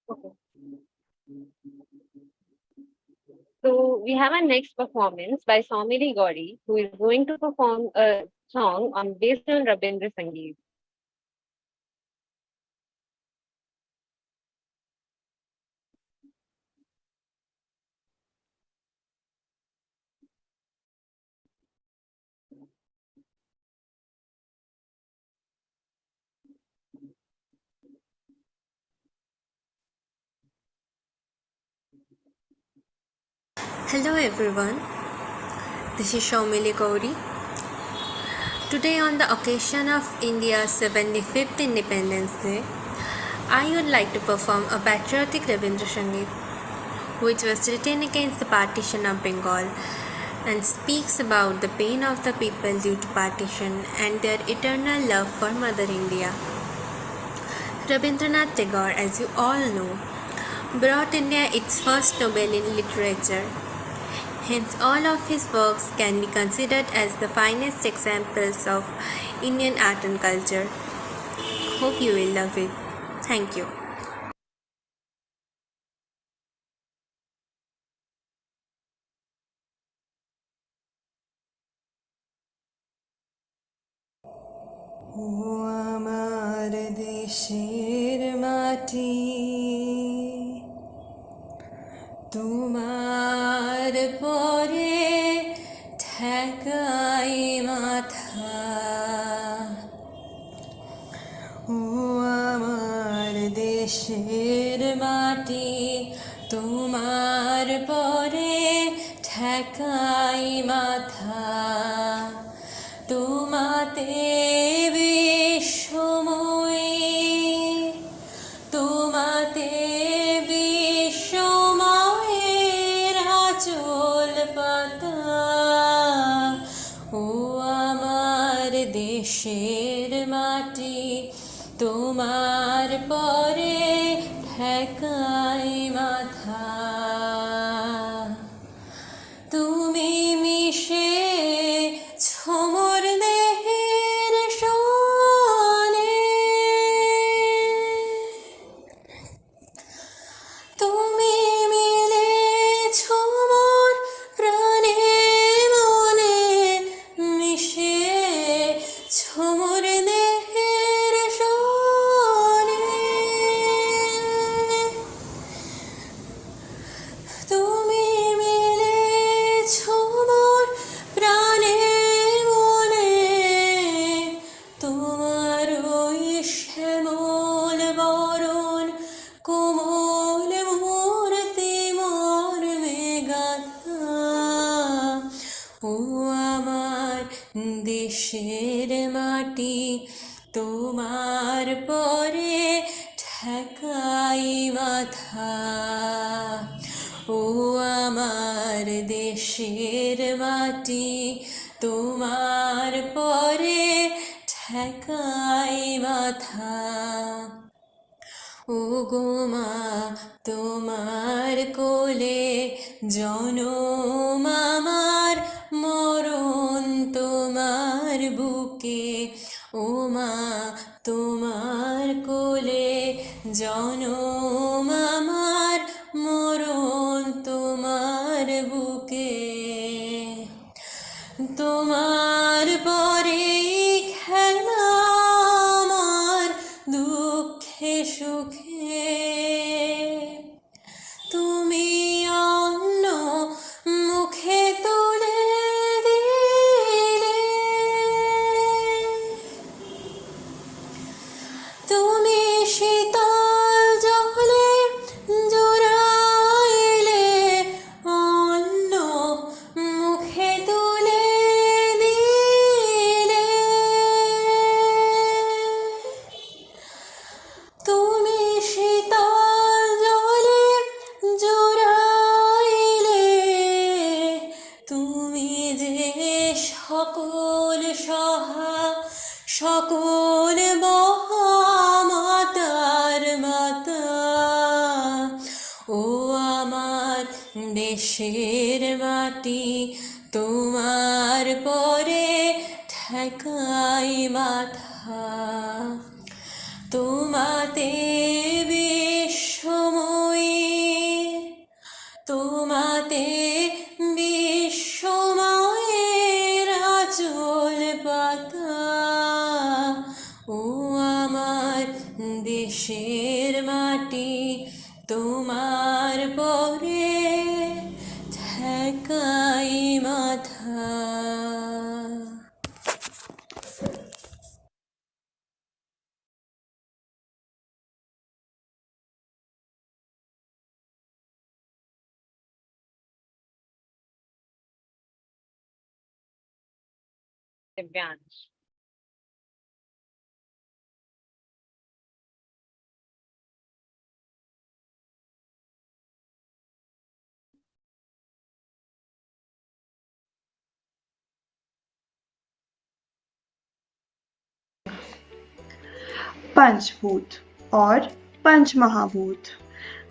Okay. So we have our next performance by Soumili Gauri, who is going to perform a song based on Rabindra Sangeet. Hello everyone, this is Shaumili Gauri. Today on the occasion of India's 75th Independence Day, I would like to perform a patriotic Rabindra Sangeet which was written against the partition of Bengal and speaks about the pain of the people due to partition and their eternal love for Mother India. Rabindranath Tagore, as you all know, brought India its first Nobel in literature. Hence, all of his works can be considered as the finest examples of Indian art and culture. Hope you will love it. Thank you. ও আমার দেশের মাটি তোমার পরে ঠেকাই মাথা ও আমার দেশের মাটি তোমার পরে ঠেকাই মাথা তোমাতে বিশ্বময়ী তোমাতে বিশ্বময়ের আঁচল পাতা ও আমার দেশের মাটি তোমার পরে ঠেকাই মাথা তুমি মিশে ছোমর দেহের সনে তুমি মিলেছ মোর প্রাণে মনে মিশে ছোমর দেহের সনে তুমি মিলেছ মোর প্রাণে মনে তোমার ওই শ্যামল বরণ কোমল মূর্তি মর্মে গাথা ও আমার দেশের মাটি তোমার পরে ঠেকাই মাথা ও আমার দেশের মাটি তোমার পরে ঠেকাই মাথা ও গো মা তোমার কোলে জনম আমার মরণ তোমার বুকে ও মা তোমার কোলে জনম আমার মরণ তোমার বুকে তোমার পরে খেলা আমার দুঃখে সুখে তুমি অন্য মুখে তুলে দিলে তুমি শীতল জলে জোড়াইলে অন্য মুখে তুলে দিলে তুমি শীতল জলে জোড়াইলে তুমি যে সকল সহা সকল মহামাতার মাতা ও আমার দেশের মাটি তোমার পরে ঠেকাই মাথা তোমাতে বিশ্বময়ী তোমাতে বিশ্বময়ের আঁচল পাতা ও আমার দেশের মাটি তোমার পরে ঠেকাই মাথা। Divyansh. Panchbhut or Panch Mahabhut.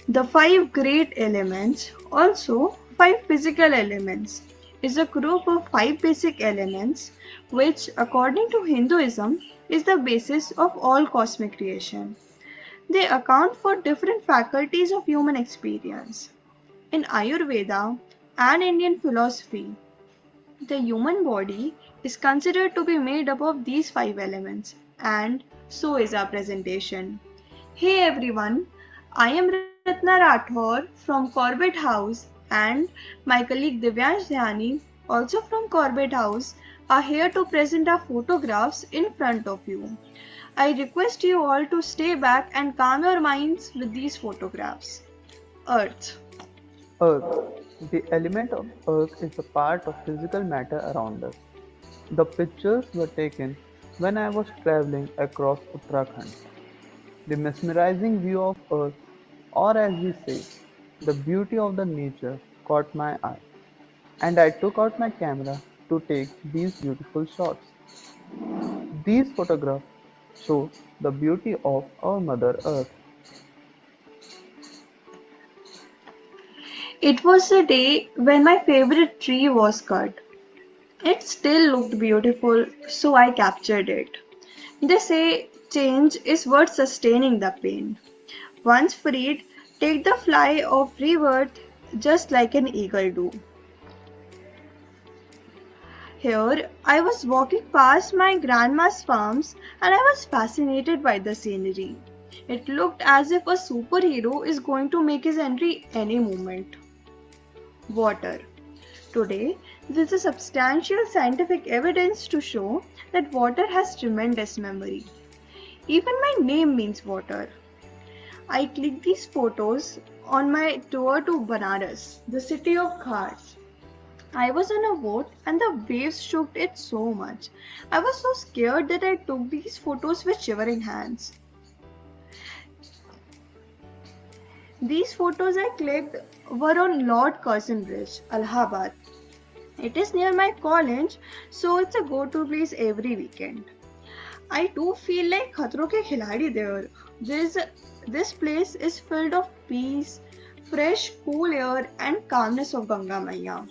The five great elements, also five physical elements, is a group of five basic elements which, according to Hinduism, is the basis of all cosmic creation. They account for different faculties of human experience. In Ayurveda and Indian philosophy, the human body is considered to be made up of these five elements, and so is our presentation. Hey everyone, I am Ratna Rathore from Corbett House, and my colleague Divyansh Dhyani, also from Corbett House, are here to present our photographs in front of you. I request you all to stay back and calm your minds with these photographs. Earth. Earth. The element of earth is a part of physical matter around us. The pictures were taken when I was traveling across Uttarakhand. The mesmerizing view of earth, or as we say, the beauty of the nature caught my eye, and I took out my camera to take these beautiful shots. These photographs show the beauty of our Mother Earth. It was a day when my favorite tree was cut. It still looked beautiful, so I captured it. They say change is worth sustaining the pain. Once freed, take the fly of rebirth just like an eagle do. Here, I was walking past my grandma's farms and I was fascinated by the scenery. It looked as if a superhero is going to make his entry any moment. Water. Today, there is substantial scientific evidence to show that water has tremendous memory. Even my name means water. I clicked these photos on my tour to Banaras, the city of Ghats. I was on a boat and the waves shook it so much. I was so scared that I took these photos with shivering hands. These photos I clicked were on Lord Curzon Bridge, Allahabad. It is near my college, so it's a go-to place every weekend. I do feel like Khatro ke Khiladi there. This place is filled of peace, fresh, cool air and calmness of Ganga Maiya.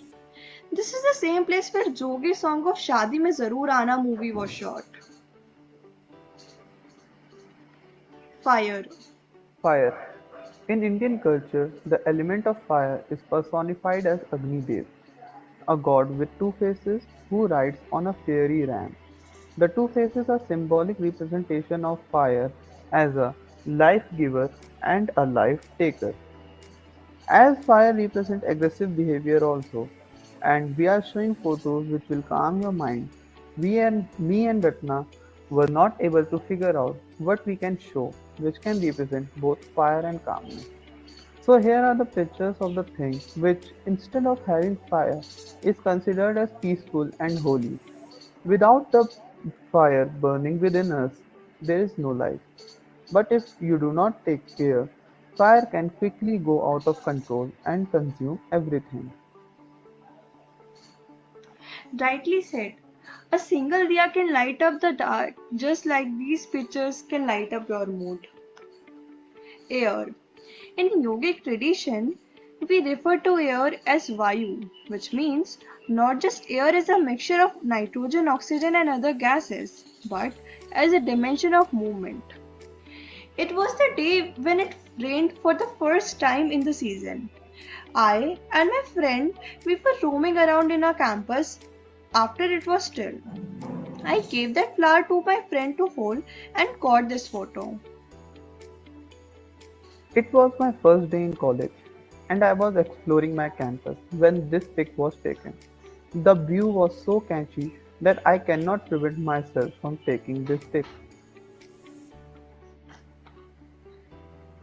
This is the same place where Jogi song of Shadi Mein Zarur Aana movie was shot. Fire. Fire. In Indian culture, the element of fire is personified as Agni Dev, a god with two faces who rides on a fiery ram. The two faces are symbolic representation of fire as a life giver and a life taker. As fire represents aggressive behavior also, and we are showing photos which will calm your mind. Me and Ratna were not able to figure out what we can show which can represent both fire and calmness. So here are the pictures of the thing which instead of having fire is considered as peaceful and holy. Without the fire burning within us, there is no life. But if you do not take care, fire can quickly go out of control and consume everything. Rightly said. A single diya can light up the dark just like these pictures can light up your mood. Air. In yogic tradition, we refer to air as Vayu, which means not just air as a mixture of nitrogen, oxygen, and other gases, but as a dimension of movement. It was the day when it rained for the first time in the season. I and my friend we were roaming around in our campus after it was still. I gave that flower to my friend to hold and caught this photo. It was my first day in college, and I was exploring my campus when this pic was taken. The view was so catchy that I cannot prevent myself from taking this pic.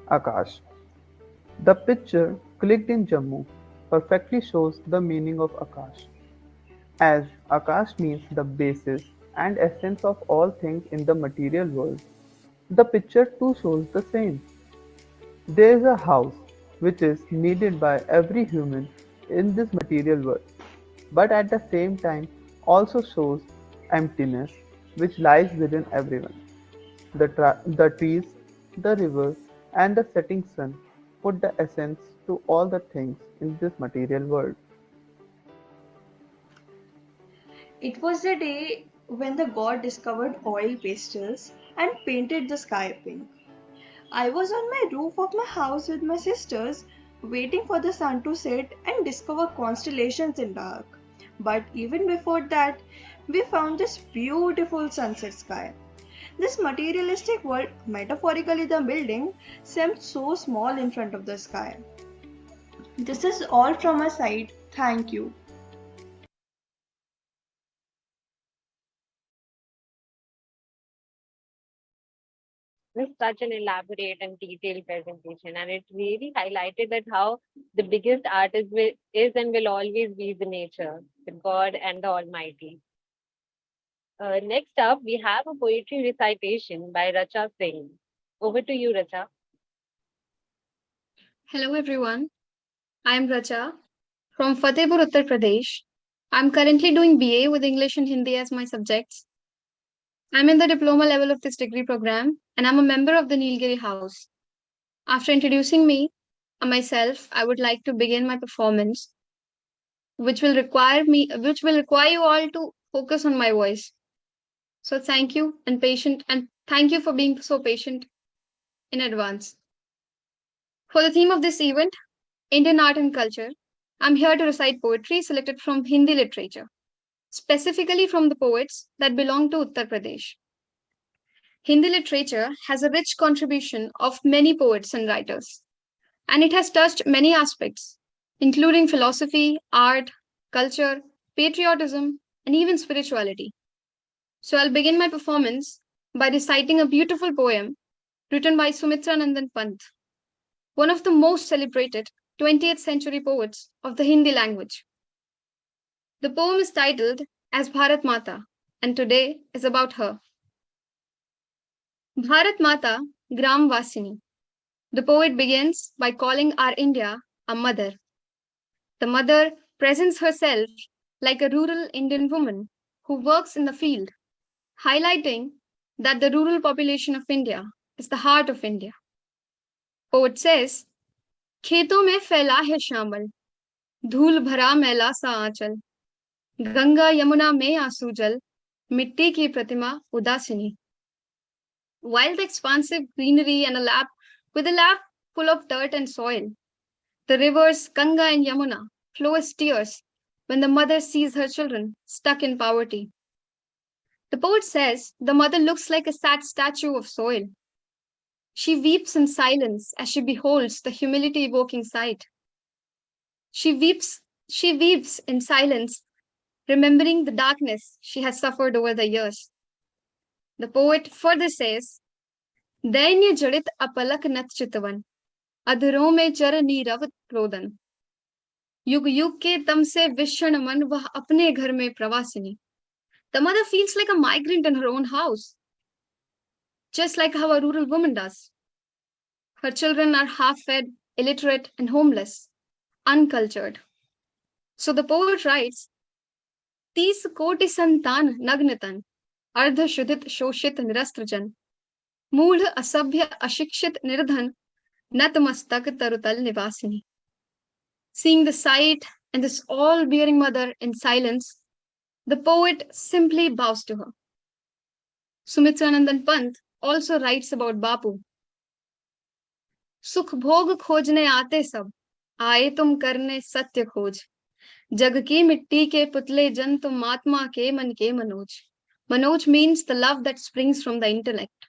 Akash. The picture clicked in Jammu perfectly shows the meaning of Akash, as Akash means the basis and essence of all things in the material world. The picture too shows the same. There is a house which is needed by every human in this material world, but at the same time also shows emptiness which lies within everyone. The trees, the river, and the setting sun put the essence to all the things in this material world. It was the day when the god discovered oil pastels and painted the sky pink. I was on my roof of my house with my sisters, waiting for the sun to set and discover constellations in dark. But even before that, we found this beautiful sunset sky. This materialistic world, metaphorically the building, seemed so small in front of the sky. This is all from my side. Thank you. Was such an elaborate and detailed presentation, and it really highlighted that how the biggest art is and will always be the nature, the God and the Almighty. Next up, we have a poetry recitation by Racha Singh. Over to you, Racha. Hello everyone, I am Racha from Fatehpur, Uttar Pradesh. I'm currently doing BA with English and Hindi as my subjects. I'm in the diploma level of this degree program and I'm a member of the Nilgiri House. After introducing me and myself, I would like to begin my performance, which will require you all to focus on my voice. So thank you and thank you for being so patient in advance. For the theme of this event, Indian art and culture, I'm here to recite poetry selected from Hindi literature, specifically from the poets that belong to Uttar Pradesh. Hindi literature has a rich contribution of many poets and writers, and it has touched many aspects, including philosophy, art, culture, patriotism, and even spirituality. So I'll begin my performance by reciting a beautiful poem written by Sumitra Nandan Pant, one of the most celebrated 20th century poets of the Hindi language. The poem is titled as Bharat Mata, and today is about her. Bharat Mata, Gram Vasini. The poet begins by calling our India a mother. The mother presents herself like a rural Indian woman who works in the field, highlighting that the rural population of India is the heart of India. Poet says, खेतों में फैला है श्यामल, धूल भरा मैला सा आंचल, गंगा यमुना में आंसू जल, मिट्टी की प्रतिमा उदासिनी. While the expansive greenery and with a lap full of dirt and soil, the rivers Ganga and Yamuna flow as tears when the mother sees her children stuck in poverty. The poet says the mother looks like a sad statue of soil. She weeps in silence as she beholds the humility evoking sight. She weeps in silence, remembering the darkness she has suffered over the years. The poet further says, दैन्य जड़ित अपलक नत चितवन, अधरों में चर नीरव क्रोधन. युग युग के तम से विषण मन वह अपने घर में प्रवासिनी. The mother feels like a migrant in her own house, just like how a rural woman does. Her children are half-fed, illiterate, and homeless, uncultured. So the poet writes, 30 कोटि संतान नग्नतन, अर्ध शुद्धित शोषित निरस्त्रजन, मूढ़ असभ्य अशिक्षित निर्धन, नतमस्तक तरुतल निवासिनी. Seeing the sight and this all-bearing mother in silence, the poet simply bows to her. Sumitra Nandan Pant also writes about Bapu. सुख भोग खोजने आते सब, आए तुम करने सत्य खोज, जग की मिट्टी के पुतले जन तुम आत्मा के मन के Manoj. Manoj means the love that springs from the intellect.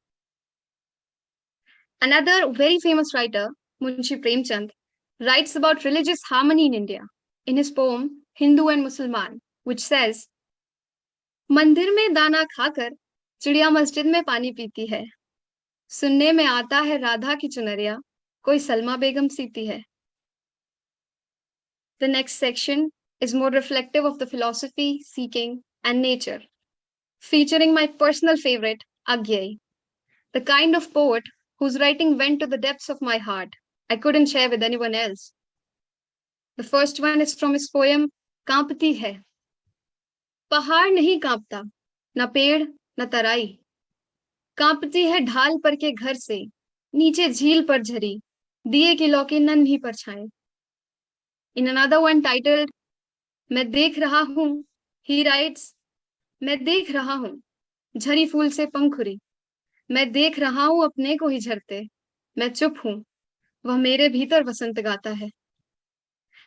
Another very famous writer, Munshi Premchand, writes about religious harmony in India in his poem Hindu and Musliman, which says, मंदिर में दाना खाकर चिड़िया मस्जिद में पानी पीती है, सुनने में आता है राधा की चुनरिया, कोई सलमा बेगम सीती है. The next section is more reflective of the philosophy, seeking, and nature. featuring my personal favorite, Agyay, the kind of poet whose writing went to the depths of my heart. I couldn't share with anyone else. The first one is from his poem, Kampti Hai. पहाड़ नहीं कांपता, न पेड़ न तराई, कांपती है ढाल पर के घर से, नीचे झील पर झरी, दिए की लौ की नन्ही परछाई. In another one titled, मैं देख रहा हूं, he writes, मैं देख रहा हूं, झरी फूल से पंखुरी, मैं देख रहा हूं अपने को ही झरते, मैं चुप हूं, वह मेरे भीतर वसंत गाता है.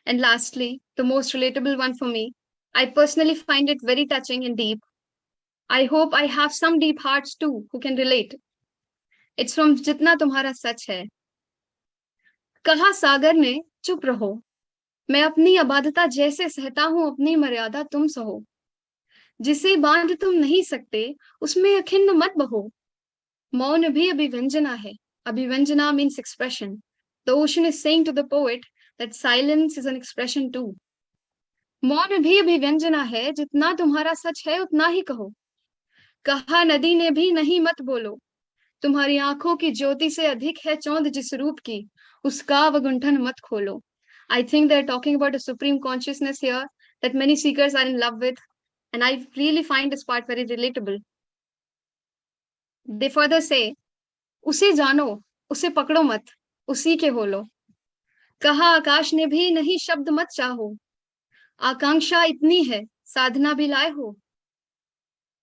And lastly, the most relatable one for me, I personally find it very touching and deep. I hope I have some deep hearts too who can relate. It's from जितना तुम्हारा सच है. कहा सागर ने चुप रहो, मैं अपनी अबाधता जैसे सहता हूं अपनी मर्यादा तुम सहो. जिसे बांध तुम नहीं सकते उसमें अखिन्न मत बहो. मौन भी अभिव्यंजना है. Abhivyandjana means expression. The ocean is saying to the poet that silence is an expression too. मौन भी अभिव्यंजना है, जितना तुम्हारा सच है उतना ही कहो. कहा नदी ने भी नहीं मत बोलो, तुम्हारी आंखों की ज्योति से अधिक है चौंध जिस रूप की, उसका वगुंठन मत खोलो. I think they're talking about a supreme consciousness here that many seekers are in love with, and I really find this part very relatable. They further say, उसे जानो, उसे पकड़ो मत, उसी के हो लो. कहा आकाश ने भी नहीं शब्द मत चाहो, आकांक्षा इतनी है साधना भी लाए हो.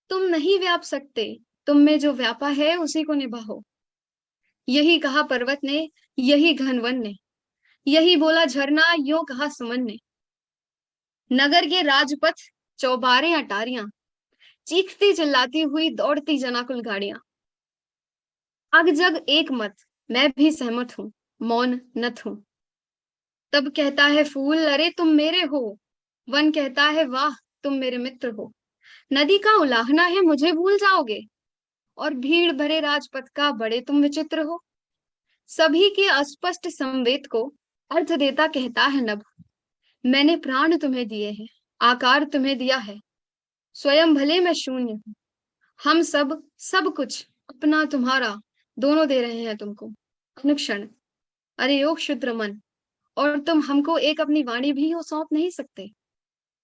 तुम नहीं व्याप सकते, तुम में जो व्यापा है उसी को निभाओ. यही कहा पर्वत ने, यही घनवन ने, यही बोला झरना, यो कहा सुमन ने. नगर के राजपथ चौबारे अटारियां, चीखती चिल्लाती हुई दौड़ती जनाकुल गाड़ियां. अग जग एक मत, मैं भी सहमत हूं, मौन नत हूं. तब कहता है फूल, अरे तुम मेरे हो. वन कहता है वाह तुम मेरे मित्र हो. नदी का उलाहना है मुझे भूल जाओगे, और भीड़ भरे राजपथ का बड़े तुम विचित्र हो. सभी के अस्पष्ट संवेद को अर्थ देता कहता है नभ, मैंने प्राण तुम्हें दिए हैं, आकार तुम्हें दिया है, स्वयं भले मैं शून्य हूं. हम सब सब कुछ अपना तुम्हारा दोनों दे रहे हैं तुमको अनुक्षण. अरे योग शुद्र मन, और तुम हमको एक अपनी वाणी भी हो सौंप नहीं सकते.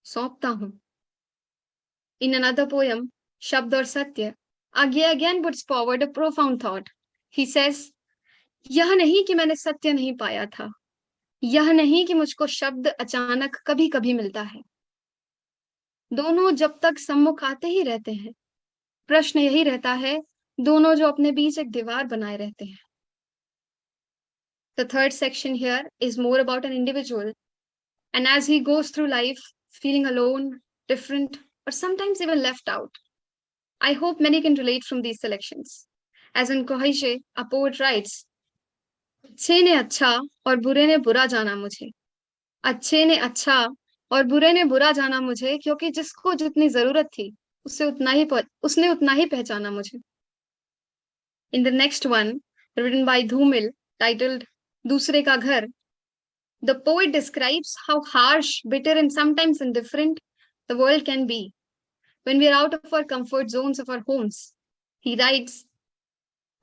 सौंपता हूं. In another poem, शब्द और सत्य, Agya again puts forward a profound thought. He says, यह नहीं कि मैंने सत्य नहीं पाया था, यह नहीं कि मुझको शब्द अचानक कभी कभी मिलता है. दोनों जब तक सम्मुख आते ही रहते हैं. प्रश्न यही रहता है, दोनों जो अपने बीच एक दीवार बनाए रहते हैं. The third section here is more about an individual, and as he goes through life feeling alone, different, or sometimes even left out. I hope many can relate from these selections. As in Kohaishe, a poet writes, अच्छे ने अच्छा और बुरे ने बुरा जाना मुझे. अच्छे ने अच्छा और बुरे ने बुरा जाना मुझे, क्योंकि जिसको जितनी जरूरत थी उसने उतना ही पहचाना मुझे. In the next one, written by Dhumil, titled दूसरे का घर, the poet describes how harsh, bitter, and sometimes indifferent the world can be when we are out of our comfort zones of our homes. He writes,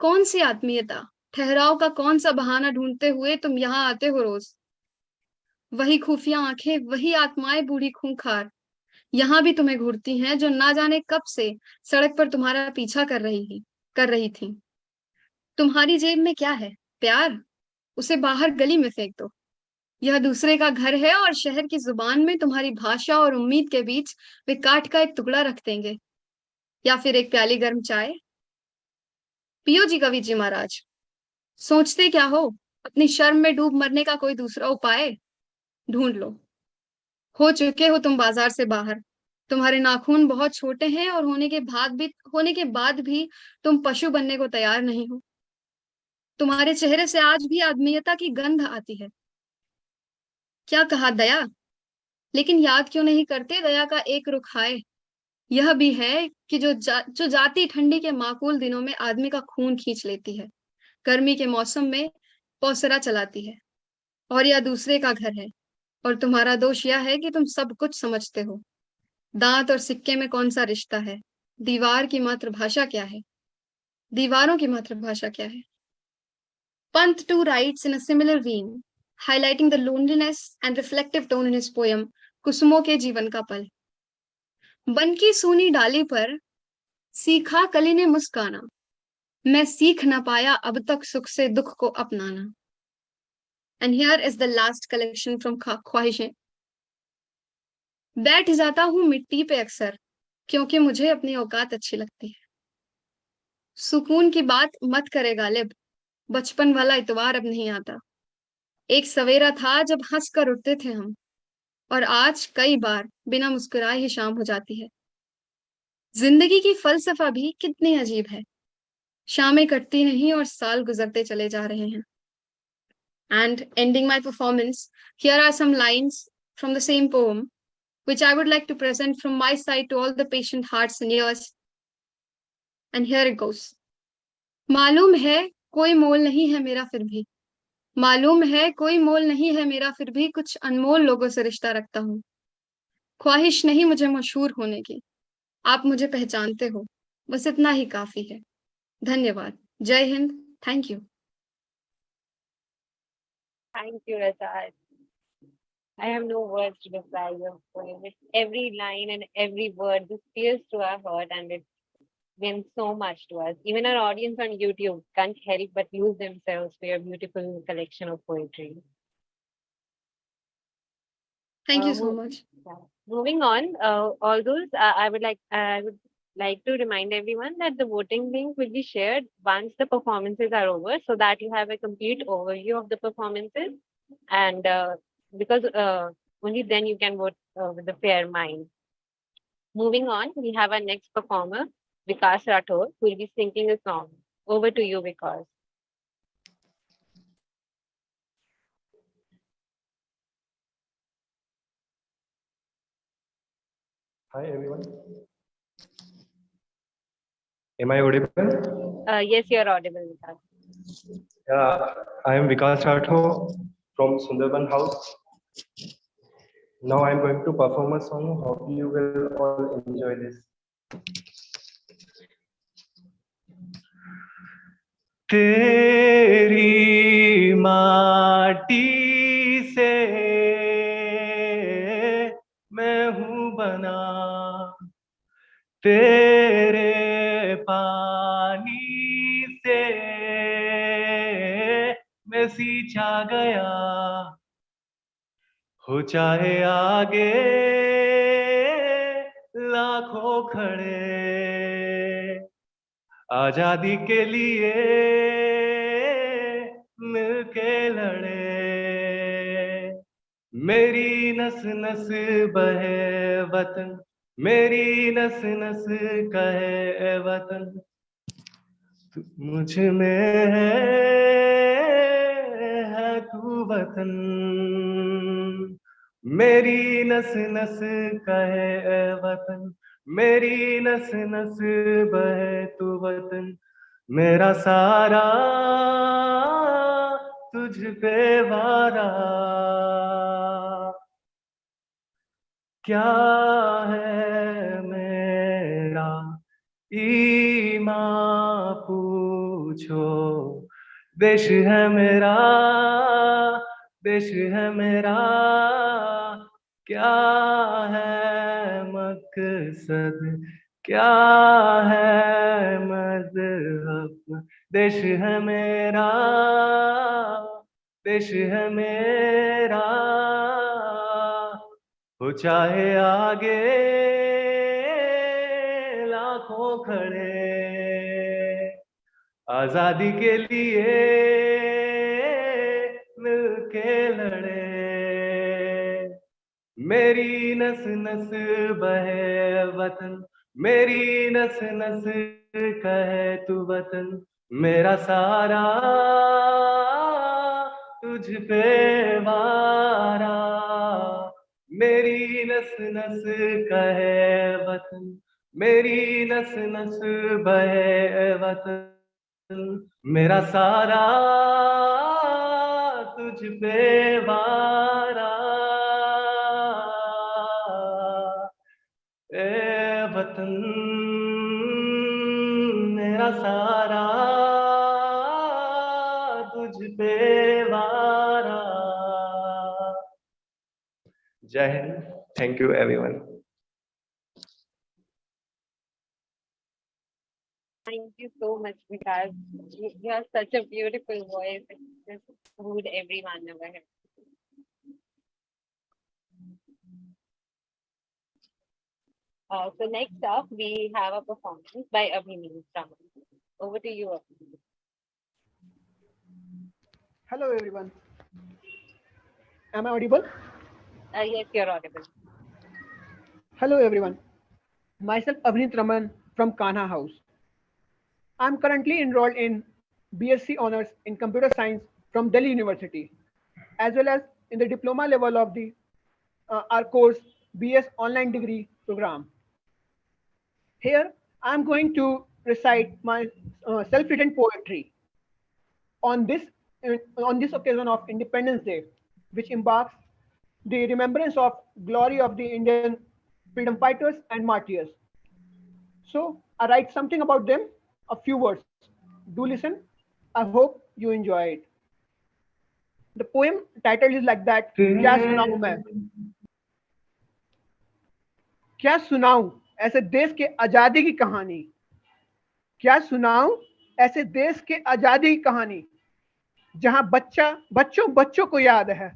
कौन सी आत्मीयता, ठहराव का कौन सा बहाना ढूंढते हुए तुम यहाँ आते हो रोज. वही खुफिया आंखें, वही आत्माएं बूढ़ी खूंखार, यहाँ भी तुम्हें घूरती हैं, जो ना जाने कब से सड़क पर तुम्हारा पीछा कर रही थी. तुम्हारी जेब में क्या है, प्यार, उसे बाहर गली में फेंक दो. यह दूसरे का घर है, और शहर की जुबान में तुम्हारी भाषा और उम्मीद के बीच वे काट का एक टुकड़ा रख देंगे, या फिर एक प्याली गर्म चाय. पियो जी कवि जी महाराज, सोचते क्या हो, अपनी शर्म में डूब मरने का कोई दूसरा उपाय ढूंढ लो. हो चुके हो तुम बाजार से बाहर, तुम्हारे नाखून बहुत छोटे हैं, और होने के बाद भी तुम पशु बनने को तैयार नहीं हो. तुम्हारे चेहरे से आज भी आदमीयता की गंध आती है. क्या कहा दया, लेकिन याद क्यों नहीं करते दया का एक रुख आए. यह भी है कि जो जाती ठंडी के माकूल दिनों में आदमी का खून खींच लेती है, गर्मी के मौसम में पौसरा चलाती है. और यह दूसरे का घर है, और तुम्हारा दोष यह है कि तुम सब कुछ समझते हो. दांत और सिक्के में कौन सा रिश्ता है, दीवार की मातृभाषा क्या है, दीवारों की मातृभाषा क्या है. Pant too writes in a similar vein, highlighting the loneliness and reflective tone in his poem कुसुमों के जीवन का पल. बन की सूनी डाली पर सीखा कली ने मुस्काना, मैं सीख न पाया अब तक सुख से दुख को अपनाना. And here is the last collection from ख्वाहिशें. बैठ जाता हूँ मिट्टी पे अक्सर, क्योंकि मुझे अपनी औकात अच्छी लगती है. सुकून की बात मत करे गालिब, बचपन वाला इतवार अब नहीं आता. एक सवेरा था जब हंस कर उठते थे हम, और आज कई बार बिना मुस्कुराए ही शाम हो जाती है. जिंदगी की फलसफा भी कितनी अजीब है, शामें कटती नहीं और साल गुजरते चले जा रहे हैं. And ending my performance, here are some lines from the same poem, which I would like to present from my side to all the patient hearts and ears. And here it goes. मालूम है कोई मोल नहीं है मेरा फिर भी, मालूम है कोई मोल नहीं है मेरा फिर भी, कुछ अनमोल लोगों से रिश्ता रखता हूँ. ख्वाहिश नहीं मुझे मशहूर होने की, आप मुझे पहचानते हो, बस इतना ही काफी है. धन्यवाद. जय Hind. Thank you. Thank you, Rajat. I have no words to describe your poem. Every line and every word just pierced to our heart, and it meant so much to us. Even our audience on YouTube can't help but lose themselves for your beautiful collection of poetry. Thank you so much. Moving on, all those I would like to remind everyone that the voting link will be shared once the performances are over, so that you have a complete overview of the performances, and because only then you can vote with a fair mind. Moving on, we have our next performer, Vikas Rathore, who will be singing a song. Over to you, Vikas. Hi everyone. Am I audible? Yes, you're audible, Vikas. I am Vikas Rathore from Sundarban House. Now I am going to perform a song. Hope you will all enjoy this. तेरी माटी से मैं हूँ बना, तेरे पानी से मैं सींचा गया, हो चाहे आगे लाखों खड़े, आजादी के लिए मिलके लड़े. मेरी नस नस बहे वतन, मेरी नस नस कहे वतन, मुझ में है तू वतन. मेरी नस नस कहे वतन, मेरी नस नस बहे तू वतन, मेरा सारा तुझ पे वारा. क्या है मेरा ईमान पूछो, देश है मेरा, देश है मेरा. क्या है मकसद, क्या है मज़हब, देश है मेरा, देश है मेरा. हो चाहे आगे लाखों खड़े, आजादी के लिए मिलके लड़े. मेरी नस नस बहे वतन, मेरी नस नस कहे तू वतन, मेरा सारा तुझ पे वारा. मेरी नस नस कहे वतन, मेरी नस नस बहे वतन, मेरा सारा तुझ पे वारा. ए वतन पे वारा। जय Hind, thank you everyone. Thank you so much, because you have such a beautiful voice. It just wooed everyone over here. So next up, we have a performance by Abhinay Raman. Over to you, Abhinay. Hello everyone. Am I audible? Yes, you're audible. Hello everyone. Myself Abhinit Raman from Kanha House. I'm currently enrolled in BSc Honors in Computer Science from Delhi University, as well as in the diploma level of the our course BS Online Degree Program. Here, I'm going to recite my self-written poetry on this on this occasion of Independence Day, which embarks the remembrance of glory of the Indian freedom fighters and martyrs. So I write something about them, a few words. Do listen. I hope you enjoy it. The poem title is like that. क्या सुनाऊं मैं? क्या सुनाऊं ऐसे देश के आजादी की कहानी? क्या सुनाऊं ऐसे देश के आजादी की कहानी, जहां बच्चों बच्चों को याद है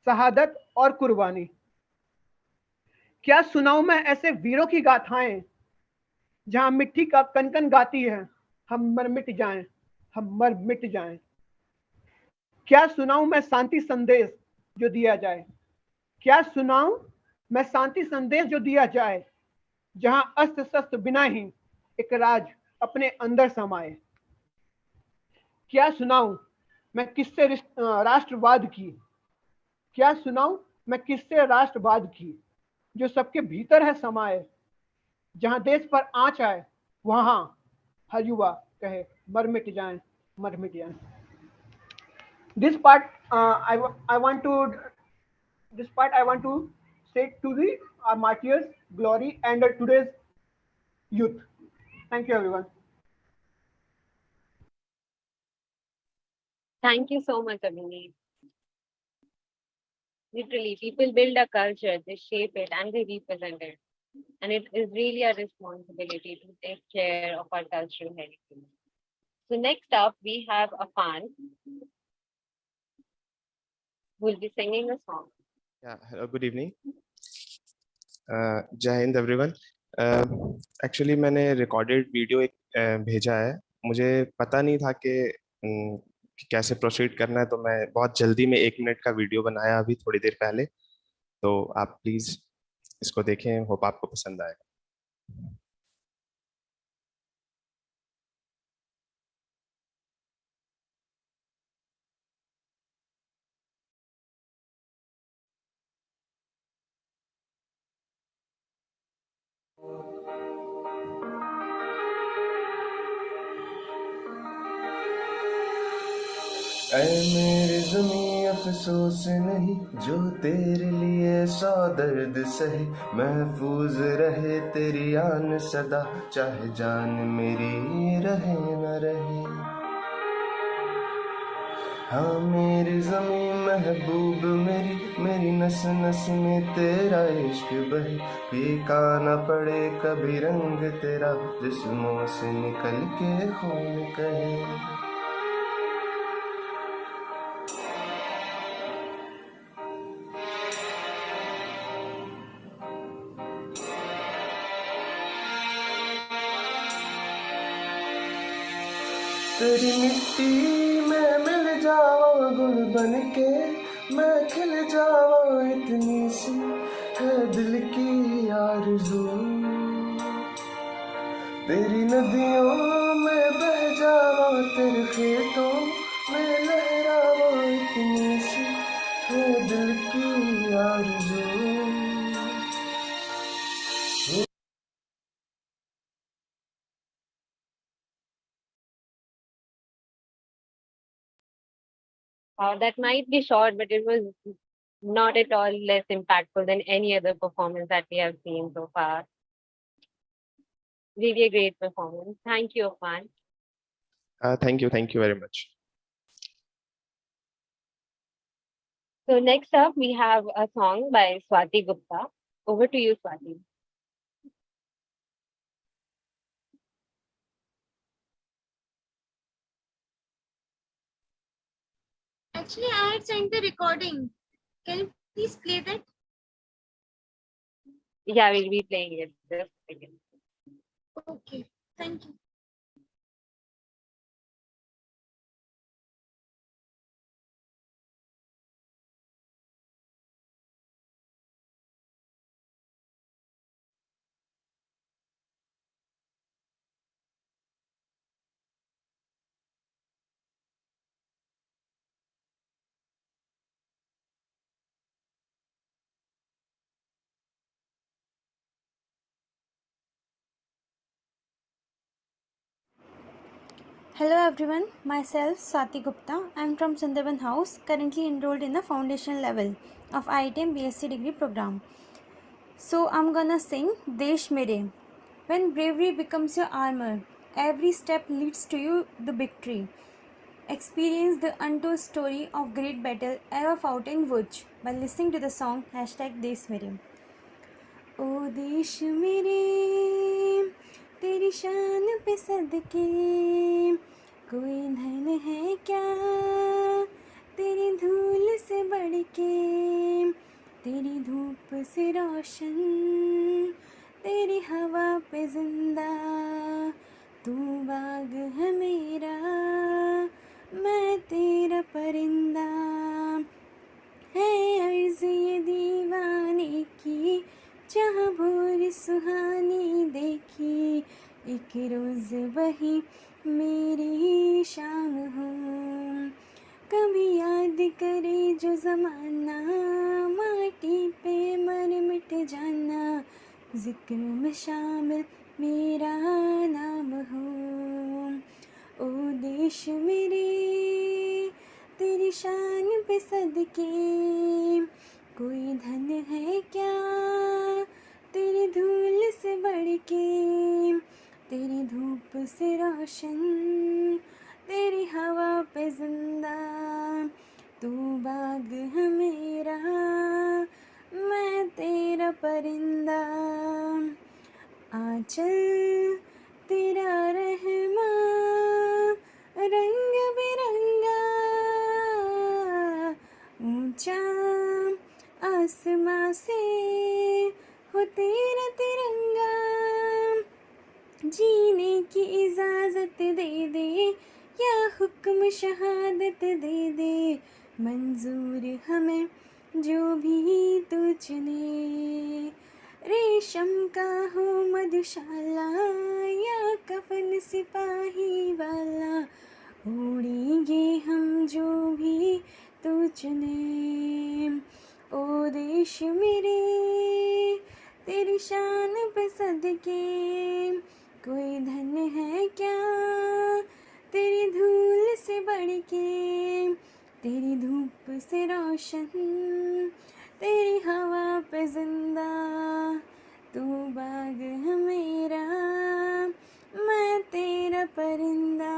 शहादत और कुर्बानी? क्या सुनाऊं मैं ऐसे वीरों की गाथाएं, जहां मिट्टी का कनकन गाती है हम मर मिट जाएं, हम मर मिट जाएं? क्या सुनाऊं मैं शांति संदेश जो दिया जाए? क्या सुनाऊं मैं शांति संदेश जो दिया जाए, जहां अस्त्र शस्त्र बिना ही एक राज अपने अंदर समाए? क्या सुनाऊं मैं किससे राष्ट्रवाद की? क्या सुनाऊं मैं किससे राष्ट्रवाद की, जो सबके भीतर है समाये? जहां देश पर आंच आए वहां हर युवा कहे मर मिट जाए, मर मिट जाए. This part I want to say to the our martyrs glory and today's youth. Thank you everyone. Thank you so much, Abhinay. Literally, people build a culture, they shape it, and they represent it. And it is really a responsibility to take care of our cultural heritage. So next up, we have Afan, who will be singing a song. Yeah, hello, good evening. जय Hind everyone. Actually मैंने recorded video एक भेजा है. मुझे पता नहीं था कि कैसे प्रोसीड करना है, तो मैं बहुत जल्दी में 1 मिनट का वीडियो बनाया अभी थोड़ी देर पहले. तो आप प्लीज़ इसको देखें, होप आपको पसंद आएगा. ऐ मेरी ज़मीं अफसोस नहीं, जो तेरे लिए 100 दर्द सहे. महफूज रहे तेरी आन सदा, चाहे जान मेरी रहे न रहे. हाँ मेरी ज़मीं महबूब मेरी, मेरी नस नस में तेरा इश्क बहे. फीका न पड़े कभी रंग तेरा, जिस्मों से निकल के खून कहे. तेरी मिट्टी में मिल जावा गुल बन के, मैं खिल जावा इतनी सी है दिल की आरज़ू. तेरी नदियों में बह जावा, तेरे खेतों में लहरावा इतनी सी है दिल की आरज़ू. That might be short, but it was not at all less impactful than any other performance that we have seen so far. Really a great performance. Thank you, Afan. Thank you very much. So next up, we have a song by Swati Gupta. Over to you, Swati. Actually, I had sent the recording. Can you please play that? Yeah, we'll be playing it. Just a second. Okay, thank you. Hello everyone, myself Swati Gupta. I am from Sundarban House, currently enrolled in the foundation level of IITM BSc degree program. So I'm gonna sing Desh Mere. When bravery becomes your armor, every step leads to you the victory. Experience the untold story of great battle ever fought in Vuj by listening to the song #Desh Mere. ओ देश मेरे तेरी शान पे सदके कोई धन है क्या तेरी धूल से बढ़ के तेरी धूप से रोशन तेरी हवा पे जिंदा तू बाग है मेरा मैं तेरा परिंदा है अर्ज़ ये दीवाने की जहाँ भोर सुहानी देखी एक रोज़ वही मेरी शाम हो कभी याद करे जो ज़माना माटी पे मर मिट जाना जिक्र में शामिल मेरा नाम हो ओ देश मेरे तेरी शान पे सदके कोई धन है क्या तेरी धूल से बढ़ के तेरी धूप से रोशन तेरी हवा पे जिंदा तू बाग है मेरा मैं तेरा परिंदा आंचल तेरा रहमा रंग बिरंगा ऊंचा आसमां से हो तेरा तिरंगा जीने की इजाजत दे दे या हुक्म शहादत दे दे मंजूर हमें जो भी तू चुने रेशम का हो मधुशाला या कफन सिपाही वाला ओढ़ेंगे हम जो भी तू चुने ओ देश मेरे तेरी शान पे सदके कोई धन है क्या तेरी धूल से बढ़ के तेरी धूप से रोशन तेरी हवा पे जिंदा तू बाग है मेरा मैं तेरा परिंदा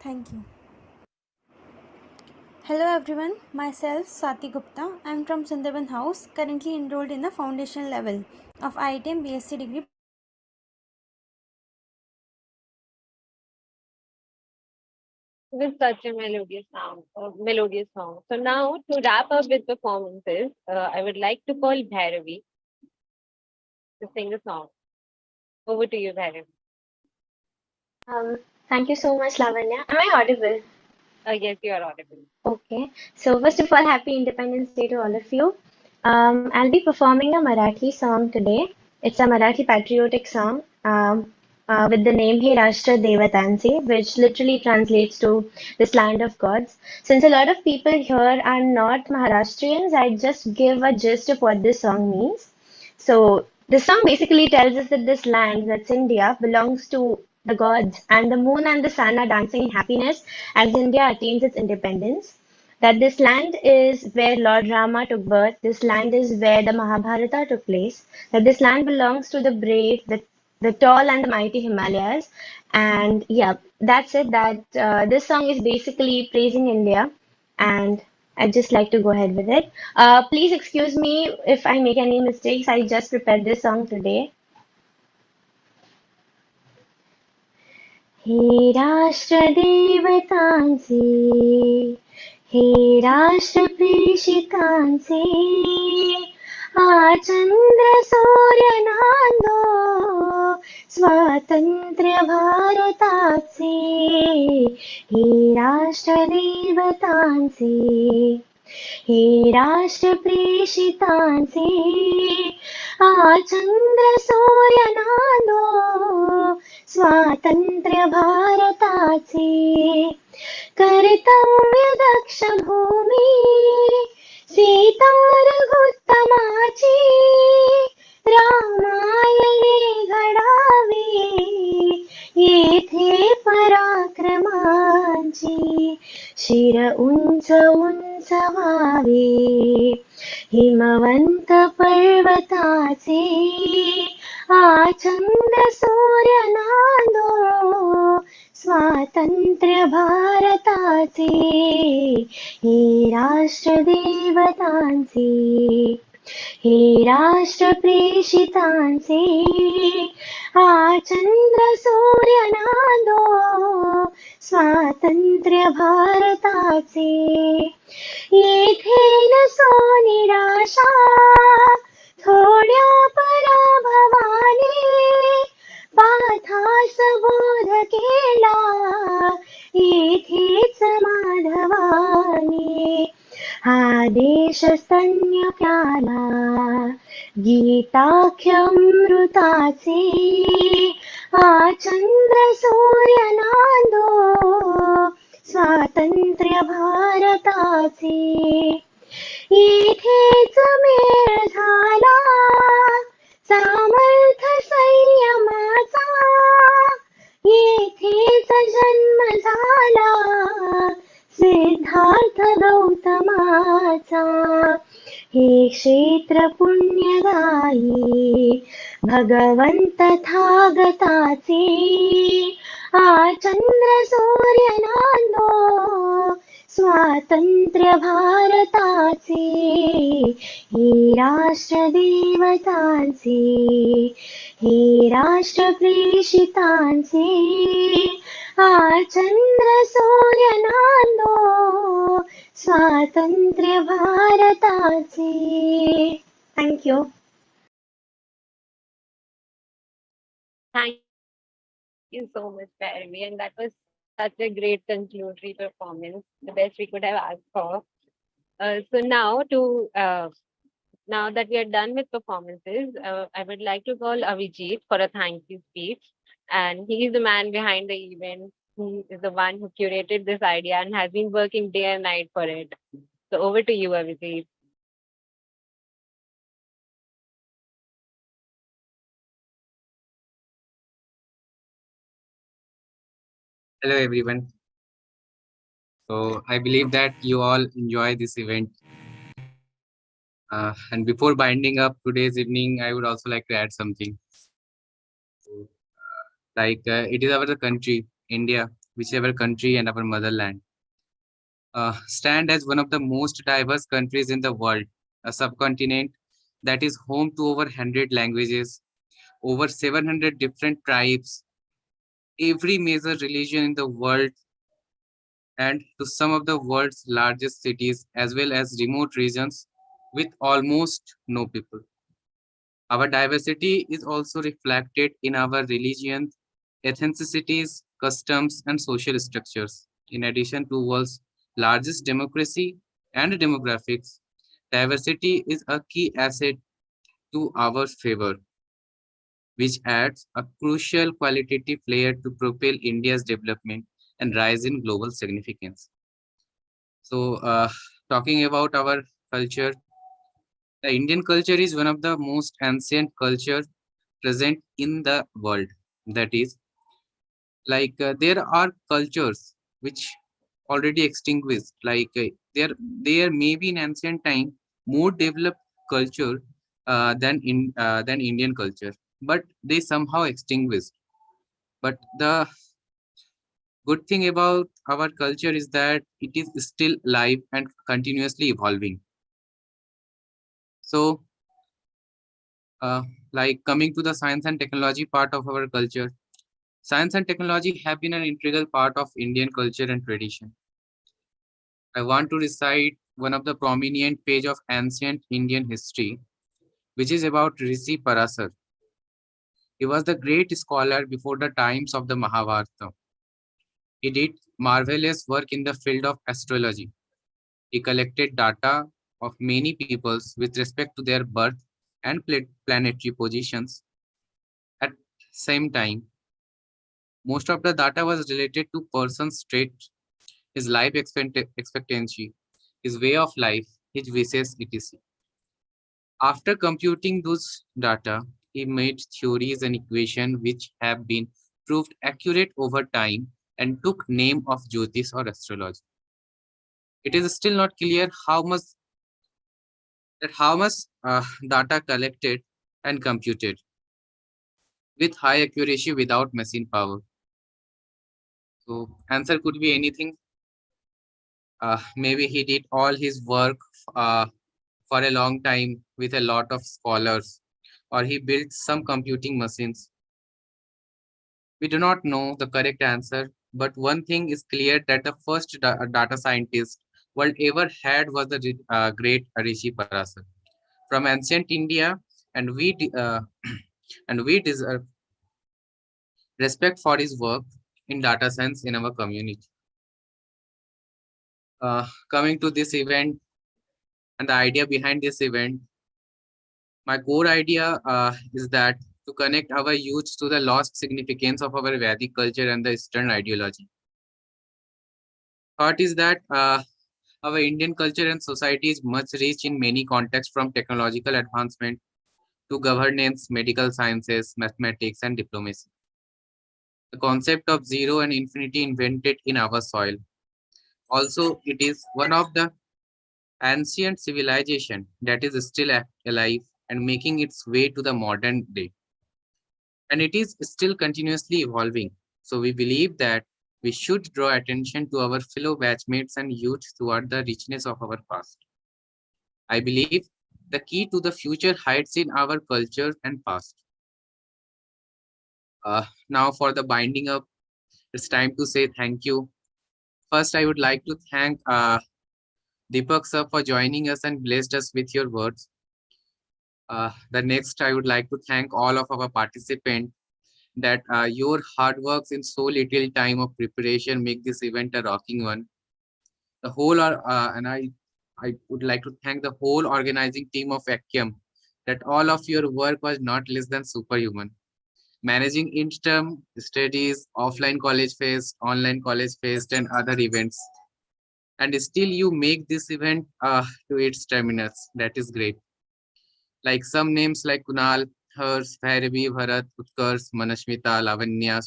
thank you Hello everyone, myself Swati Gupta. I am from Sundarban House, currently enrolled in the foundation level of IITM BSc degree. With such a melodious song. So now to wrap up with performances, I would like to call Bhairavi to sing a song. Over to you, Bhairavi. Thank you so much, Lavanya. Am I audible? Yes, you are audible. Okay. So first of all, happy Independence Day to all of you. I'll be performing a Marathi song today. It's a Marathi patriotic song with the name He Rashtra Devatanse, which literally translates to this land of gods. Since a lot of people here are not Maharashtrians, I just give a gist of what this song means. So this song basically tells us that this land, that's India, belongs to the gods, and the moon and the sun are dancing in happiness as India attains its independence. That this land is where Lord Rama took birth, this land is where the Mahabharata took place, that this land belongs to the brave, the tall and the mighty Himalayas. And yeah, that's it. That this song is basically praising India, and I'd just like to go ahead with it. Please excuse me if I make any mistakes. I just prepared this song today. हे राष्ट्रदेवतांचे हे राष्ट्रप्रेषितांचे आचंद्र सूर्य नांदो स्वातंत्र्य भारताचे हे राष्ट्रदेवतांचे हे राष्ट्रप्रेषितांचे आचंद्र सूर्य नांदो स्वातंत्र्य भारताचे कर्तव्य दक्ष भूमी सीता रघुत्तमाची रामायणे घडावी येथे पराक्रमांची शिर उंच उंच व्हावे हिमवंत पर्वताचे आचंद्र सूर्य नांदो स्वातंत्र्य भारताचे हे राष्ट्रदेवतांचे हे राष्ट्रप्रेषितांचे आचंद्र सूर्य नांदो स्वातंत्र्य भारताचे येथे नसो निराशा थोड्या पराभवाने पाठास बोध केला येथेच माधवाने हा देश स्तन्य प्याला गीताख्यमृताचे आचंद्र सूर्य नांदो स्वातंत्र्य भारताचे येथेच मेळ झाला सामर्थ्य संयमाचा येथेच जन्म झाला सिद्धार्थ गौतमाचा हे क्षेत्र पुण्यदायी भगवंत थागताचे आचंद्र सूर्य नांदो स्वातंत्र्य भारताचे हे राष्ट्रदेवतांचे हे राष्ट्रप्रेषितांचे आचंद्र सूर्य नांदो स्वातंत्र्य भारताचे. Thank you. Thank you so much, Parvi. And that was such a great conclusory performance, the best we could have asked for. So now that we are done with performances, I would like to call Avijit for a thank you speech. And he is the man behind the event. He is the one who curated this idea and has been working day and night for it. So over to you, Avijit. Hello everyone. So I believe that you all enjoy this event. And before binding up today's evening, I would also like to add something. It is our country, India, which is our country and our motherland. Stand as one of the most diverse countries in the world, a subcontinent that is home to over 100 languages, over 700 different tribes, every major religion in the world, and to some of the world's largest cities as well as remote regions with almost no people. Our diversity is also reflected in our religion, ethnicities, customs, and social structures. In addition to world's largest democracy and demographics, diversity is a key asset to our favor, which adds a crucial qualitative layer to propel India's development and rise in global significance. So, talking about our culture, the Indian culture is one of the most ancient cultures present in the world. That is, there are cultures which already extinguished. There may be in ancient time more developed culture than Indian culture, but they somehow extinguished. But the good thing about our culture is that it is still alive and continuously evolving. So, like coming to the science and technology part of our culture, science and technology have been an integral part of Indian culture and tradition. I want to recite one of the prominent page of ancient Indian history, which is about Rishi Parasar. He was the great scholar before the times of the Mahabharata. He did marvelous work in the field of astrology. He collected data of many peoples with respect to their birth and planetary positions. At same time, most of the data was related to person's trait, his life expectancy, his way of life, his wishes, etc. After computing those data, he made theories and equations which have been proved accurate over time and took name of Jyotish or astrology. It is still not clear how much data collected and computed with high accuracy without machine power. So answer could be anything. Maybe he did all his work for a long time with a lot of scholars, or he built some computing machines. We do not know the correct answer, but one thing is clear that the first data scientist world ever had was the great Rishi Parasar from ancient India, and and we deserve respect for his work in data science in our community. Coming to this event and the idea behind this event, my core idea is that to connect our youth to the lost significance of our Vedic culture and the Eastern ideology. Thought is that our Indian culture and society is much rich in many contexts, from technological advancement to governance, medical sciences, mathematics, and diplomacy. The concept of zero and infinity invented in our soil. Also, it is one of the ancient civilization that is still alive and making its way to the modern day. And it is still continuously evolving. So we believe that we should draw attention to our fellow batchmates and youth toward the richness of our past. I believe the key to the future hides in our culture and past. Now for the binding up, it's time to say thank you. First, I would like to thank Deepak sir for joining us and blessed us with your words. The next, I would like to thank all of our participants that your hard works in so little time of preparation make this event a rocking one. The whole, and I would like to thank the whole organizing team of ACCM that all of your work was not less than superhuman. Managing interim studies, offline college fest, online college fest, and other events. And still you make this event to its terminus. That is great. Like some names like Kunal, Hers, Bhairavi, Bharat, Utkarsh, Manashmita, Lavanya,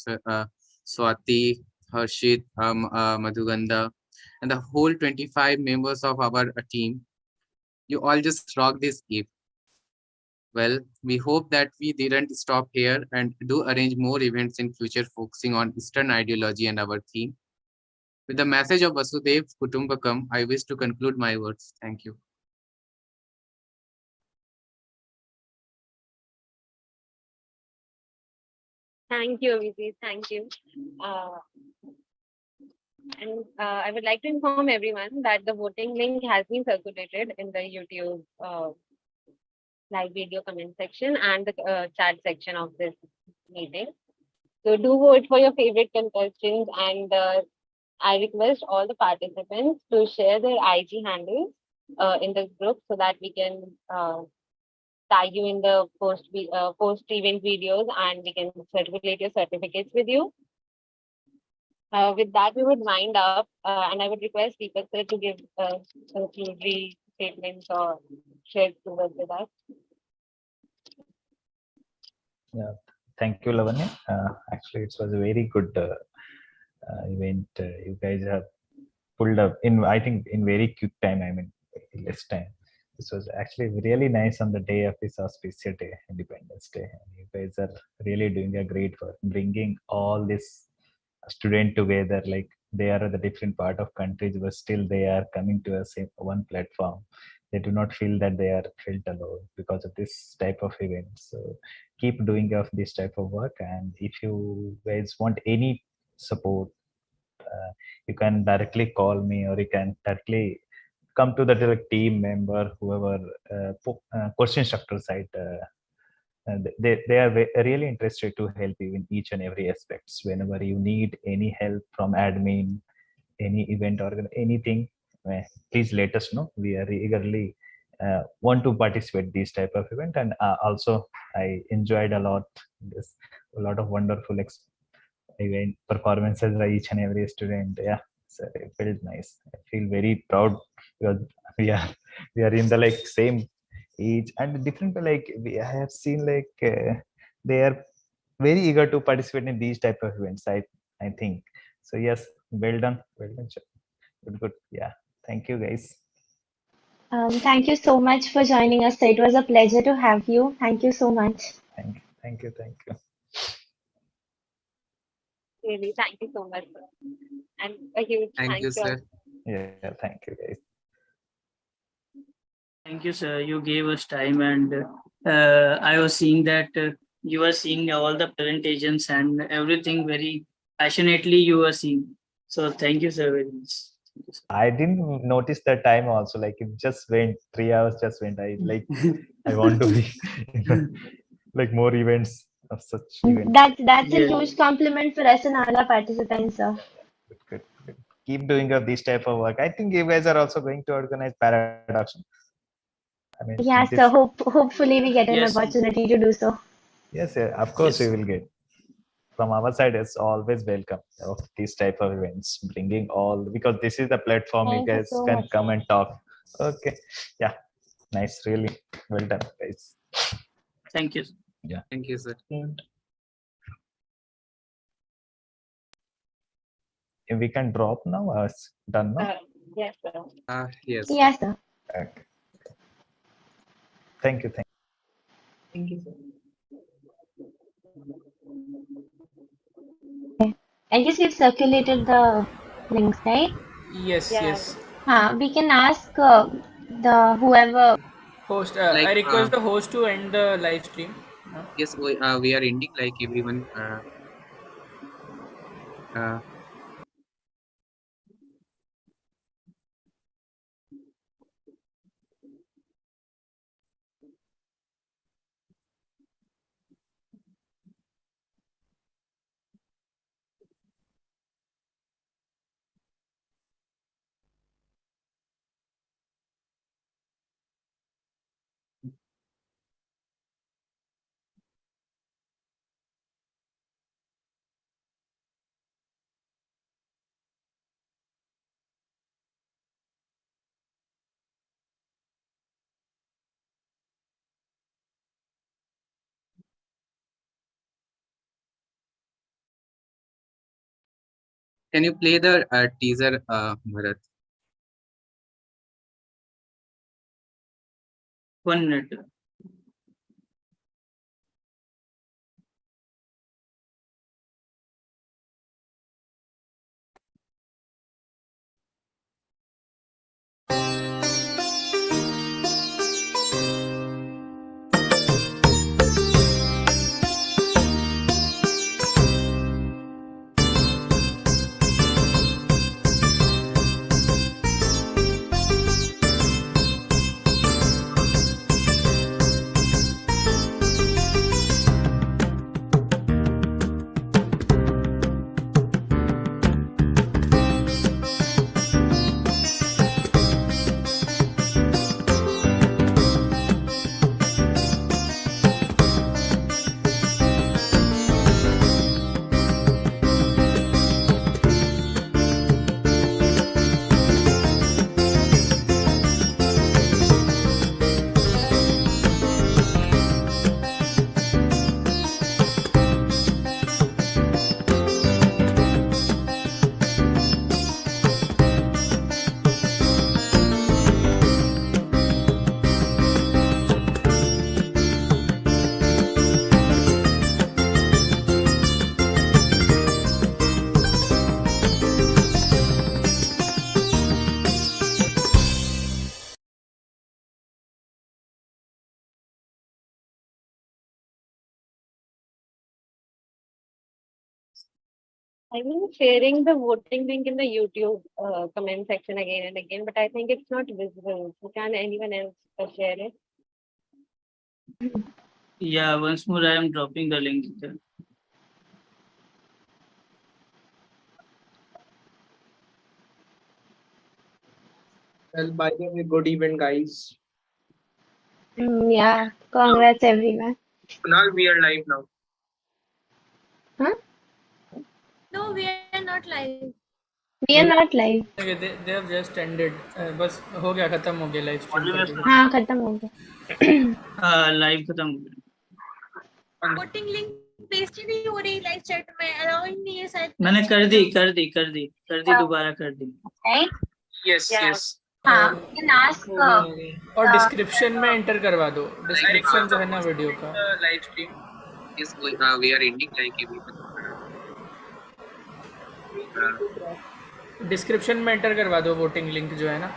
Swati, Harshit, Madhugandha, and the whole 25 members of our team. You all just rock this eve. Well, we hope that we didn't stop here and do arrange more events in future focusing on Eastern ideology and our theme. With the message of Vasudev Kutumbakam, I wish to conclude my words. Thank you. Thank you, Abhijit. Thank you. And I would like to inform everyone that the voting link has been circulated in the YouTube live video comment section and the chat section of this meeting. So do vote for your favorite contestants, and I request all the participants to share their IG handles in this group so that we can tag you in the post-event videos and we can circulate your certificates with you. With that, we would wind up, and I would request Deepak sir to give conclusory statements or share words with us. Yeah, thank you, Lavanya. Actually, it was a very good event. You guys have pulled up in, I think, in very quick time. I mean, less time. This was actually really nice on the day of this auspicious day, Independence Day. And you guys are really doing a great work, bringing all this student together, like they are at the different part of countries, but still they are coming to a same one platform. They do not feel that they are felt alone because of this type of events. So keep doing of this type of work, and if you guys want any support, you can directly call me, or you can directly come to the direct team member, whoever course instructor side. And they are really interested to help you in each and every aspects. Whenever you need any help from admin, any event or anything, please let us know. We are eagerly want to participate this type of event. And also I enjoyed a lot this, a lot of wonderful event performances by each and every student. Yeah, so it felt nice. I feel very proud because we are we are in the like same age and different, like I have seen like they are very eager to participate in these type of events. I think so. Yes, well done, sir. Good. Yeah, thank you guys. Thank you so much for joining us. It was a pleasure to have you. Thank you so much. Thank you. Really, thank you so much, sir. And a huge Thank you, sir. Yeah, thank you guys. Thank you, sir. You gave us time, and I was seeing that you were seeing all the presentations and everything very passionately. You were seeing. So thank you, sir, very much. I didn't notice the time also. Like it just went 3 hours. Just went. I like. I want to be like more events of such events. That's a huge compliment for us and all our participants, sir. Good. Keep doing of this type of work. I think you guys are also going to organize Paradox. I mean, Yeah, so hopefully we get an opportunity to do so. Yes, of course we will get. From our side, it's always welcome of these type of events, bringing all, because this is the platform you guys can come and talk. Okay, yeah, nice, really well done, guys. Thank you. Yeah, thank you, sir. If we can drop now, it's done now. Yes, sir. Yes. Yes, sir. Okay. Thank you. Thank you, sir. I guess we've circulated the links, right? Yes. We can ask the whoever Host, I request the host to end the live stream. Yes, we are ending, like everyone. Can you play the teaser, Bharat? 1 minute. I'm sharing the voting link in the YouTube comment section again and again, but I think it's not visible. So can anyone else share it? Yeah, once more I am dropping the link there. Well, by the way, good evening, guys. Yeah, congrats everyone. Now we are live now. Huh? No, we are not live. We are not live. Okay, they have just ended. बस हो गया, खत्म हो गया live stream करके. हाँ खत्म हो गया. लाइव खत्म हो गया. वोटिंग लिंक पेस्ट ही नहीं हो रही लाइव चैट में, अलाउ ही नहीं है शायद. मैंने कर दी दोबारा कर दी. Yes, yes. और डिस्क्रिप्शन में एंटर करवा दो. डिस्क्रिप्शन जो है ना वीडियो का. Live stream is going. We are ending like description में एंटर करवा दो वोटिंग लिंक जो है ना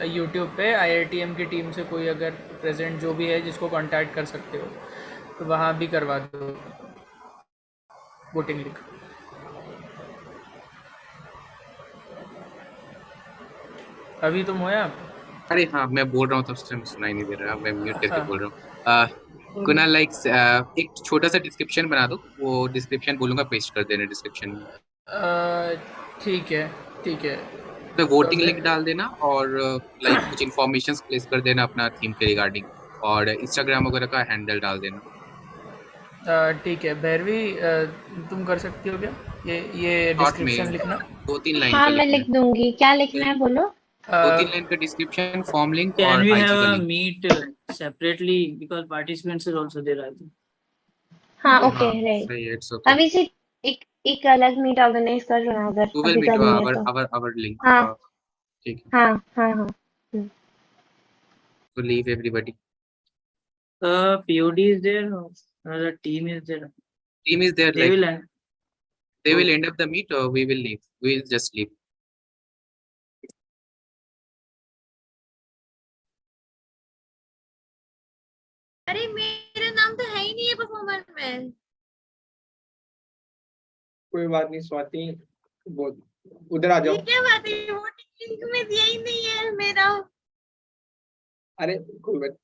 यूट्यूब पे. IITM की टीम से कोई अगर प्रेजेंट जो भी है जिसको कांटेक्ट कर सकते हो तो वहाँ भी करवा दो वोटिंग लिंक. अभी तुम हो आप? अरे हाँ, मैं बोल रहा हूँ तब से सुनाई नहीं दे रहा. मैं म्यूट करके बोल रहा हूँ. कुणाल लाइक एक छोटा सा डिस्क्रिप्शन बना दो. वो डिस्क्रिप्शन बोलूँगा, पेस्ट कर देना डिस्क्रिप्शन में. ठीक है. तो वोटिंग लिंक डाल देना और लाइक कुछ इन्फॉर्मेशंस प्लेस कर देना अपना थीम के रिगार्डिंग, और इंस्टाग्राम वगैरह का हैंडल डाल देना. ठीक है. भैरवी तुम कर सकती हो क्या ये डिस्क्रिप्शन लिखना? 2-3 लाइन हाँ मैं लिख दूंगी. क्या लिखना है बोलो. 2-3 लाइन का डिस्क्रिप्शन, फॉर्म लिंक Can और we IG have का a link. meet separately because participants are also there, I think. हाँ ओके राइट. सही है. It's okay. अभी से एक अलग मीट ऑर्गेनाइज कर रहा हूँ अगर वी विल अभी मीट करनी है तो. Our link. हाँ ठीक है. हाँ. तो leave everybody. POD is there or the team is there? Team is there. They Like, will end. they will end up the meet, or we will leave. We will just leave. अरे मेरा नाम तो है ही नहीं है performer में. कोई बात नहीं स्वाति, उधर आ जाओ. ये क्या बात है, वोटिंग लिंक में दिया ही नहीं है मेरा. अरे कोई बात